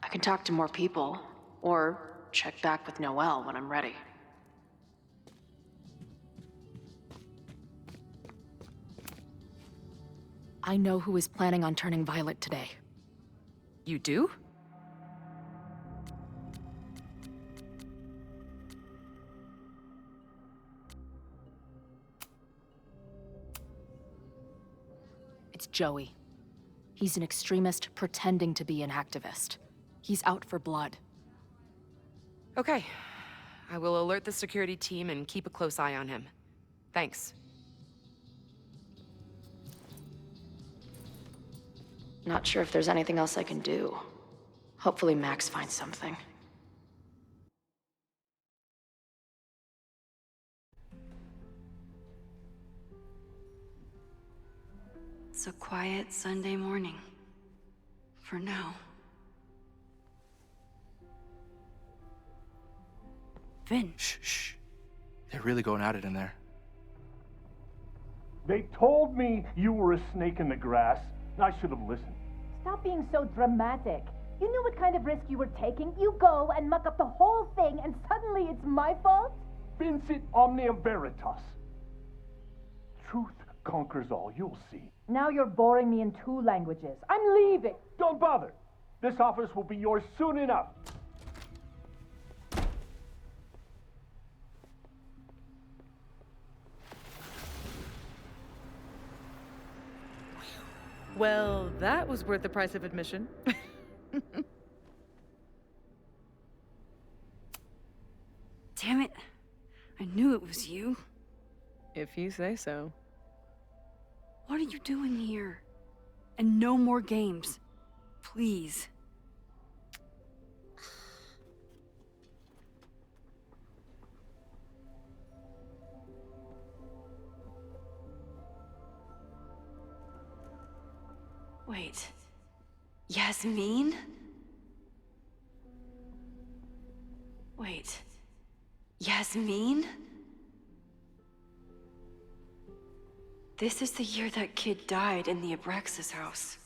I can talk to more people, or check back with Noelle when I'm ready. I know who is planning on turning violent today. You do? It's Joey. He's an extremist pretending to be an activist. He's out for blood. Okay. I will alert the security team and keep a close eye on him. Thanks. Not sure if there's anything else I can do. Hopefully Max finds something. It's a quiet Sunday morning. For now. Vin. Shh. They're really going at it in there. They told me you were a snake in the grass. I should have listened. Stop being so dramatic. You knew what kind of risk you were taking. You go and muck up the whole thing, and suddenly it's my fault? Vincit omnium veritas. Truth conquers all, you'll see. Now you're boring me in 2 languages. I'm leaving. Don't bother. This office will be yours soon enough. Well, that was worth the price of admission. Damn it. I knew it was you. If you say so. What are you doing here? And no more games. Please. Wait. Yasmin? Wait. Yasmin? This is the year that kid died in the Abraxas house.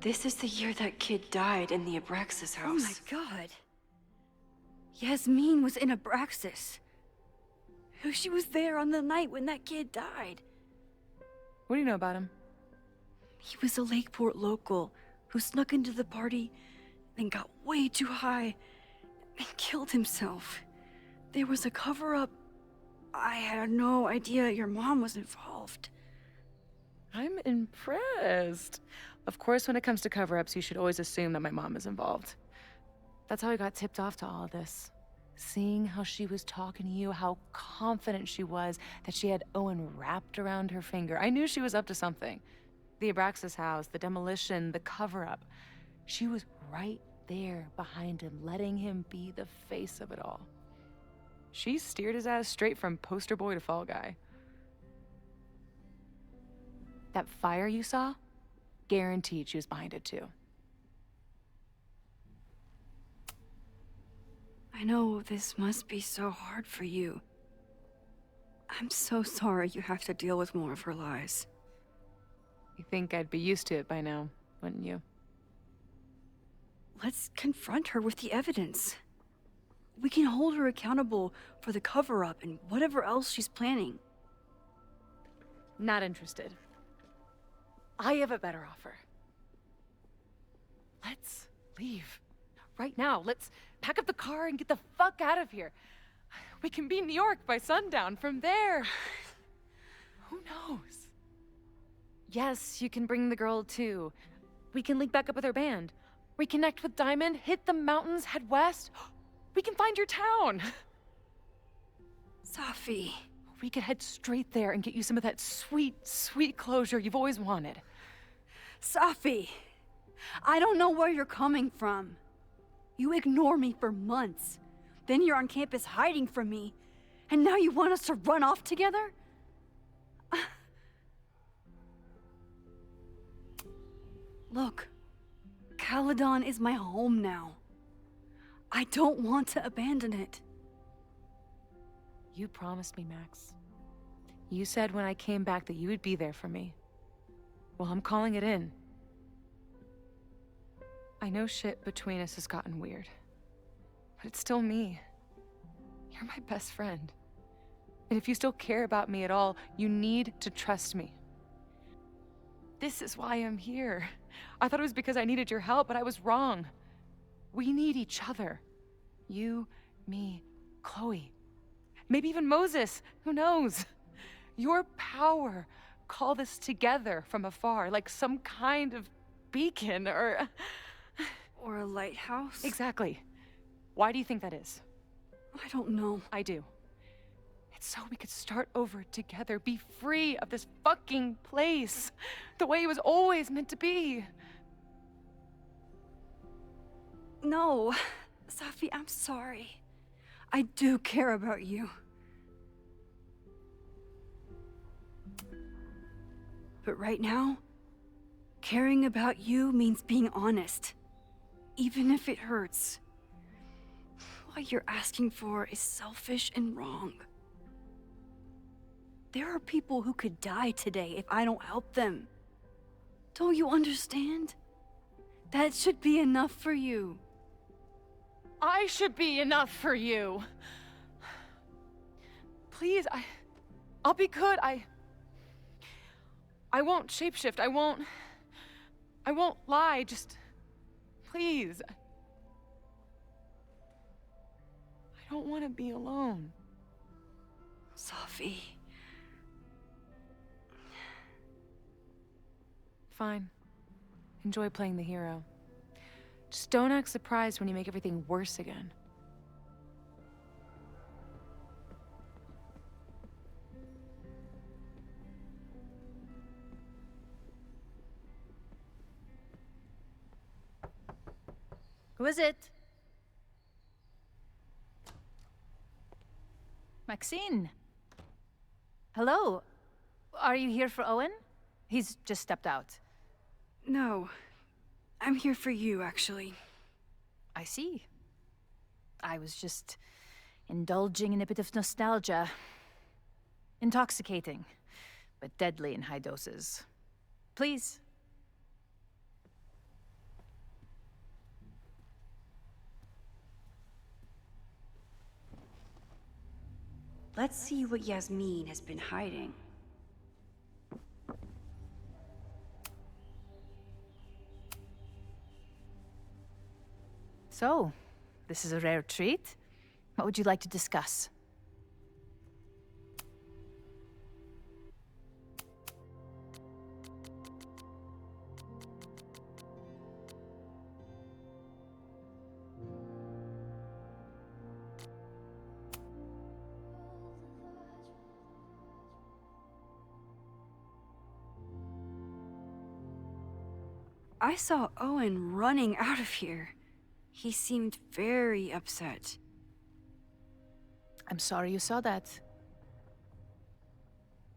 This is the year that kid died in the Abraxas house. Oh my god. Yasmin was in Abraxas. She was there on the night when that kid died. What do you know about him? He was a Lakeport local who snuck into the party and got way too high and killed himself. There was a cover-up. I had no idea your mom was involved. I'm impressed. Of course, when it comes to cover-ups, you should always assume that my mom is involved. That's how I got tipped off to all of this. Seeing how she was talking to you, how confident she was that she had Owen wrapped around her finger. I knew she was up to something. The Abraxas house, the demolition, the cover-up. She was right there behind him, letting him be the face of it all. She steered his ass straight from poster boy to fall guy. That fire you saw? Guaranteed she was behind it too. I know this must be so hard for you. I'm so sorry you have to deal with more of her lies. You think I'd be used to it by now, wouldn't you? Let's confront her with the evidence. We can hold her accountable for the cover-up and whatever else she's planning. Not interested. I have a better offer. Let's leave. Right now. Let's pack up the car and get the fuck out of here. We can be in New York by sundown. From there, who knows? Yes, you can bring the girl too. We can link back up with our band. Reconnect with Diamond, hit the mountains, head west. We can find your town. Safi. We could head straight there and get you some of that sweet, sweet closure you've always wanted. Safi, I don't know where you're coming from. You ignore me for months. Then you're on campus hiding from me. And now you want us to run off together? Look, Caledon is my home now. I don't want to abandon it. You promised me, Max. You said when I came back that you would be there for me. Well, I'm calling it in. I know shit between us has gotten weird, but it's still me. You're my best friend. And if you still care about me at all, you need to trust me. This is why I'm here. I thought it was because I needed your help, but I was wrong. We need each other. You, me, Chloe. Maybe even Moses. Who knows? Your power called us together from afar, like some kind of beacon or a lighthouse? Exactly. Why do you think that is? I don't know. I do. It's so we could start over together, be free of this fucking place, the way it was always meant to be. No, Safi, I'm sorry. I do care about you. But right now, caring about you means being honest, even if it hurts. What you're asking for is selfish and wrong. There are people who could die today if I don't help them. Don't you understand? That should be enough for you. I should be enough for you. Please, I'll be good. I won't shapeshift. I won't lie. Just, please. I don't want to be alone. Safi. Fine. Enjoy playing the hero. Just don't act surprised when you make everything worse again. Who is it? Maxine. Hello. Are you here for Owen? He's just stepped out. No. I'm here for you, actually. I see. I was just indulging in a bit of nostalgia. Intoxicating, but deadly in high doses. Please. Let's see what Yasmin has been hiding. So, this is a rare treat. What would you like to discuss? I saw Owen running out of here. He seemed very upset. I'm sorry you saw that.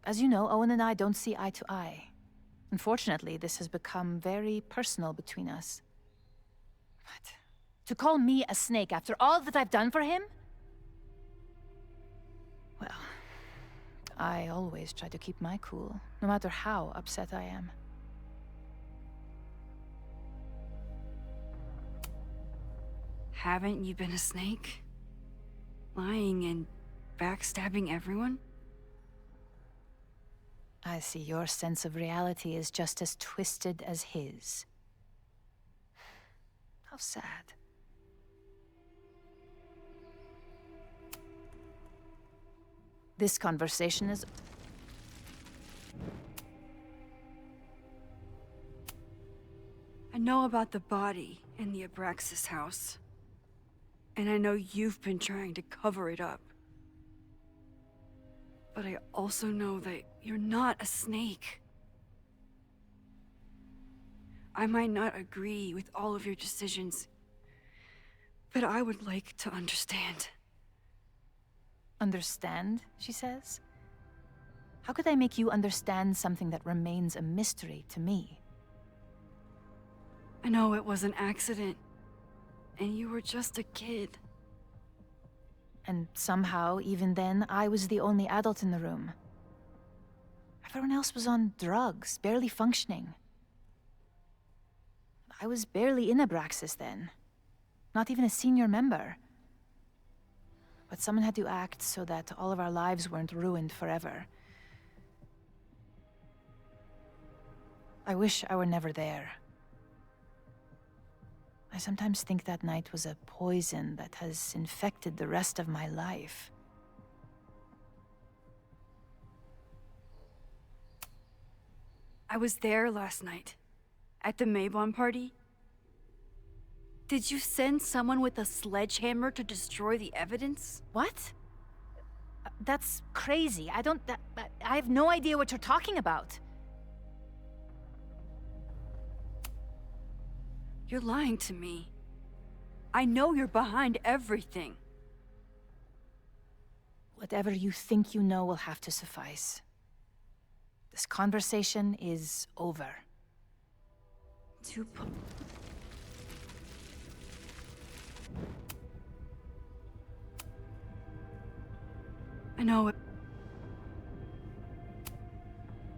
As you know, Owen and I don't see eye to eye. Unfortunately, this has become very personal between us. But to call me a snake after all that I've done for him? Well, I always try to keep my cool, no matter how upset I am. Haven't you been a snake? Lying and backstabbing everyone? I see your sense of reality is just as twisted as his. How sad. This conversation is... I know about the body in the Abraxas house. And I know you've been trying to cover it up. But I also know that you're not a snake. I might not agree with all of your decisions, but I would like to understand. Understand, she says? How could I make you understand something that remains a mystery to me? I know it was an accident, and you were just a kid. And somehow, even then, I was the only adult in the room. Everyone else was on drugs, barely functioning. I was barely in Abraxas then. Not even a senior member. But someone had to act so that all of our lives weren't ruined forever. I wish I were never there. I sometimes think that night was a poison that has infected the rest of my life. I was there last night, at the Maybon party. Did you send someone with a sledgehammer to destroy the evidence? What? That's crazy. I have no idea what you're talking about. You're lying to me. I know you're behind everything. Whatever you think you know will have to suffice. This conversation is over. I know it.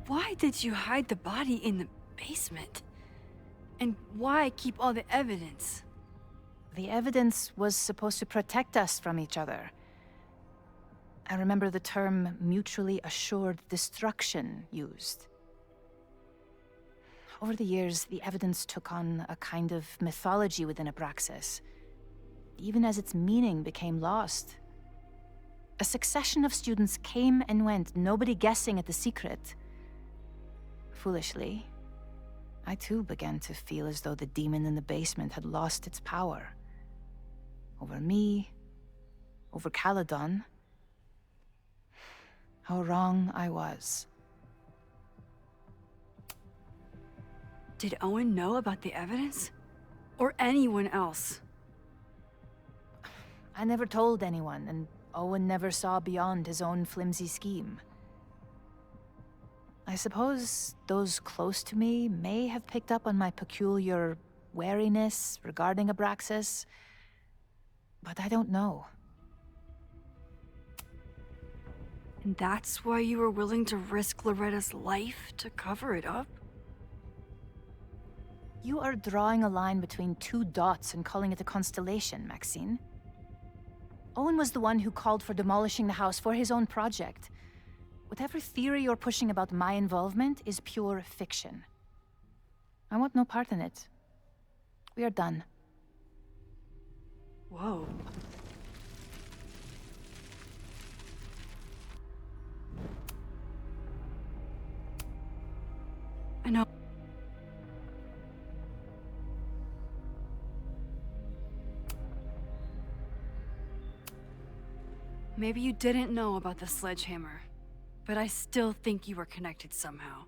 Why did you hide the body in the basement? And why keep all the evidence? The evidence was supposed to protect us from each other. I remember the term mutually assured destruction used. Over the years, the evidence took on a kind of mythology within Abraxas, even as its meaning became lost. A succession of students came and went, nobody guessing at the secret. Foolishly, I too began to feel as though the demon in the basement had lost its power. Over me, over Caledon. How wrong I was. Did Owen know about the evidence? Or anyone else? I never told anyone, and Owen never saw beyond his own flimsy scheme. I suppose those close to me may have picked up on my peculiar wariness regarding Abraxas, but I don't know. And that's why you were willing to risk Loretta's life to cover it up? You are drawing a line between two dots and calling it a constellation, Maxine. Owen was the one who called for demolishing the house for his own project. Whatever theory you're pushing about my involvement is pure fiction. I want no part in it. We are done. Whoa. I know. Maybe you didn't know about the sledgehammer, but I still think you were connected somehow.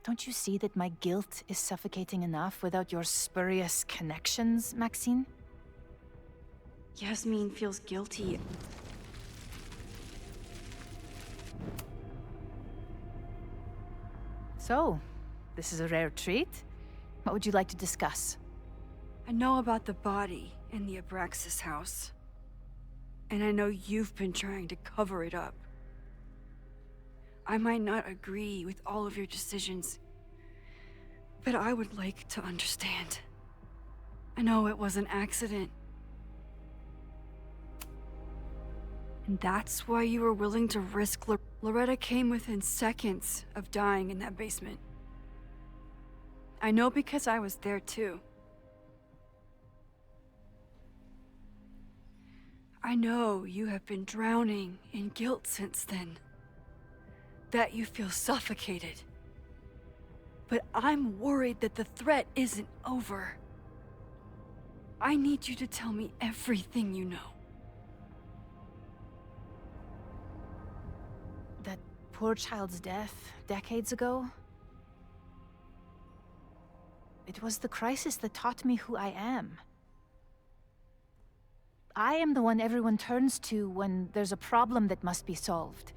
Don't you see that my guilt is suffocating enough without your spurious connections, Maxine? Yasmin feels guilty. So, this is a rare treat. What would you like to discuss? I know about the body in the Abraxas house. And I know you've been trying to cover it up. I might not agree with all of your decisions, but I would like to understand. I know it was an accident. And that's why you were willing to risk Loretta came within seconds of dying in that basement. I know because I was there too. I know you have been drowning in guilt since then. That you feel suffocated. But I'm worried that the threat isn't over. I need you to tell me everything you know. That poor child's death decades ago? It was the crisis that taught me who I am. I am the one everyone turns to when there's a problem that must be solved.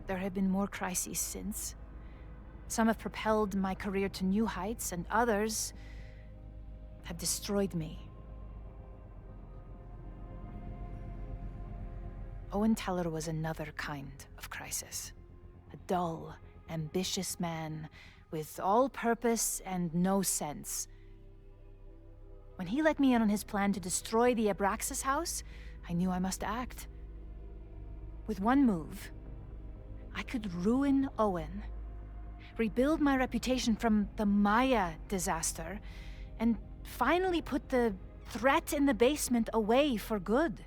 There have been more crises since. Some have propelled my career to new heights, and others have destroyed me. Owen Teller was another kind of crisis. A dull, ambitious man with all purpose and no sense. When he let me in on his plan to destroy the Abraxas house, I knew I must act. With one move, I could ruin Owen, rebuild my reputation from the Maya disaster, and finally put the threat in the basement away for good.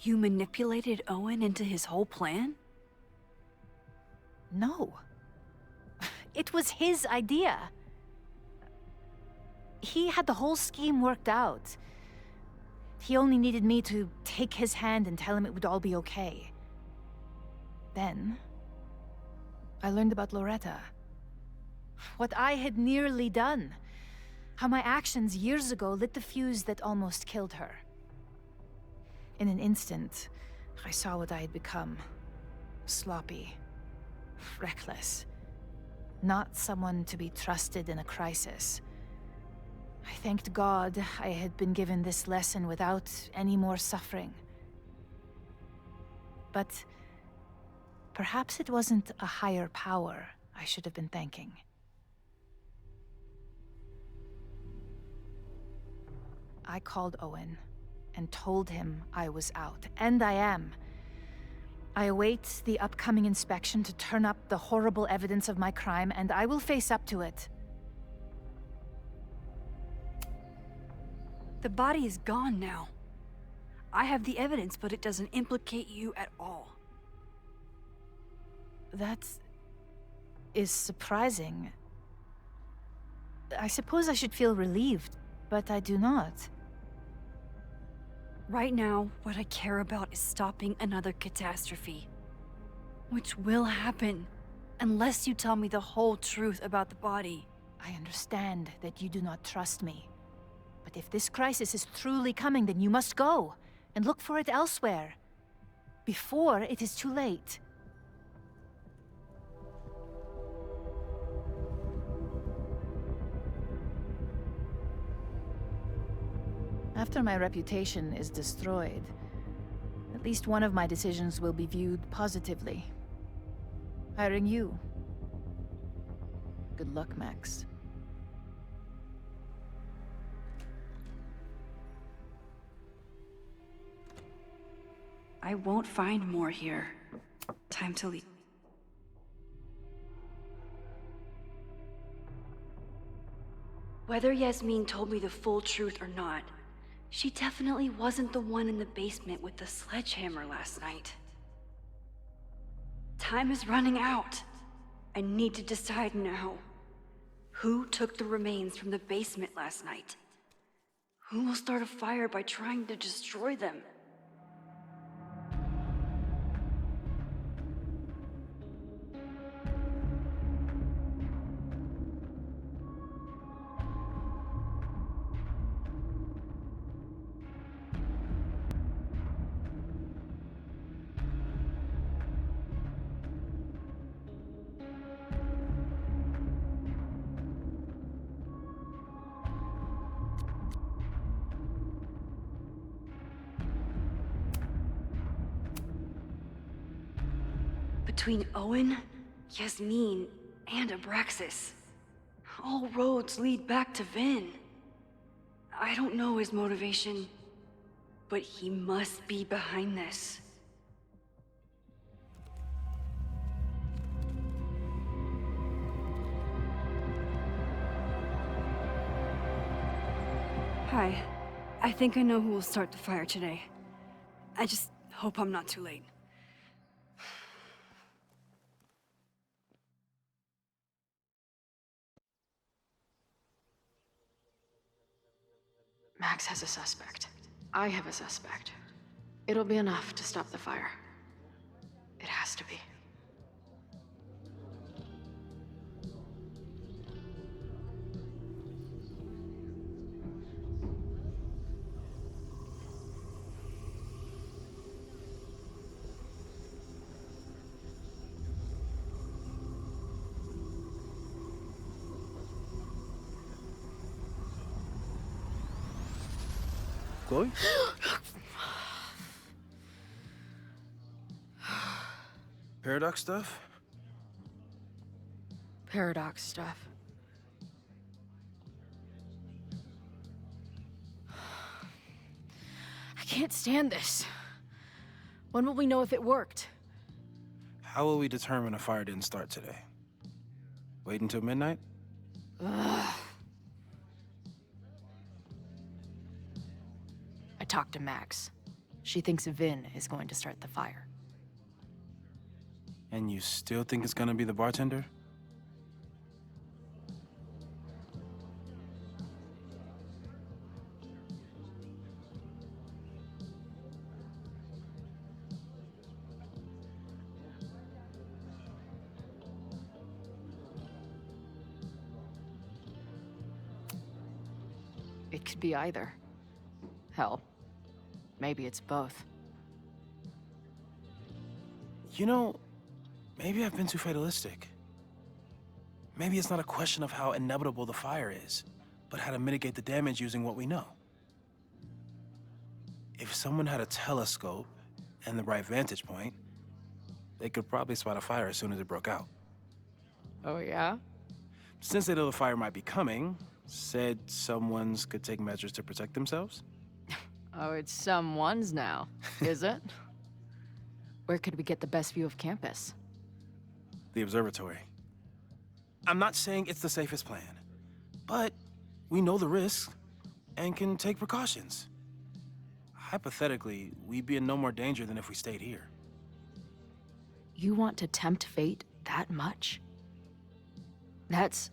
You manipulated Owen into his whole plan? No. It was his idea. He had the whole scheme worked out. He only needed me to take his hand and tell him it would all be okay. Then, I learned about Loretta. What I had nearly done. How my actions years ago lit the fuse that almost killed her. In an instant, I saw what I had become. Sloppy. Reckless. Not someone to be trusted in a crisis. I thanked God I had been given this lesson without any more suffering. But perhaps it wasn't a higher power I should have been thanking. I called Owen and told him I was out, and I am. I await the upcoming inspection to turn up the horrible evidence of my crime, and I will face up to it. The body is gone now. I have the evidence, but it doesn't implicate you at all. That is surprising. I suppose I should feel relieved, but I do not. Right now, what I care about is stopping another catastrophe. Which will happen, unless you tell me the whole truth about the body. I understand that you do not trust me. But if this crisis is truly coming, then you must go and look for it elsewhere. Before it is too late. After my reputation is destroyed, at least one of my decisions will be viewed positively. Hiring you. Good luck, Max. I won't find more here. Time to leave. Whether Yasmin told me the full truth or not, she definitely wasn't the one in the basement with the sledgehammer last night. Time is running out. I need to decide now. Who took the remains from the basement last night? Who will start a fire by trying to destroy them? Between Owen, Yasmin, and Abraxas, all roads lead back to Vin. I don't know his motivation, but he must be behind this. Hi. I think I know who will start the fire today. I just hope I'm not too late. Max has a suspect. I have a suspect. It'll be enough to stop the fire. It has to be. Chloe? Paradox stuff? Paradox stuff. I can't stand this. When will we know if it worked? How will we determine a fire didn't start today? Wait until midnight? Ugh. I talked to Max. She thinks Vin is going to start the fire. And you still think it's gonna be the bartender? It could be either. Hell, maybe it's both. You know, maybe I've been too fatalistic. Maybe it's not a question of how inevitable the fire is, but how to mitigate the damage using what we know. If someone had a telescope and the right vantage point, they could probably spot a fire as soon as it broke out. Oh, yeah? Since they know the fire might be coming, said someone's could take measures to protect themselves? Oh, it's someone's now, is it? Where could we get the best view of campus? The observatory. I'm not saying it's the safest plan, but we know the risks and can take precautions. Hypothetically, we'd be in no more danger than if we stayed here. You want to tempt fate that much? That's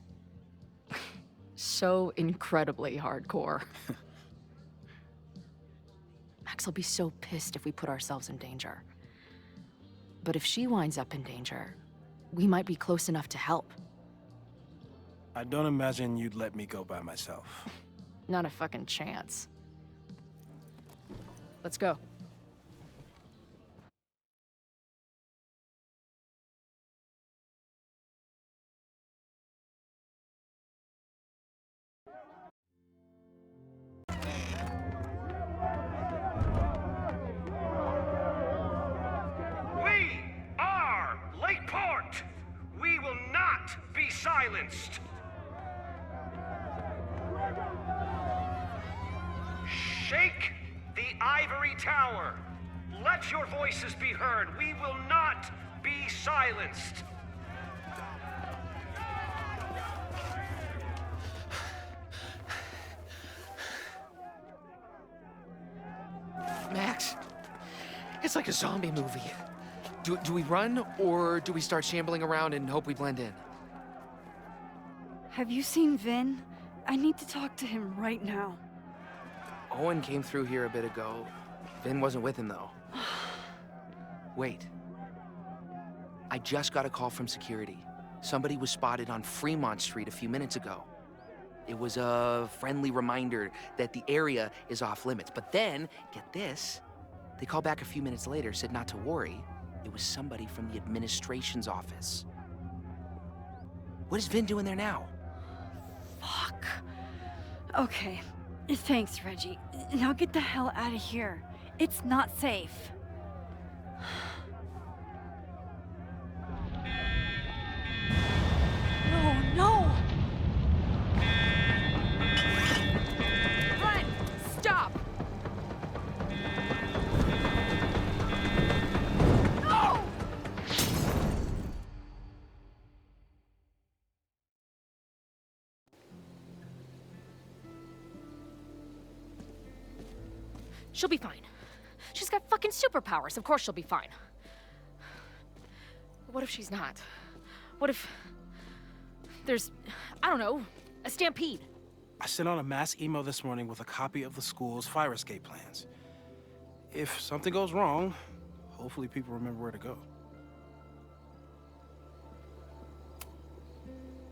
so incredibly hardcore. Max will be so pissed if we put ourselves in danger. But if she winds up in danger, we might be close enough to help. I don't imagine you'd let me go by myself. Not a fucking chance. Let's go. We are Lakeport! We will not be silenced! Shake the ivory tower! Let your voices be heard! We will not be silenced! Max, it's like a zombie movie. Do we run, or do we start shambling around and hope we blend in? Have you seen Vin? I need to talk to him right now. Owen came through here a bit ago. Vin wasn't with him, though. Wait. I just got a call from security. Somebody was spotted on Fremont Street a few minutes ago. It was a friendly reminder that the area is off limits. But then, get this, they called back a few minutes later, said not to worry. It was somebody from the administration's office. What is Vin doing there now? Fuck. Okay. Thanks, Reggie. Now get the hell out of here. It's not safe. She'll be fine. She's got fucking superpowers. Of course she'll be fine. What if she's not? What if there's, I don't know, a stampede? I sent out a mass email this morning with a copy of the school's fire escape plans. If something goes wrong, hopefully people remember where to go.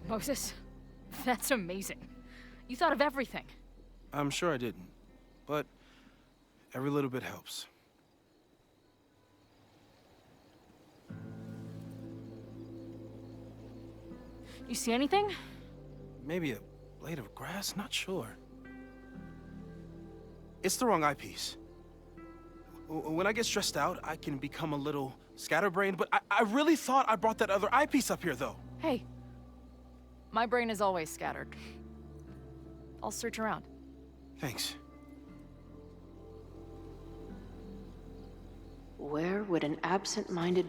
Moses, that's amazing. You thought of everything. I'm sure I didn't, but every little bit helps. You see anything? Maybe a blade of grass, not sure. It's the wrong eyepiece. When I get stressed out, I can become a little scatterbrained, but I really thought I brought that other eyepiece up here, though. Hey, my brain is always scattered. I'll search around. Thanks. Where would an absent-minded...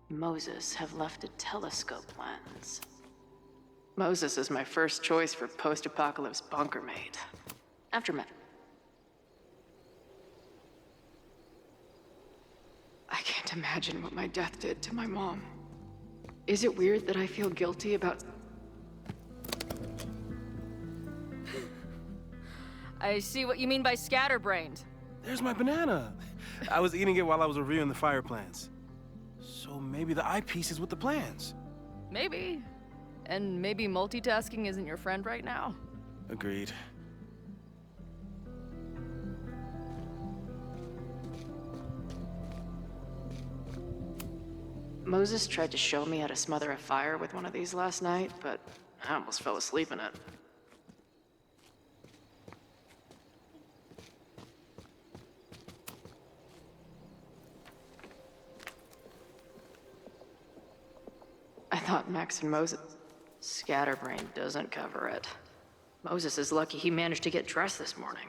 Moses have left a telescope lens. Moses is my first choice for post-apocalypse bunker mate. Aftermath. I can't imagine what my death did to my mom. Is it weird that I feel guilty about... I see what you mean by scatterbrained. There's my banana. I was eating it while I was reviewing the fire plans. So maybe the eyepiece is with the plans. Maybe. And maybe multitasking isn't your friend right now. Agreed. Moses tried to show me how to smother a fire with one of these last night, but I almost fell asleep in it. I thought Max and Moses... Scatterbrain doesn't cover it. Moses is lucky he managed to get dressed this morning.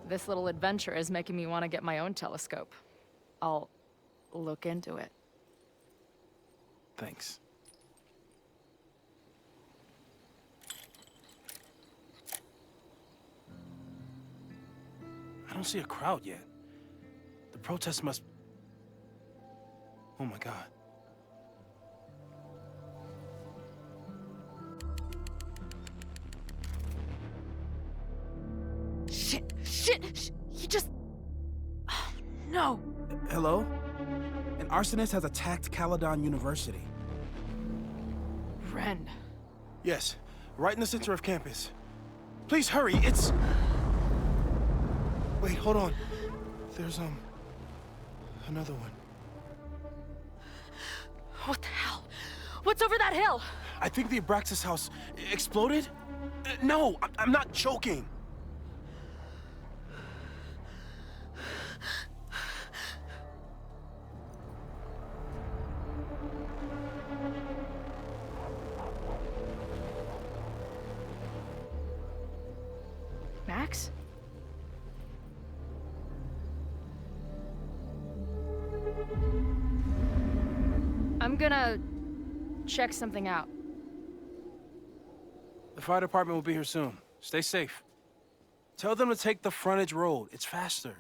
This little adventure is making me want to get my own telescope. I'll look into it. Thanks. I don't see a crowd yet. The protest must... Oh my God. Shit! He just... Oh, no! Hello? An arsonist has attacked Caledon University. Ren. Yes, right in the center of campus. Please hurry, it's... Wait, hold on. There's, another one. What the hell? What's over that hill? I think the Abraxas house exploded? No, I'm not joking. Max? I'm gonna check something out. The fire department will be here soon. Stay safe. Tell them to take the frontage road. It's faster.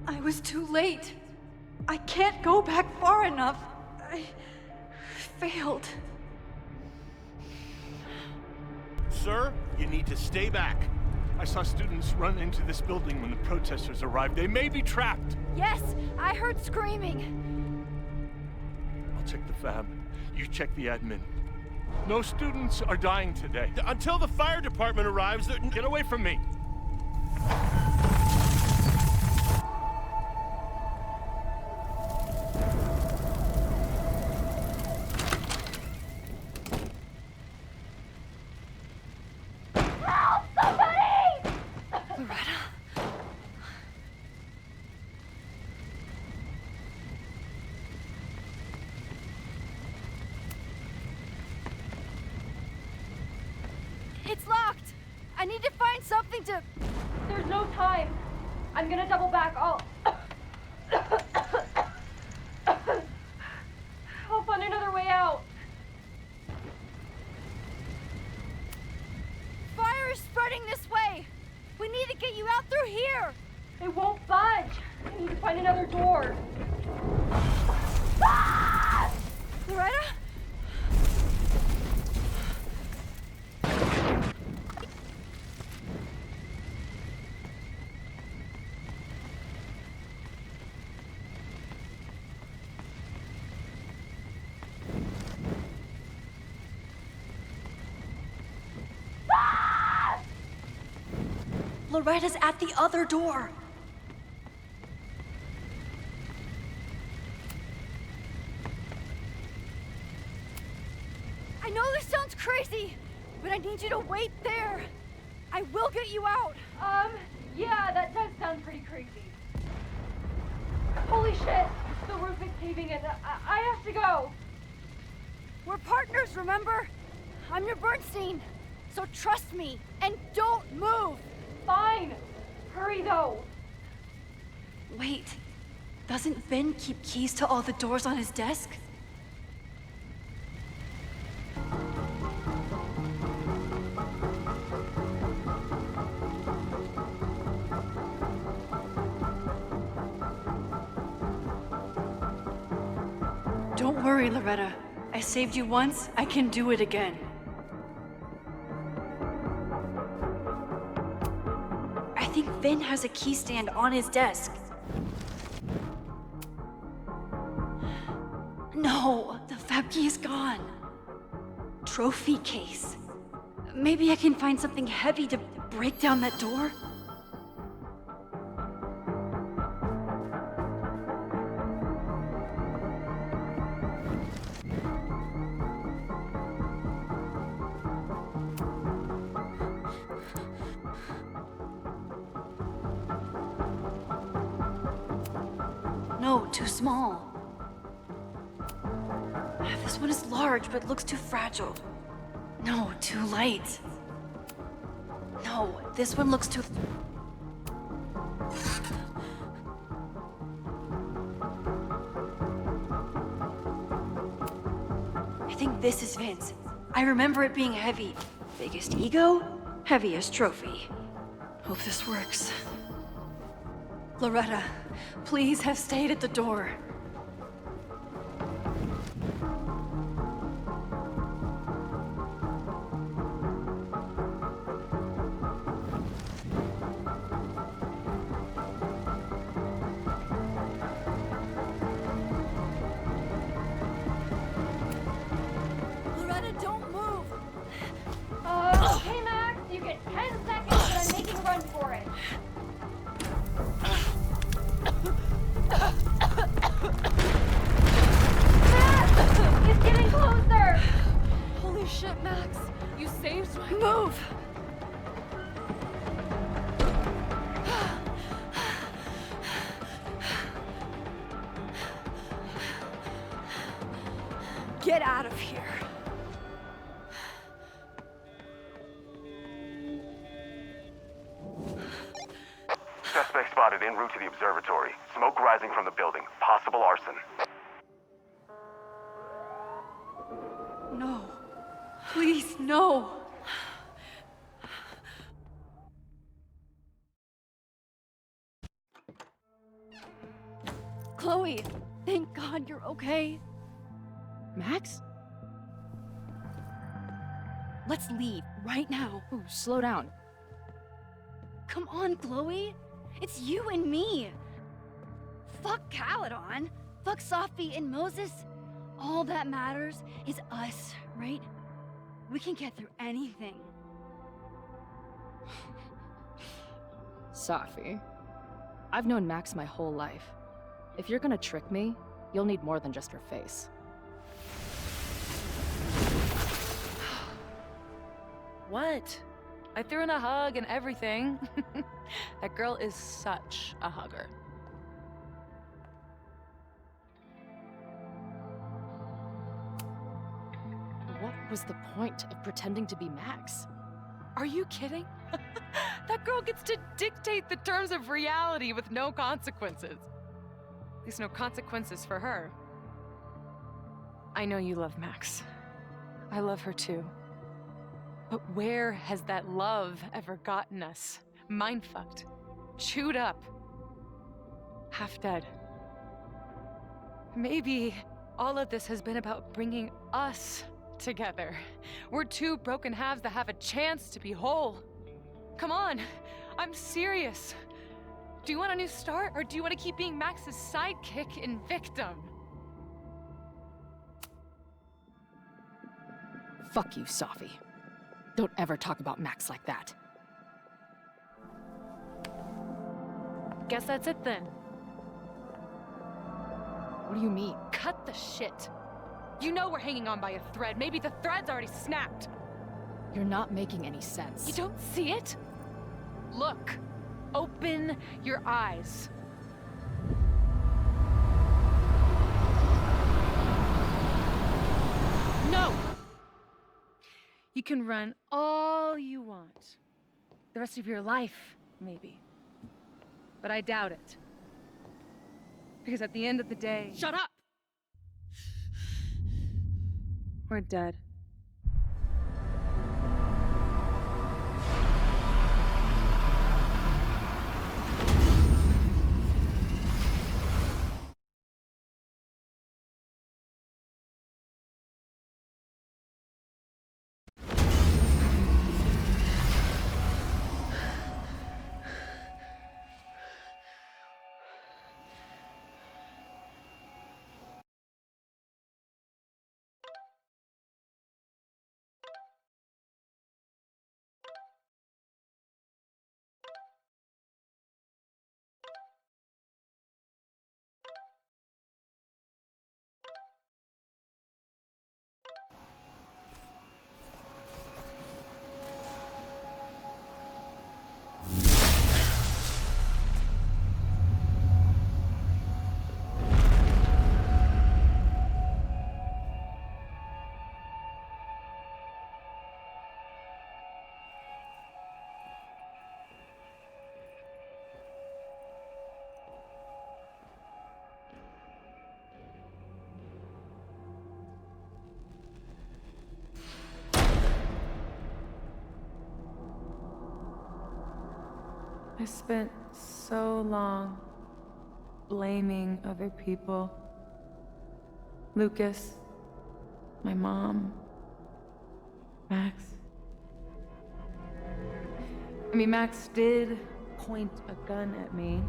I was too late. I can't go back far enough. I failed. Sir, you need to stay back. I saw students run into this building when the protesters arrived. They may be trapped. Yes, I heard screaming. I'll check the fab. You check the admin. No students are dying today. Until the fire department arrives, Get away from me. Help! Somebody! Loretta? It's locked! I need to find something to... There's no time. I'm gonna double back. I'll find another way out. Fire is spreading this way! We need to get you out through here! It won't budge. I need to find another door. Loretta? Loretta's at the other door. I know this sounds crazy, but I need you to wait there. I will get you out. Yeah, that does sound pretty crazy. Holy shit! The roof is caving in. I have to go. We're partners, remember? I'm your Bernstein. So trust me, and don't move. Fine. Hurry, though. Wait, doesn't Vin keep keys to all the doors on his desk? Don't worry, Loretta. I saved you once, I can do it again. I think Vin has a key stand on his desk. No, the fab key is gone. Trophy case. Maybe I can find something heavy to break down that door? No, too small. This one is large, but looks too fragile. No, too light. No, this one looks too... I think this is Vince. I remember it being heavy. Biggest ego, heaviest trophy. Hope this works. Loretta, please have stayed at the door. Loretta, don't move. Okay, Max, you get 10 seconds, but I'm making a run for it. Max! It's getting closer! Holy shit, Max. You saved my... Move! Get out of here. Suspect spotted en route to the observatory. Smoke rising from the building. Possible arson. No. Please, no. Chloe, thank God you're okay. Max? Let's leave right now. Ooh, slow down. Come on, Chloe. It's you and me. Fuck Caledon. Fuck Sophie and Moses. All that matters is us, right? We can get through anything. Safi, I've known Max my whole life. If you're gonna trick me, you'll need more than just her face. What? I threw in a hug and everything. That girl is such a hugger. What was the point of pretending to be Max? Are you kidding? That girl gets to dictate the terms of reality with no consequences. At least no consequences for her. I know you love Max. I love her too. But where has that love ever gotten us? Mind-fucked. Chewed up. Half dead. Maybe all of this has been about bringing us together. We're two broken halves that have a chance to be whole. Come on, I'm serious. Do you want a new start, or do you want to keep being Max's sidekick and victim? Fuck you, Safi. Don't ever talk about Max like that. Guess that's it then. What do you mean? Cut the shit. You know we're hanging on by a thread. Maybe the thread's already snapped. You're not making any sense. You don't see it? Look. Open your eyes. No! You can run all you want. The rest of your life, maybe. But I doubt it. Because at the end of the day... Shut up! We're dead. I spent so long blaming other people. Lucas, my mom, Max. I mean, Max did point a gun at me.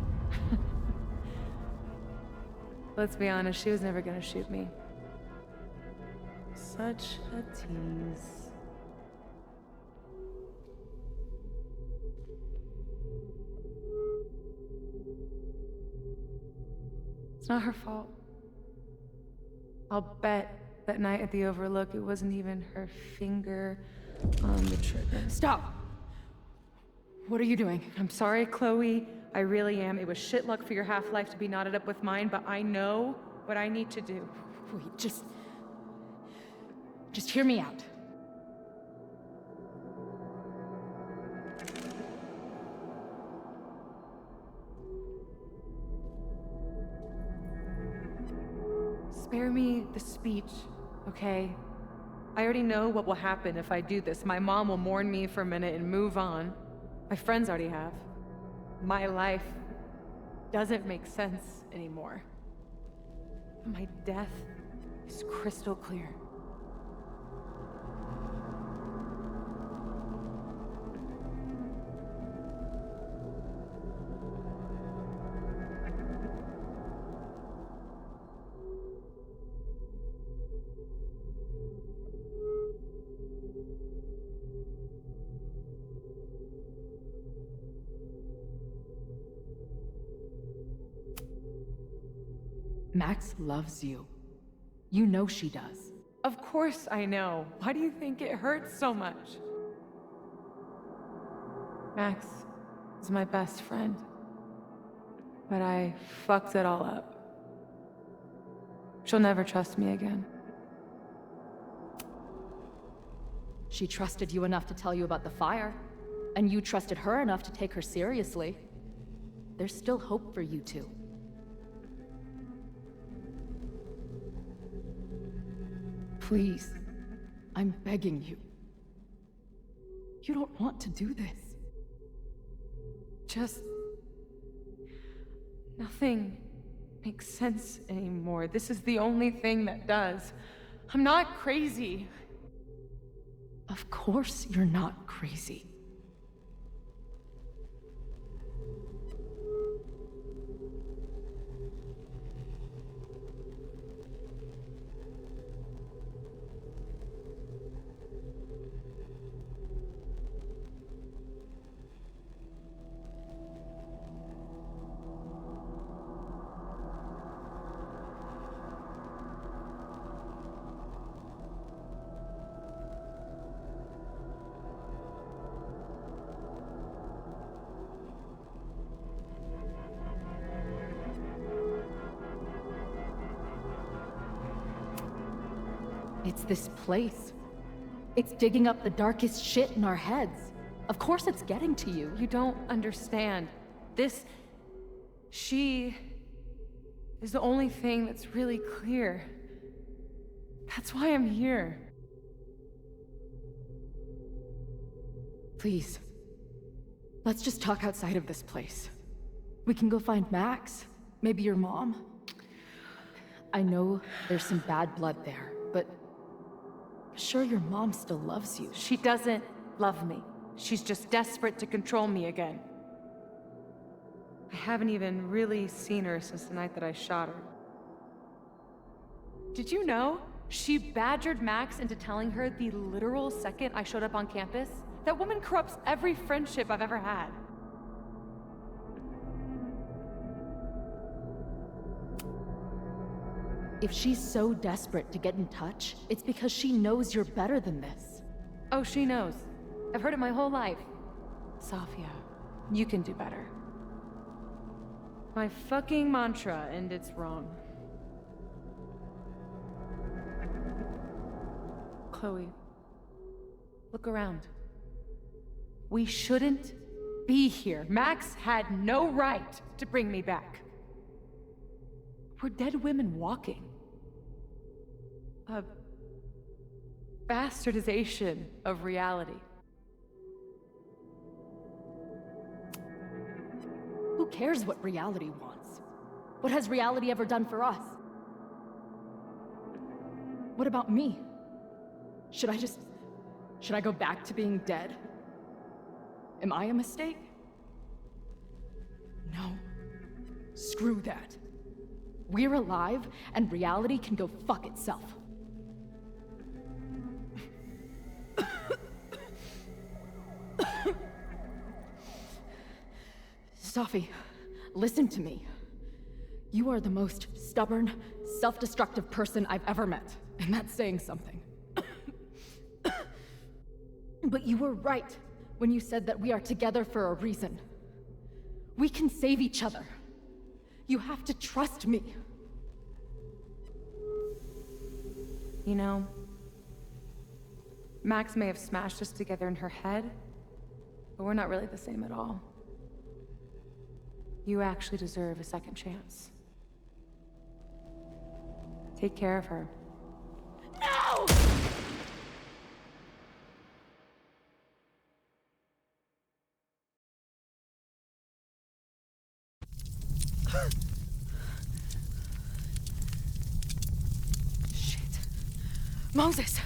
Let's be honest, she was never gonna shoot me. Such a tease. It's not her fault. I'll bet that night at the Overlook it wasn't even her finger on the trigger. Stop! What are you doing? I'm sorry, Chloe. I really am. It was shit luck for your half-life to be knotted up with mine, but I know what I need to do. Wait, just hear me out. Spare me the speech, okay? I already know what will happen if I do this. My mom will mourn me for a minute and move on. My friends already have. My life doesn't make sense anymore. My death is crystal clear. Max loves you. You know she does. Of course I know. Why do you think it hurts so much? Max is my best friend. But I fucked it all up. She'll never trust me again. She trusted you enough to tell you about the fire, and you trusted her enough to take her seriously. There's still hope for you two. Please, I'm begging you. You don't want to do this. Just... nothing makes sense anymore. This is the only thing that does. I'm not crazy. Of course you're not crazy. It's this place. It's digging up the darkest shit in our heads. Of course it's getting to you. You don't understand. She is the only thing that's really clear. That's why I'm here. Please. Let's just talk outside of this place. We can go find Max. Maybe your mom. I know there's some bad blood there, but sure your mom still loves you. She doesn't love me. She's just desperate to control me again. I haven't even really seen her since the night that I shot her. Did you know? She badgered Max into telling her the literal second I showed up on campus. That woman corrupts every friendship I've ever had. If she's so desperate to get in touch, it's because she knows you're better than this. Oh, she knows. I've heard it my whole life. Safia, you can do better. My fucking mantra, and it's wrong. Chloe, look around. We shouldn't be here. Max had no right to bring me back. We're dead women walking. A bastardization of reality. Who cares what reality wants? What has reality ever done for us? What about me? Should I go back to being dead? Am I a mistake? No. Screw that. We're alive, and reality can go fuck itself. Safi, listen to me. You are the most stubborn, self-destructive person I've ever met, and that's saying something. But you were right when you said that we are together for a reason. We can save each other. You have to trust me. You know, Max may have smashed us together in her head, but we're not really the same at all. You actually deserve a second chance. Take care of her. No! Shit. Moses!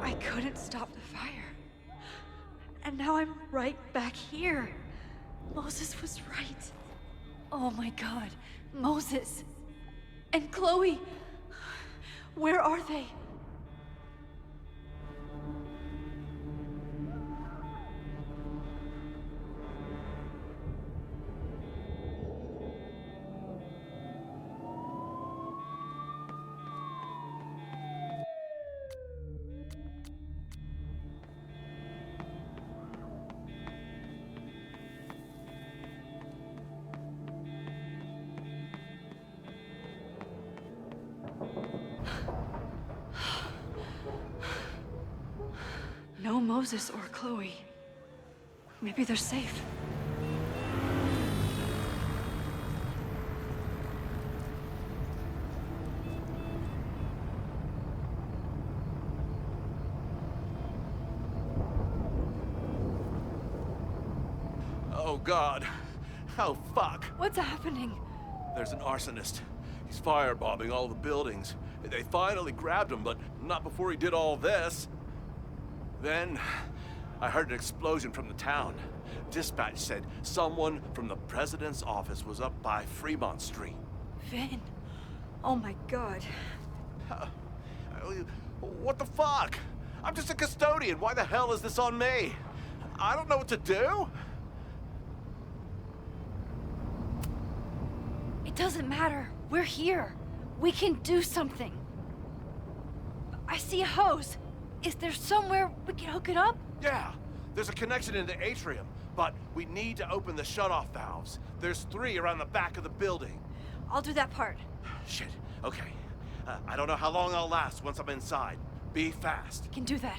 I couldn't stop the fire. And now I'm right back here. Moses was right. Oh my god. Moses. And Chloe. Where are they? No Moses or Chloe. Maybe they're safe. Oh, God. Oh, fuck. What's happening? There's an arsonist. He's firebombing all the buildings. They finally grabbed him, but not before he did all this. Then, I heard an explosion from the town. Dispatch said someone from the president's office was up by Fremont Street. Vin. Oh my God. What the fuck? I'm just a custodian. Why the hell is this on me? I don't know what to do. It doesn't matter. We're here. We can do something. I see a hose. Is there somewhere we can hook it up? Yeah, there's a connection in the atrium, but we need to open the shutoff valves. There's 3 around the back of the building. I'll do that part. Shit, okay. I don't know how long I'll last once I'm inside. Be fast. Can do that.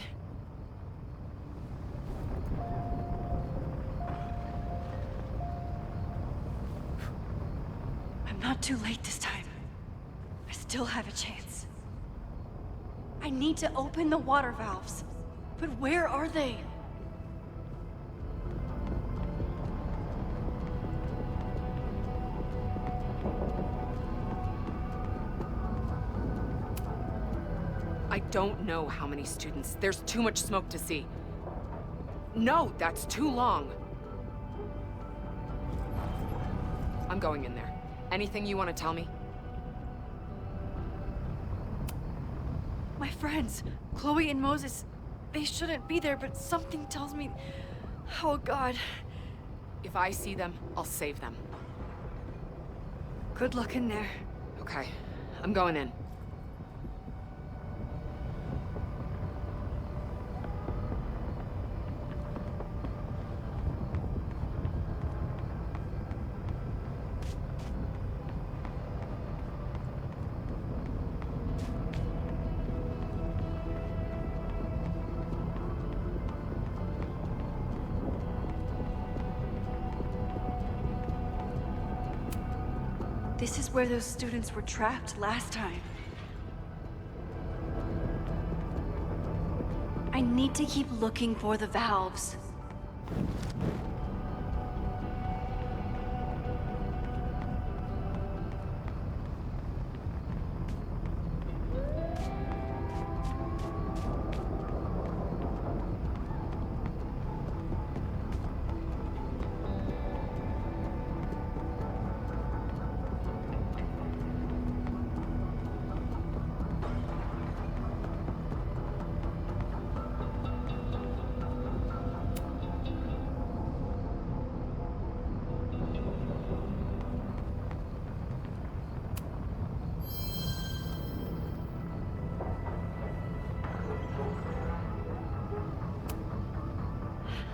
I'm not too late this time. I still have a chance. I need to open the water valves. But where are they? I don't know how many students. There's too much smoke to see. No, that's too long. I'm going in there. Anything you want to tell me? My friends, Chloe and Moses, they shouldn't be there, but something tells me... Oh, God. If I see them, I'll save them. Good luck in there. Okay, I'm going in. This is where those students were trapped last time. I need to keep looking for the valves.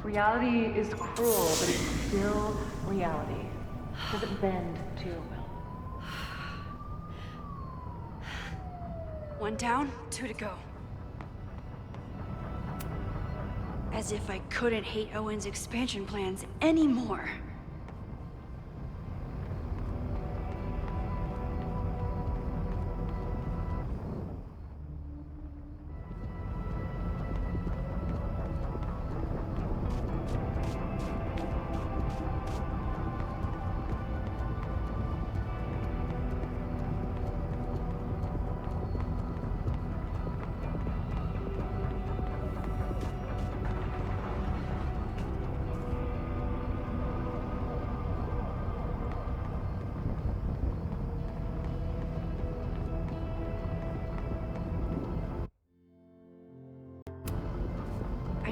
Reality is cruel, but it's still reality. It doesn't bend to your will. One down, 2 to go. As if I couldn't hate Owen's expansion plans anymore.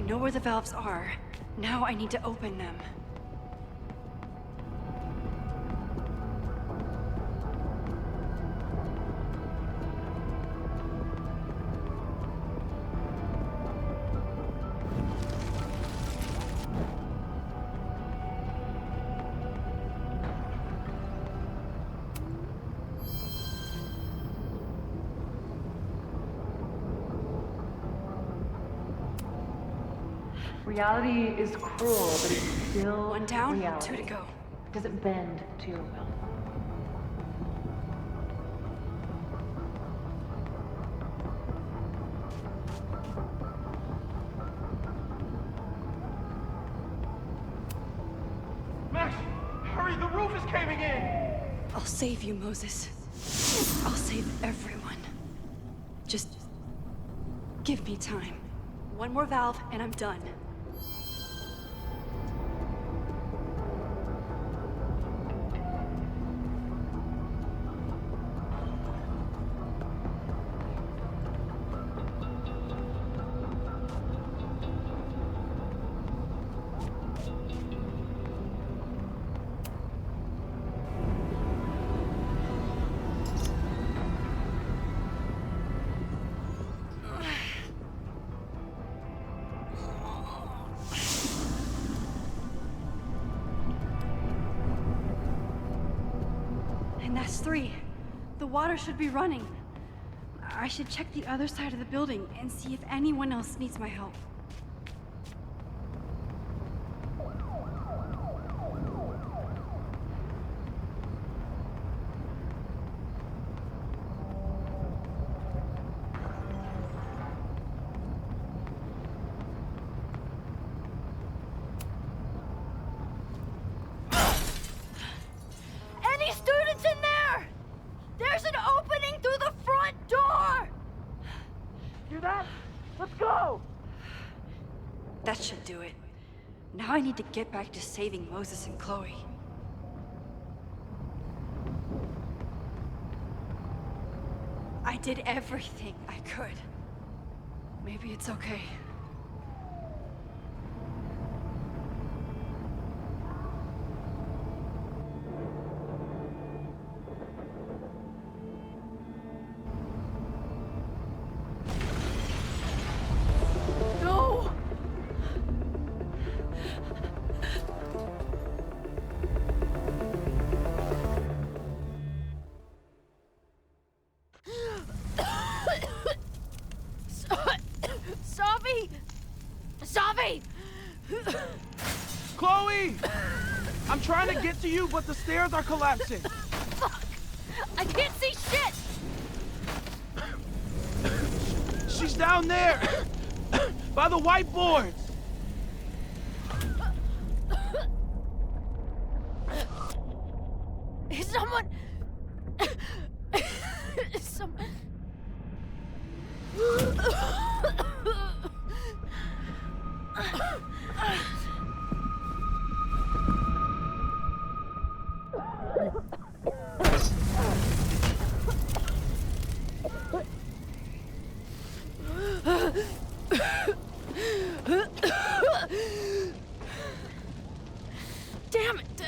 know where the valves are. Now I need to open them. Reality is cruel, but it's still One down, reality. 2 to go. Does it bend to your will? Max, hurry, the roof is caving in! I'll save you, Moses. I'll save everyone. Just give me time. One more valve and I'm done. And that's 3. The water should be running. I should check the other side of the building and see if anyone else needs my help. Any students in there? There's an opening through the front door! Hear that? Let's go! That should do it. Now I need to get back to saving Moses and Chloe. I did everything I could. Maybe it's okay. No! Safi! Safi! Chloe! I'm trying to get to you, but the stairs are collapsing. Fuck! I can't see shit! She's down there! By the whiteboards! Is someone... Someone... Damn it!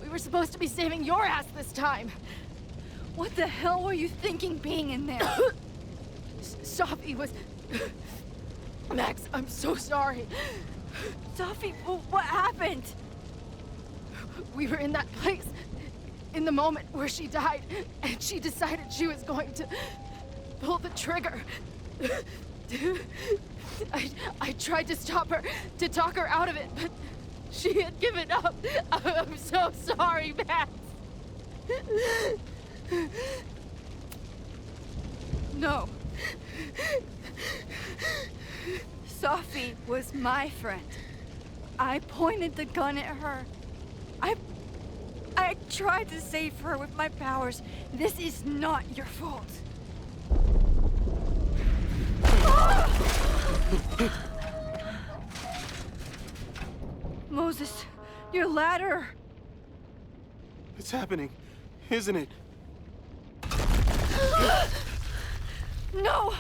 We were supposed to be saving your ass this time. What the hell were you thinking being in there? Safi was... Max, I'm so sorry. Safi, what happened? We were in that place in the moment where she died, and she decided she was going to pull the trigger. I tried to stop her, to talk her out of it, but she had given up. I'm so sorry, Max. No. Safi was my friend. I pointed the gun at her. I tried to save her with my powers. This is not your fault. Moses, your ladder. It's happening, isn't it? No!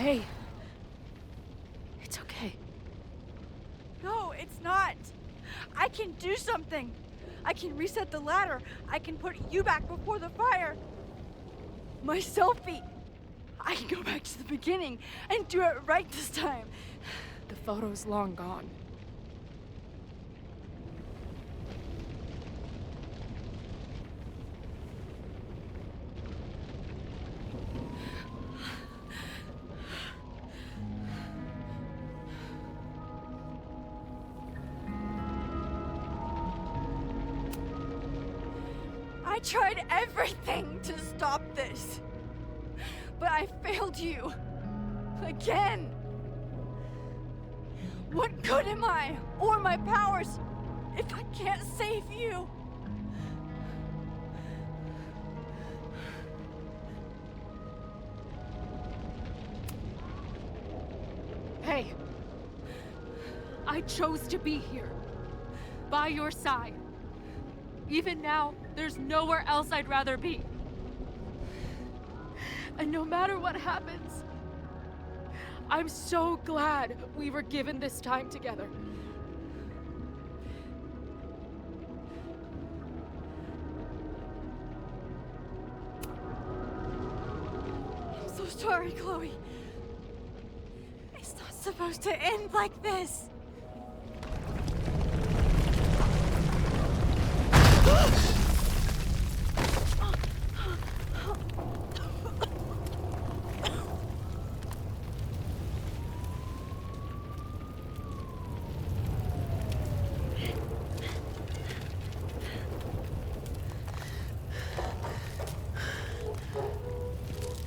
okay. It's okay. No, it's not. I can do something. I can reset the ladder. I can put you back before the fire. My selfie. I can go back to the beginning and do it right this time. The photo's long gone. I tried everything to stop this, but I failed you. Again. What good am I, or my powers, if I can't save you? Hey, I chose to be here, by your side. Even now, there's nowhere else I'd rather be. And no matter what happens, I'm so glad we were given this time together. I'm so sorry, Chloe. It's not supposed to end like this.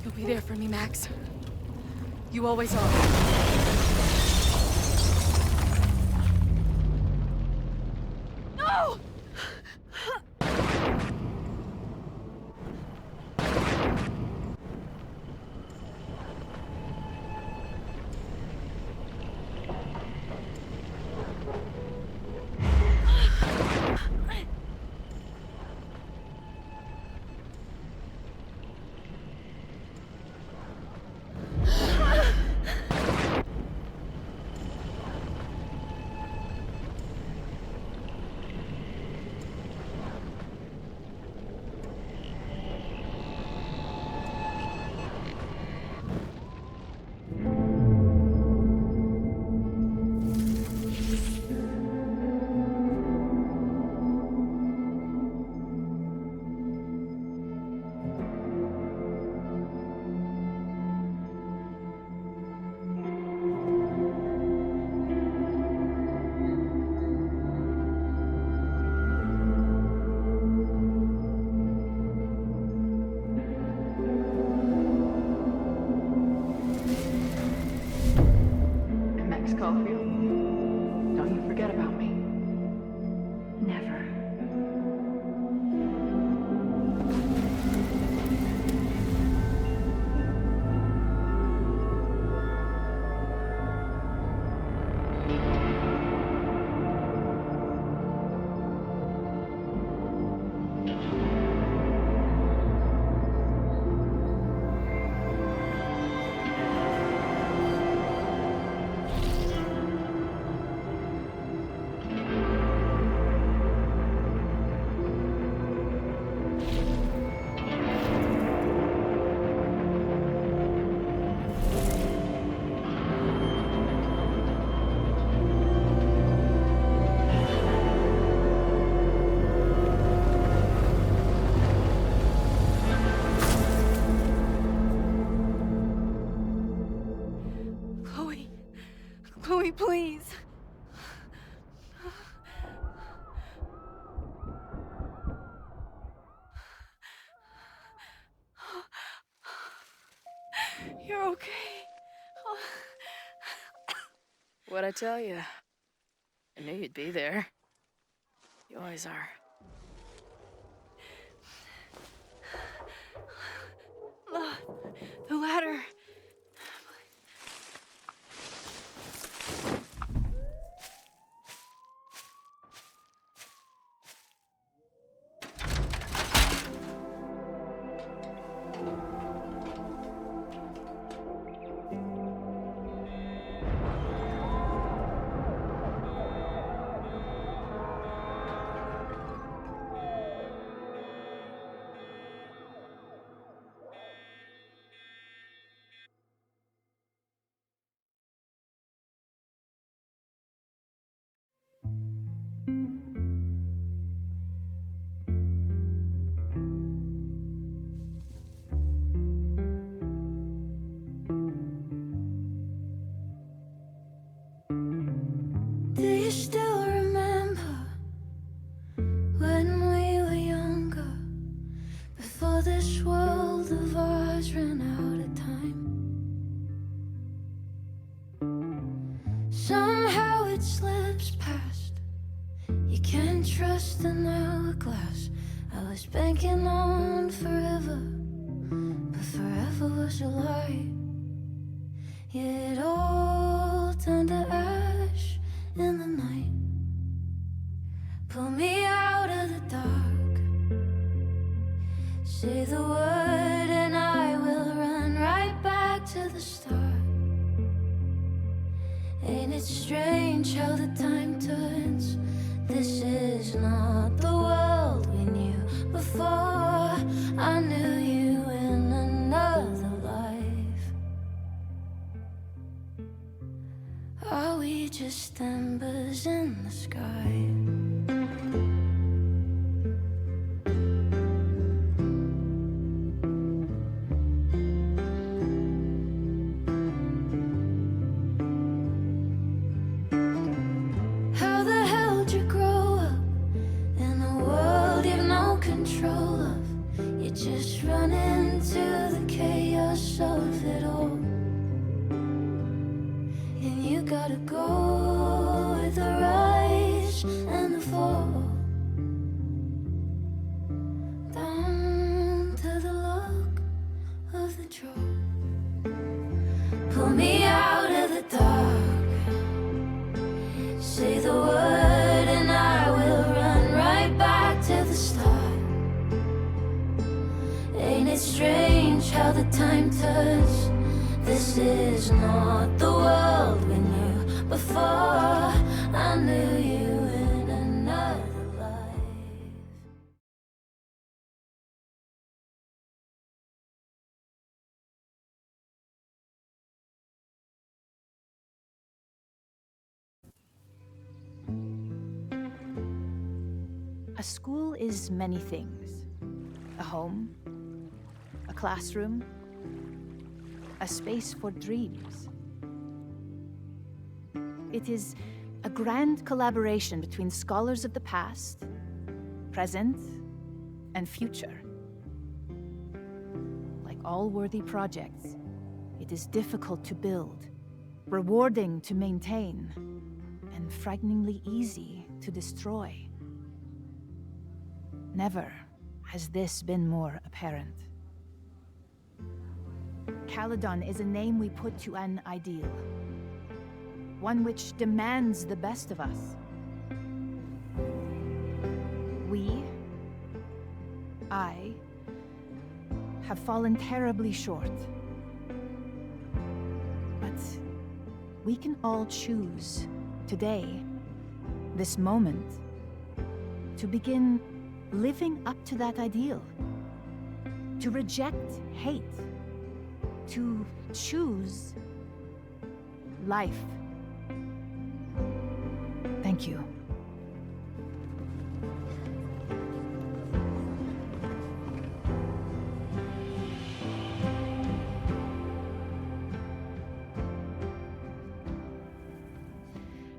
You'll be there for me, Max. You always are. No! Max Caulfield, don't you forget about me. Never. Chloe, please. You're okay. What'd I tell you? I knew you'd be there. You always are. The ladder. Do you still remember when we were younger, before this world of ours ran out of time? Somehow it slips past. You can't trust an hourglass. I was banking on forever, but forever was a lie. It all turned to ash in the night. Pull me out of the dark. Say the word and I will run right back to the start. Ain't it strange how the time turns? This is not the world we knew before. I knew you in another life. Are we just embers in the sky? How the hell did you grow up in a world you've no control of? You just run into the chaos of it all. And you gotta go with the rise and the fall, down to the luck of the draw. Pull me out of the dark. Say the word and I will run right back to the start. Ain't it strange how the time turns? This is not the world we knew before. I knew you in another life. A school is many things. A home, a classroom, a space for dreams. It is a grand collaboration between scholars of the past, present, and future. Like all worthy projects, it is difficult to build, rewarding to maintain, and frighteningly easy to destroy. Never has this been more apparent. Caledon is a name we put to an ideal, one which demands the best of us. I, have fallen terribly short. But we can all choose today, this moment, to begin living up to that ideal, to reject hate, to choose life. Thank you.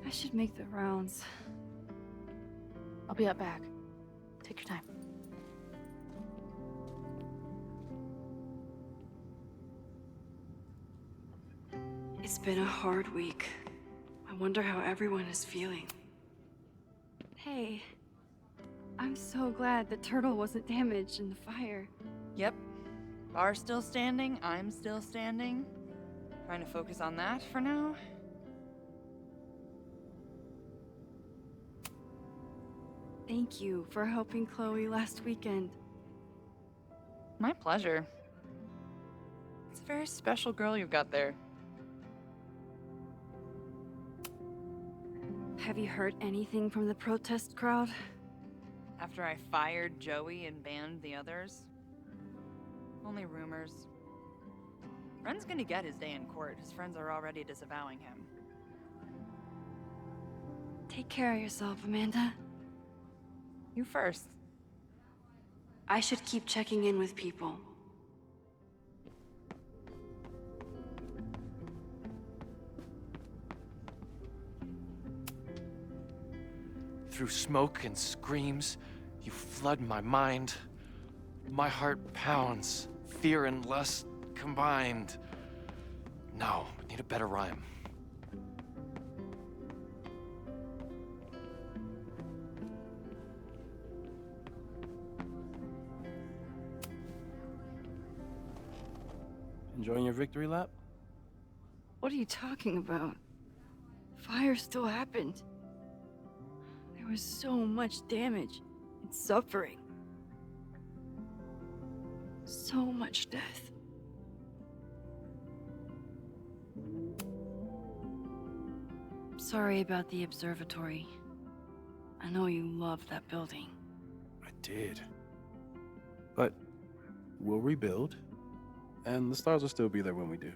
I should make the rounds. I'll be up back. Take your time. It's been a hard week. I wonder how everyone is feeling. Hey, I'm so glad the turtle wasn't damaged in the fire. Yep. Bar's still standing, I'm still standing. Trying to focus on that for now. Thank you for helping Chloe last weekend. My pleasure. It's a very special girl you've got there. Have you heard anything from the protest crowd? After I fired Joey and banned the others? Only rumors. Ren's gonna get his day in court. His friends are already disavowing him. Take care of yourself, Amanda. You first. I should keep checking in with people. Through smoke and screams, you flood my mind. My heart pounds, fear and lust combined. No, need a better rhyme. Enjoying your victory lap? What are you talking about? Fire still happened. There was so much damage and suffering. So much death. Sorry about the observatory. I know you loved that building. I did. But we'll rebuild, and the stars will still be there when we do.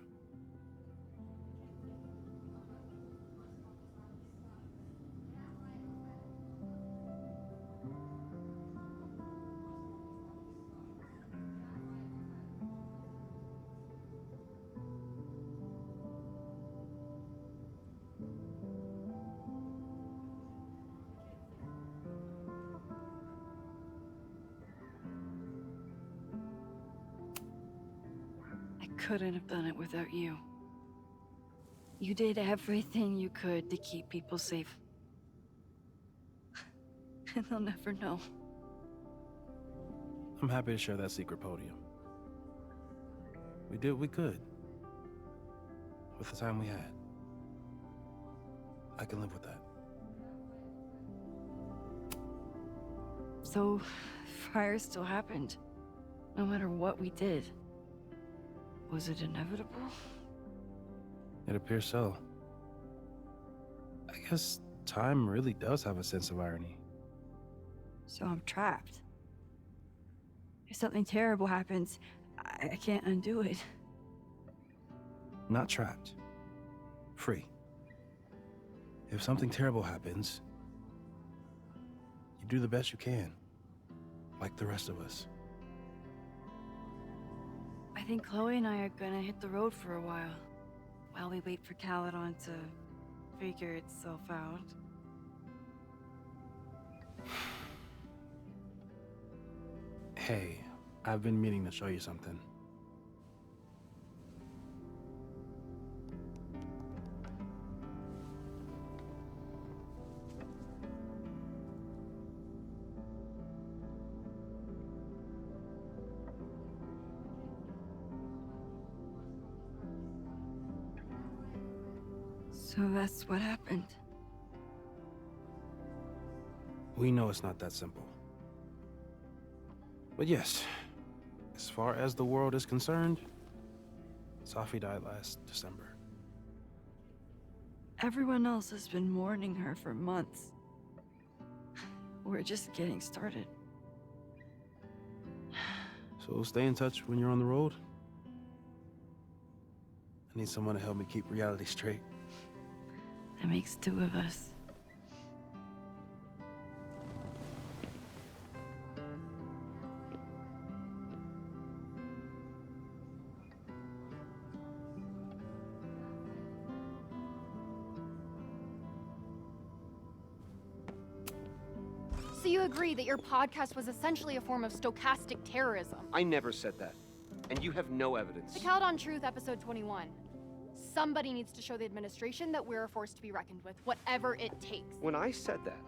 Couldn't have done it without you. You did everything you could to keep people safe. And they'll never know. I'm happy to share that secret podium. We did what we could. With the time we had. I can live with that. So, fire still happened. No matter what we did. Was it inevitable? It appears so. I guess time really does have a sense of irony. So I'm trapped. If something terrible happens, I can't undo it. Not trapped. Free. If something terrible happens, you do the best you can. Like the rest of us. I think Chloe and I are gonna hit the road for a while we wait for Caledon to figure itself out. Hey, I've been meaning to show you something. So that's what happened. We know it's not that simple. But yes, as far as the world is concerned, Safi died last December. Everyone else has been mourning her for months. We're just getting started. So stay in touch when you're on the road. I need someone to help me keep reality straight. That makes two of us. So you agree that your podcast was essentially a form of stochastic terrorism? I never said that. And you have no evidence. The Caledon Truth, episode 21. Somebody needs to show the administration that we're a force to be reckoned with, whatever it takes. When I said that,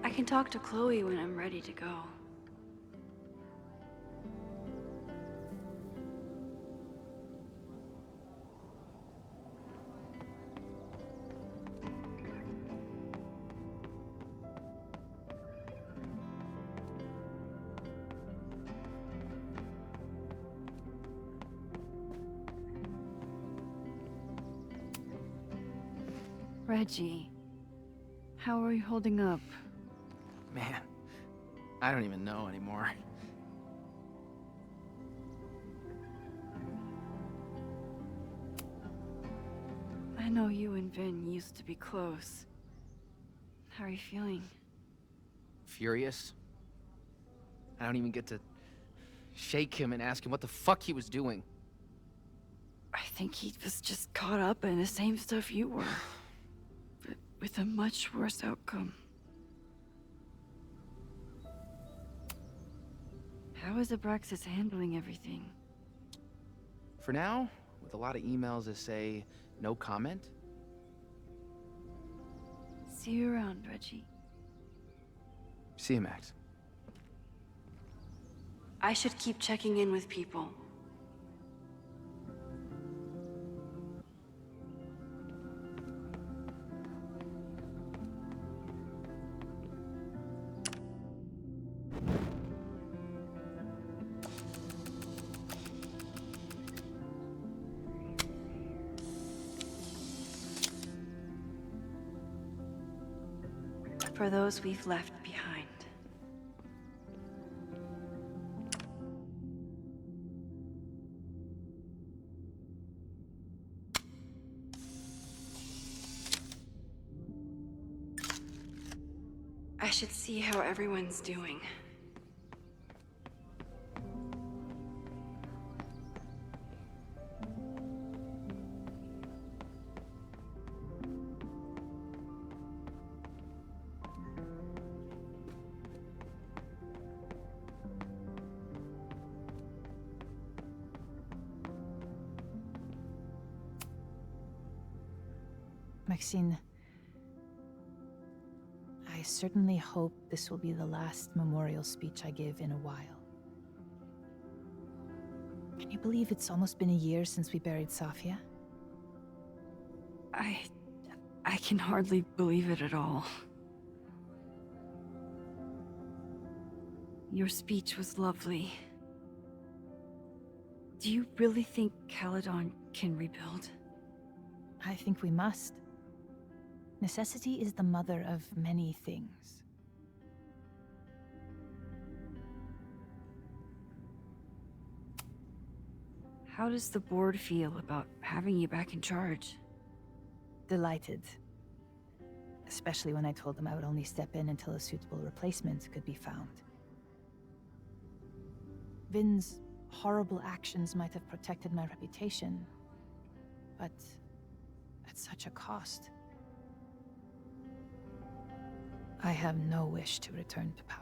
I can talk to Chloe when I'm ready to go. Reggie, how are you holding up? Man, I don't even know anymore. I know you and Vin used to be close. How are you feeling? Furious. I don't even get to shake him and ask him what the fuck he was doing. I think he was just caught up in the same stuff you were. But with a much worse outcome. How is Abraxas handling everything? For now, with a lot of emails that say no comment. See you around, Reggie. See you, Max. I should keep checking in with people. For those we've left behind. I should see how everyone's doing. Maxine, I certainly hope this will be the last memorial speech I give in a while. Can you believe it's almost been a year since we buried Safia? I can hardly believe it at all. Your speech was lovely. Do you really think Caledon can rebuild? I think we must. Necessity is the mother of many things. How does the board feel about having you back in charge? Delighted. Especially when I told them I would only step in until a suitable replacement could be found. Vin's horrible actions might have protected my reputation, but at such a cost. I have no wish to return to power.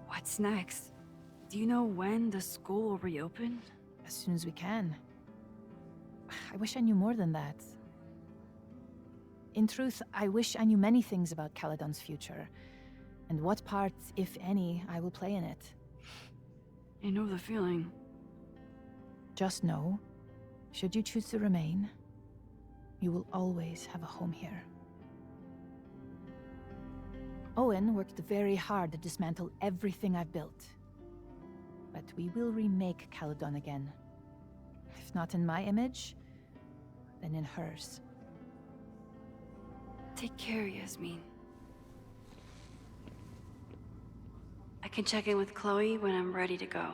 What's next? Do you know when the school will reopen? As soon as we can. I wish I knew more than that. In truth, I wish I knew many things about Caledon's future, and what part, if any, I will play in it. I know the feeling. Just know, should you choose to remain, you will always have a home here. Owen worked very hard to dismantle everything I've built. But we will remake Caledon again. If not in my image, then in hers. Take care, Yasmin. I can check in with Chloe when I'm ready to go.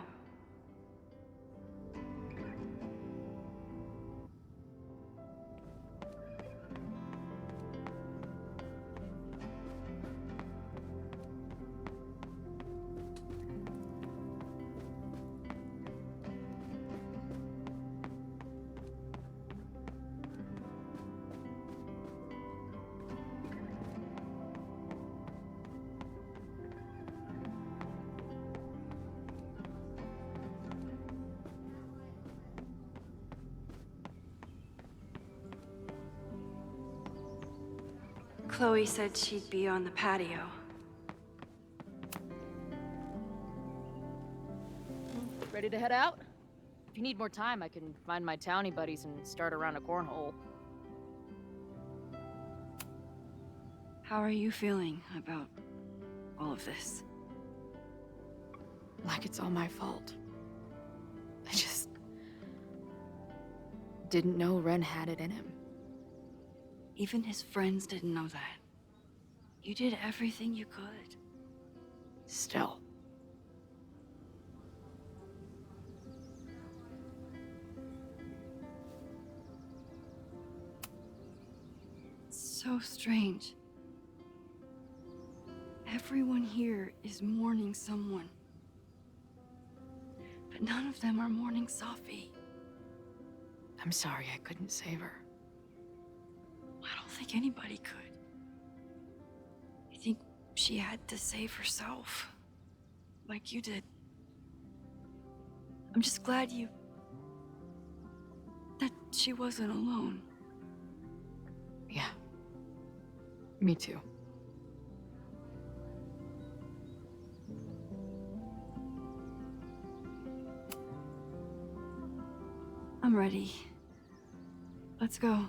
Chloe said she'd be on the patio. Ready to head out? If you need more time, I can find my townie buddies and start around a cornhole. How are you feeling about all of this? Like it's all my fault. I just didn't know Ren had it in him. Even his friends didn't know that. You did everything you could. Still. So strange. Everyone here is mourning someone. But none of them are mourning Safi. I'm sorry I couldn't save her. I don't think anybody could. I think she had to save herself. Like you did. I'm just glad that she wasn't alone. Yeah. Me too. I'm ready. Let's go.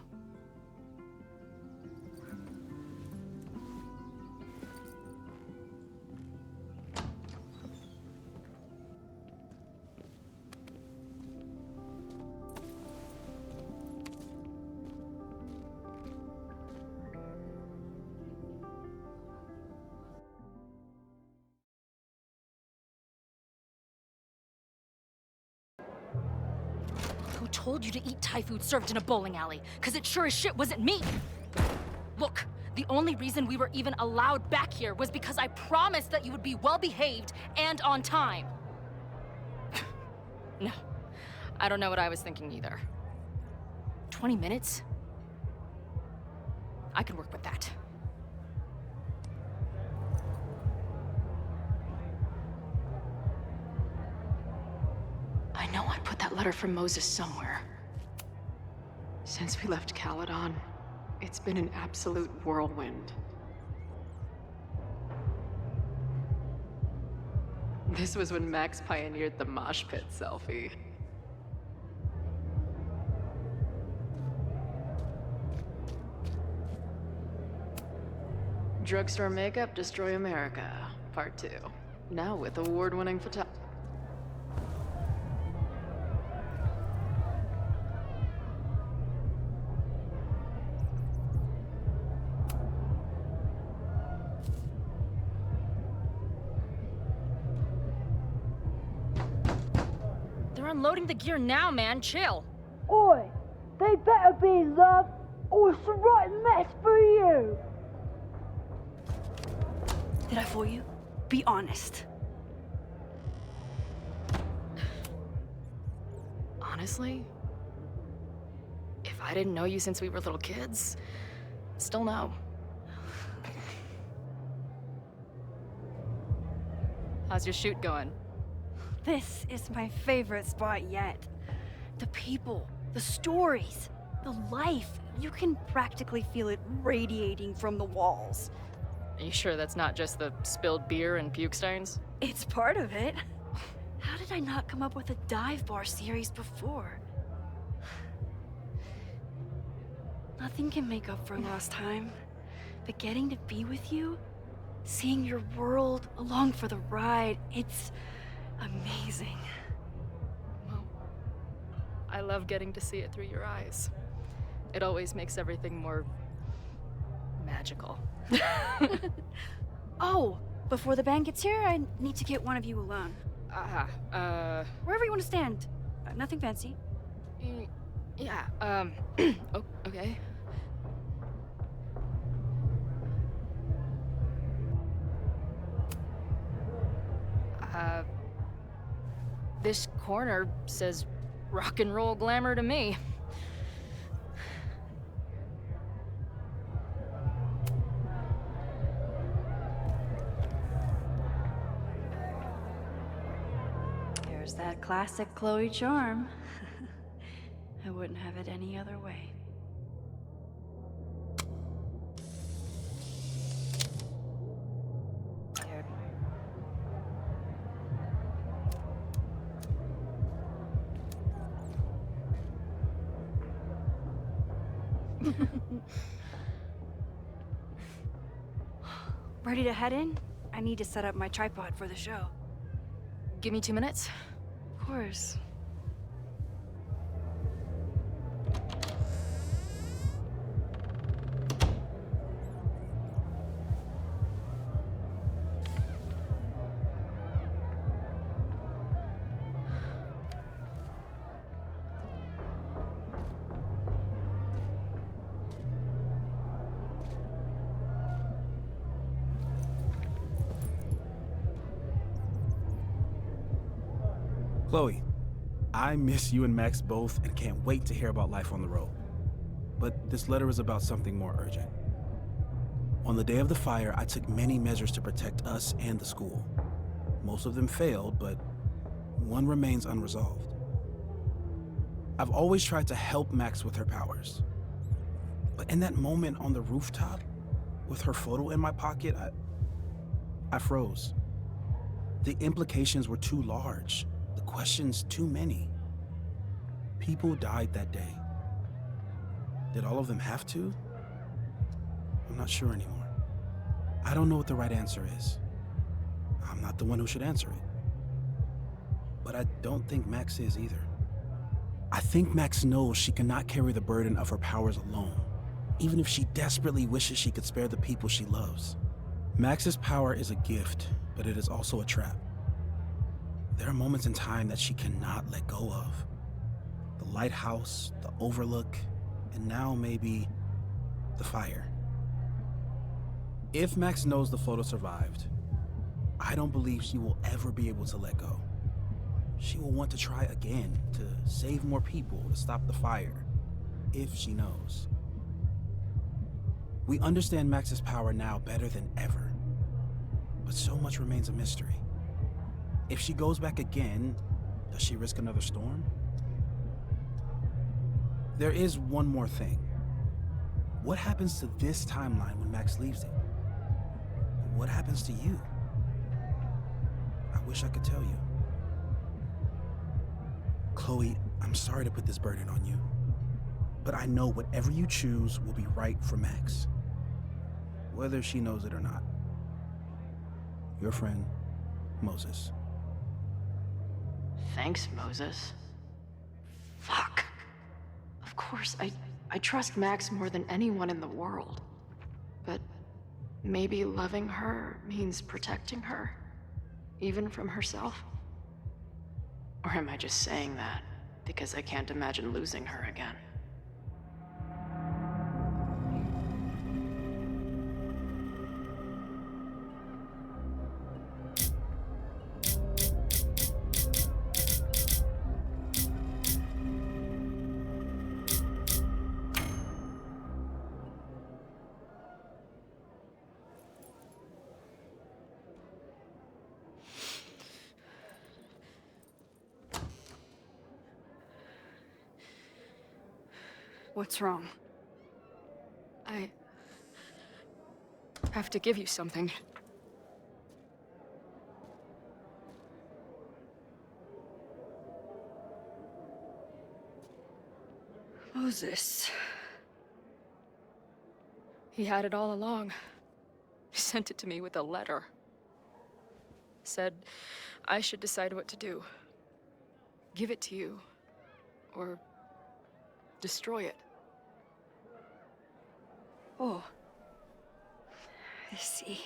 Who told you to eat Thai food served in a bowling alley? Cause it sure as shit wasn't me! Look, the only reason we were even allowed back here was because I promised that you would be well-behaved and on time. No, I don't know what I was thinking either. 20 minutes? I could work with that. I know I put that letter from Moses somewhere. Since we left Caledon, it's been an absolute whirlwind. This was when Max pioneered the mosh pit selfie. Drugstore Makeup Destroy America, Part 2. Now with award-winning photography. They're unloading the gear now, man. Chill. Oi, they better be, love, or it's a right mess for you. Did I fool you? Be honest. Honestly, if I didn't know you since we were little kids, still no. How's your shoot going? This is my favorite spot yet. The people, the stories, the life. You can practically feel it radiating from the walls. Are you sure that's not just the spilled beer and puke stains? It's part of it. How did I not come up with a dive bar series before? Nothing can make up for lost time, but getting to be with you, seeing your world along for the ride, it's amazing. Well, I love getting to see it through your eyes. It always makes everything more magical. Oh, before the band gets here, I need to get one of you alone. Wherever you want to stand. Nothing fancy. Yeah, oh, okay. This corner says rock and roll glamour to me. There's that classic Chloe charm. I wouldn't have it any other way. Ready to head in? I need to set up my tripod for the show. Give me 2 minutes. Of course. Chloe, I miss you and Max both and can't wait to hear about life on the road. But this letter is about something more urgent. On the day of the fire, I took many measures to protect us and the school. Most of them failed, but one remains unresolved. I've always tried to help Max with her powers. But in that moment on the rooftop, with her photo in my pocket, I froze. The implications were too large. The questions too many. People died that day. Did all of them have to? I'm not sure anymore. I don't know what the right answer is. I'm not the one who should answer it. But I don't think Max is either. I think Max knows she cannot carry the burden of her powers alone, even if she desperately wishes she could spare the people she loves. Max's power is a gift, but it is also a trap. There are moments in time that she cannot let go of. The lighthouse, the overlook, and now maybe the fire. If Max knows the photo survived, I don't believe she will ever be able to let go. She will want to try again, to save more people, to stop the fire, if she knows. We understand Max's power now better than ever, but so much remains a mystery. If she goes back again, does she risk another storm? There is one more thing. What happens to this timeline when Max leaves it? What happens to you? I wish I could tell you. Chloe, I'm sorry to put this burden on you, but I know whatever you choose will be right for Max, whether she knows it or not. Your friend, Moses. Thanks, Moses. Fuck. Of course, I trust Max more than anyone in the world. But maybe loving her means protecting her, even from herself? Or am I just saying that because I can't imagine losing her again? What's wrong? I have to give you something. Moses. He had it all along. He sent it to me with a letter. Said I should decide what to do. Give it to you. Or destroy it. Oh. I see.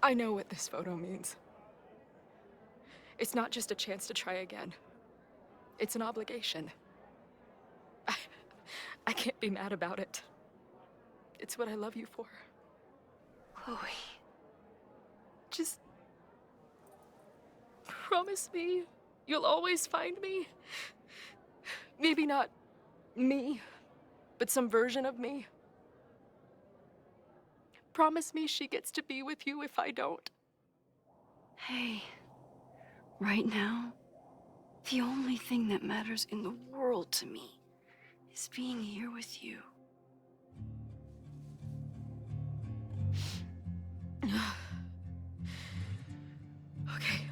I know what this photo means. It's not just a chance to try again. It's an obligation. I can't be mad about it. It's what I love you for. Chloe. Just promise me you'll always find me. Maybe not me, but some version of me. Promise me she gets to be with you if I don't. Hey, right now, the only thing that matters in the world to me is being here with you. Okay.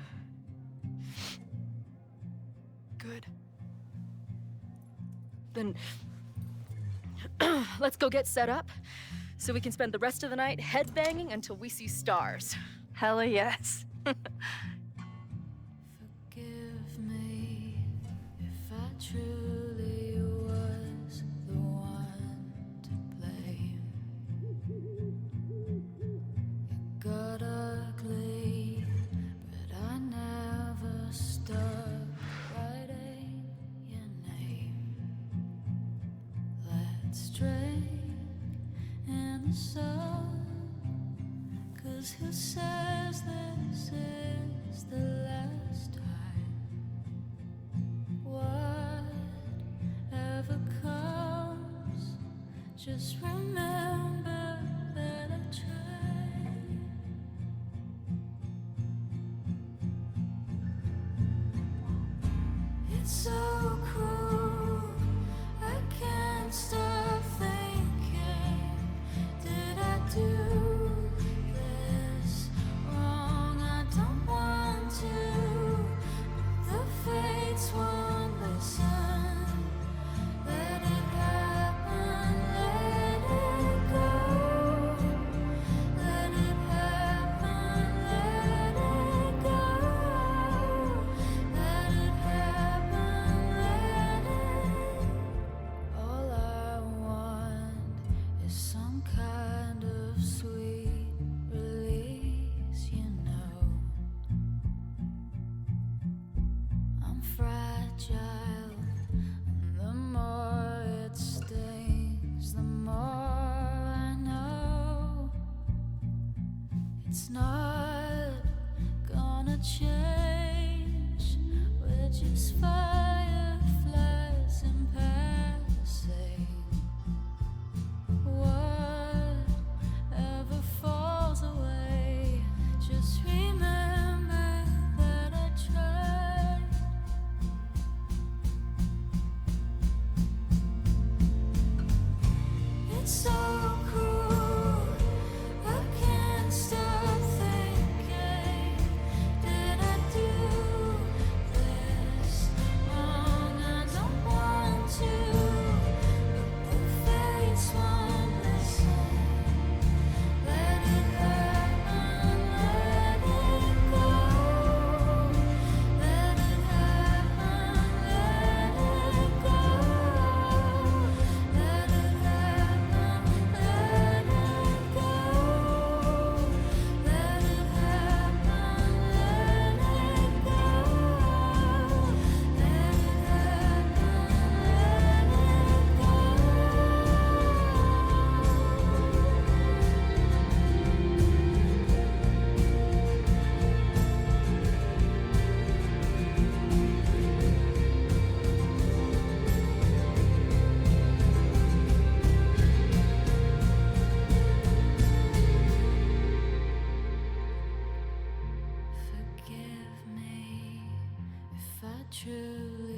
Good. Then let's go get set up so we can spend the rest of the night headbanging until we see stars. Hella yes. Forgive me if I truly was the one to blame. It got ugly, but I never stopped writing your name. Let's drink in the sun, 'cause who says this is the last time? Whatever comes, just remember that I tried. It's so cruel, I can't stop thinking, did I do this wrong? I don't want to, but the fates won't listen. Let it happen, let it go. Let it happen, let it go. Let it happen, let it. All I want is some kind of sweet release, you know. I'm fragile, and the more it stings, the more I know it's not gonna change. We're just fireflies in passing. Whatever falls away, just remember that I tried. It's so cruel, I can't stop thinking, did I do this wrong? I don't want to, but the fates won't listen. Let it happen, let it go. Let it happen, let it go. Let it happen, let it go. Let it happen, let it go. Let Forgive me if I truly